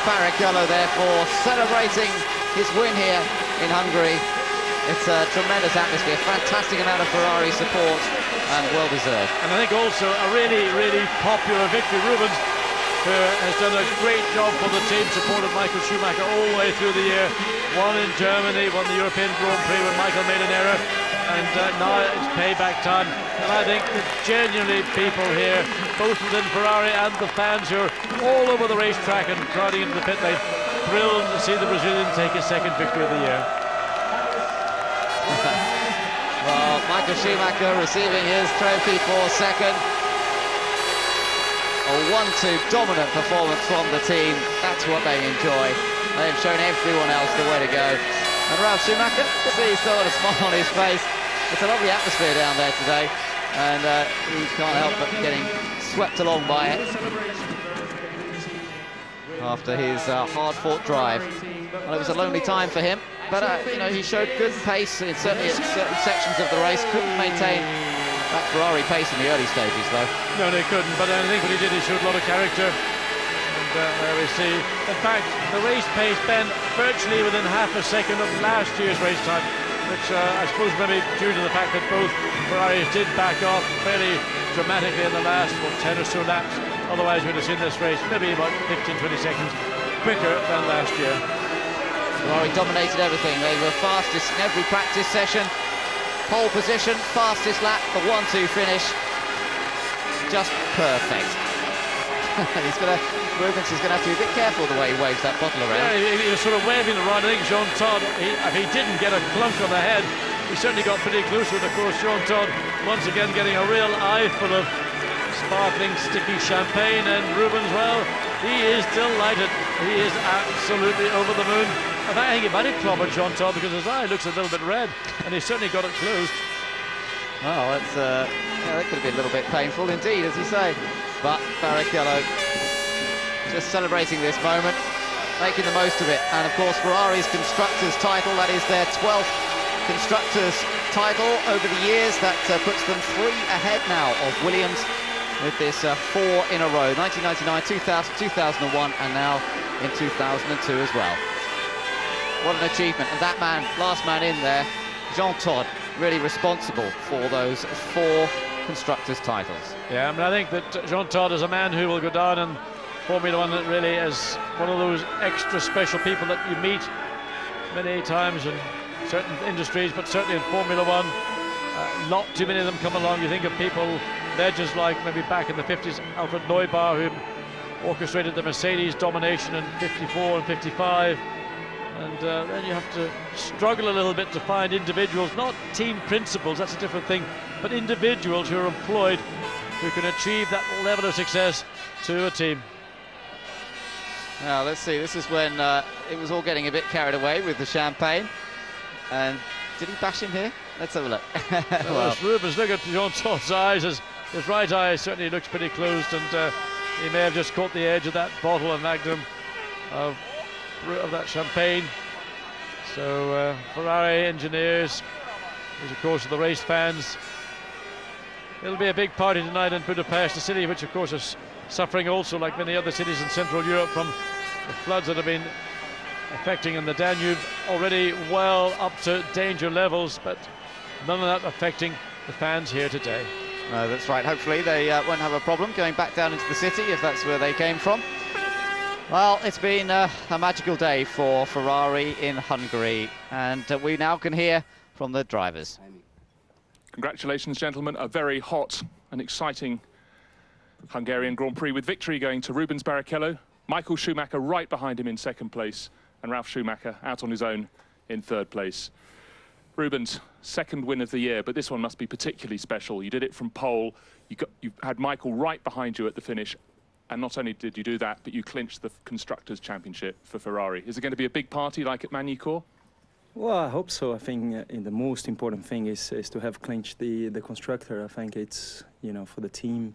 Barrichello, therefore, celebrating his win here in Hungary. It's a tremendous atmosphere, fantastic amount of Ferrari support, and well-deserved. And I think also a really, really popular victory. Rubens has done a great job for the team, supported Michael Schumacher all the way through the year. Won in Germany, won the European Grand Prix when Michael made an error, and now it's payback time. And I think that genuinely people here, both within Ferrari and the fans who are all over the racetrack and crowding into the pit lane, thrilled to see the Brazilian take his second victory of the year. Well, Michael Schumacher receiving his trophy for second. A 1-2 dominant performance from the team. That's what they enjoy. They've shown everyone else the way to go. And Ralf Schumacher, he's still got a smile on his face. It's a lovely atmosphere down there today, and he can't help but getting swept along by it after his hard-fought drive. Well, it was a lonely time for him, but you know, he showed good pace in certainly in certain sections of the race. Couldn't maintain that Ferrari pace in the early stages, though. No, they couldn't, but I think what he did, he showed a lot of character. And there we see, in fact, the race pace, Ben, virtually within half a second of last year's race time, which I suppose maybe due to the fact that both Ferraris did back off fairly dramatically in the last 10 or so laps. Otherwise, we'd have seen this race maybe about 15-20 seconds quicker than last year. Ferrari dominated everything. They were fastest in every practice session. Pole position, fastest lap, the 1-2 finish. Just perfect. Rubens is going to have to be a bit careful the way he waves that bottle around. Yeah, he was sort of waving around. I think Jean Todt, if he didn't get a clunk on the head, he certainly got pretty close with, of course, Jean Todt once again getting a real eye full of sparkling, sticky champagne. And Rubens, well, he is delighted. He is absolutely over the moon. I think he might have clobbered Jean Todt because his eye looks a little bit red, and he certainly got it closed. Oh, that's yeah, that could have been a little bit painful indeed, as you say. But Barrichello just celebrating this moment, making the most of it. And of course, Ferrari's Constructors' title, that is their 12th Constructors' title over the years. That puts them 3 ahead now of Williams with this 4 in a row. 1999, 2000, 2001, and now in 2002 as well. What an achievement. And that man, last man in there, Jean Todt, really responsible for those 4 Constructors' titles. Yeah, I mean, I think that Jean Todt is a man who will go down in Formula One that really is one of those extra special people that you meet many times in certain industries, but certainly in Formula One. Not too many of them come along. You think of people, legends like maybe back in the 50s, Alfred Neubar, who orchestrated the Mercedes domination in 54 and 55. And then you have to struggle a little bit to find individuals, not team principals, that's a different thing, but individuals who are employed who can achieve that level of success to a team. Now, let's see, this is when it was all getting a bit carried away with the champagne. And did he bash him here? Let's have a look. Well, Rubens, look at Jean Todt's eyes. His right eye certainly looks pretty closed, and he may have just caught the edge of that bottle of Magnum of that champagne. So Ferrari engineers, these of course are the race fans. It'll be a big party tonight in Budapest, a city which of course is suffering also, like many other cities in Central Europe, from the floods that have been affecting in the Danube, already well up to danger levels, but none of that affecting the fans here today. That's right, hopefully they won't have a problem going back down into the city if that's where they came from. Well, it's been a magical day for Ferrari in Hungary, and we now can hear from the drivers. Congratulations, gentlemen. A very hot and exciting Hungarian Grand Prix with victory going to Rubens Barrichello, Michael Schumacher right behind him in second place, and Ralf Schumacher out on his own in third place. Rubens, second win of the year, but this one must be particularly special. You did it from pole. You had Michael right behind you at the finish. And not only did you do that, but you clinched the Constructors' Championship for Ferrari. Is it going to be a big party like at Magny-Cours? Well, I hope so. I think the most important thing is to have clinched the Constructor. I think it's, you know, for the team.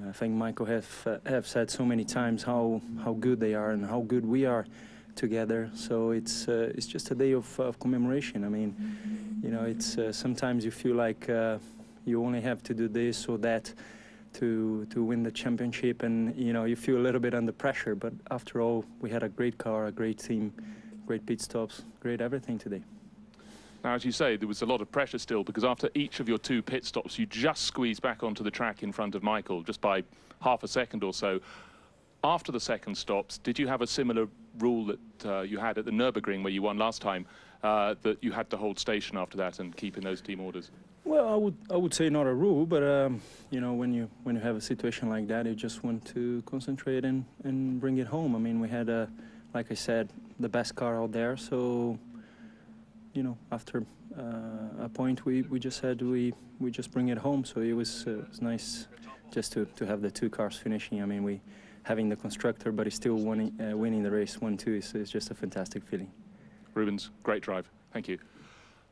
I think Michael have said so many times how good they are and how good we are together. So it's just a day of commemoration. I mean, you know, it's sometimes you feel like you only have to do this or that to win the championship, and you feel a little bit under pressure. But after all, we had a great car, a great team, great pit stops, great everything today. Now, as you say, there was a lot of pressure still, because after each of your 2 pit stops, you just squeezed back onto the track in front of Michael, just by half a second or so. After the second stops, did you have a similar rule that you had at the Nürburgring, where you won last time, that you had to hold station after that and keep in those team orders? Well, I would say not a rule, but when you have a situation like that, you just want to concentrate and bring it home. I mean, we had, like I said, the best car out there, so after a point, we just said we just bring it home. So it was nice just to have the 2 cars finishing. I mean, we having the constructor, but he's still winning the race 1-2. So it's just a fantastic feeling. Rubens, great drive. Thank you.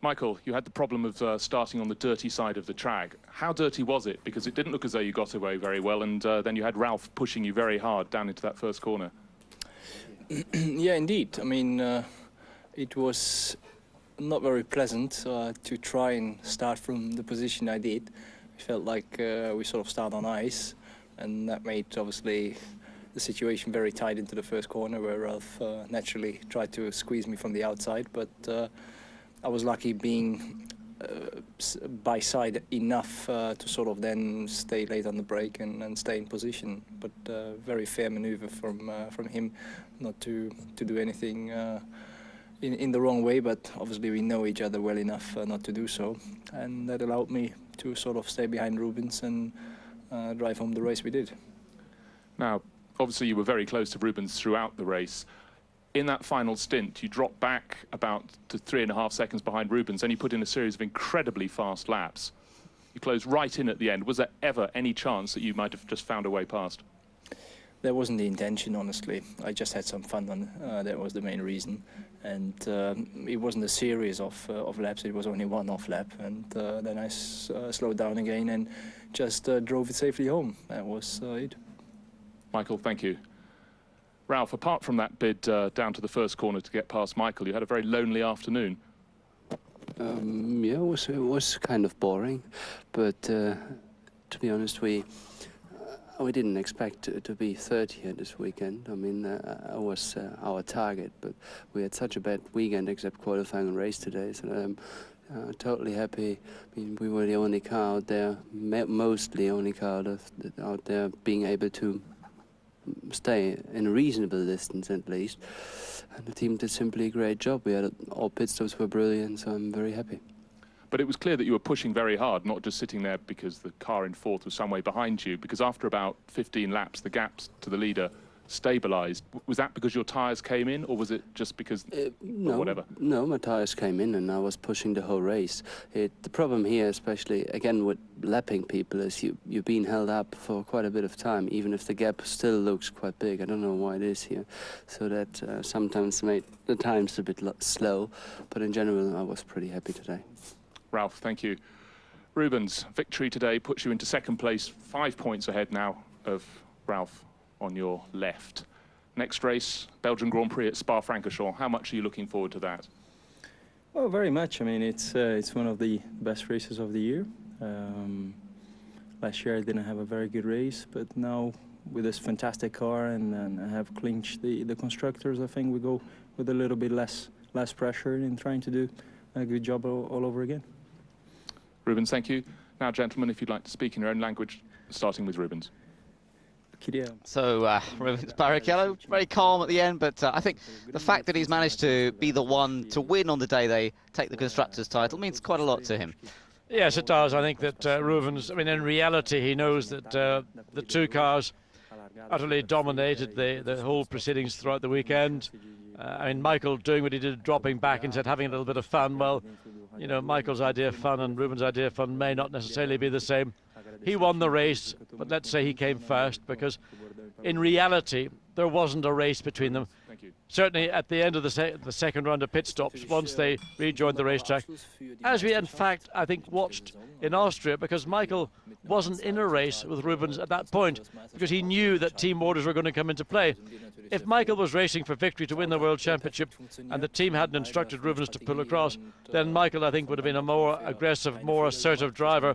Michael, you had the problem of starting on the dirty side of the track. How dirty was it? Because it didn't look as though you got away very well, and then you had Ralph pushing you very hard down into that first corner. Yeah, indeed. I mean, it was not very pleasant to try and start from the position I did. I felt like we sort of started on ice, and that made, obviously, the situation very tight into the first corner, where Ralph naturally tried to squeeze me from the outside, but I was lucky being by side enough to sort of then stay late on the brake and stay in position. But very fair maneuver from him, not to do anything in the wrong way, but obviously we know each other well enough not to do so, and that allowed me to sort of stay behind Rubens and drive home the race we did. Now, obviously you were very close to Rubens throughout the race. In that final stint, you dropped back about to 3.5 seconds behind Rubens, and you put in a series of incredibly fast laps. You closed right in at the end. Was there ever any chance that you might have just found a way past? That wasn't the intention, honestly. I just had some fun that was the main reason. And it wasn't a series of laps, it was only one off lap. And then I slowed down again and just drove it safely home. That was it. Michael, thank you. Ralph, apart from that bid down to the first corner to get past Michael, you had a very lonely afternoon. Yeah, it was kind of boring, but to be honest, we didn't expect to be third here this weekend. I mean, it was our target, but we had such a bad weekend except qualifying and race today, so I'm totally happy. I mean, we were the only car out there, mostly only car out there being able to stay in a reasonable distance at least, and the team did simply a great job. All pit stops were brilliant, so I'm very happy. But it was clear that you were pushing very hard, not just sitting there because the car in fourth was some way behind you, because after about 15 laps the gaps to the leader stabilised. Was that because your tyres came in, or was it just because no, whatever? No, my tyres came in and I was pushing the whole race. The problem here, especially again with lapping people, is you've been held up for quite a bit of time, even if the gap still looks quite big. I don't know why it is here, so that sometimes made the times a bit slow, but in general I was pretty happy today. Ralph, thank you. Rubens, victory today puts you into second place, 5 points ahead now of Ralph on your left. Next race, Belgian Grand Prix at Spa-Francorchamps. How much are you looking forward to that? Well, very much. I mean, it's one of the best races of the year. Last year I didn't have a very good race, but now with this fantastic car and I have clinched the constructors, I think we go with a little bit less pressure in trying to do a good job all over again. Rubens, thank you. Now, gentlemen, if you'd like to speak in your own language, starting with Rubens. So Rubens Barrichello, very calm at the end, but I think the fact that he's managed to be the one to win on the day they take the Constructors' title means quite a lot to him. Yes, it does. I think that Rubens, I mean, in reality, he knows that the two cars utterly dominated the whole proceedings throughout the weekend. I mean, Michael doing what he did, dropping back and said having a little bit of fun. Well, you know, Michael's idea of fun and Rubens' idea of fun may not necessarily be the same. He won the race, but let's say he came first, because in reality there wasn't a race between them. Certainly at the end of the second round of pit stops, once they rejoined the racetrack, as we in fact I think watched in Austria, because Michael wasn't in a race with Rubens at that point because he knew that team orders were going to come into play. If Michael was racing for victory to win the World Championship and the team hadn't instructed Rubens to pull across, then Michael I think would have been a more aggressive, more assertive driver.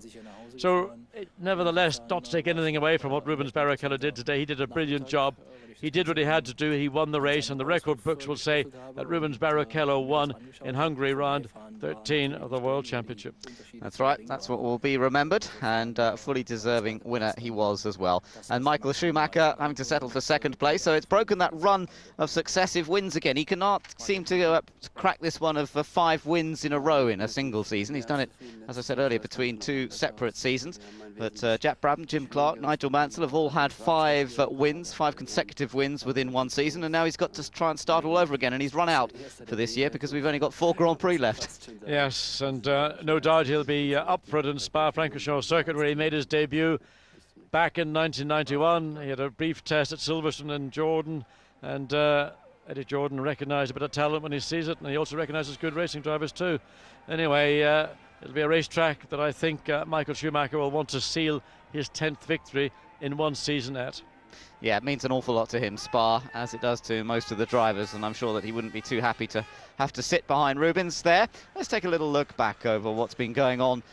So nevertheless, not to take anything away from what Rubens Barrichello did today. He did a brilliant job. He did what he had to do. He won the race, and the record books will say that Rubens Barrichello won in Hungary round 13 of the World Championship. That's right. That's what will be remembered, and fully deserving winner he was as well. And Michael Schumacher having to settle for second place, so it's broken that run of successive wins again. He cannot seem to crack this one of 5 wins in a row in a single season. He's done it, as I said earlier, between 2 separate seasons. But Jack Brabham, Jim Clark, Nigel Mansell have all had 5 wins, 5 consecutive wins within one season, and now he's got to try and start all over again, and he's run out for this year because we've only got 4 Grand Prix left. Yes, and no doubt he'll be up for it in Spa-Francorchamps circuit, where he made his debut back in 1991. He had a brief test at Silverstone in Jordan, and Eddie Jordan recognised a bit of talent when he sees it, and he also recognises good racing drivers too. Anyway, it'll be a racetrack that I think Michael Schumacher will want to seal his 10th victory in one season at. Yeah, it means an awful lot to him, Spa, as it does to most of the drivers, and I'm sure that he wouldn't be too happy to have to sit behind Rubens there. Let's take a little look back over what's been going on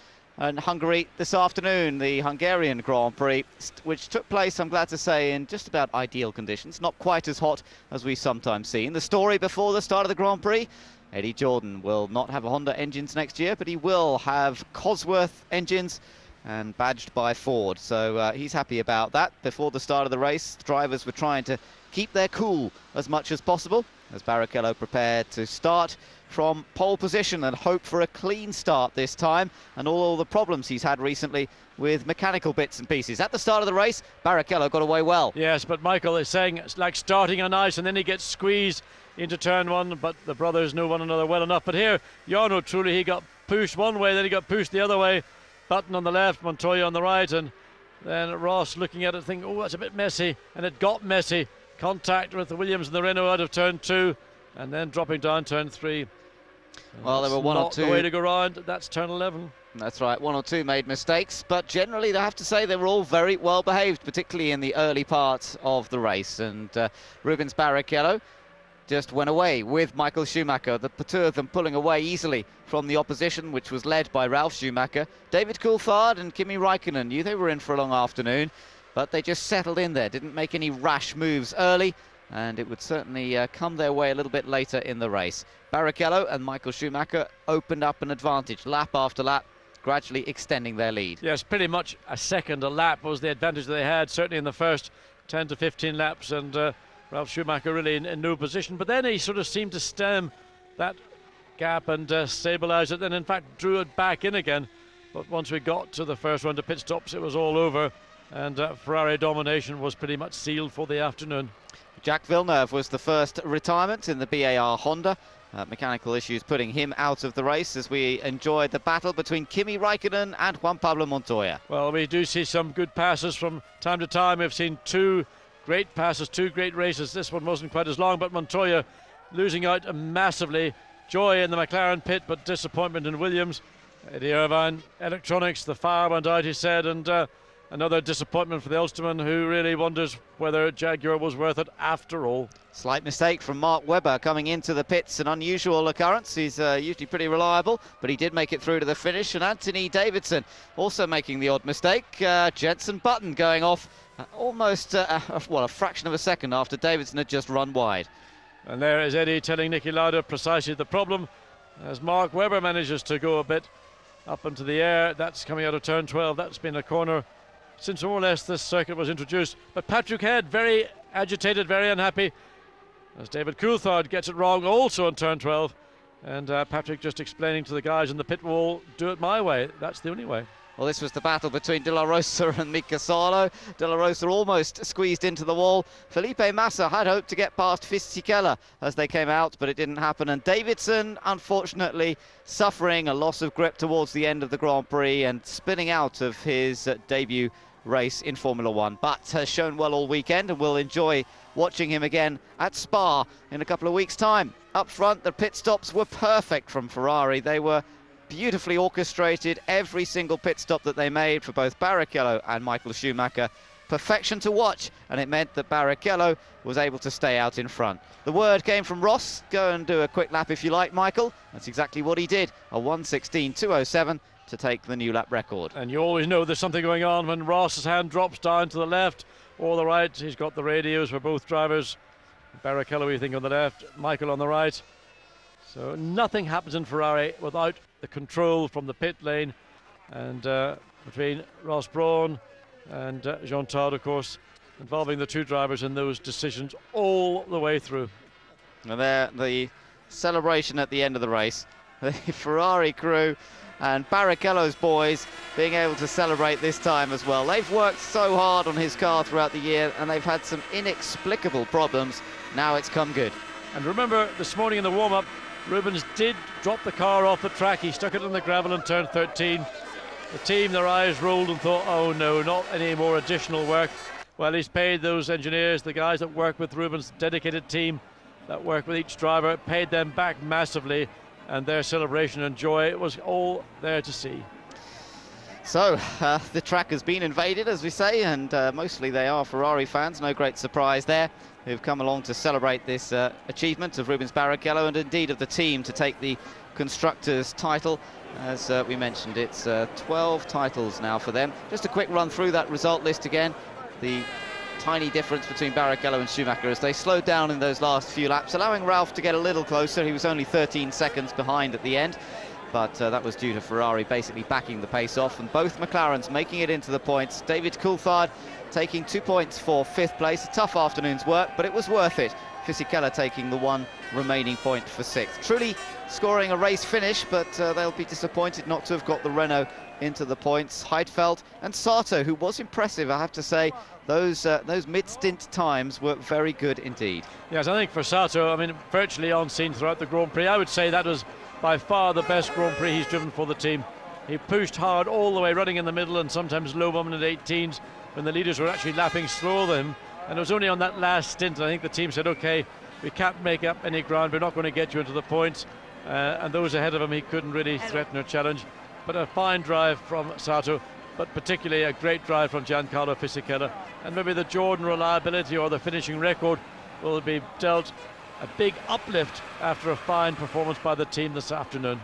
in Hungary this afternoon, the Hungarian Grand Prix, which took place, I'm glad to say, in just about ideal conditions, not quite as hot as we sometimes see. The story before the start of the Grand Prix: Eddie Jordan will not have Honda engines next year, but he will have Cosworth engines, and badged by Ford, so he's happy about that. Before the start of the race, drivers were trying to keep their cool as much as possible, as Barrichello prepared to start from pole position and hope for a clean start this time, and all the problems he's had recently with mechanical bits and pieces. At the start of the race, Barrichello got away well. Yes, but Michael is saying it's like starting on ice and then he gets squeezed into turn 1, but the brothers know one another well enough. But here, Jarno Trulli, he got pushed one way, then he got pushed the other way. Button on the left, Montoya on the right, and then Ross looking at it thinking, oh, that's a bit messy, and it got messy. Contact with the Williams and the Renault out of turn 2, and then dropping down turn 3. Well, there were one or two. The way to go round, that's turn 11. That's right, 1 or 2 made mistakes, but generally I have to say they were all very well behaved, particularly in the early parts of the race. And Rubens Barrichello just went away with Michael Schumacher, the two of them pulling away easily from the opposition, which was led by Ralf Schumacher. David Coulthard and Kimi Räikkönen knew they were in for a long afternoon, but they just settled in there, didn't make any rash moves early, and it would certainly come their way a little bit later in the race. Barrichello and Michael Schumacher opened up an advantage, lap after lap, gradually extending their lead. Yes, pretty much a second a lap was the advantage that they had, certainly in the first 10 to 15 laps, and Ralf Schumacher really in no position, but then he sort of seemed to stem that gap and stabilise it, and in fact drew it back in again. But once we got to the first round of pit stops, it was all over, and Ferrari domination was pretty much sealed for the afternoon. Jacques Villeneuve was the first retirement in the BAR Honda. Mechanical issues putting him out of the race as we enjoyed the battle between Kimi Räikkönen and Juan Pablo Montoya. Well, we do see some good passes from time to time. We've seen 2 great passes, 2 great races. This one wasn't quite as long, but Montoya losing out massively. Joy in the McLaren pit, but disappointment in Williams. Eddie Irvine, electronics, the fire went out, he said, and another disappointment for the Ulsterman, who really wonders whether Jaguar was worth it after all. Slight mistake from Mark Webber coming into the pits, an unusual occurrence. He's usually pretty reliable, but he did make it through to the finish. And Anthony Davidson also making the odd mistake. Jenson Button going off almost a fraction of a second after Davidson had just run wide. And there is Eddie telling Niki Lauda precisely the problem, as Mark Webber manages to go a bit up into the air. That's coming out of turn 12. That's been a corner since more or less this circuit was introduced. But Patrick Head very agitated, very unhappy, as David Coulthard gets it wrong also on turn 12. And Patrick just explaining to the guys in the pit wall, do it my way, that's the only way. Well, this was the battle between De La Rosa and Mika Salo. De La Rosa almost squeezed into the wall. Felipe Massa had hoped to get past Fisichella as they came out, but it didn't happen. And Davidson, unfortunately, suffering a loss of grip towards the end of the Grand Prix and spinning out of his debut race in Formula One, but has shown well all weekend, and we'll enjoy watching him again at Spa in a couple of weeks' time. Up front, the pit stops were perfect from Ferrari. They were beautifully orchestrated, every single pit stop that they made for both Barrichello and Michael Schumacher. Perfection to watch, and it meant that Barrichello was able to stay out in front. The word came from Ross, go and do a quick lap if you like, Michael. That's exactly what he did, a 1:16.207, to take the new lap record. And you always know there's something going on when Ross's hand drops down to the left or the right. He's got the radios for both drivers. Barrichello, we think, on the left, Michael on the right. So nothing happens in Ferrari without the control from the pit lane, and between Ross Brawn and Jean Todt, of course, involving the two drivers in those decisions all the way through. And there, the celebration at the end of the race. The Ferrari crew and Barrichello's boys being able to celebrate this time as well. They've worked so hard on his car throughout the year, and they've had some inexplicable problems. Now it's come good. And remember, this morning in the warm-up, Rubens did drop the car off the track. He stuck it in the gravel in turn 13. The team, their eyes rolled and thought, oh no, not any more additional work. Well, he's paid those engineers, the guys that work with Rubens' dedicated team, that work with each driver, paid them back massively, and their celebration and joy was all there to see. So, the track has been invaded, as we say, and mostly they are Ferrari fans, no great surprise there, who've come along to celebrate this achievement of Rubens Barrichello and indeed of the team to take the Constructors' title. As we mentioned, it's 12 titles now for them. Just a quick run through that result list again. The tiny difference between Barrichello and Schumacher as they slowed down in those last few laps, allowing Ralph to get a little closer. He was only 13 seconds behind at the end, but that was due to Ferrari basically backing the pace off, and both McLarens making it into the points. David Coulthard taking 2 points for 5th place. A tough afternoon's work, but it was worth it. Fisichella taking the 1 remaining point for 6th. Trulli scoring a race finish, but they'll be disappointed not to have got the Renault into the points. Heidfeld and Sato, who was impressive, I have to say. Those mid-stint times were very good indeed. Yes, I think for Sato, I mean, virtually on scene throughout the Grand Prix. I would say that was by far the best Grand Prix he's driven for the team. He pushed hard all the way, running in the middle and sometimes low bombing at 18s when the leaders were actually lapping slower than him. And it was only on that last stint, I think the team said, OK, we can't make up any ground, we're not going to get you into the points. And those ahead of him, he couldn't really threaten or challenge. But a fine drive from Sato, but particularly a great drive from Giancarlo Fisichella. And maybe the Jordan reliability or the finishing record will be dealt a big uplift after a fine performance by the team this afternoon.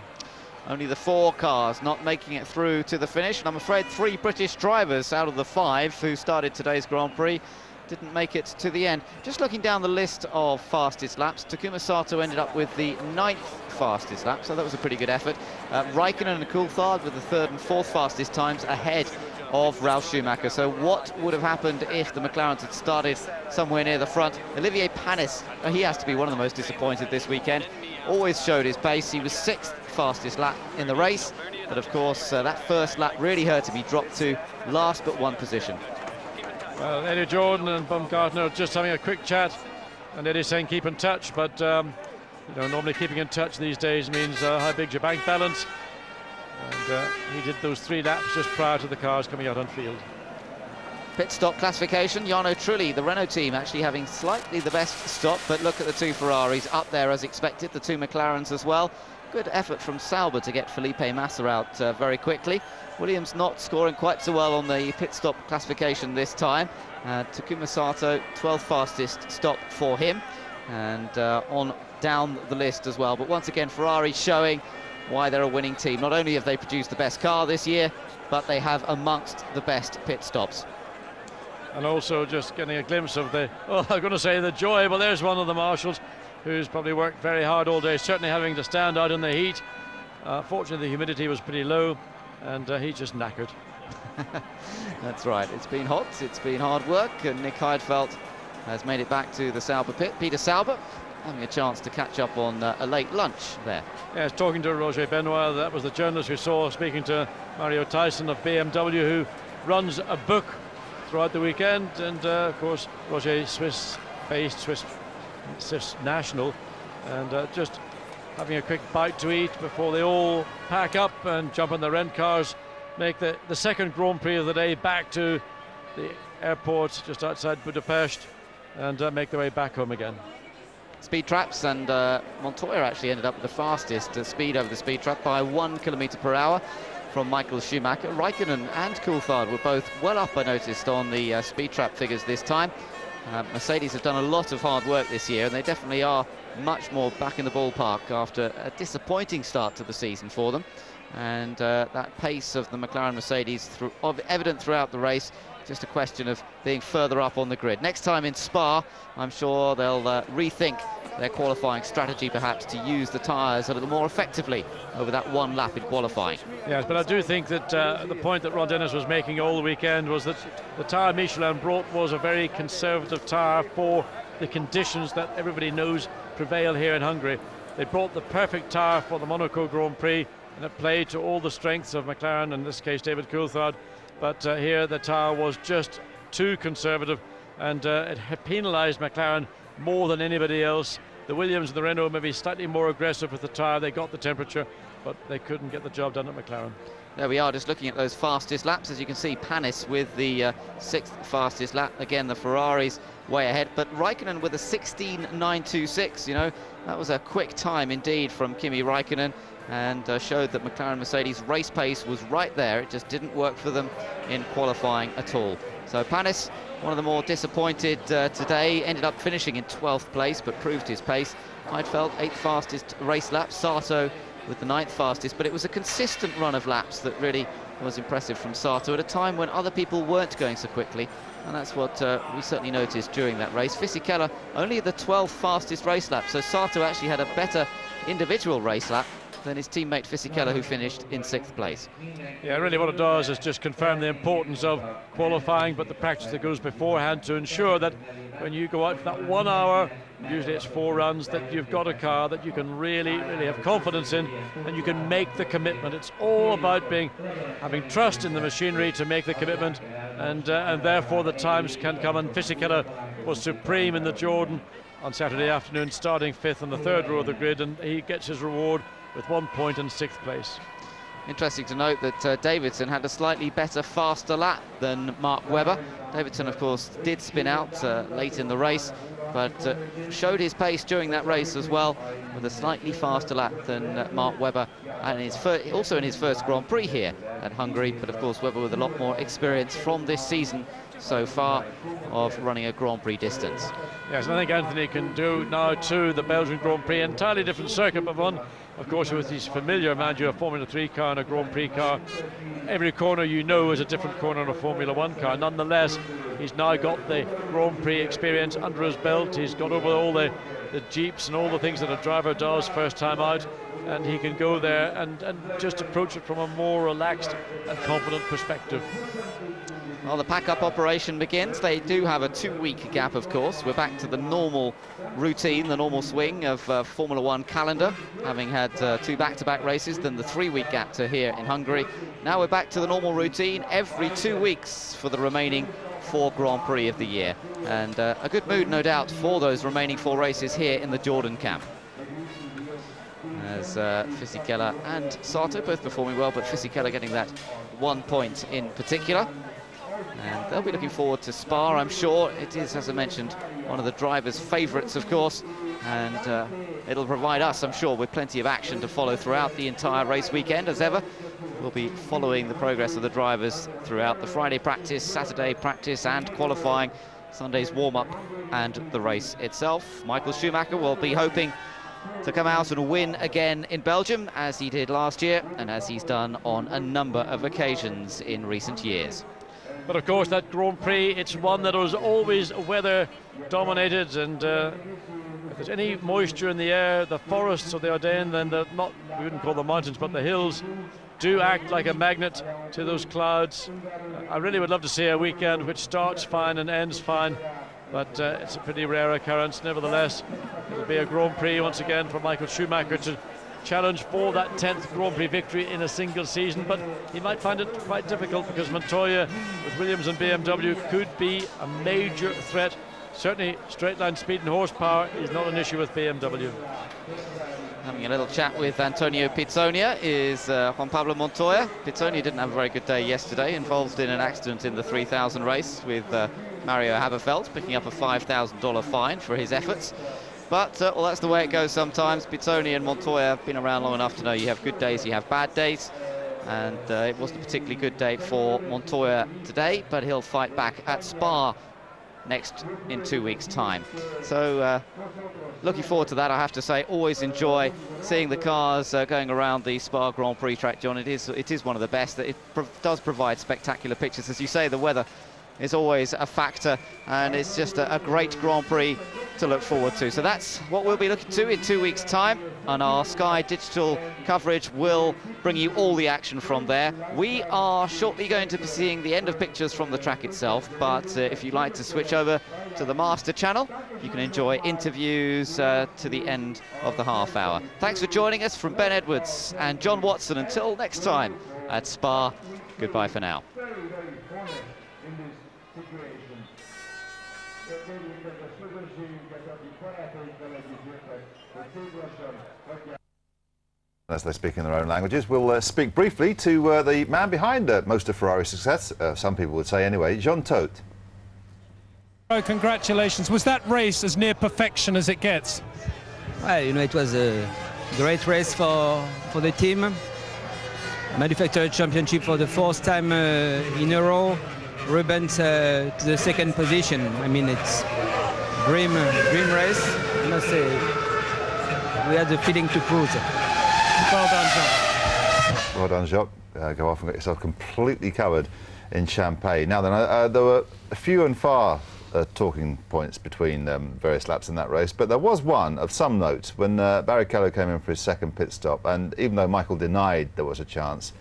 Only the 4 cars not making it through to the finish, and I'm afraid 3 British drivers out of the 5 who started today's Grand Prix didn't make it to the end. Just looking down the list of fastest laps, Takuma Sato ended up with the 9th fastest lap, so that was a pretty good effort. Raikkonen and Coulthard with the 3rd and 4th fastest times ahead of Ralf Schumacher. So what would have happened if the McLarens had started somewhere near the front? Olivier Panis, he has to be one of the most disappointed this weekend. Always showed his pace. He was 6th fastest lap in the race, but of course that first lap really hurt him. He dropped to last but 1 position. Well, Eddie Jordan and Baumgartner are just having a quick chat, and Eddie's saying keep in touch, but you know, normally keeping in touch these days means how big's your bank balance, and he did those 3 laps just prior to the cars coming out on field. Pit stop classification, Jarno Trulli, the Renault team, actually having slightly the best stop, but look at the 2 Ferraris up there as expected, the 2 McLarens as well. Good effort from Sauber to get Felipe Massa out very quickly. Williams not scoring quite so well on the pit stop classification this time. Takuma Sato, 12th fastest stop for him, and on down the list as well. But once again, Ferrari showing why they're a winning team. Not only have they produced the best car this year, but they have amongst the best pit stops. And also just getting a glimpse of the, well, I'm going to say the joy, but there's one of the marshals who's probably worked very hard all day, certainly having to stand out in the heat. Fortunately, the humidity was pretty low, and he's just knackered. That's right, it's been hot, it's been hard work, and Nick Heidfeld has made it back to the Sauber pit. Peter Sauber having a chance to catch up on a late lunch there. Yes, talking to Roger Benoit, that was the journalist we saw speaking to Mario Tyson of BMW, who runs a book throughout the weekend, and of course Roger, Swiss-based, Swiss national, and just having a quick bite to eat before they all pack up and jump in the rent cars, make the second Grand Prix of the day back to the airport just outside Budapest, and make their way back home again. Speed traps, and Montoya actually ended up with the fastest speed over the speed trap by 1 km/h from Michael Schumacher. Raikkonen and Coulthard were both well up, I noticed, on the speed trap figures this time. Mercedes have done a lot of hard work this year, and they definitely are much more back in the ballpark after a disappointing start to the season for them. And that pace of the McLaren Mercedes evident throughout the race. Just a question of being further up on the grid. Next time in Spa, I'm sure they'll rethink their qualifying strategy, perhaps to use the tyres a little more effectively over that one lap in qualifying. Yes, but I do think that the point that Ron Dennis was making all the weekend was that the tyre Michelin brought was a very conservative tyre for the conditions that everybody knows prevail here in Hungary. They brought the perfect tyre for the Monaco Grand Prix, and it played to all the strengths of McLaren, in this case David Coulthard. But here the tyre was just too conservative, and it had penalised McLaren more than anybody else. The Williams and the Renault may be slightly more aggressive with the tyre. They got the temperature, but they couldn't get the job done at McLaren. There we are, just looking at those fastest laps. As you can see, Panis with the 6th fastest lap. Again, the Ferraris way ahead, but Raikkonen with a 16.926. You know, that was a quick time indeed from Kimi Raikkonen, and showed that McLaren Mercedes race pace was right there. It just didn't work for them in qualifying at all. So Panis, one of the more disappointed today, ended up finishing in 12th place, but proved his pace. Heidfeld, 8th fastest race lap. Sato with the 9th fastest, but it was a consistent run of laps that really was impressive from Sato at a time when other people weren't going so quickly, and that's what we certainly noticed during that race. Fisichella only the 12th fastest race lap, so Sato actually had a better individual race lap than his teammate Fisichella, who finished in 6th place. Yeah, really what it does is just confirm the importance of qualifying, but the practice that goes beforehand to ensure that when you go out for that 1 hour, usually it's 4 runs, that you've got a car that you can really have confidence in, and you can make the commitment. It's all about having trust in the machinery to make the commitment, and therefore the times can come. And Fisichella was supreme in the Jordan on Saturday afternoon, starting 5th on the 3rd row of the grid, and he gets his reward with 1 point in 6th place. Interesting to note that Davidson had a slightly better, faster lap than Mark Webber. Davidson, of course, did spin out late in the race, but showed his pace during that race as well, with a slightly faster lap than Mark Webber, and also in his first Grand Prix here at Hungary. But of course, Webber with a lot more experience from this season so far of running a Grand Prix distance. Yes, and I think Anthony can do now too the Belgian Grand Prix, entirely different circuit, but one, of course, with his familiar, mind you, a Formula 3 car and a Grand Prix car. Every corner you know is a different corner on a Formula 1 car. Nonetheless, he's now got the Grand Prix experience under his belt. He's got over all the jeeps and all the things that a driver does first time out, and he can go there and just approach it from a more relaxed and confident perspective. Well, the pack-up operation begins. They do have a 2-week gap, of course. We're back to the normal routine, the normal swing of Formula 1 calendar, having had 2 back-to-back races, then the 3-week gap to here in Hungary. Now we're back to the normal routine every 2 weeks for the remaining 4 Grand Prix of the year. And a good mood, no doubt, for those remaining 4 races here in the Jordan camp. As Fisichella and Sato both performing well, but Fisichella getting that 1 point in particular. And they'll be looking forward to Spa, I'm sure. It is, as I mentioned, one of the drivers' favourites, of course, and it'll provide us, I'm sure, with plenty of action to follow throughout the entire race weekend. As ever, we'll be following the progress of the drivers throughout the Friday practice, Saturday practice and qualifying, Sunday's warm-up and the race itself. Michael Schumacher will be hoping to come out and win again in Belgium, as he did last year and as he's done on a number of occasions in recent years. But of course, that Grand Prix, it's one that was always weather dominated, and if there's any moisture in the air, the forests of the Ardennes, then we wouldn't call them mountains, but the hills do act like a magnet to those clouds. I really would love to see a weekend which starts fine and ends fine, but it's a pretty rare occurrence. Nevertheless, it'll be a Grand Prix once again for Michael Schumacher to challenge for that 10th Grand Prix victory in a single season, but he might find it quite difficult because Montoya with Williams and BMW could be a major threat. Certainly straight line speed and horsepower is not an issue with BMW. Having a little chat with Antonio Pizzonia is Juan Pablo Montoya. Pizzonia didn't have a very good day yesterday, involved in an accident in the 3000 race with Mario Haberfeld, picking up a $5,000 fine for his efforts. But well, that's the way it goes sometimes. Pizzonia and Montoya have been around long enough to know you have good days, you have bad days. And it wasn't a particularly good day for Montoya today, but he'll fight back at Spa next in 2 weeks' time. So looking forward to that, I have to say. Always enjoy seeing the cars going around the Spa Grand Prix track, John. It is one of the best. It does provide spectacular pictures. As you say, the weather is always a factor, and it's just a great Grand Prix to look forward to. So that's what we'll be looking to in 2 weeks' time, and our Sky Digital coverage will bring you all the action from there. We are shortly going to be seeing the end of pictures from the track itself, but if you'd like to switch over to the Master channel, you can enjoy interviews to the end of the half hour. Thanks for joining us from Ben Edwards and John Watson. Until next time at Spa, goodbye for now. As they speak in their own languages, we'll speak briefly to the man behind most of Ferrari's success, some people would say anyway, Jean Todt. Oh, congratulations. Was that race as near perfection as it gets? Well, you know, it was a great race for the team. Manufacturer championship for the fourth time in a row. Rubens to the second position. I mean, it's dream race. I must say, we had the feeling to cruise. Well done, Jacques. Well done, Jacques. Go off and get yourself completely covered in champagne. Now then, there were few and far talking points between various laps in that race, but there was one of some note when Barrichello came in for his second pit stop, and even though Michael denied there was a chance,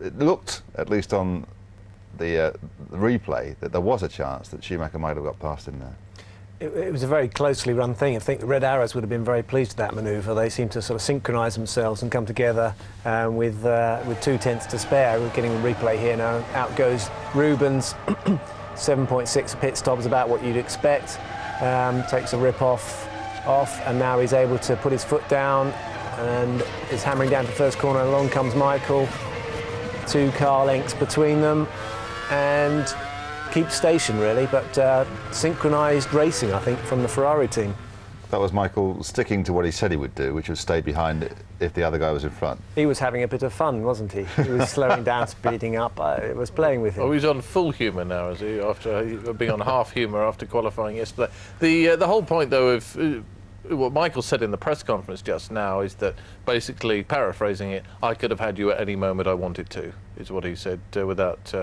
it looked, at least on the replay, that there was a chance that Schumacher might have got past him there. It was a very closely run thing. I think the Red Arrows would have been very pleased with that manoeuvre. They seemed to sort of synchronise themselves and come together with 2 tenths to spare. We're getting the replay here now. Out goes Rubens. 7.6 pit stop is about what you'd expect. Takes a rip off, and now he's able to put his foot down and is hammering down to first corner. Along comes Michael. 2 car lengths between them, and keep station really, but synchronised racing, I think, from the Ferrari team. That was Michael sticking to what he said he would do, which was stay behind if the other guy was in front. He was having a bit of fun, wasn't he? He was slowing down, speeding up. I was playing with him. Oh, he's on full humour now, is he? After being on half humour after qualifying yesterday. The whole point, though, of what Michael said in the press conference just now is that, basically, paraphrasing it, I could have had you at any moment I wanted to, is what he said, without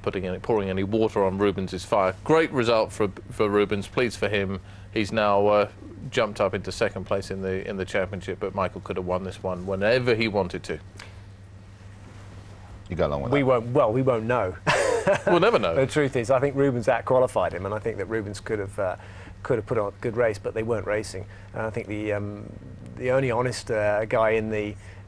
pouring any water on Rubens's fire. Great result for Rubens. Pleased for him. He's now jumped up into second place in the championship, but Michael could have won this one whenever he wanted to. You go along with that? We won't know. We'll never know. The truth is, I think Rubens out-qualified him, and I think that Rubens could have put on a good race, but they weren't racing. And I think the only honest guy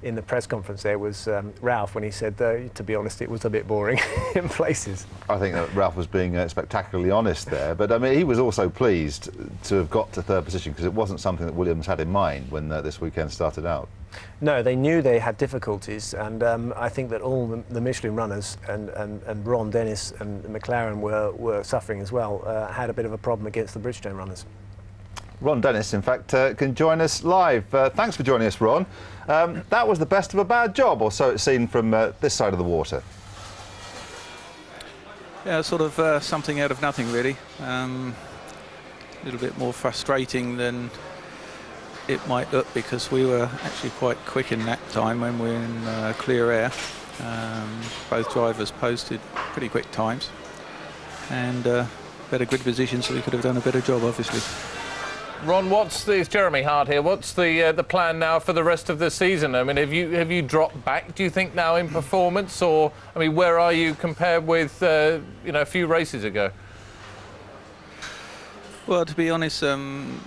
in the press conference there was Ralph, when he said, to be honest, it was a bit boring in places. I think that Ralph was being spectacularly honest there, but I mean, he was also pleased to have got to third position, because it wasn't something that Williams had in mind when this weekend started out. No, they knew they had difficulties, and I think that all the Michelin runners and Ron Dennis and McLaren were suffering as well, had a bit of a problem against the Bridgestone runners. Ron Dennis, in fact, can join us live. Thanks for joining us, Ron. That was the best of a bad job, or so it seemed from this side of the water. Yeah, sort of something out of nothing, really. A little bit more frustrating than it might look, because we were actually quite quick in that time when we were in clear air. Both drivers posted pretty quick times, and better grid position, so we could have done a better job, obviously. Ron, it's Jeremy Hart here. What's the plan now for the rest of the season? I mean, have you dropped back, do you think, now in performance, or I mean, where are you compared with a few races ago? Well, to be honest,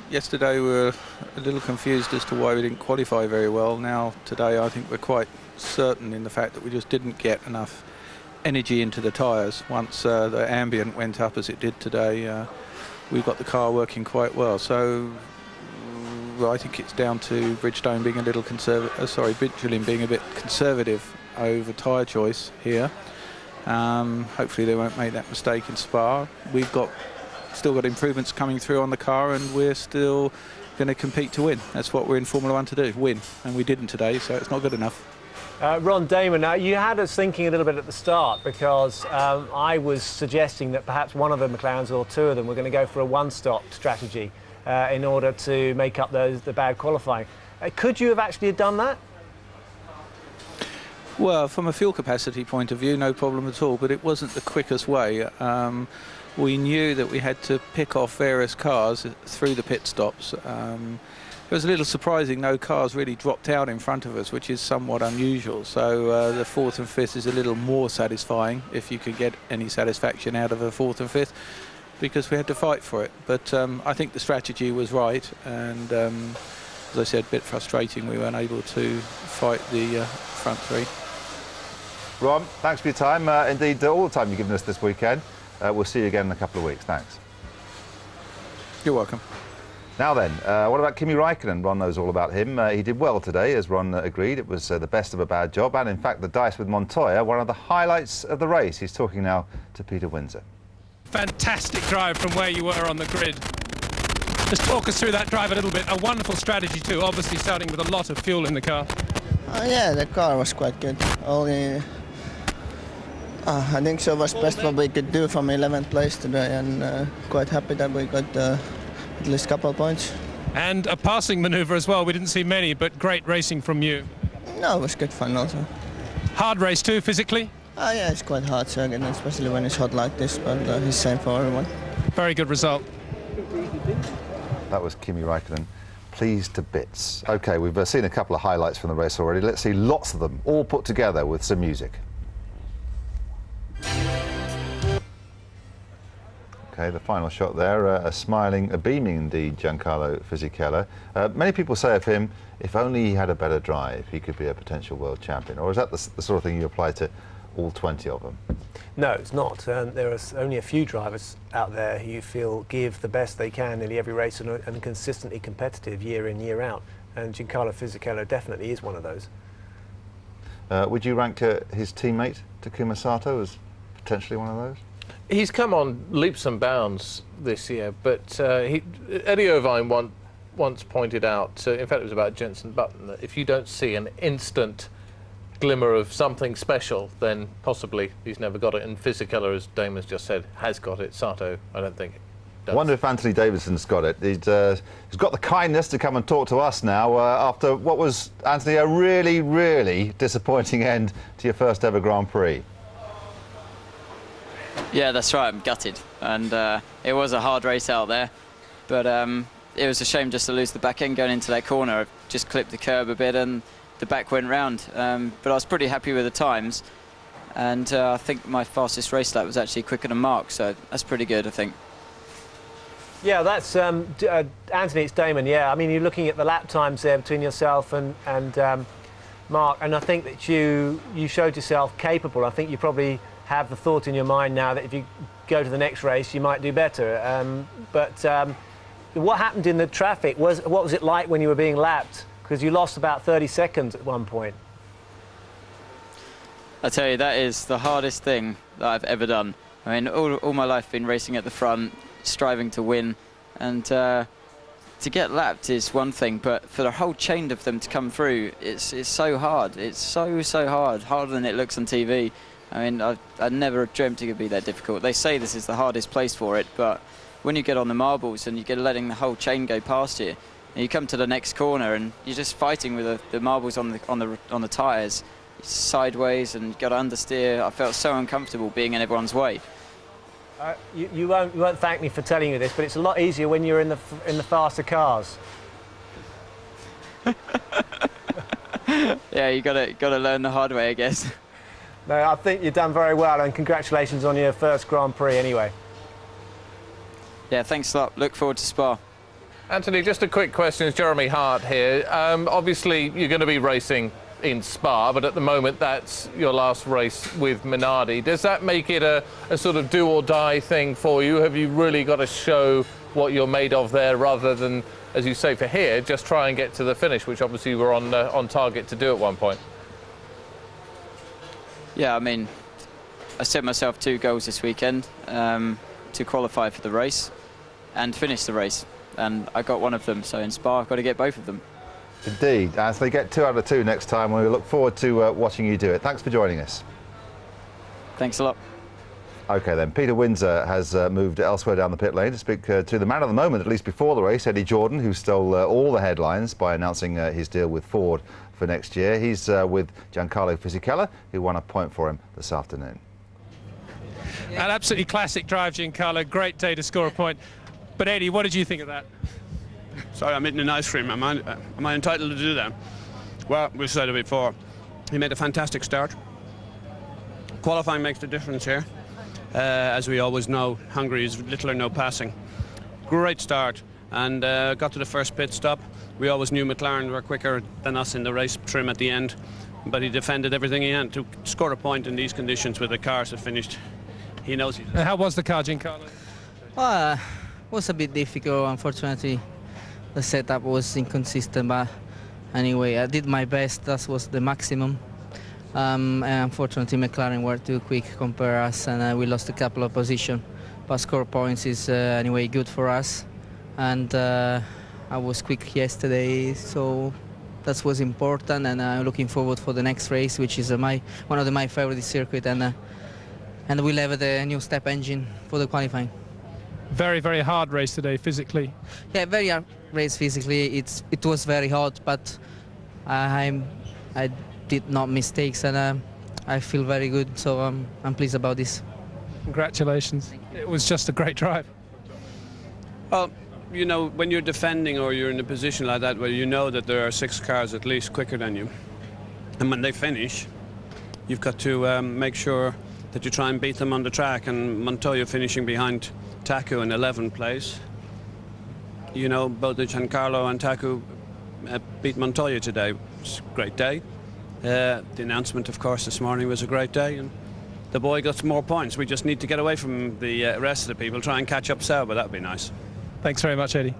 yesterday we were a little confused as to why we didn't qualify very well. Now, today, I think we're quite certain in the fact that we just didn't get enough energy into the tyres. Once the ambient went up, as it did today, we got the car working quite well. So I think it's down to Bridgestone being a little Michelin being a bit conservative over tyre choice here. Hopefully they won't make that mistake in Spa. We've still got improvements coming through on the car, and we're still going to compete to win. That's what we're in Formula 1 to do, win. And we didn't today, so it's not good enough. Ron Damon, now you had us thinking a little bit at the start because I was suggesting that perhaps one of the McLarens or two of them were going to go for a one-stop strategy in order to make up the bad qualifying. Could you have actually done that? Well, from a fuel capacity point of view, no problem at all, but it wasn't the quickest way. We knew that we had to pick off various cars through the pit stops. It was a little surprising, no cars really dropped out in front of us, which is somewhat unusual. So the 4th and 5th is a little more satisfying, if you could get any satisfaction out of a 4th and 5th, because we had to fight for it. But I think the strategy was right, and as I said, a bit frustrating we weren't able to fight the front three. Ron, thanks for your time. Indeed, all the time you've given us this weekend. We'll see you again in a couple of weeks. Thanks. You're welcome. Now then, what about Kimi Räikkönen? Ron knows all about him. He did well today, as Ron agreed. It was the best of a bad job, and in fact the dice with Montoya, one of the highlights of the race. He's talking now to Peter Windsor. Fantastic drive from where you were on the grid. Just talk us through that drive a little bit. A wonderful strategy too, obviously starting with a lot of fuel in the car. Yeah, the car was quite good. Only, I think so was best what we could do from 11th place today, and quite happy that we got at least a couple of points. And a passing manoeuvre as well. We didn't see many, but great racing from you. No, it was good fun also. Hard race too, physically? Yeah, it's quite hard circuit, especially when it's hot like this, but it's same for everyone. Very good result. That was Kimi Räikkönen. Pleased to bits. OK, we've seen a couple of highlights from the race already. Let's see lots of them, all put together with some music. OK, the final shot there, a smiling, a beaming indeed, Giancarlo Fisichella. Many people say of him, if only he had a better drive, he could be a potential world champion. Or is that the sort of thing you apply to all 20 of them? No, it's not. There are only a few drivers out there who you feel give the best they can nearly every race and consistently competitive year in, year out. And Giancarlo Fisichella definitely is one of those. Would you rank his teammate, Takuma Sato, as potentially one of those? He's come on leaps and bounds this year, but Eddie Irvine once pointed out, in fact it was about Jenson Button, that if you don't see an instant glimmer of something special, then possibly he's never got it. And Fisichella, as Damon's just said, has got it. Sato, I don't think does. I wonder if Anthony Davidson's got it. He's got the kindness to come and talk to us now after what was, Anthony, a really, really disappointing end to your first ever Grand Prix. Yeah, that's right. I'm gutted, and it was a hard race out there, but it was a shame just to lose the back end going into that corner. I just clipped the curb a bit and the back went round, but I was pretty happy with the times, and I think my fastest race lap was actually quicker than Mark, so that's pretty good, I think. Yeah, that's Anthony, it's Damon. Yeah, I mean, you're looking at the lap times there between yourself and Mark, and I think that you showed yourself capable. I think you probably have the thought in your mind now that if you go to the next race, you might do better. What happened in the traffic? What was it like when you were being lapped? Because you lost about 30 seconds at one point. I tell you, that is the hardest thing that I've ever done. I mean, all my life I've been racing at the front, striving to win, and to get lapped is one thing, but for the whole chain of them to come through, it's so hard. It's so hard, harder than it looks on TV. I mean, I never dreamt it could be that difficult. They say this is the hardest place for it, but when you get on the marbles and you get letting the whole chain go past you, and you come to the next corner and you're just fighting with the marbles on the tyres, sideways, and you've got to understeer. I felt so uncomfortable being in everyone's way. You won't thank me for telling you this, but it's a lot easier when you're in the faster cars. Yeah, you got to learn the hard way, I guess. No, I think you've done very well, and congratulations on your first Grand Prix anyway. Yeah, thanks a lot. Look forward to Spa. Anthony, just a quick question. It's Jeremy Hart here. Obviously, you're going to be racing in Spa, but at the moment that's your last race with Minardi. Does that make it a sort of do-or-die thing for you? Have you really got to show what you're made of there rather than, as you say, for here, just try and get to the finish, which obviously you were on target to do at one point? Yeah, I mean, I set myself 2 goals this weekend to qualify for the race and finish the race, and I got one of them, so in Spa I've got to get both of them. Indeed, as they get 2 out of 2 next time, we look forward to watching you do it. Thanks for joining us. Thanks a lot. OK then, Peter Windsor has moved elsewhere down the pit lane to speak to the man of the moment, at least before the race, Eddie Jordan, who stole all the headlines by announcing his deal with Ford for next year. He's with Giancarlo Fisichella, who won a point for him this afternoon. An absolutely classic drive, Giancarlo. Great day to score a point. But Eddie, what did you think of that? Sorry, I'm eating an ice cream. Am I entitled to do that? Well, we've said it before. He made a fantastic start. Qualifying makes the difference here. As we always know, Hungary is little or no passing. Great start, and got to the first pit stop. We always knew McLaren were quicker than us in the race trim at the end, but he defended everything he had to score a point in these conditions with the cars that finished. He knows it. How was the car, Giancarlo? It was a bit difficult, unfortunately. The setup was inconsistent, but anyway, I did my best. That was the maximum. And unfortunately, McLaren were too quick compared to us, and we lost a couple of positions. But score points is anyway good for us. And I was quick yesterday, so that was important. And I'm looking forward for the next race, which is one of my favorite circuits. And we'll have the new step engine for the qualifying. Very, very hard race today, physically. Yeah, very hard race physically. It was very hot, but I did not mistakes, and I feel very good. So I'm pleased about this. Congratulations. It was just a great drive. Well, you know, when you're defending or you're in a position like that where you know that there are 6 cars at least quicker than you, and when they finish, you've got to make sure that you try and beat them on the track. And Montoya finishing behind Taku in 11th place. You know, both Giancarlo and Taku beat Montoya today. It's a great day. The announcement, of course, this morning was a great day, and the boy got some more points. We just need to get away from the rest of the people, try and catch up Sauber. That would be nice. Thanks very much, Eddie.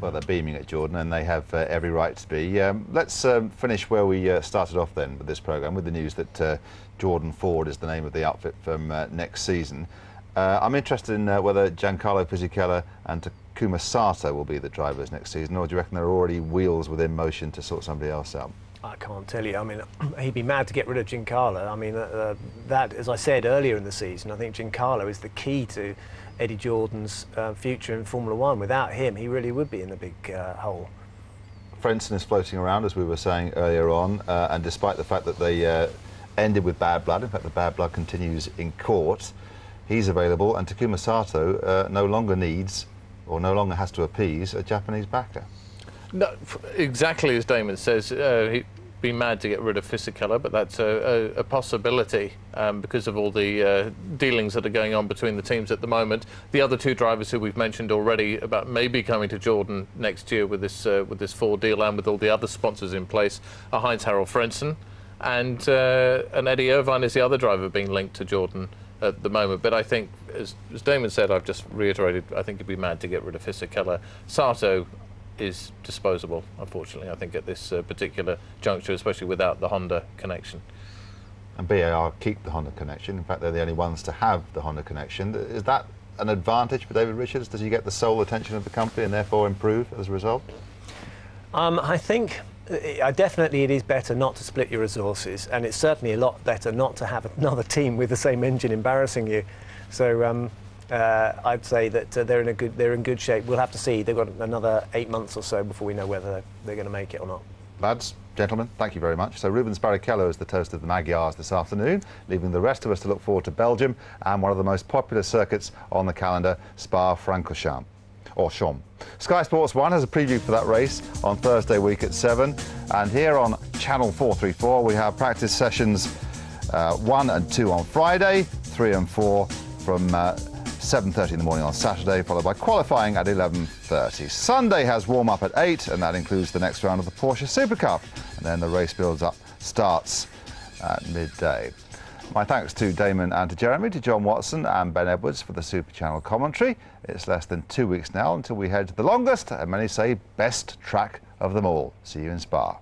Well, they're beaming at Jordan, and they have every right to be. Let's finish where we started off then with this programme, with the news that Jordan Ford is the name of the outfit from next season. I'm interested in whether Giancarlo Fisichella and Takuma Sato will be the drivers next season, or do you reckon there are already wheels within motion to sort somebody else out? I can't tell you. I mean, he'd be mad to get rid of Giancarlo. I mean, that, as I said earlier in the season, I think Giancarlo is the key to Eddie Jordan's future in Formula One. Without him, he really would be in a big hole. Frentzen is floating around, as we were saying earlier on, and despite the fact that they ended with bad blood, in fact the bad blood continues in court, he's available, and Takuma Sato no longer needs, or no longer has to appease, a Japanese backer. No, exactly as Damon says, he'd be mad to get rid of Fisichella, but that's a possibility because of all the dealings that are going on between the teams at the moment. The other 2 drivers who we've mentioned already about maybe coming to Jordan next year with this Ford deal and with all the other sponsors in place are Heinz-Harald Frentzen and Eddie Irvine is the other driver being linked to Jordan at the moment. But I think, as Damon said, I've just reiterated, I think he'd be mad to get rid of Fisichella. Sato is disposable, unfortunately, I think, at this particular juncture, especially without the Honda connection. And BAR keep the Honda connection. In fact, they're the only ones to have the Honda connection. Is that an advantage for David Richards? Does he get the sole attention of the company and therefore improve as a result? I think definitely it is better not to split your resources, and it's certainly a lot better not to have another team with the same engine embarrassing you. So I'd say that they're in good shape. We'll have to see. They've got another 8 months or so before we know whether they're going to make it or not. Lads, gentlemen, thank you very much. So Rubens Barrichello is the toast of the Magyars this afternoon, leaving the rest of us to look forward to Belgium and one of the most popular circuits on the calendar, Spa-Francorchamps. Or Cham. Sky Sports 1 has a preview for that race on Thursday week at 7, and here on Channel 434 we have practice sessions 1 and 2 on Friday, 3 and 4 from 7:30 in the morning on Saturday, followed by qualifying at 11:30. Sunday has warm-up at 8, and that includes the next round of the Porsche Super Cup, and then the race builds up, starts at midday. My thanks to Damon and to Jeremy, to John Watson and Ben Edwards for the Super Channel commentary. It's less than 2 weeks now until we head to the longest, and many say best track of them all. See you in Spa.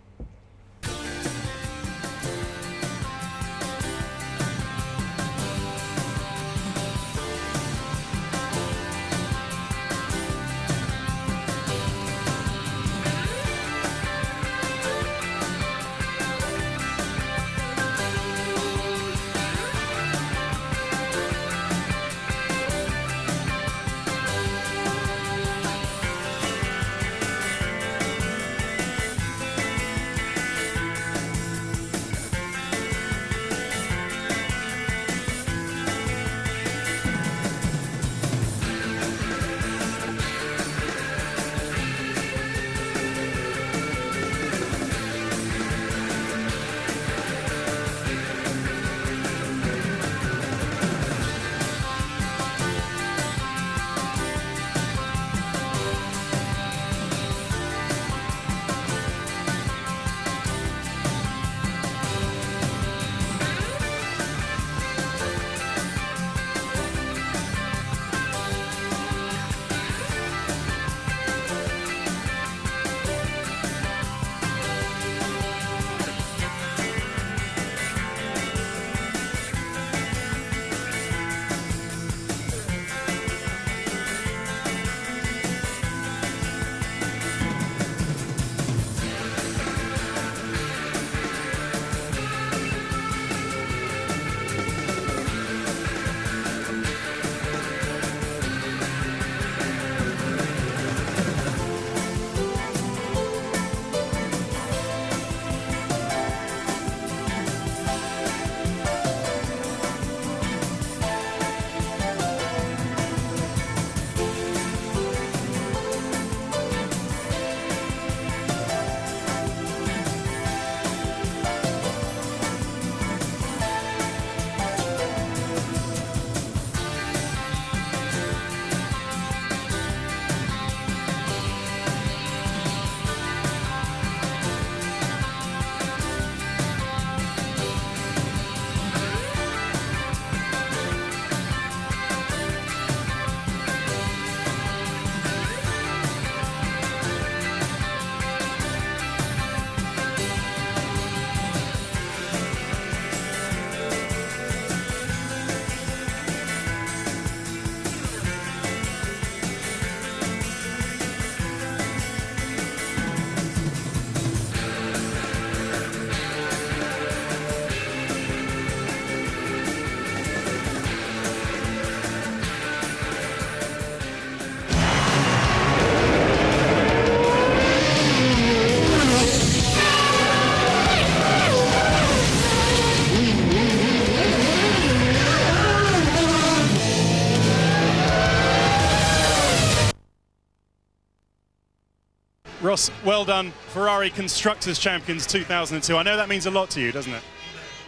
Ross, well done. Ferrari Constructors Champions 2002. I know that means a lot to you, doesn't it?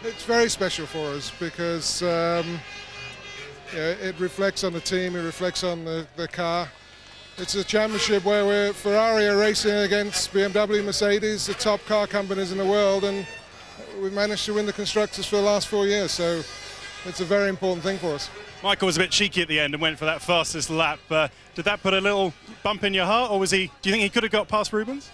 It's very special for us because it reflects on the team, it reflects on the car. It's a championship where Ferrari are racing against BMW, Mercedes, the top car companies in the world, and we managed to win the Constructors for the last 4 years, so it's a very important thing for us. Michael was a bit cheeky at the end and went for that fastest lap. Did that put a little bump in your heart, or do you think he could have got past Rubens?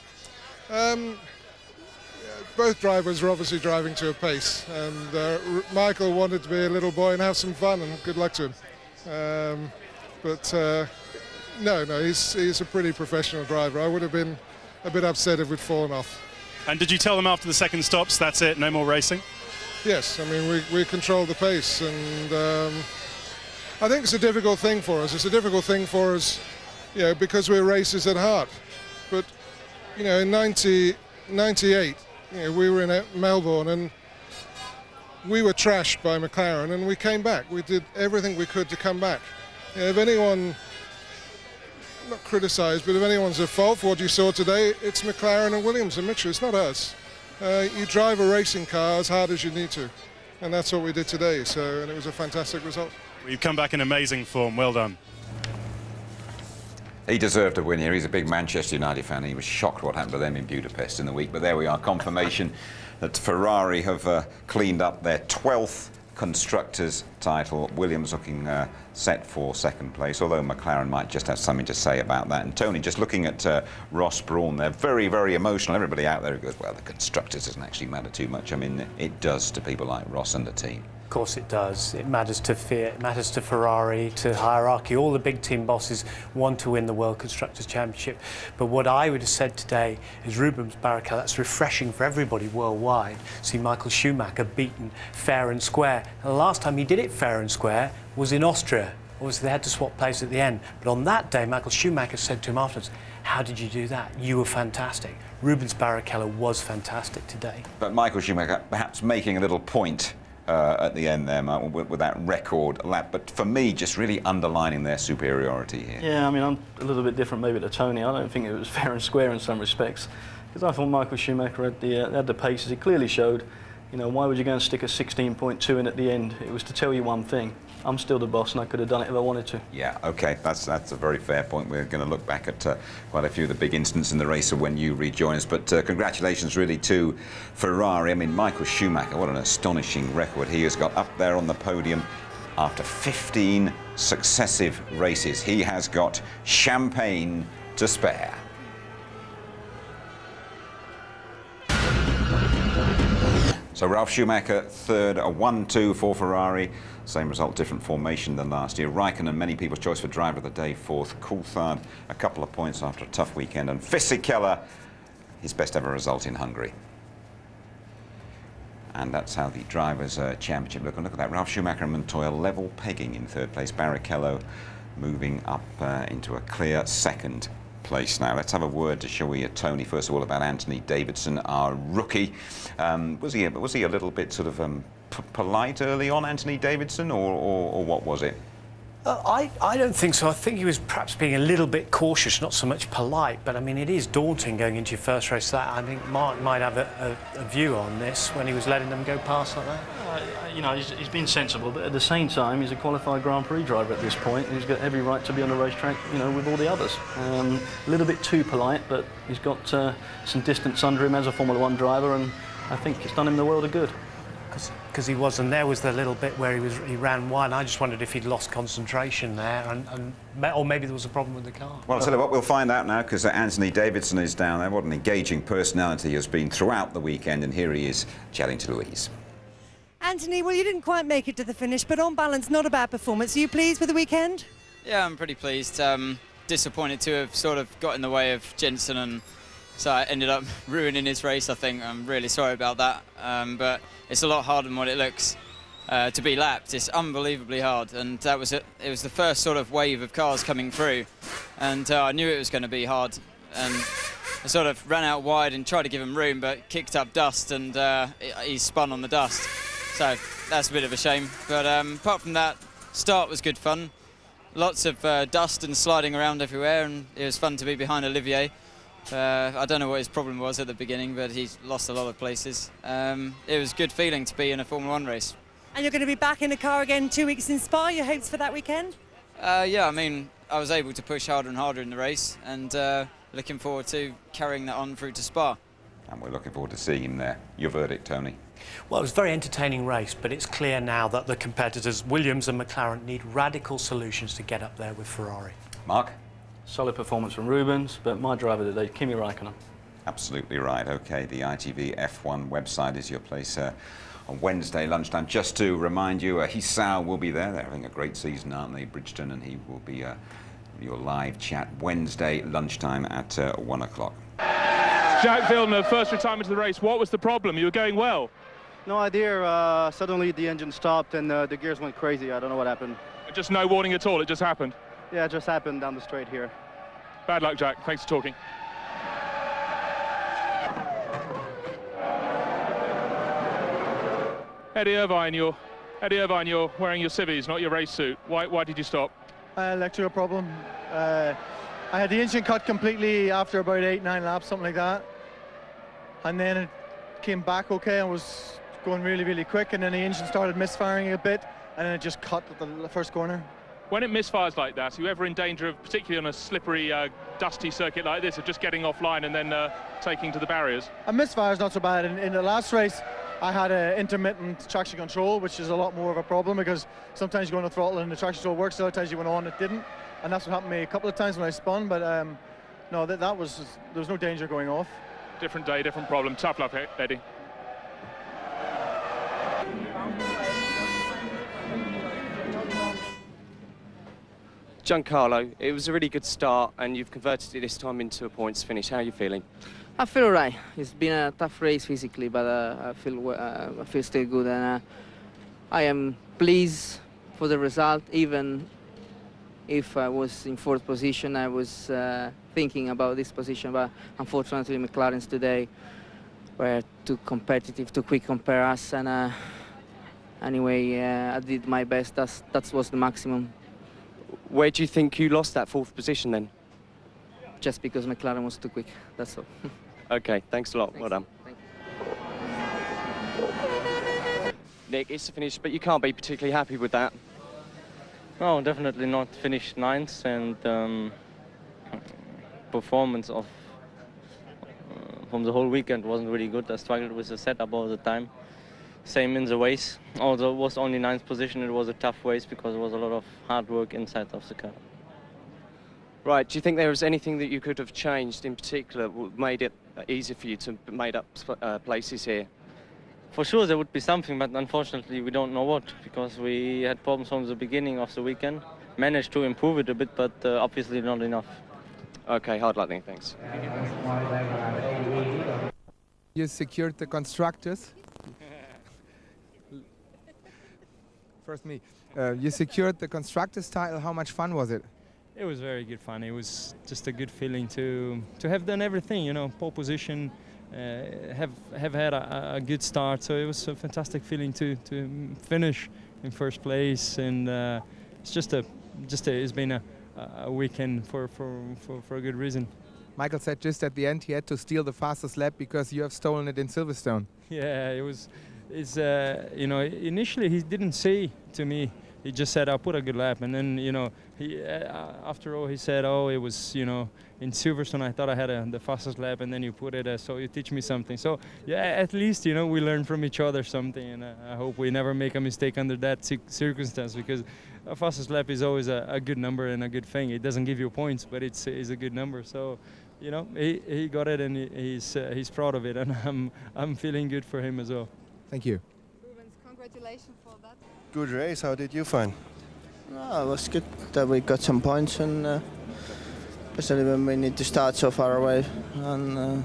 Both drivers were obviously driving to a pace, and Michael wanted to be a little boy and have some fun, and good luck to him. No, he's a pretty professional driver. I would have been a bit upset if we'd fallen off. And did you tell them after the second stops, that's it, no more racing? Yes, I mean, we controlled the pace, and I think it's a difficult thing for us. It's a difficult thing for us, because we're racers at heart. But, in 98, we were in Melbourne, and we were trashed by McLaren, and we came back. We did everything we could to come back. If anyone, not criticised, but if anyone's at fault for what you saw today, it's McLaren and Williams and Mitchell. It's not us. You drive a racing car as hard as you need to, and that's what we did today. And it was a fantastic result. Well, you've come back in amazing form. Well done. He deserved a win here. He's a big Manchester United fan. He was shocked what happened to them in Budapest in the week. But there we are, confirmation that Ferrari have cleaned up their 12th Constructors title. Williams looking set for second place, although McLaren might just have something to say about that. And Tony, just looking at Ross Brawn, they're very, very emotional. Everybody out there goes, well, the Constructors doesn't actually matter too much. I mean, it does to people like Ross and the team. Of course it does. It matters to Fiat, it matters to Ferrari, to hierarchy. All the big team bosses want to win the World Constructors' Championship. But what I would have said today is Rubens Barrichello, that's refreshing for everybody worldwide. See Michael Schumacher beaten fair and square. And the last time he did it fair and square was in Austria. Obviously they had to swap places at the end. But on that day, Michael Schumacher said to him afterwards, how did you do that? You were fantastic. Rubens Barrichello was fantastic today. But Michael Schumacher perhaps making a little point at the end there, Mark, with that record lap, but for me, just really underlining their superiority here. Yeah, I mean, I'm a little bit different maybe to Tony. I don't think it was fair and square in some respects, because I thought Michael Schumacher had the paces. He clearly showed, why would you go and stick a 16.2 in at the end? It was to tell you one thing. I'm still the boss, and I could have done it if I wanted to. Yeah, OK, that's a very fair point. We're going to look back at quite a few of the big incidents in the race when you rejoin us. But congratulations, really, to Ferrari. I mean, Michael Schumacher, what an astonishing record he has got up there on the podium after 15 successive races. He has got champagne to spare. So Ralf Schumacher third, a 1-2 for Ferrari. Same result, different formation than last year. Raikkonen, many people's choice for driver of the day, fourth. Coulthard, a couple of points after a tough weekend. And Fisichella, his best ever result in Hungary. And that's how the Drivers' Championship look. And look at that, Ralf Schumacher and Montoya level pegging in third place. Barrichello moving up into a clear second place now. Let's have a word, shall we, Tony, first of all, about Anthony Davidson, our rookie. Was he a little bit sort of polite early on, Anthony Davidson, or what was it? I don't think so. I think he was perhaps being a little bit cautious, not so much polite, but I mean, it is daunting going into your first race. That I think Mark might have a view on this when he was letting them go past like that. He's been sensible, but at the same time, he's a qualified Grand Prix driver at this point. He's got every right to be on the racetrack, with all the others. A little bit too polite, but he's got some distance under him as a Formula One driver, and I think it's done him the world of good. Because he was, and there was the little bit where he ran wide. I just wondered if he'd lost concentration there, or maybe there was a problem with the car. Well, I'll tell you what, we'll find out now, because Anthony Davidson is down there. What an engaging personality he has been throughout the weekend, and here he is chatting to Louise. Anthony, well, you didn't quite make it to the finish, but on balance, not a bad performance. Are you pleased with the weekend? Yeah, I'm pretty pleased. Disappointed to have sort of got in the way of Jensen, and so I ended up ruining his race, I think. I'm really sorry about that, but it's a lot harder than what it looks. To be lapped, it's unbelievably hard, and that was it. It was the first sort of wave of cars coming through, and I knew it was going to be hard, and I sort of ran out wide and tried to give him room, but kicked up dust, and he spun on the dust. So that's a bit of a shame, but apart from that, start was good fun. Lots of dust and sliding around everywhere, and it was fun to be behind Olivier. I don't know what his problem was at the beginning, but he's lost a lot of places. It was a good feeling to be in a Formula 1 race. And you're going to be back in the car again 2 weeks in Spa. Your hopes for that weekend? Yeah, I mean, I was able to push harder and harder in the race, and looking forward to carrying that on through to Spa. And we're looking forward to seeing him there. Your verdict, Tony? Well, it was a very entertaining race, but it's clear now that the competitors, Williams and McLaren, need radical solutions to get up there with Ferrari. Mark? Solid performance from Rubens, but my driver today, Kimi Raikkonen. Absolutely right. OK, the ITV F1 website is your place on Wednesday lunchtime. Just to remind you, Hisao will be there. They're having a great season, aren't they, Bridgestone? And he will be your live chat Wednesday lunchtime at 1 o'clock. Jack Villeneuve, first retirement of the race. What was the problem? You were going well. No idea. Suddenly the engine stopped and the gears went crazy. I don't know what happened. Just no warning at all. It just happened. Yeah, it just happened down the straight here. Bad luck, Jack. Thanks for talking. Eddie Irvine, you're wearing your civvies, not your race suit. Why did you stop? Electrical problem. I had the engine cut completely after about 8-9 laps, something like that. And then it came back okay and was going really, really quick. And then the engine started misfiring a bit, and then it just cut at the first corner. When it misfires like that, are you ever in danger of, particularly on a slippery, dusty circuit like this, of just getting offline and then taking to the barriers? A misfire is not so bad. In the last race, I had intermittent traction control, which is a lot more of a problem because sometimes you go on the throttle and the traction control works, other times you went on, it didn't. And that's what happened to me a couple of times when I spun, but no, there was no danger going off. Different day, different problem. Tough luck, Eddie. Giancarlo, it was a really good start and you've converted it this time into a points finish. How are you feeling? I feel alright. It's been a tough race physically, but I feel still good, and I am pleased for the result. Even if I was in fourth position, I was thinking about this position, but unfortunately McLaren's today were too competitive, too quick compare us, and anyway, I did my best. That was the maximum. Where do you think you lost that fourth position then? Just because McLaren was too quick, that's all. Okay, thanks a lot. Thanks. Well done. Thank you. Nick, it's a finish, but you can't be particularly happy with that. No, definitely not. Finished ninth, and performance of from the whole weekend wasn't really good. I struggled with the setup all the time. Same in the race. Although it was only ninth position, it was a tough race because there was a lot of hard work inside of the car. Right, do you think there was anything that you could have changed in particular that made it easier for you to make up places here? For sure there would be something, but unfortunately we don't know what, because we had problems from the beginning of the weekend. Managed to improve it a bit, but obviously not enough. Okay, hard luck then, thanks. You secured the constructors. First me. You secured the constructors title. How much fun was it? It was very good fun. It was just a good feeling to have done everything, you know, pole position, have had a good start. So it was a fantastic feeling to finish in first place, and it's been a weekend for a good reason. Michael said just at the end he had to steal the fastest lap because you have stolen it in Silverstone. Yeah, you know, initially he didn't say to me. He just said, I'll put a good lap. And then, you know, after all, he said, oh, it was, you know, in Silverstone, I thought I had the fastest lap, and then you put it, so you teach me something. So, yeah, at least, you know, we learn from each other something, and I hope we never make a mistake under that circumstance, because a fastest lap is always a good number and a good thing. It doesn't give you points, but it's a good number. So, you know, he got it, and he's proud of it, and I'm feeling good for him as well. Thank you. Rubens, congratulations for that. Good race. How did you find? It was good that we got some points, and especially when we need to start so far away, and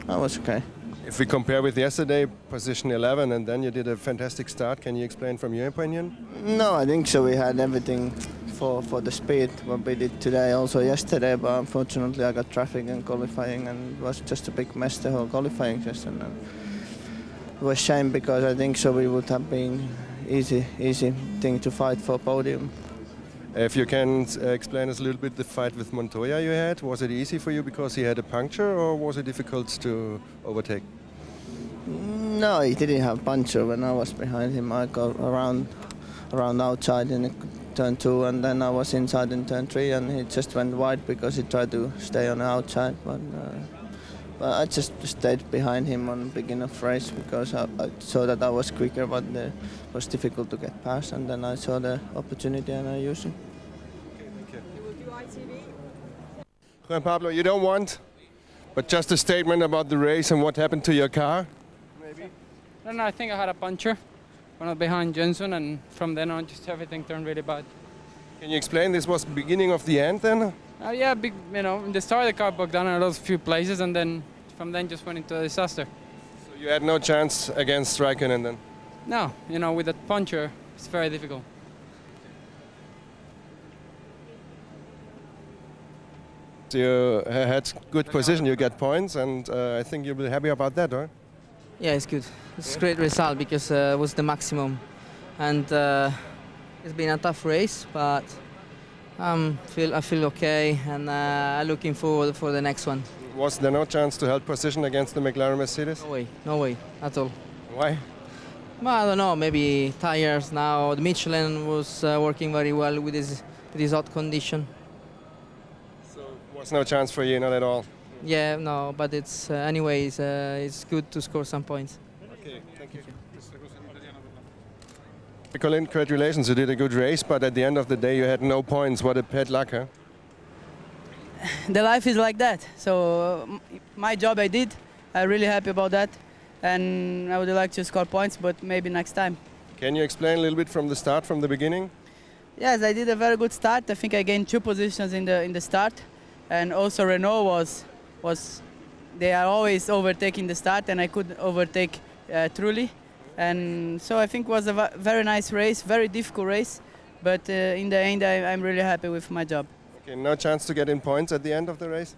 that was okay. If we compare with yesterday, position 11, and then you did a fantastic start, can you explain from your opinion? No, I think so. We had everything for the speed, what we did today, also yesterday, but unfortunately I got traffic and qualifying, and it was just a big mess, the whole qualifying session. And it was a shame because I think so we would have been easy thing to fight for podium. If you can explain us a little bit the fight with Montoya you had, was it easy for you because he had a puncture, or was it difficult to overtake? No, he didn't have puncture. When I was behind him, I got around outside in turn 2, and then I was inside in turn 3, and he just went wide because he tried to stay on the outside. But I just stayed behind him on the beginning of the race because I saw that I was quicker, but it was difficult to get past, and then I saw the opportunity and I used it. Okay, thank you. You will do ITV? Juan Pablo, you don't want, but just a statement about the race and what happened to your car? Maybe? No, I think I had a puncture when I was behind Johnson, and from then on just everything turned really bad. Can you explain this was the beginning of the end then? Yeah, in the start of the car broke down in a few places, and then from then just went into a disaster. So you had no chance against Raikkonen then? No, with that puncture, it's very difficult. So you had good position, you get points, and I think you'll be happy about that, right? Yeah, it's good. It's a great result because it was the maximum, and it's been a tough race, but I feel okay, and I'm looking forward for the next one. Was there no chance to hold position against the McLaren Mercedes? No way at all. Why? Well, I don't know, maybe tires now. The Michelin was working very well with this hot condition. So was no chance for you, not at all? Yeah, no, but it's anyways, it's good to score some points. Okay, thank you. Colin, congratulations, you did a good race, but at the end of the day you had no points. What a bad luck, huh? The life is like that. So my job I did. I'm really happy about that, and I would like to score points, but maybe next time. Can you explain a little bit from the start, from the beginning? Yes, I did a very good start. I think I gained 2 positions in the start, and also Renault they are always overtaking the start, and I could overtake Trulli, and so I think it was a very nice race, very difficult race, but in the end I'm really happy with my job. Okay, no chance to get in points at the end of the race?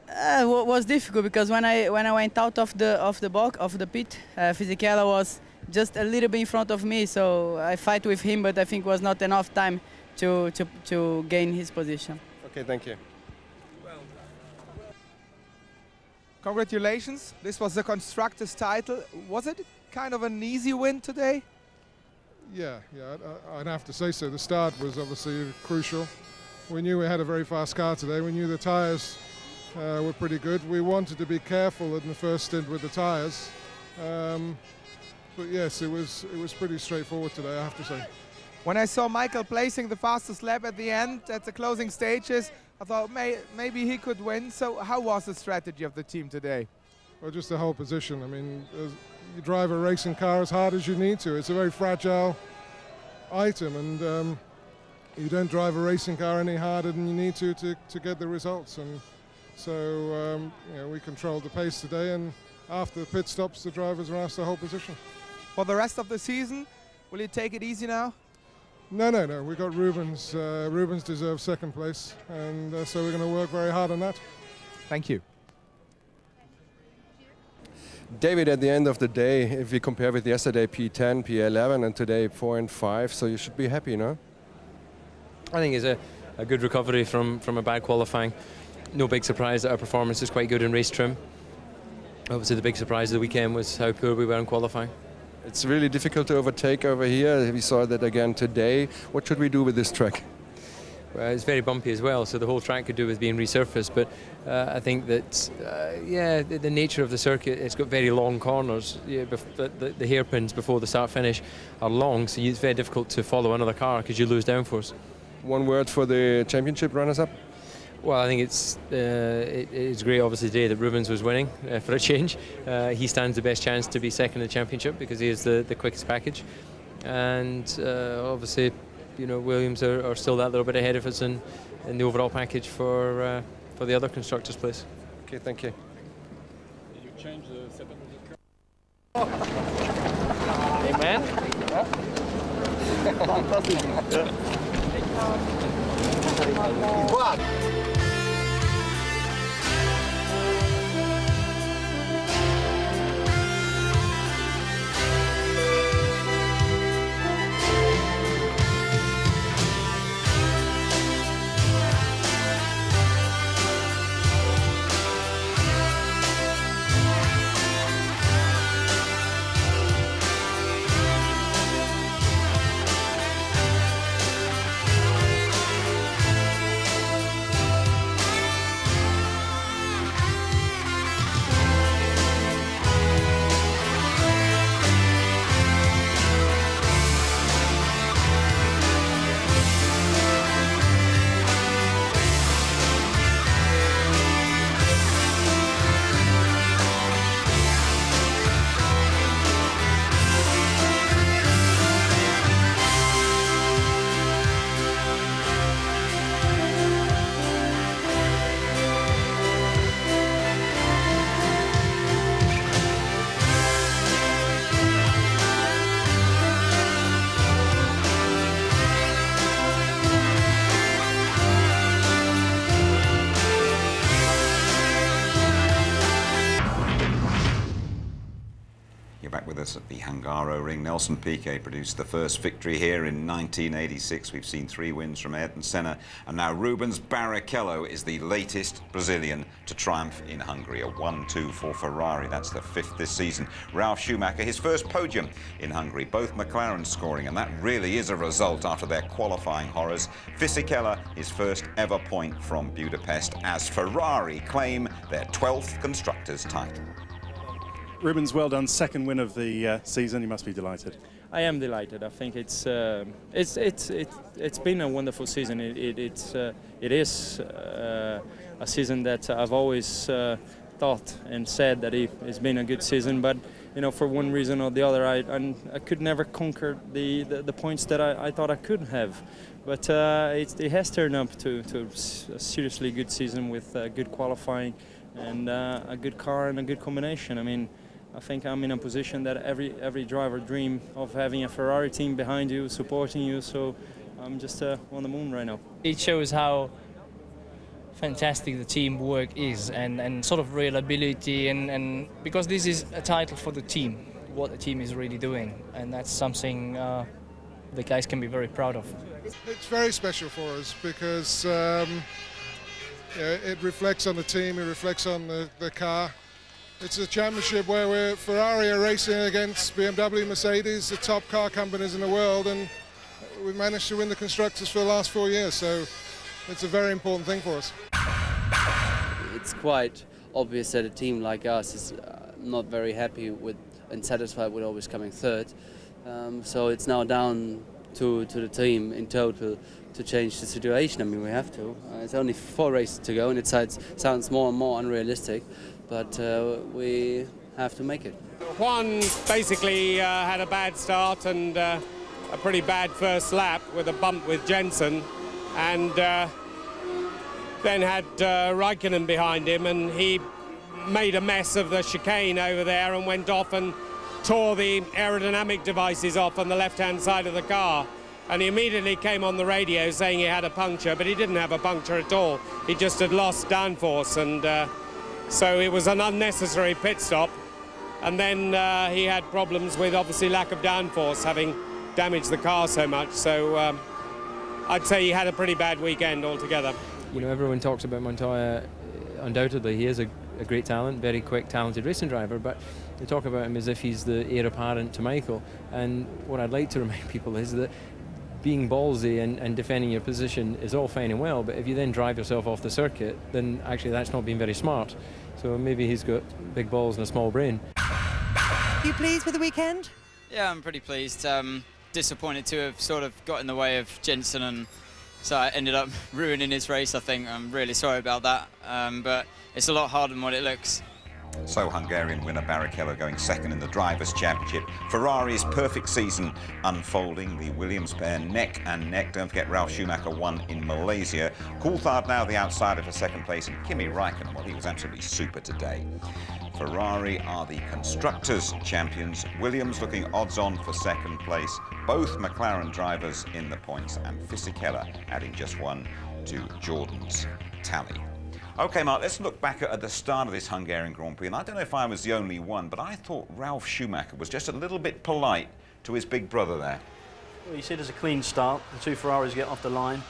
It was difficult because when I went out of the pit, Fisichella was just a little bit in front of me, so I fight with him, but I think it was not enough time to gain his position. Okay, thank you. Congratulations, this was the Constructors' title. Was it kind of an easy win today? Yeah, I'd have to say so. The start was obviously crucial. We knew we had a very fast car today. We knew the tyres were pretty good. We wanted to be careful in the first stint with the tyres. But yes, it was pretty straightforward today, I have to say. When I saw Michael placing the fastest lap at the end, at the closing stages, I thought maybe he could win. So how was the strategy of the team today? Well, just the whole position. I mean, you drive a racing car as hard as you need to. It's a very fragile item, and you don't drive a racing car any harder than you need to get the results. And so we controlled the pace today, and after the pit stops, the drivers were asked to hold position. For the rest of the season, will you take it easy now? No. We got Rubens. Rubens deserves second place, and so we're going to work very hard on that. Thank you. David, at the end of the day, if you compare with yesterday P10, P11, and today 4 and 5, so you should be happy, no? I think it's a good recovery from a bad qualifying. No big surprise that our performance is quite good in race trim. Obviously the big surprise of the weekend was how poor we were in qualifying. It's really difficult to overtake over here. We saw that again today. What should we do with this track? Well, it's very bumpy as well, so the whole track could do with being resurfaced, but I think that, the nature of the circuit, it's got very long corners. Yeah, the hairpins before the start-finish are long, so it's very difficult to follow another car because you lose downforce. One word for the championship runners-up? Well, I think it's great, obviously, today that Rubens was winning for a change. He stands the best chance to be second in the championship because he is the quickest package. And obviously, Williams are still that little bit ahead of us in the overall package for the other constructors' place. Okay, thank you. Did you change the setup of the car? Hey, man. Fantastic. us at the Hungaroring. Nelson Piquet produced the first victory here in 1986. We've seen 3 wins from Ayrton Senna, and now Rubens Barrichello is the latest Brazilian to triumph in Hungary. A 1-2 for Ferrari. That's the 5th this season. Ralf Schumacher, his first podium in Hungary. Both McLaren scoring, and that really is a result after their qualifying horrors. Fisichella, his first ever point from Budapest, as Ferrari claim their 12th Constructors' title. Rubens, well done. 2nd win of the season. You must be delighted. I am delighted. I think it's been a wonderful season. It is a season that I've always thought and said that it's been a good season, but you know, for one reason or the other, I could never conquer the points that I thought I could have. But it has turned up to a seriously good season with good qualifying and a good car and a good combination. I mean, I think I'm in a position that every driver dream of having a Ferrari team behind you, supporting you, so I'm just on the moon right now. It shows how fantastic the teamwork is and sort of reliability, and because this is a title for the team, what the team is really doing, and that's something the guys can be very proud of. It's very special for us because it reflects on the team, it reflects on the car. It's a championship where Ferrari are racing against BMW, Mercedes, the top car companies in the world, and we've managed to win the Constructors for the last 4 years, so it's a very important thing for us. It's quite obvious that a team like us is not very happy with and satisfied with always coming 3rd. So it's now down to the team in total to change the situation. I mean, we have to. It's only 4 races to go, and it sounds more and more unrealistic, but we have to make it. Juan basically had a bad start and a pretty bad first lap with a bump with Jensen, and then had Raikkonen behind him, and he made a mess of the chicane over there and went off and tore the aerodynamic devices off on the left-hand side of the car. And he immediately came on the radio saying he had a puncture, but he didn't have a puncture at all. He just had lost downforce, and so it was an unnecessary pit stop. And then he had problems with, obviously, lack of downforce, having damaged the car so much. So I'd say he had a pretty bad weekend altogether. You know, everyone talks about Montoya. Undoubtedly, he is a great talent, very quick, talented racing driver, but they talk about him as if he's the heir apparent to Michael. And what I'd like to remind people is that being ballsy and defending your position is all fine and well, but if you then drive yourself off the circuit, then actually that's not being very smart. So maybe he's got big balls and a small brain. Are you pleased with the weekend? Yeah, I'm pretty pleased. Disappointed to have sort of got in the way of Jensen, and so I ended up ruining his race, I think. I'm really sorry about that, but it's a lot harder than what it looks. So Hungarian winner Barrichello going 2nd in the Drivers' Championship. Ferrari's perfect season unfolding. The Williams pair neck and neck. Don't forget Ralf Schumacher won in Malaysia. Coulthard now the outsider for 2nd place, and Kimi Raikkonen, well, he was absolutely super today. Ferrari are the Constructors' champions. Williams looking odds-on for 2nd place. Both McLaren drivers in the points, and Fisichella adding just 1 to Jordan's tally. OK, Mark, let's look back at the start of this Hungarian Grand Prix. And I don't know if I was the only one, but I thought Ralf Schumacher was just a little bit polite to his big brother there. Well, you see there's a clean start. The 2 Ferraris get off the line.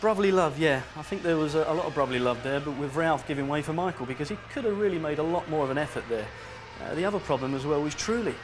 Brotherly love, yeah. I think there was a lot of brotherly love there, but with Ralf giving way for Michael, because he could have really made a lot more of an effort there. The other problem as well was Trulli.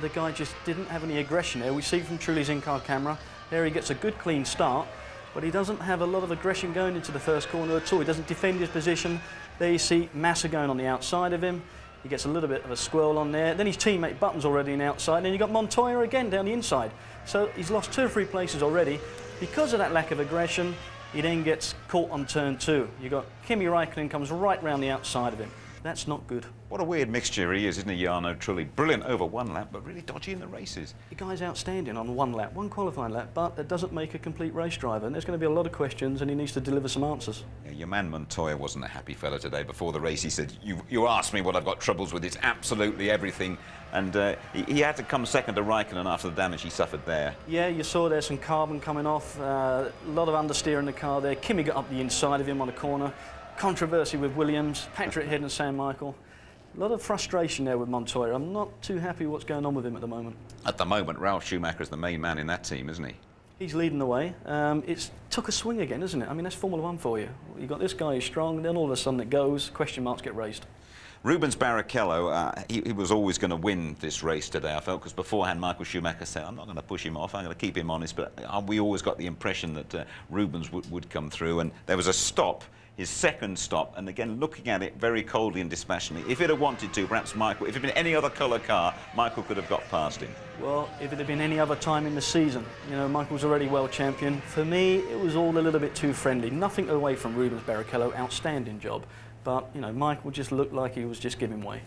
The guy just didn't have any aggression there. We see from Trulli's in-car camera, there he gets a good clean start, but he doesn't have a lot of aggression going into the first corner at all. He doesn't defend his position. There you see Massa going on the outside of him. He gets a little bit of a squirrel on there. Then his teammate Button's already on the outside. And then you've got Montoya again down the inside. So he's lost 2 or 3 places already. Because of that lack of aggression, he then gets caught on turn 2. You've got Kimi Raikkonen comes right round the outside of him. That's not good. What a weird mixture he is, isn't he, Jarno Trulli? Brilliant over 1 lap, but really dodgy in the races. The guy's outstanding on 1 lap, 1 qualifying lap, but that doesn't make a complete race driver. And there's going to be a lot of questions, and he needs to deliver some answers. Yeah, your man Montoya wasn't a happy fella today. Before the race, he said, you asked me what I've got troubles with. It's absolutely everything. And he had to come 2nd to Raikkonen after the damage he suffered there. Yeah, you saw there's some carbon coming off, a lot of understeer in the car there. Kimi got up the inside of him on a corner. Controversy with Williams, Patrick Head and Sam Michael. A lot of frustration there with Montoya. I'm not too happy what's going on with him at the moment. At the moment, Ralf Schumacher is the main man in that team, isn't he? He's leading the way. It's took a swing again, isn't it? I mean, that's Formula One for you. You've got this guy who's strong, then all of a sudden it goes, question marks get raised. Rubens Barrichello, he was always going to win this race today, I felt, because beforehand Michael Schumacher said, I'm not going to push him off, I'm going to keep him honest, but we always got the impression that Rubens would come through, and there was a stop, his second stop, and again, looking at it very coldly and dispassionately. If it had wanted to, perhaps Michael, if it had been any other colour car, Michael could have got past him. Well, if it had been any other time in the season, you know, Michael's already world champion. For me, it was all a little bit too friendly. Nothing away from Rubens Barrichello, outstanding job. But, you know, Michael just looked like he was just giving way.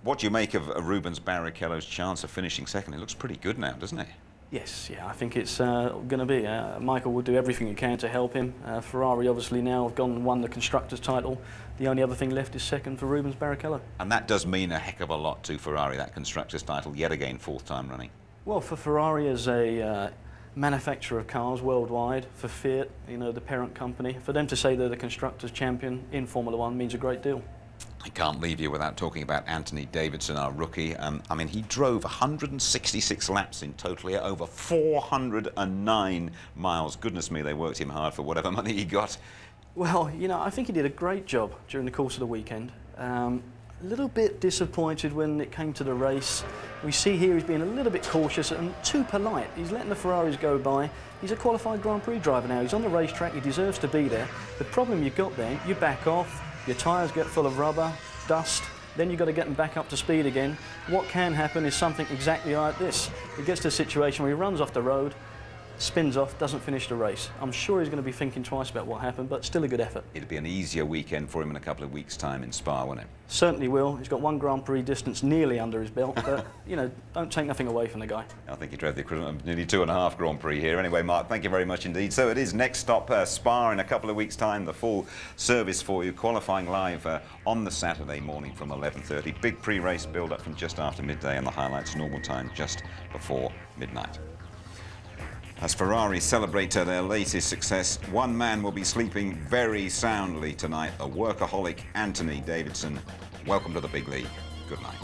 What do you make of Rubens Barrichello's chance of finishing second? It looks pretty good now, doesn't it? Yes, yeah, I think it's going to be. Michael will do everything he can to help him. Ferrari obviously now have gone and won the Constructors' title. The only other thing left is second for Rubens Barrichello. And that does mean a heck of a lot to Ferrari, that Constructors' title, yet again, fourth time running. Well, for Ferrari as a manufacturer of cars worldwide, for Fiat, you know, the parent company, for them to say they're the Constructors' champion in Formula One means a great deal. I can't leave you without talking about Anthony Davidson, our rookie. I mean, he drove 166 laps in total here, over 409 miles. Goodness me, they worked him hard for whatever money he got. Well, you know, I think he did a great job during the course of the weekend. A little bit disappointed when it came to the race. We see here he's being a little bit cautious and too polite. He's letting the Ferraris go by. He's a qualified Grand Prix driver now. He's on the racetrack. He deserves to be there. The problem you've got there, you back off, your tyres get full of rubber, dust, then you've got to get them back up to speed again. What can happen is something exactly like this. It gets to a situation where he runs off the road, spins off, doesn't finish the race. I'm sure he's going to be thinking twice about what happened, but still a good effort. It'll be an easier weekend for him in a couple of weeks' time in Spa, won't it? Certainly will. He's got one Grand Prix distance nearly under his belt, but, you know, don't take nothing away from the guy. I think he drove the equivalent of nearly 2.5 Grand Prix here. Anyway, Mark, thank you very much indeed. So it is next stop, Spa, in a couple of weeks' time. The full service for you, qualifying live on the Saturday morning from 11:30. Big pre-race build-up from just after midday, and the highlights normal time just before midnight. As Ferrari celebrate their latest success, one man will be sleeping very soundly tonight, the workaholic Anthony Davidson. Welcome to the big league. Good night.